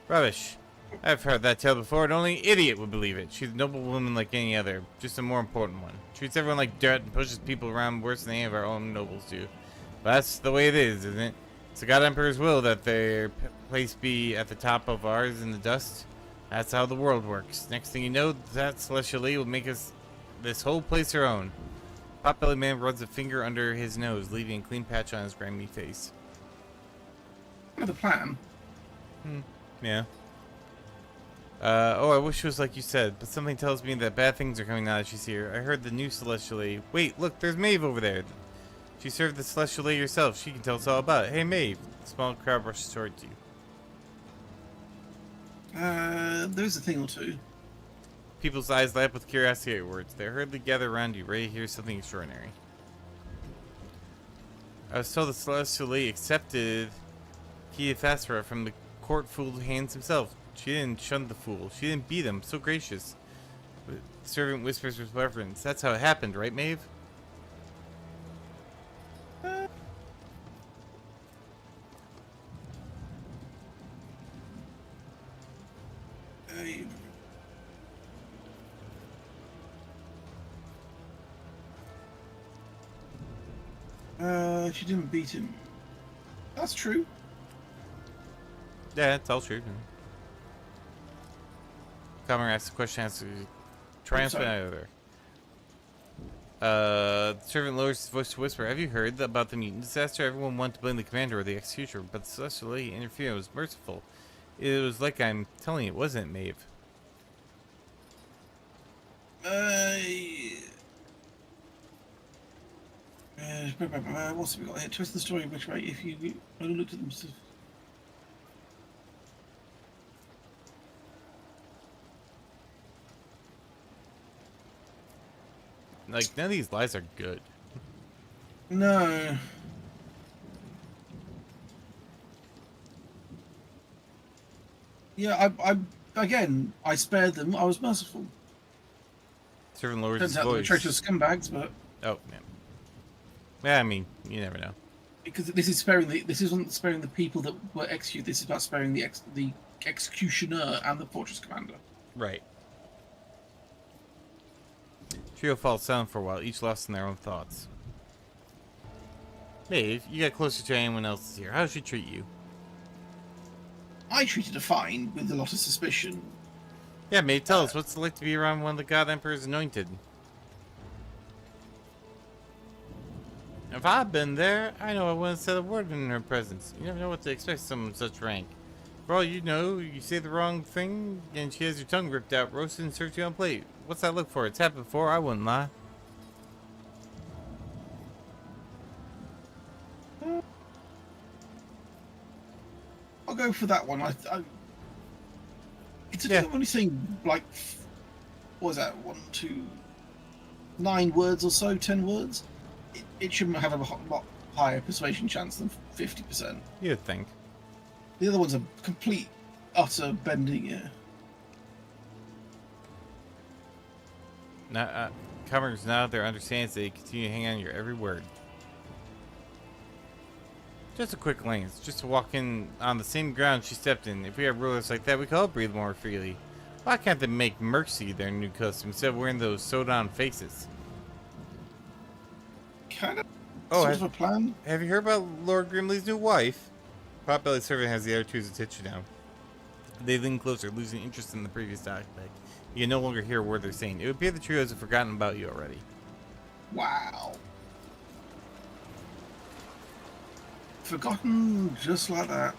Rubbish. I've heard that tale before, and only an idiot would believe it. She's a noble woman like any other, just a more important one. Treats everyone like dirt and pushes people around worse than any of our own nobles do. But that's the way it is, isn't it? It's the God Emperor's will that their place be at the top of ours in the dust. That's how the world works. Next thing you know, that celestial lady will make us this whole place her own. Potbelly man runs a finger under his nose, leaving a clean patch on his grimy face. The plan. Yeah. Oh, I wish it was like you said, but something tells me that bad things are coming now that she's here. I heard the new Celestial Lady. Wait, look, there's Maeve over there. She served the Celestial Lady herself. She can tell us all about it. Hey, Maeve. The small crowd rushes towards you. There's a thing or two. People's eyes light up with curiosity at your words. They hurriedly gather around you, ready to hear something extraordinary. I was told the Celestial Lady accepted Keithasra from the court-fooled hands himself. She didn't shun the fool. She didn't beat him. So gracious. The servant whispers with reverence. That's how it happened, right, Maeve? She didn't beat him. That's true. Yeah, it's all true. Comer asks the question, answer triumphant editor. The servant lowers his voice to whisper. Have you heard about the mutant disaster? Everyone wanted to blame the commander or the executioner, but the Celestial Lady interfered. It was merciful. It was like I'm telling you, wasn't it, Maeve? What's we got here? Twist the story which way if you only looked at them. Like, none of these lies are good. No. Yeah, I spared them. I was merciful. Servant lowers Turns his out they were voice. treacherous scumbags, but Oh, man. Yeah, I mean, you never know. because this is sparing this isn't sparing the people that were executed. This is about sparing the executioner and the fortress commander. Right. Trio falls silent for a while, each lost in their own thoughts. Maeve, you got closer to anyone else here. How did she treat you? I treated her fine with a lot of suspicion. Yeah, Maeve, tell us, what's it like to be around one of the God Emperor's anointed? If I'd been there, I know I wouldn't have said a word in her presence. You never know what to expect from someone of such rank. For all you know, you say the wrong thing, and she has your tongue ripped out, roasted, and served you on a plate. What's that look for? It's happened before, I wouldn't lie. I'll go for that one. It's Yeah. only saying like, what was that? 9 words or so, 10 words. It shouldn't have a lot higher persuasion chance than 50%. You'd think. The other one's a complete, utter bending. Yeah. Now, Comers now their understands that you continue to hang on to your every word. Just a quick glance, just to walk in on the same ground she stepped in. If we had rulers like that, we could all breathe more freely. Why can't they make Mercy their new costume instead of wearing those sewed-on faces? Kind of. Oh, Sort of a plan. Have you heard about Lord Grimley's new wife? Potbelly's servant has the other two's attention now. They lean closer, losing interest in the previous dialogue. You can no longer hear a word they're saying. It would appear the trio has forgotten about you already. Wow. Forgotten just like that.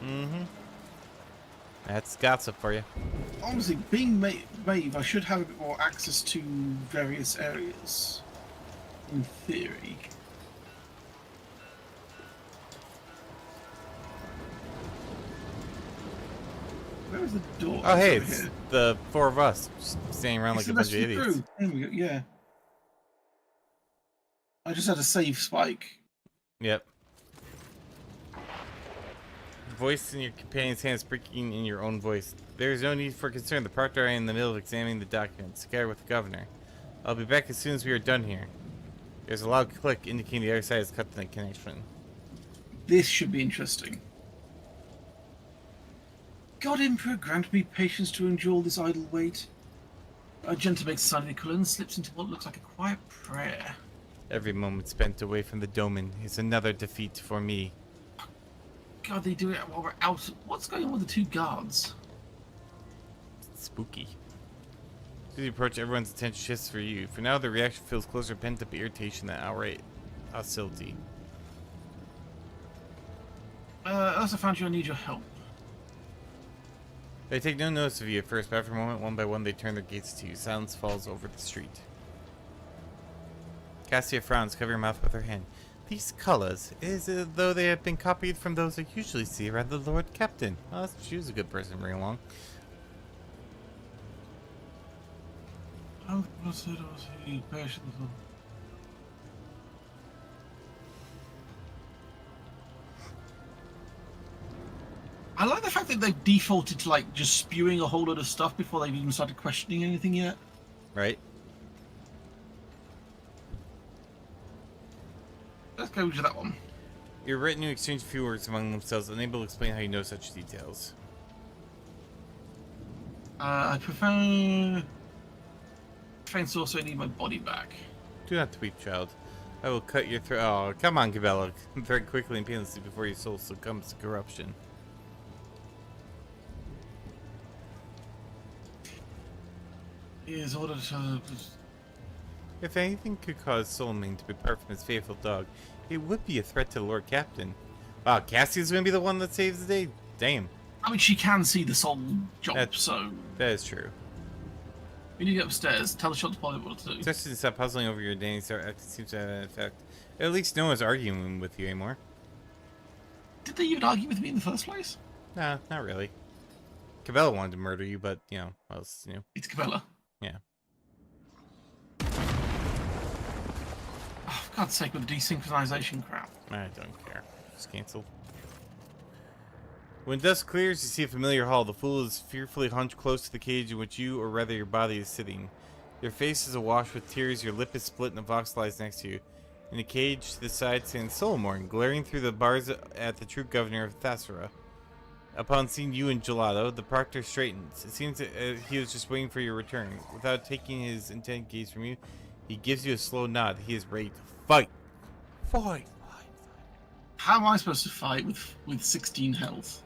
Mm-hmm. That's gossip for you. Honestly, being Maeve, I should have a bit more access to various areas. In theory. Where is the door? Oh, hey, over it's here. the four of us just standing around like a bunch of idiots. There we go, yeah. I just had a save spike. Yep. Voice in your companion's hands speaking in your own voice. There is no need for concern. The proctor is in the middle of examining the documents. Together with the governor. I'll be back as soon as we are done here. There's a loud click indicating the other side has cut the connection. This should be interesting. God Emperor, grant me patience to endure this idle wait. Argenta makes a sign of the equivalent and slips into what looks like a quiet prayer. Every moment spent away from the domain is another defeat for me. God, they do it while we're out. What's going on with the two guards? It's spooky. As you approach, everyone's attention shifts for you. For now, the reaction feels closer to pent-up irritation than outright hostility. As I found you, I need your help. They take no notice of you at first, but after a moment, one by one, they turn their gates to you. Silence falls over the street. Cassia frowns, covering her mouth with her hand. These colors, it is as though they have been copied from those I usually see around the Lord Captain. Oh, she was a good person to bring along. I like the fact that they've defaulted to like just spewing a whole lot of stuff before they've even started questioning anything yet. Right? Let's go to that one. Your retinue exchange a few words among themselves, unable to explain how you know such details. I prefer... Thanks, also I need my body back. Do not weep, child. I will cut your throat. Oh, come on, Cabela. Very quickly and painlessly before your soul succumbs to corruption. He is ordered to... If anything could cause Soulmane to be apart from his faithful dog, it would be a threat to the Lord Captain. Wow, Cassie's gonna be the one that saves the day? Damn. I mean, she can see the soul job, so... That is true. We need to get upstairs. Tell the shot to Polly what to do. Especially to stop puzzling over your daily star, it seems to have an effect. At least no one's arguing with you anymore. Did they even argue with me in the first place? Nah, not really. Cabela wanted to murder you, but, you know, what else new? It's Cabela. Yeah. Oh, for God's sake, with the desynchronization crap. I don't care. Just cancel. When dusk clears, you see a familiar hall. The fool is fearfully hunched close to the cage in which you, or rather your body, is sitting. Your face is awash with tears, your lip is split, and a vox lies next to you. In the cage to the side stands Solomorn, glaring through the bars at the true governor of Thasura. Upon seeing you and Gelato, the proctor straightens. It seems that he was just waiting for your return. Without taking his intent gaze from you, he gives you a slow nod. He is ready to fight. Fight! How am I supposed to fight with 16 health?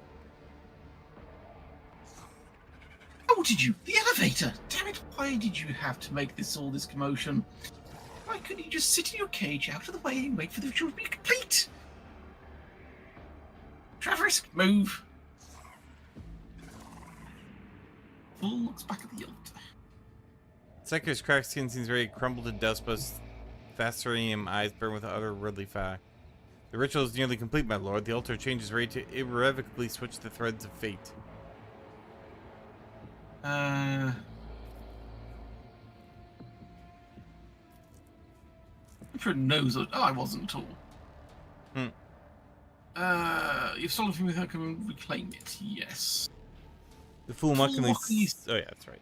Oh, did you? The elevator! Damn it, why did you have to make all this commotion? Why couldn't you just sit in your cage out of the way and wait for the ritual to be complete? Travis, move! Fool looks back at the altar. Seker's cracked skin seems ready to crumble to dust, but his Thasurium eyes burn with utter worldly fire. The ritual is nearly complete, my lord. The altar change is ready to irrevocably switch the threads of fate. Emperor knows that I wasn't at all. You've stolen from me, how can we reclaim it? Yes. The fool mockingly... Oh yeah, that's right.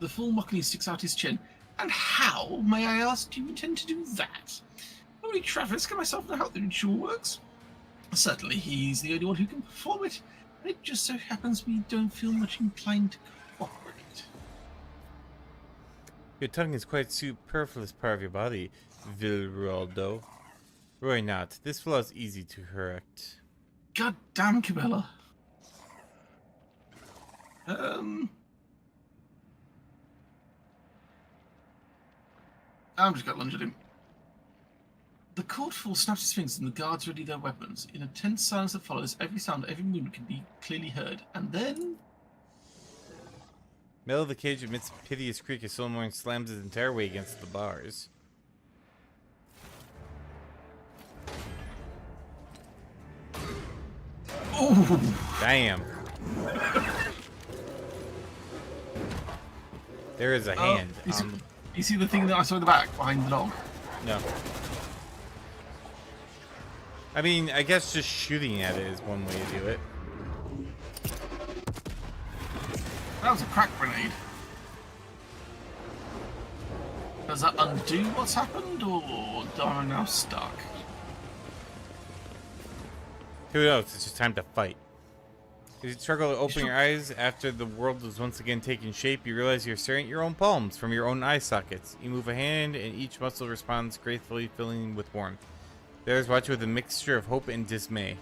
The fool mockingly sticks out his chin. And how, may I ask, do you intend to do that? Only Travis can myself know how the ritual works. Certainly, he's the only one who can perform it. It just so happens we don't feel much inclined to cooperate. Your tongue is quite superfluous part of your body, Vilraldo. Worry not. This flaw is easy to correct. God damn, Cabela. I'm just gonna lunge at him. The court full snaps its fingers and the guards ready their weapons. In a tense silence that follows, every sound, every movement can be clearly heard. And then... Metal of the cage emits a piteous creak as Solomon slams his entire weight against the bars. Oh! Damn. There is a hand. You see the thing that I saw in the back behind the dog? No. I mean, I guess just shooting at it is one way to do it. That was a crack grenade. Does that undo what's happened, or am I now stuck? Who knows? It's just time to fight. As you struggle to open your eyes after the world is once again taking shape, you realize you're staring at your own palms from your own eye sockets. You move a hand, and each muscle responds gracefully, filling with warmth. The others watch with a mixture of hope and dismay.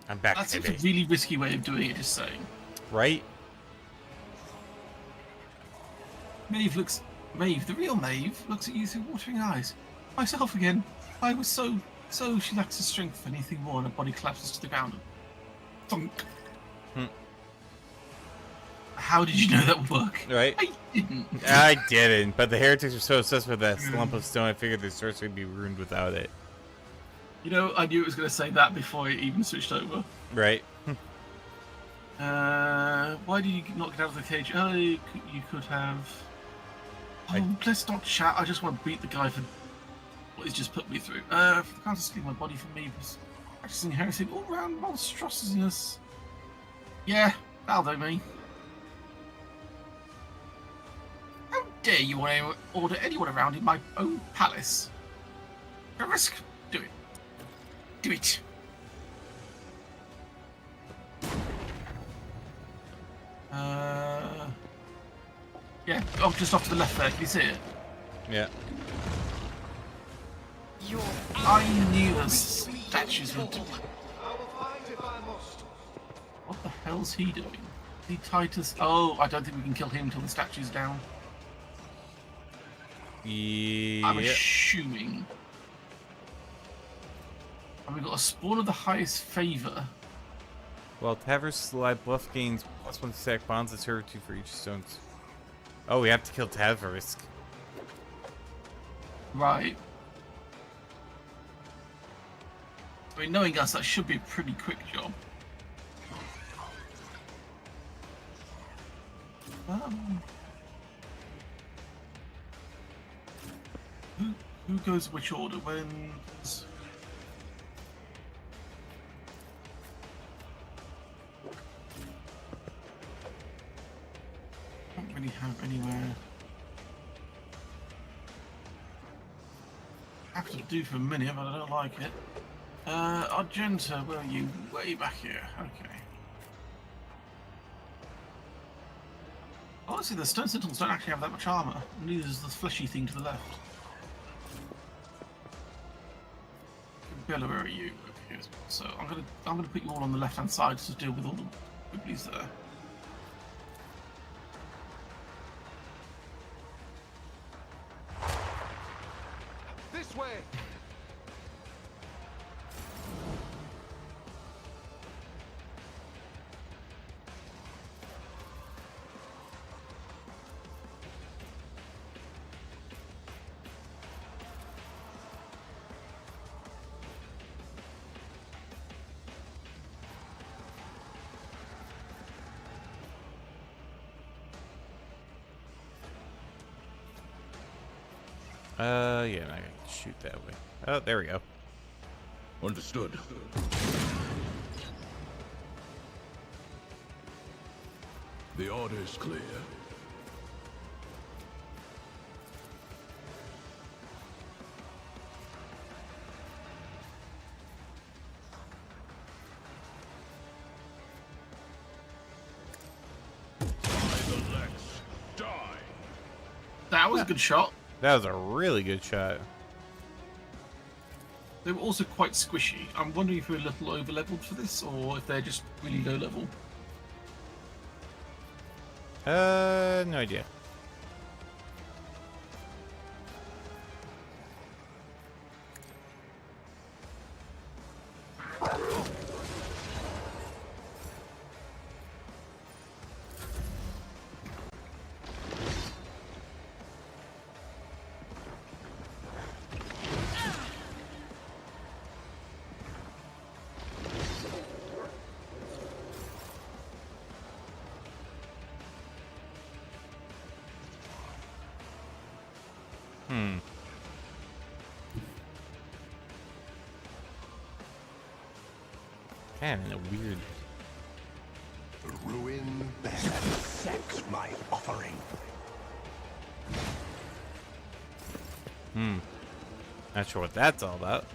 I'm back. That's a really risky way of doing it, just saying. Right? Maeve, the real Maeve, looks at you through watering eyes. Myself again. I was so she lacks the strength for anything more, and her body collapses to the ground. Thunk. How did you know that would work? Right? I didn't. I didn't, but the heretics are so obsessed with that lump of stone, I figured their sorcery would be ruined without it. You know, I knew it was going to say that before it even switched over. Right. Why did you not get out of the cage? Oh, you could have... Oh, let's not chat. I just want to beat the guy for what he's just put me through. For the count to steal my body from me was practicing heresy, all-round monstrosities. Yeah, that'll do me. How dare you want to order anyone around in my own palace? A risk. Do it. Do it. Yeah, oh, just off to the left there. Can you see it? Yeah. I knew the statues would. What the hell's he doing? Is he tied to... Oh, I don't think we can kill him until the statue's down. Yeah. I'm assuming. And we've got a spawn of the highest favour. Well, Tavers Slide Bluff gains +1 stack bonds of servitude for each stones. Oh, we have to kill Taverisk. Right. I mean, knowing us, that should be a pretty quick job. Who goes which order? When's... Don't really have anywhere. Happy to do for a minute, but I don't like it. Argenta, where are you? Way back here. Okay. Honestly, the stone sentinels don't actually have that much armor. Neither does the fleshy thing to the left. Bella, where are you? Okay, so I'm gonna put you all on the left-hand side to deal with all the boobies there. This way. Yeah, I can shoot that way. Oh, there we go. Understood. The order is clear. That was a good shot. That was a really good shot. They were also quite squishy. I'm wondering if we're a little over-leveled for this, or if they're just really low-level. No idea. Man, in a weird. Ruin bear, accept my offering. Not sure what that's all about.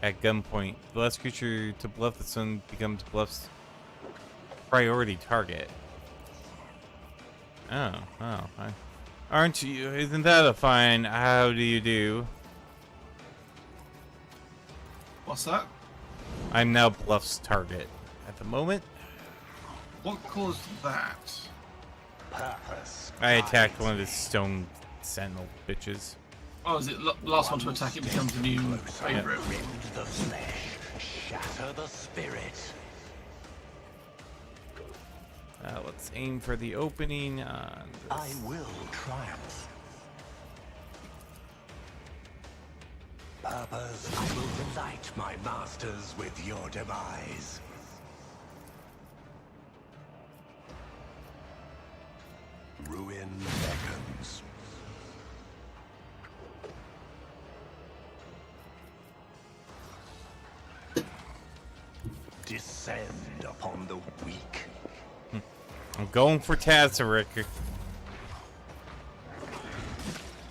At gunpoint, the last creature to bluff the sun becomes bluff's priority target. Aren't you? Isn't that a fine? How do you do? What's that? I'm now bluff's target at the moment. What caused that? Purpose. I attacked one of the stone sentinel bitches. Oh, is it last one to attack? It becomes a new favorite. Rend the flesh, shatter the spirit. Let's aim for the opening on this. I will triumph. Purpose, I will delight my masters with your demise. Ruin beckons. Descend upon the weak. I'm going for Tazarick.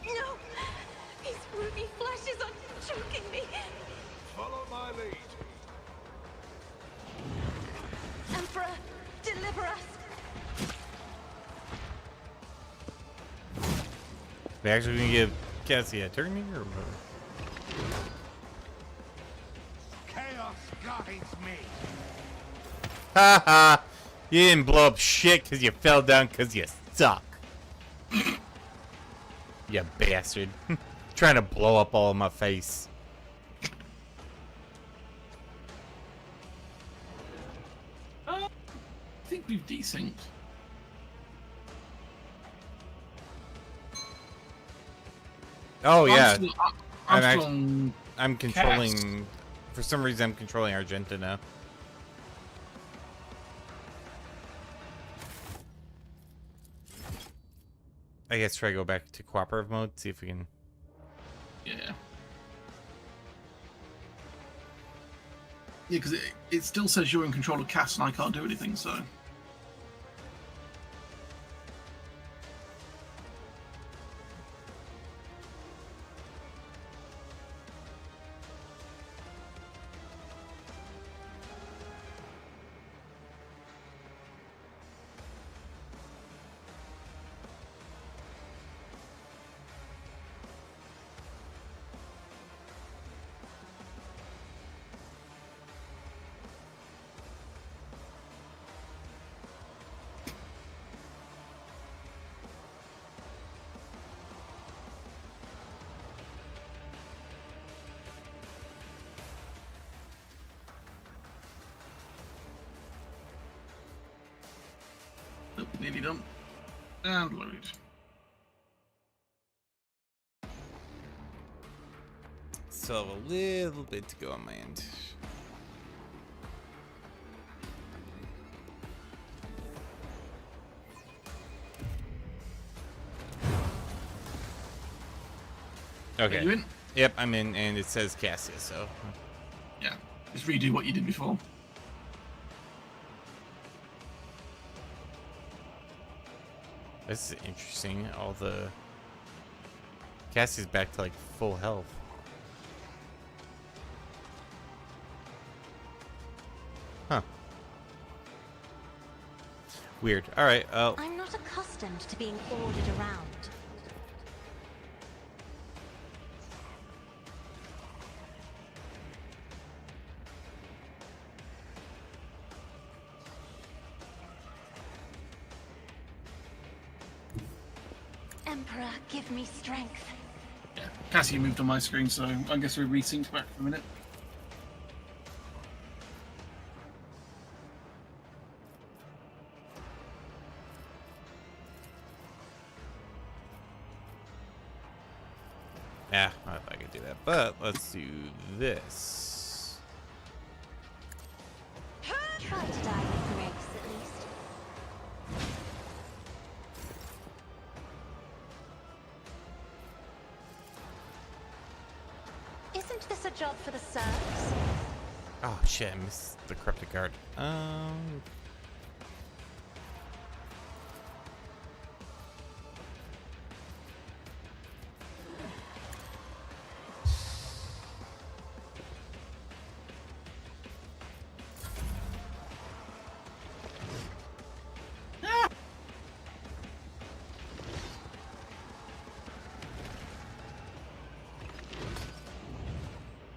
No! These ruby flashes are choking me! Follow my lead. Emperor, deliver us! They actually gonna give Cassie a turn here or what? Chaos guides me. Haha! You didn't blow up shit because you fell down because you suck. You bastard. Trying to blow up all of my face. I think we've desynced. Oh yeah. I'm I'm controlling. For some reason, I'm controlling Argenta now. I guess try to go back to cooperative mode, see if we can. Yeah. Yeah, because it still says you're in control of Cass and I can't do anything, so. Nope, nearly done. And load. So a little bit to go on my end. Okay. Are you in? Yep, I'm in, and it says Cassia, so. Yeah. Just redo what you did before. This is interesting. All the Cassie's back to like full health. Huh. Weird. All right. I'm not accustomed to being ordered around. Emperor, give me strength. Yeah, Cassie moved on my screen, so I guess we're resynced back for a minute. Yeah, I thought I could do that, but let's do this. Try to die with grace, at least. Isn't this a job for the serfs? Oh shit, I missed the corrupted guard.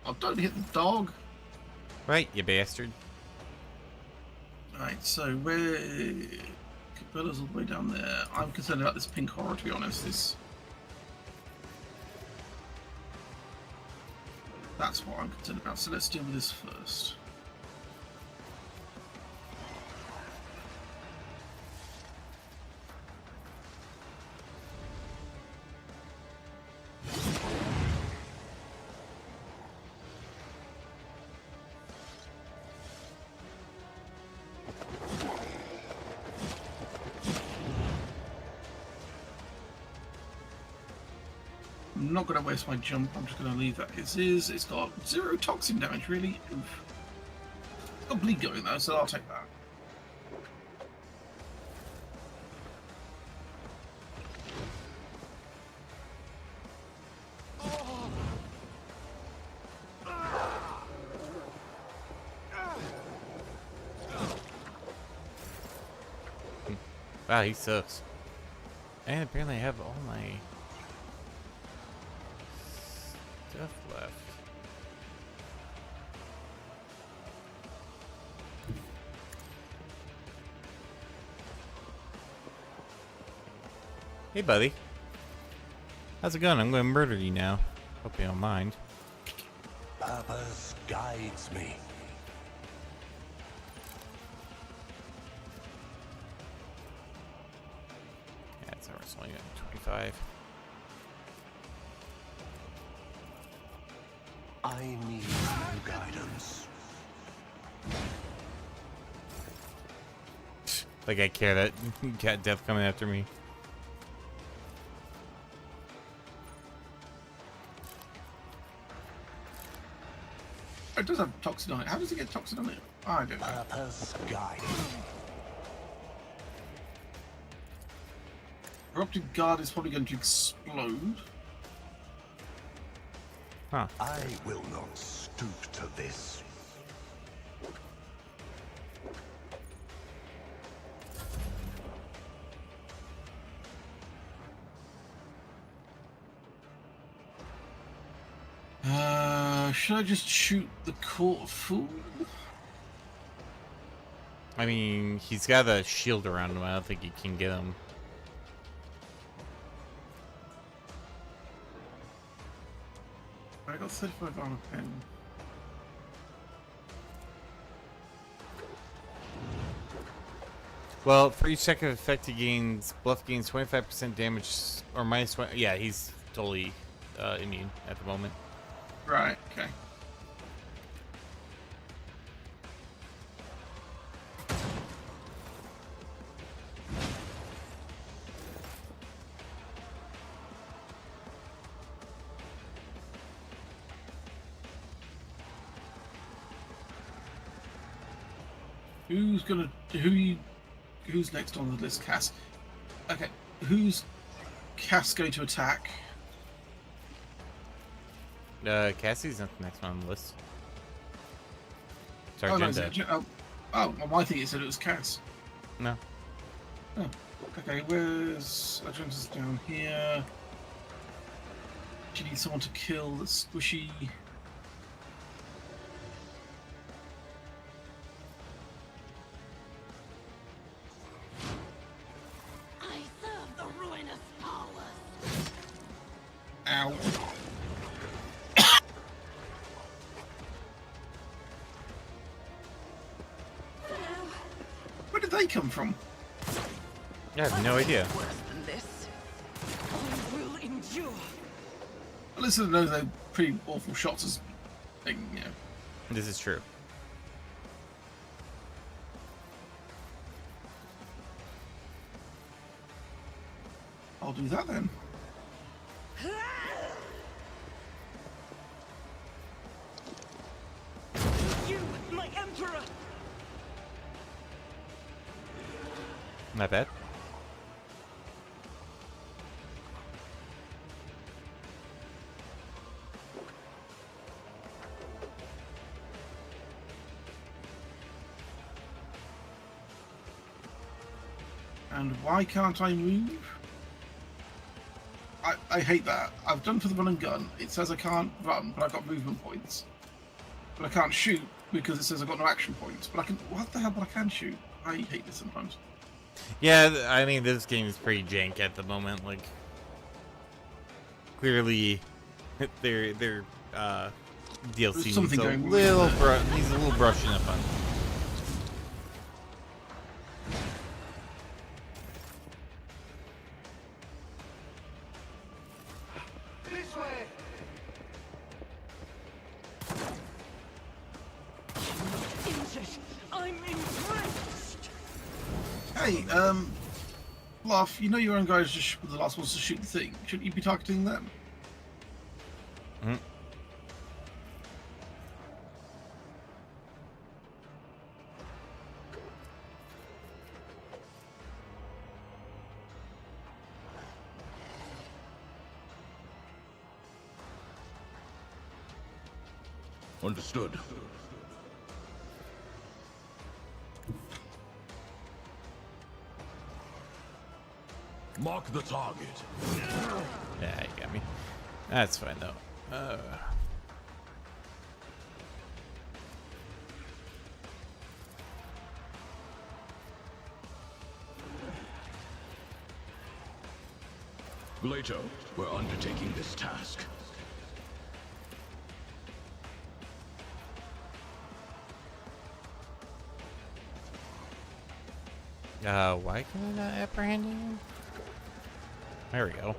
Oh, don't hit the dog. Right, you bastard. Right, so where... Cabella's all the way down there. I'm concerned about this pink horror, to be honest. That's what I'm concerned about, so let's deal with this first. I'm not going to waste my jump, I'm just going to leave that as is. It's got 0 toxin damage, really. Oof. Got bleed going though, so I'll take that. Wow, he sucks. And apparently I have all my stuff left. Hey, buddy. How's it going? I'm going to murder you now. Hope you don't mind. Purpose guides me. That's our swing at 25. I need your guidance. Like I care that you got death coming after me. It does have toxin on it. How does it get toxin on it? Oh, I don't know. Purpose guide. Corrupted guard is probably going to explode. Huh. I will not stoop to this. Should I just shoot the court fool? I mean, he's got a shield around him. I don't think you can get him. I got 35 armor pen. Well, for each second effect he gains, Bluff gains 25% damage, or minus 20. Yeah, he's totally immune at the moment. Right, okay. Who's next on the list? Cass. Okay, who's Cass going to attack? Cassie's not the next one on the list. Sorry, Oh, no, Jenda. well, my thing is that it was Cass. No. Oh, okay, where's Agenda's down here? Do you need someone to kill the squishy? I serve the ruinous powers. Ow. Where did they come from? I have no idea. Worse than this. I will endure. At least I know they're pretty awful shots as thing, you know. This is true. I'll do that then. You, my emperor. Not bad. And why can't I move? I hate that. I've done for the run and gun. It says I can't run, but I've got movement points. But I can't shoot because it says I've got no action points. But I can. What the hell? But I can shoot. I hate this sometimes. Yeah, I mean, this game is pretty jank at the moment. Like, clearly, their DLC needs a something going little needs a little brushing up on. This way! Injured. I'm impressed. Hey, Bluff, you know your own guys just were the last ones to shoot the thing. Shouldn't you be targeting them? Hmm. Understood. Mark the target. Yeah, you got me. That's fine though. Glato, we're undertaking this task. Why can I not apprehend him? There we go.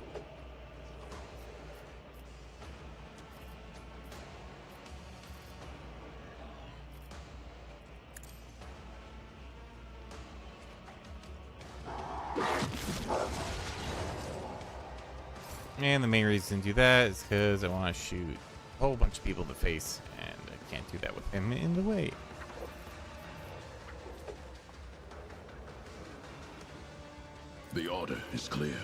And the main reason to do that is because I want to shoot a whole bunch of people in the face, and I can't do that with him in the way. The order is clear.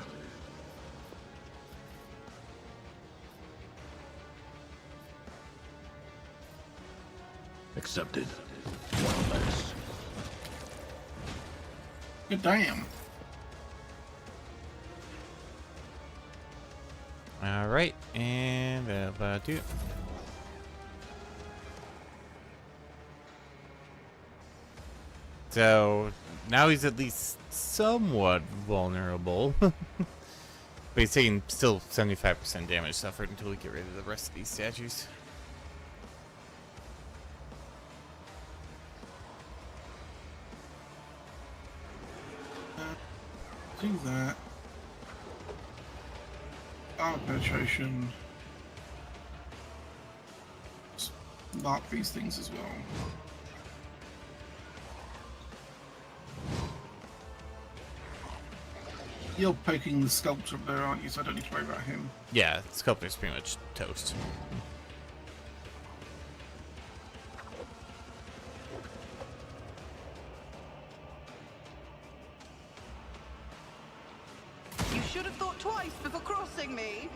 Accepted. One less. Good damn. All right, and that'll do it. So now he's at least somewhat vulnerable. But he's taking still 75% damage suffered until we get rid of the rest of these statues. Do that. Armor penetration. Just mark these things as well. You're poking the sculptor up there, aren't you? So I don't need to worry about him. Yeah, Sculptor's pretty much toast. You should have thought twice before crossing me.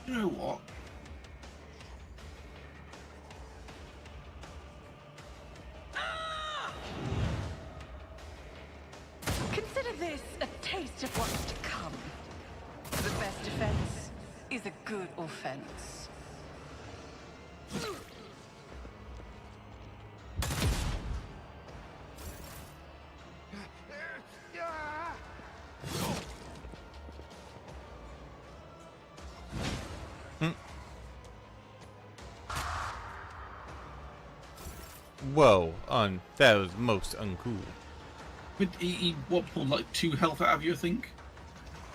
You know what? this a taste of what's to come? The best defense is a good offense. Whoa, that was most uncool. But he what, pulled like 2 health out of you, I think?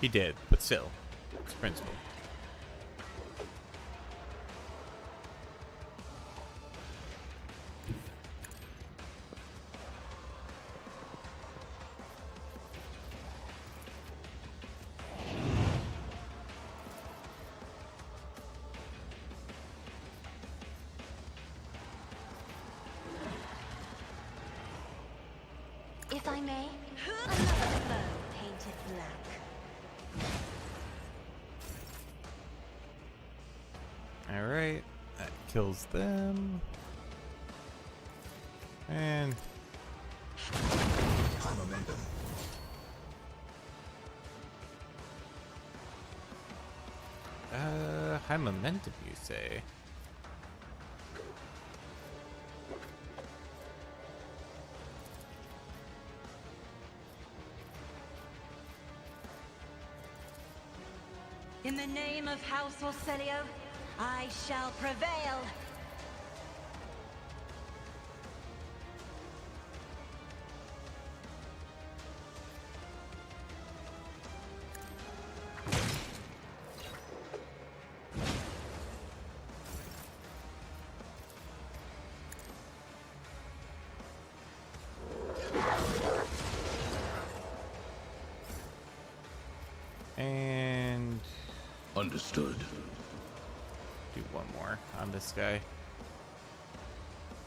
He did, but still, it's principle. If I may, another foe painted black. Alright, that kills them. And High momentum. high momentum, you say? In the name of House Orselio, I shall prevail. And Understood. do one more on this guy.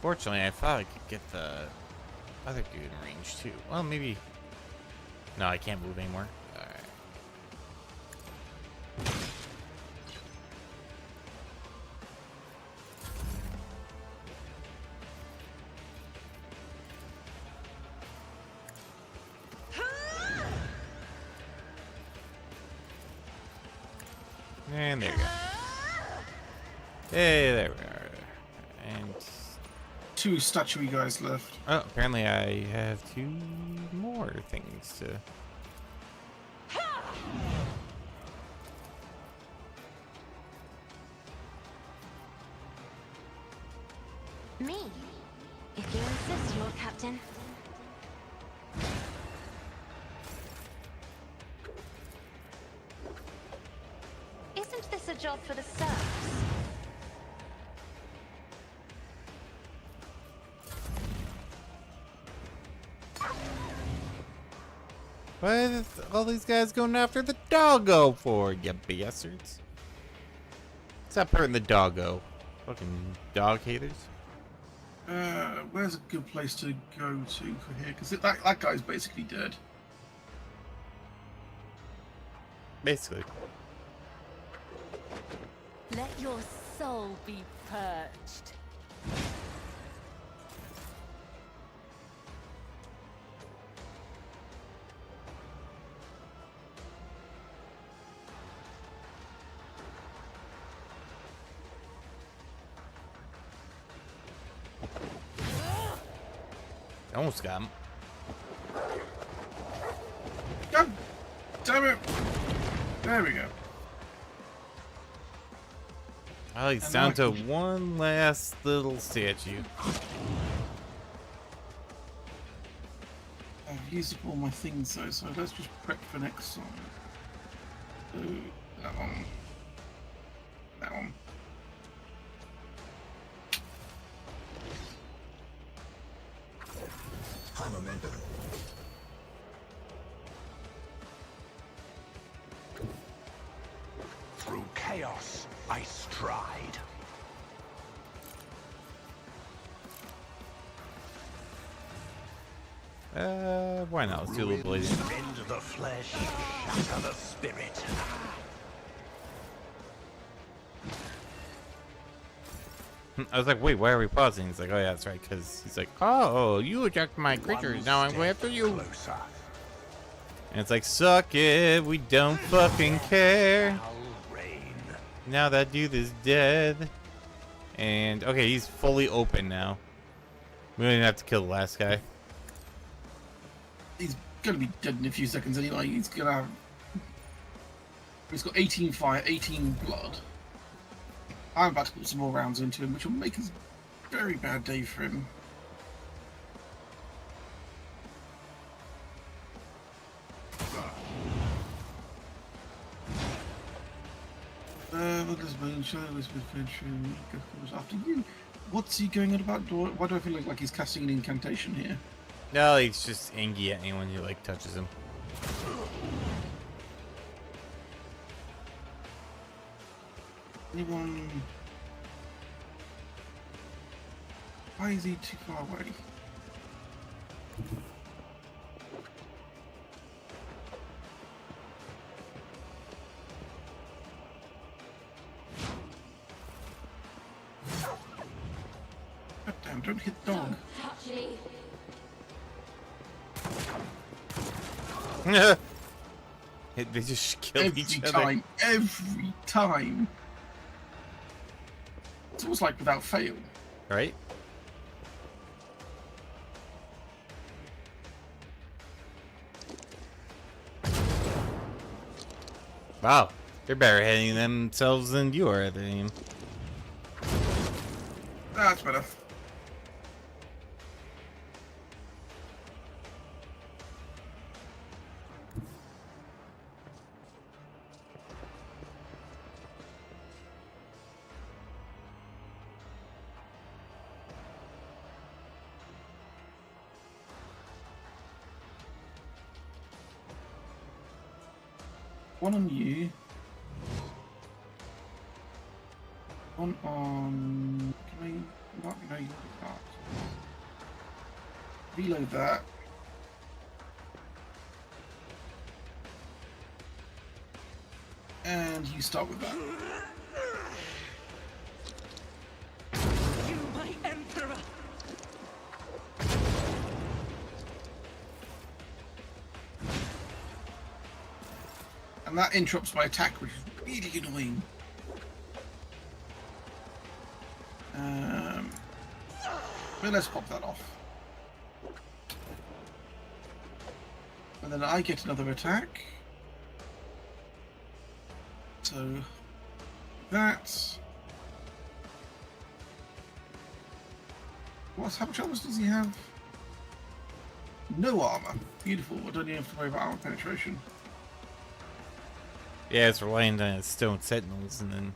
Fortunately, I thought I could get the other dude in range too. Well, maybe. No, I can't move anymore. Alright. And there we go. Hey, there we are. And 2 statuey guys left. oh, apparently I have 2 more things to. Me, if you insist, Lord Captain. Isn't this a job for the serfs? What is all these guys going after the doggo for, you bastards? Stop hurting the doggo. Fucking dog haters. Where's a good place to go to for here? Because that guy's basically dead. Basically. Let your soul be purged. Almost got him. God damn it! There we go. Oh, he's down to one last little statue. I've used up all my things though, so let's just prep for next time. So, that one. That one. High momentum. Through chaos, I stride. Why not? Let's do a little blazing. Rend the flesh, shatter the spirit. I was like, wait, why are we pausing? He's like, oh yeah, that's right, because he's like, oh, you attacked my creatures, now I'm going after you. Closer. And it's like, suck it, we don't fucking care. Now that dude is dead. And, okay, he's fully open now. We don't even have to kill the last guy. He's gonna be dead in a few seconds anyway. He's got 18 fire, 18 blood. I'm about to put some more rounds into him, which will make a very bad day for him. After you. What's he going on about? Why do I feel like he's casting an incantation here? No, he's just angry at anyone who like touches him. Anyone? Why is he too far away? God damn, don't hit dog. Touch me. They just killed each other. Every time. It's almost like without fail. Right? Wow. They're better hitting themselves than you are at the aim. That's better. One on you. One on... Can I... What? No, you can't. Reload that. And you start with that. You, my emperor! And that interrupts my attack, which is really annoying. But let's pop that off. And then I get another attack. So that's... How much armor does he have? No armor. Beautiful. I don't even have to worry about armor penetration. Yeah, it's relying on its stone sentinels, and then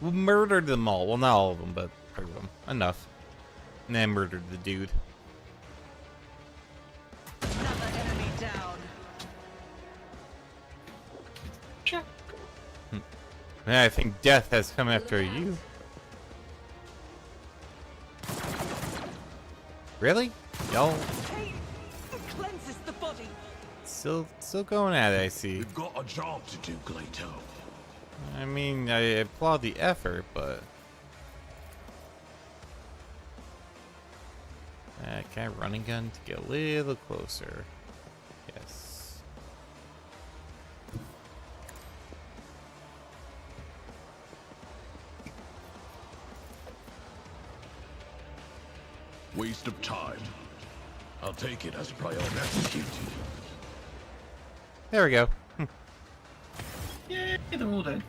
we murdered them all. Well, not all of them, but part of them. Enough. And then murdered the dude. Another enemy down. Check. And I think death has come after you. Really? Y'all Pain cleanses the body. still going at it, I see. We've got a job to do, Glato. I mean, I applaud the effort, but... can I run and gun to get a little closer? Yes. Waste of time. I'll take it as priority executed. There we go. Yeah, they're all dead.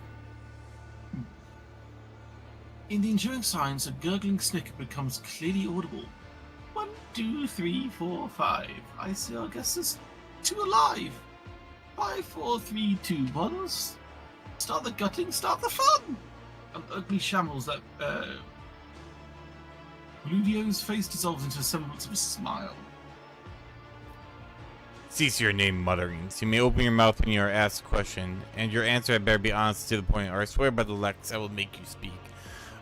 In the ensuing silence, a gurgling snicker becomes clearly audible. 1, 2, 3, 4, 5. I guess there's 2 alive. 5, 4, 3, 2, 1. Start the gutting, start the fun! An ugly shambles that Ludio's face dissolves into a semblance of a smile. Cease your name mutterings. You may open your mouth when you are asked a question, and your answer had better be honest to the point, or I swear by the Lex I will make you speak.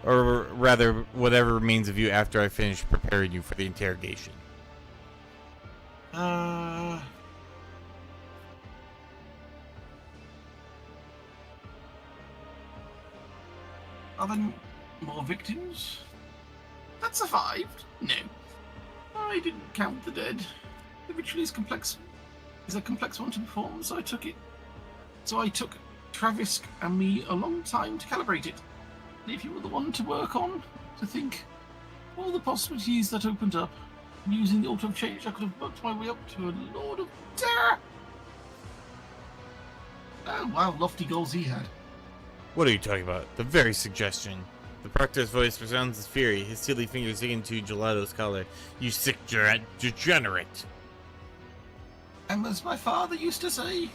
Or rather, whatever remains of you after I finish preparing you for the interrogation. Are there more victims? That survived? No. I didn't count the dead. The ritual is complex is a complex one to perform, so I took Travisk and me a long time to calibrate it. And if you were the one to work on, to think all the possibilities that opened up, using the Altar of Change, I could have worked my way up to a Lord of Terror. Oh, wow, lofty goals he had. What are you talking about? The very suggestion. The Proctor's voice resounds with fury, his steely fingers digging into Gelato's collar. You sick degenerate. And as my father used to say,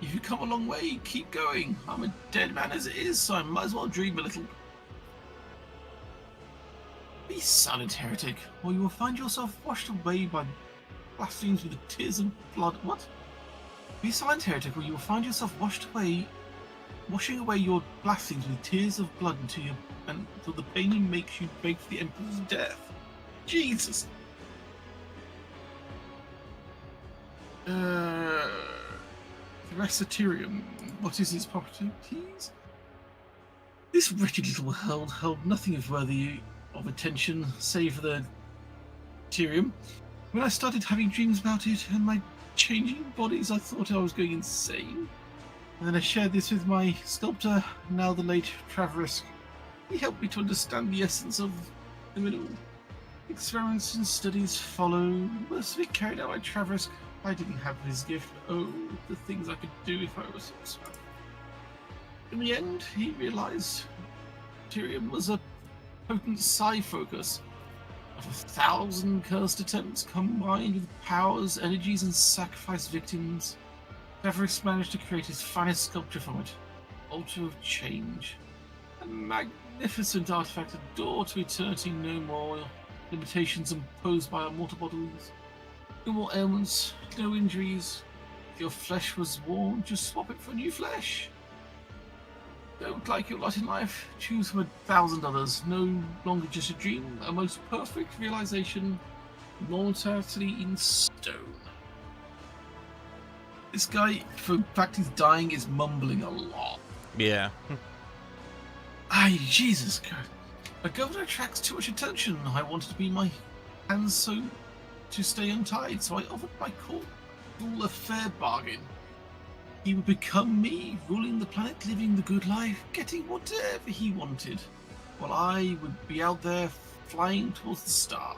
if you come a long way, keep going. I'm a dead man as it is, so I might as well dream a little. Be silent, heretic, or you will find yourself washed away by blasphemies with the tears of blood. What? Be silent, heretic, or you will find yourself washing away your blasphemies with tears of blood until the pain makes you beg for the Emperor's death. Jesus. Theraceterium. What is its properties? This wretched little world held nothing of worthy of attention save for the Therium. When I started having dreams about it and my changing bodies, I thought I was going insane. And then I shared this with my sculptor, now the late Travisk. He helped me to understand the essence of the middle. Experiments and studies followed, most of it carried out by Travisk. I didn't have his gift. Oh, the things I could do if I was so. In the end, he realized Tyrion was a potent psi focus of 1,000 cursed attempts combined with powers, energies, and sacrificed victims. Travisk managed to create his finest sculpture from it, Altar of Change. A magnificent artifact, a door to eternity, no more limitations imposed by our mortal bodies. No more ailments, no injuries. If your flesh was worn, just swap it for new flesh. Don't like your lot in life? Choose from 1,000 others. No longer just a dream, a most perfect realization, momentarily in stone. This guy, for the fact he's dying, is mumbling a lot. Yeah. Ay, Jesus Christ. A governor attracts too much attention. I wanted to be my hands so to stay untied, so I offered my court rule a fair bargain. He would become me, ruling the planet, living the good life, getting whatever he wanted, while I would be out there flying towards the star.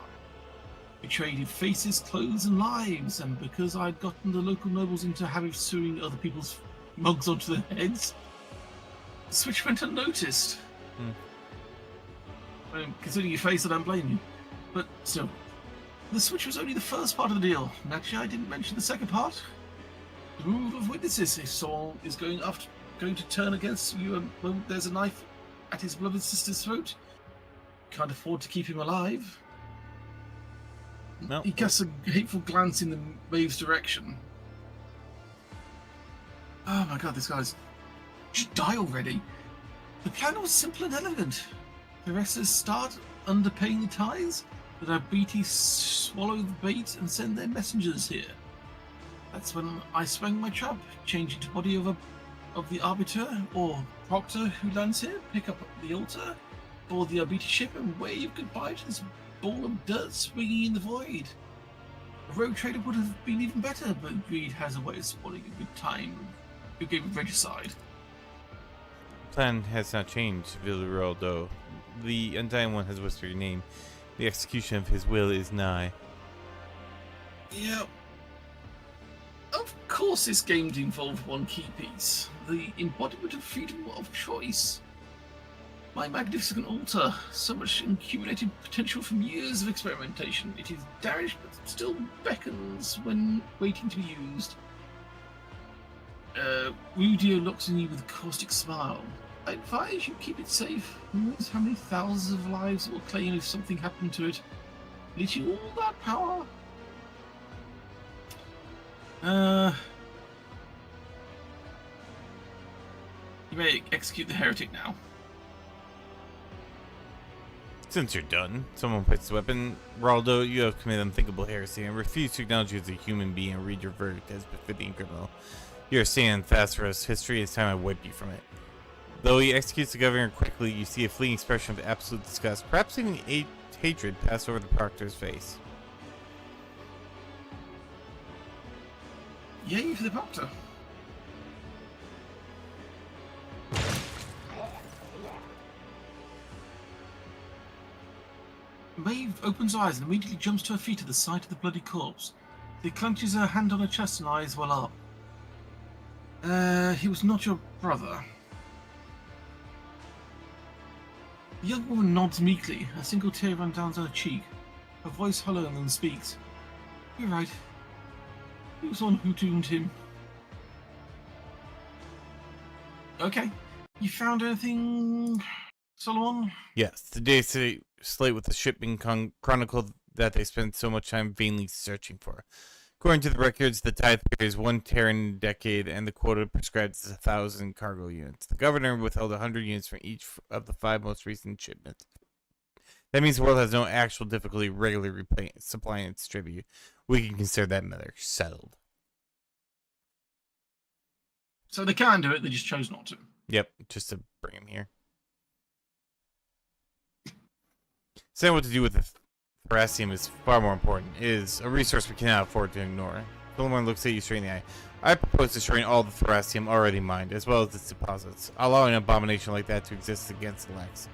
We traded faces, clothes, and lives, and because I'd gotten the local nobles into a habit of sewing other people's mugs onto their heads, the switch went unnoticed. I mean, considering your face, I don't blame you. But still, the switch was only the first part of the deal. And actually, I didn't mention the second part. The rule of witnesses. If someone is going to turn against you and there's a knife at his beloved sister's throat, you can't afford to keep him alive. No. He casts a hateful glance in the wave's direction. Oh my god, this guy's... Just die already. The plan was simple and elegant. The wrestlers start underpaying the tithes, that our BT swallow the bait and send their messengers here. That's when I swang my trap, change into body of the Arbiter or Proctor who lands here, pick up the altar, board the Arbiter ship and wave goodbye to this ball of dirt swinging in the void. A rogue trader would have been even better, but greed has a way of spoiling a good time. Who gave it regicide? Plan has not changed, Villarreal, though. The Undying One has whispered your name. The execution of his will is nigh. Yeah. Of course this game involved one key piece. The embodiment of freedom of choice. My magnificent altar. So much accumulated potential from years of experimentation. It is damaged but still beckons when waiting to be used. Rudio looks at you with a caustic smile. I advise you keep it safe. Who knows how many thousands of lives it will claim if something happened to it? Leeching all that power? You may execute the heretic now. Since you're done, someone puts the weapon. Raldo, you have committed unthinkable heresy and refuse to acknowledge you as a human being and read your verdict as befitting criminal. You're staying fast for us history. It's time I wipe you from it. Though he executes the governor quickly, you see a fleeting expression of absolute disgust, perhaps even hatred, pass over the Proctor's face. Yay for the doctor. Maeve opens eyes and immediately jumps to her feet at the sight of the bloody corpse. She clenches her hand on her chest and eyes well up. He was not your brother. The young woman nods meekly. A single tear runs down her cheek. Her voice hollow and then speaks. You're right. He was the one who doomed him. Okay. You found anything, Solomon? Yes, today's slate with the shipment chronicled that they spent so much time vainly searching for. According to the records, the tithe period is 1 Terran a decade, and the quota prescribed is 1,000 cargo units. The governor withheld 100 units from each of the 5 most recent shipments. That means the world has no actual difficulty regularly supplying its tribute. We can consider that matter settled. So they can do it, they just chose not to. Yep, just to bring him here. Saying what to do with the Therasium is far more important. It is a resource we cannot afford to ignore. Solomon looks at you straight in the eye. I propose destroying all the Therasium already mined, as well as its deposits. Allowing an abomination like that to exist against the Lex.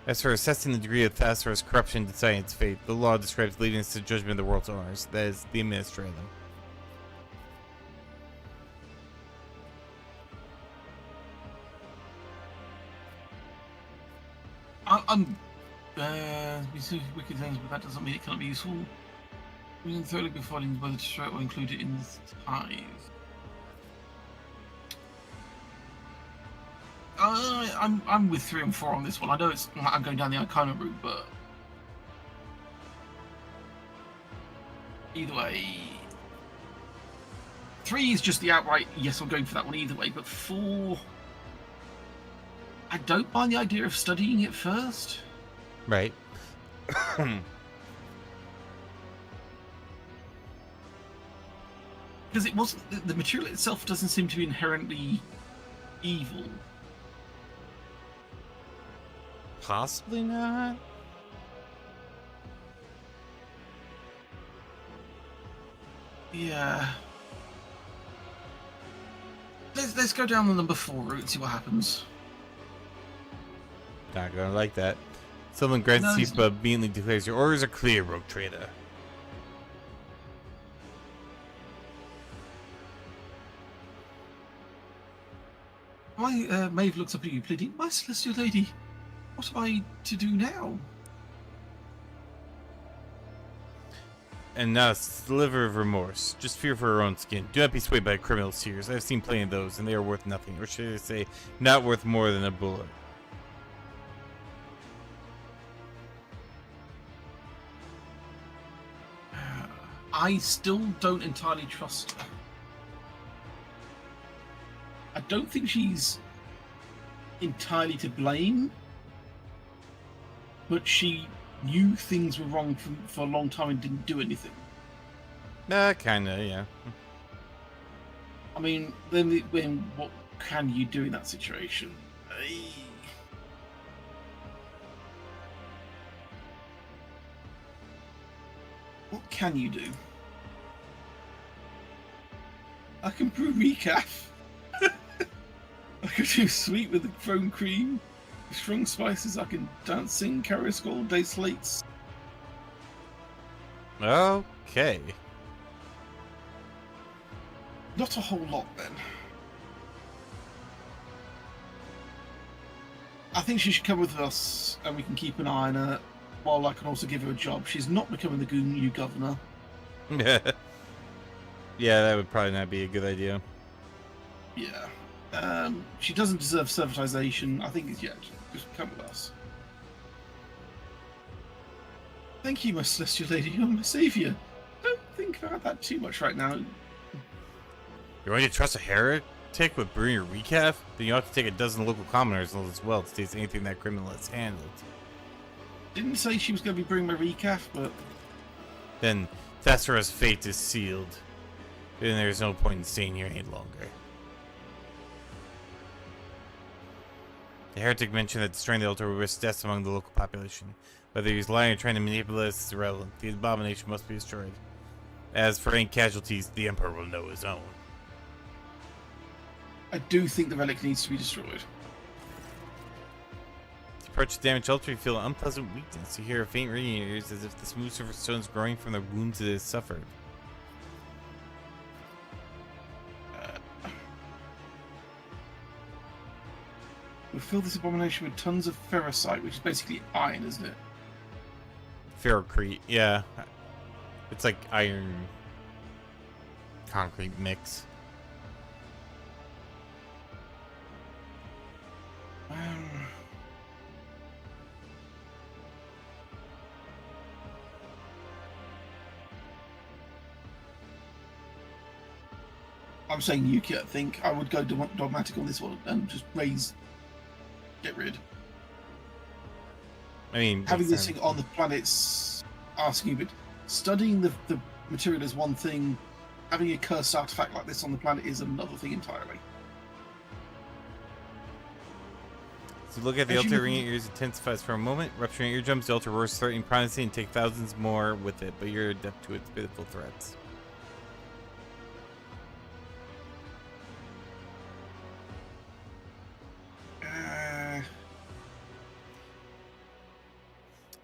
As for assessing the degree of Thassaros' corruption and deciding its fate, the law describes leading us to judgment of the world's owners, that is, the administrator of them. We see wicked things, but that doesn't mean it cannot be useful. We can thoroughly be fighting whether to destroy it or include it in the tithe. I'm with 3 and 4 on this one. I know I'm going down the Icona route, but either way, 3 is just the outright yes. I'm going for that one either way. But 4, I don't mind the idea of studying it first. Right. Because it wasn't the material itself doesn't seem to be inherently evil. Possibly not. Yeah. Let's go down the number 4 route and see what happens. Not gonna like that. Someone grants No, seat, but immediately declares your orders are clear, rogue trader. Why, Maeve looks up at you, pleading, "My celestial lady, what am I to do now?" And not a sliver of remorse, just fear for her own skin. Do not be swayed by criminal's tears. I've seen plenty of those, and they are worth nothing, or should I say, not worth more than a bullet. I still don't entirely trust her. I don't think she's entirely to blame, but she knew things were wrong for a long time and didn't do anything. Kinda, yeah. I mean, then what can you do in that situation? What can you do? I can brew recaf. I can do sweet with the foam cream. With strong spices, I can dance, sing, carry a skull, day slates. Okay. Not a whole lot, then. I think she should come with us, and we can keep an eye on her, while I can also give her a job. She's not becoming the new governor. Yeah, that would probably not be a good idea. Yeah. She doesn't deserve servitization. I think it's just come with us. Thank you, my celestial lady. You're my savior. Don't think about that too much right now. You're going to trust a heretic with brewing your recaf? Then you have to take a dozen local commoners as well to taste anything that criminal has handled. Didn't say she was going to be bringing my recaf, but... Then Thassaros' fate is sealed. Then there's no point in staying here any longer. The heretic mentioned that destroying the altar would risk deaths among the local population. Whether he's lying or trying to manipulate us is irrelevant. The abomination must be destroyed. As for any casualties, the Emperor will know his own. I do think the relic needs to be destroyed. As you approach the damaged altar, you feel an unpleasant weakness. You hear a faint ringing in your ears as if the smooth surface stone is growing from the wounds it has suffered. We fill this abomination with tons of ferrocite, which is basically iron, isn't it? Ferrocrete, yeah. It's like iron concrete mix. I'm saying Yuki, I think. I would go dogmatic on this one and just get rid. I mean, having this thing on the planet's asking you, but studying the material is one thing. Having a cursed artifact like this on the planet is another thing entirely. So look at the altar, ringing ears intensifies for a moment. Rupturing eardrums, the altar roars, threatening primacy, and take thousands more with it, but you're adept to its pitiful threats.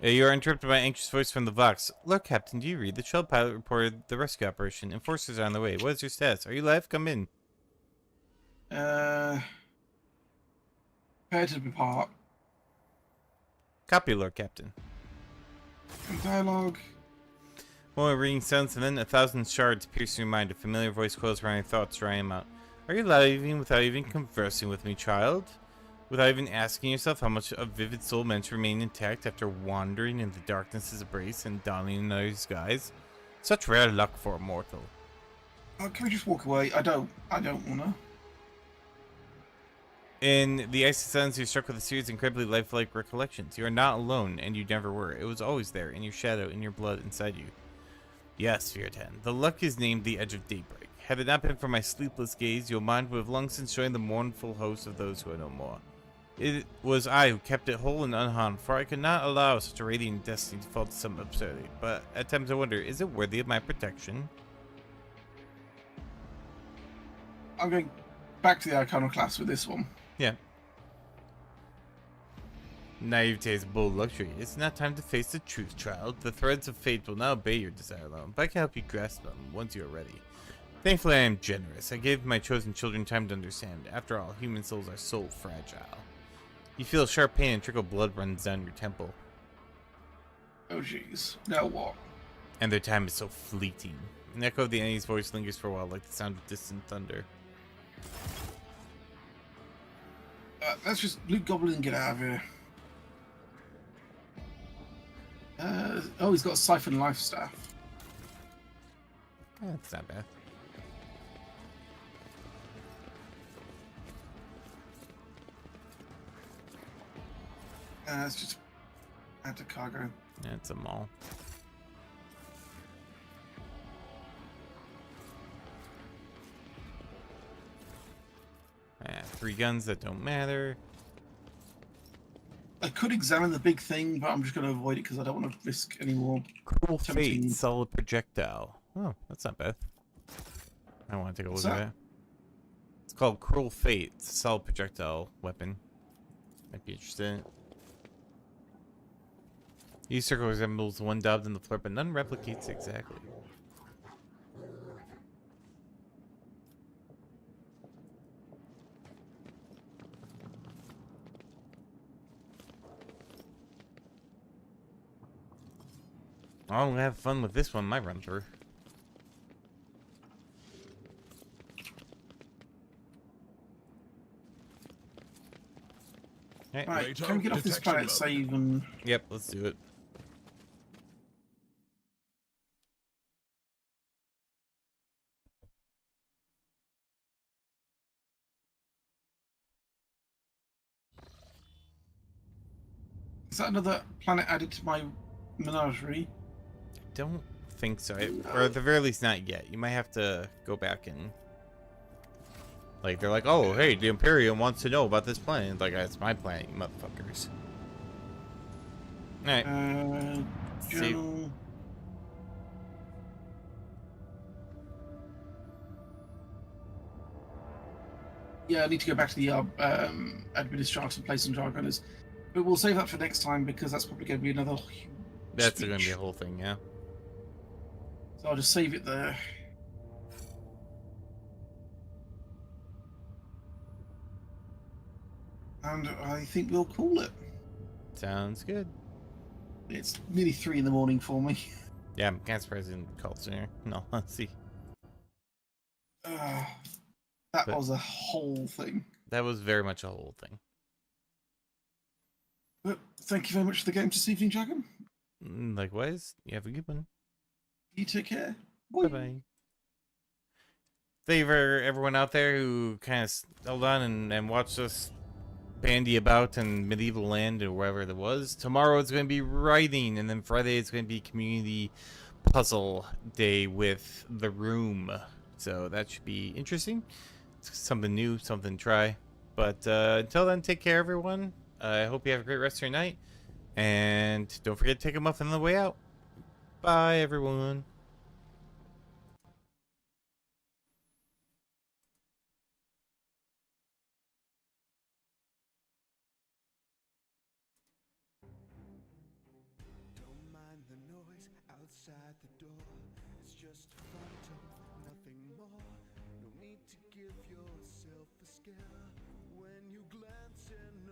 You are interrupted by an anxious voice from the Vox. Look, Captain, do you read? The shell pilot reported the rescue operation. Enforcers are on the way. What is your status? Are you alive? Come in. Prepare to depart. Copy, Lord Captain. Dialogue. More ringing sounds, and then 1,000 shards pierce your mind. A familiar voice coils around your thoughts, drying them out. Are you leaving without even conversing with me, child? Without even asking yourself how much of vivid soul meant to remain intact after wandering in the darkness's embrace and donning another disguise? Such rare luck for a mortal. Can we just walk away? I don't wanna. In the icy silence, you're struck with a series of incredibly lifelike recollections. You are not alone, and you never were. It was always there, in your shadow, in your blood, inside you. Yes, Feartan, the luck is named the Edge of Daybreak. Had it not been for my sleepless gaze, your mind would have long since joined the mournful host of those who are no more. It was I who kept it whole and unharmed, for I could not allow such a radiant destiny to fall to some absurdity. But at times I wonder, is it worthy of my protection? I'm going back to the Arcana class with this one. Yeah. Naivete is a bold luxury. It's not time to face the truth, child. The threads of fate will not obey your desire alone, but I can help you grasp them once you are ready. Thankfully, I am generous. I gave my chosen children time to understand. After all, human souls are so fragile. You feel sharp pain and trickle blood runs down your temple. Oh jeez. Now what? And their time is so fleeting. An echo of the enemy's voice lingers for a while, like the sound of distant thunder. Let's just loot Goblin and get out of here. Oh, he's got a Siphon Life Staff. That's not bad. Let's just add to cargo. Yeah, it's a mall. Yeah, 3 guns that don't matter. I could examine the big thing, but I'm just going to avoid it because I don't want to risk any more. Cruel Fate, solid projectile. Oh, that's not bad. I want to take a look at that. It's called Cruel Fate. It's a solid projectile weapon. Might be interested in it. Each circle resembles one daubed in the floor, but none replicates exactly. I'll have fun with this one, my run through. Right, can we get off this planet, save and... Yep, let's do it. Is that another planet added to my menagerie? I don't think so. Or at the very least, not yet. You might have to go back and... Like, they're like, oh, hey, the Imperium wants to know about this planet. Like, it's my planet, you motherfuckers. Alright. Journal... Yeah, I need to go back to the administrator and play some Jargoners. But we'll save that for next time because that's probably going to be another huge That's going to be speech. a whole thing, yeah. So I'll just save it there. And I think we'll call it. Sounds good. It's nearly 3 in the morning for me. Yeah, I'm kind of surprised I didn't call sooner. No, let's see. That But- was a whole thing. That was very much a whole thing. But thank you very much for the game this evening, Dragon. Likewise, you have a good one. You take care. Bye-bye. Thank you for everyone out there who kind of held on and watched us bandy about in medieval land or wherever it was. Tomorrow it's going to be writing, and then Friday it's going to be community puzzle day with the room. So that should be interesting. It's something new, something to try. But until then, take care, everyone. I hope you have a great rest of your night. And don't forget to take a muffin on the way out. Bye, everyone. Don't mind the noise outside the door. It's just a phantom, nothing more. No need to give yourself a scare when you glance in.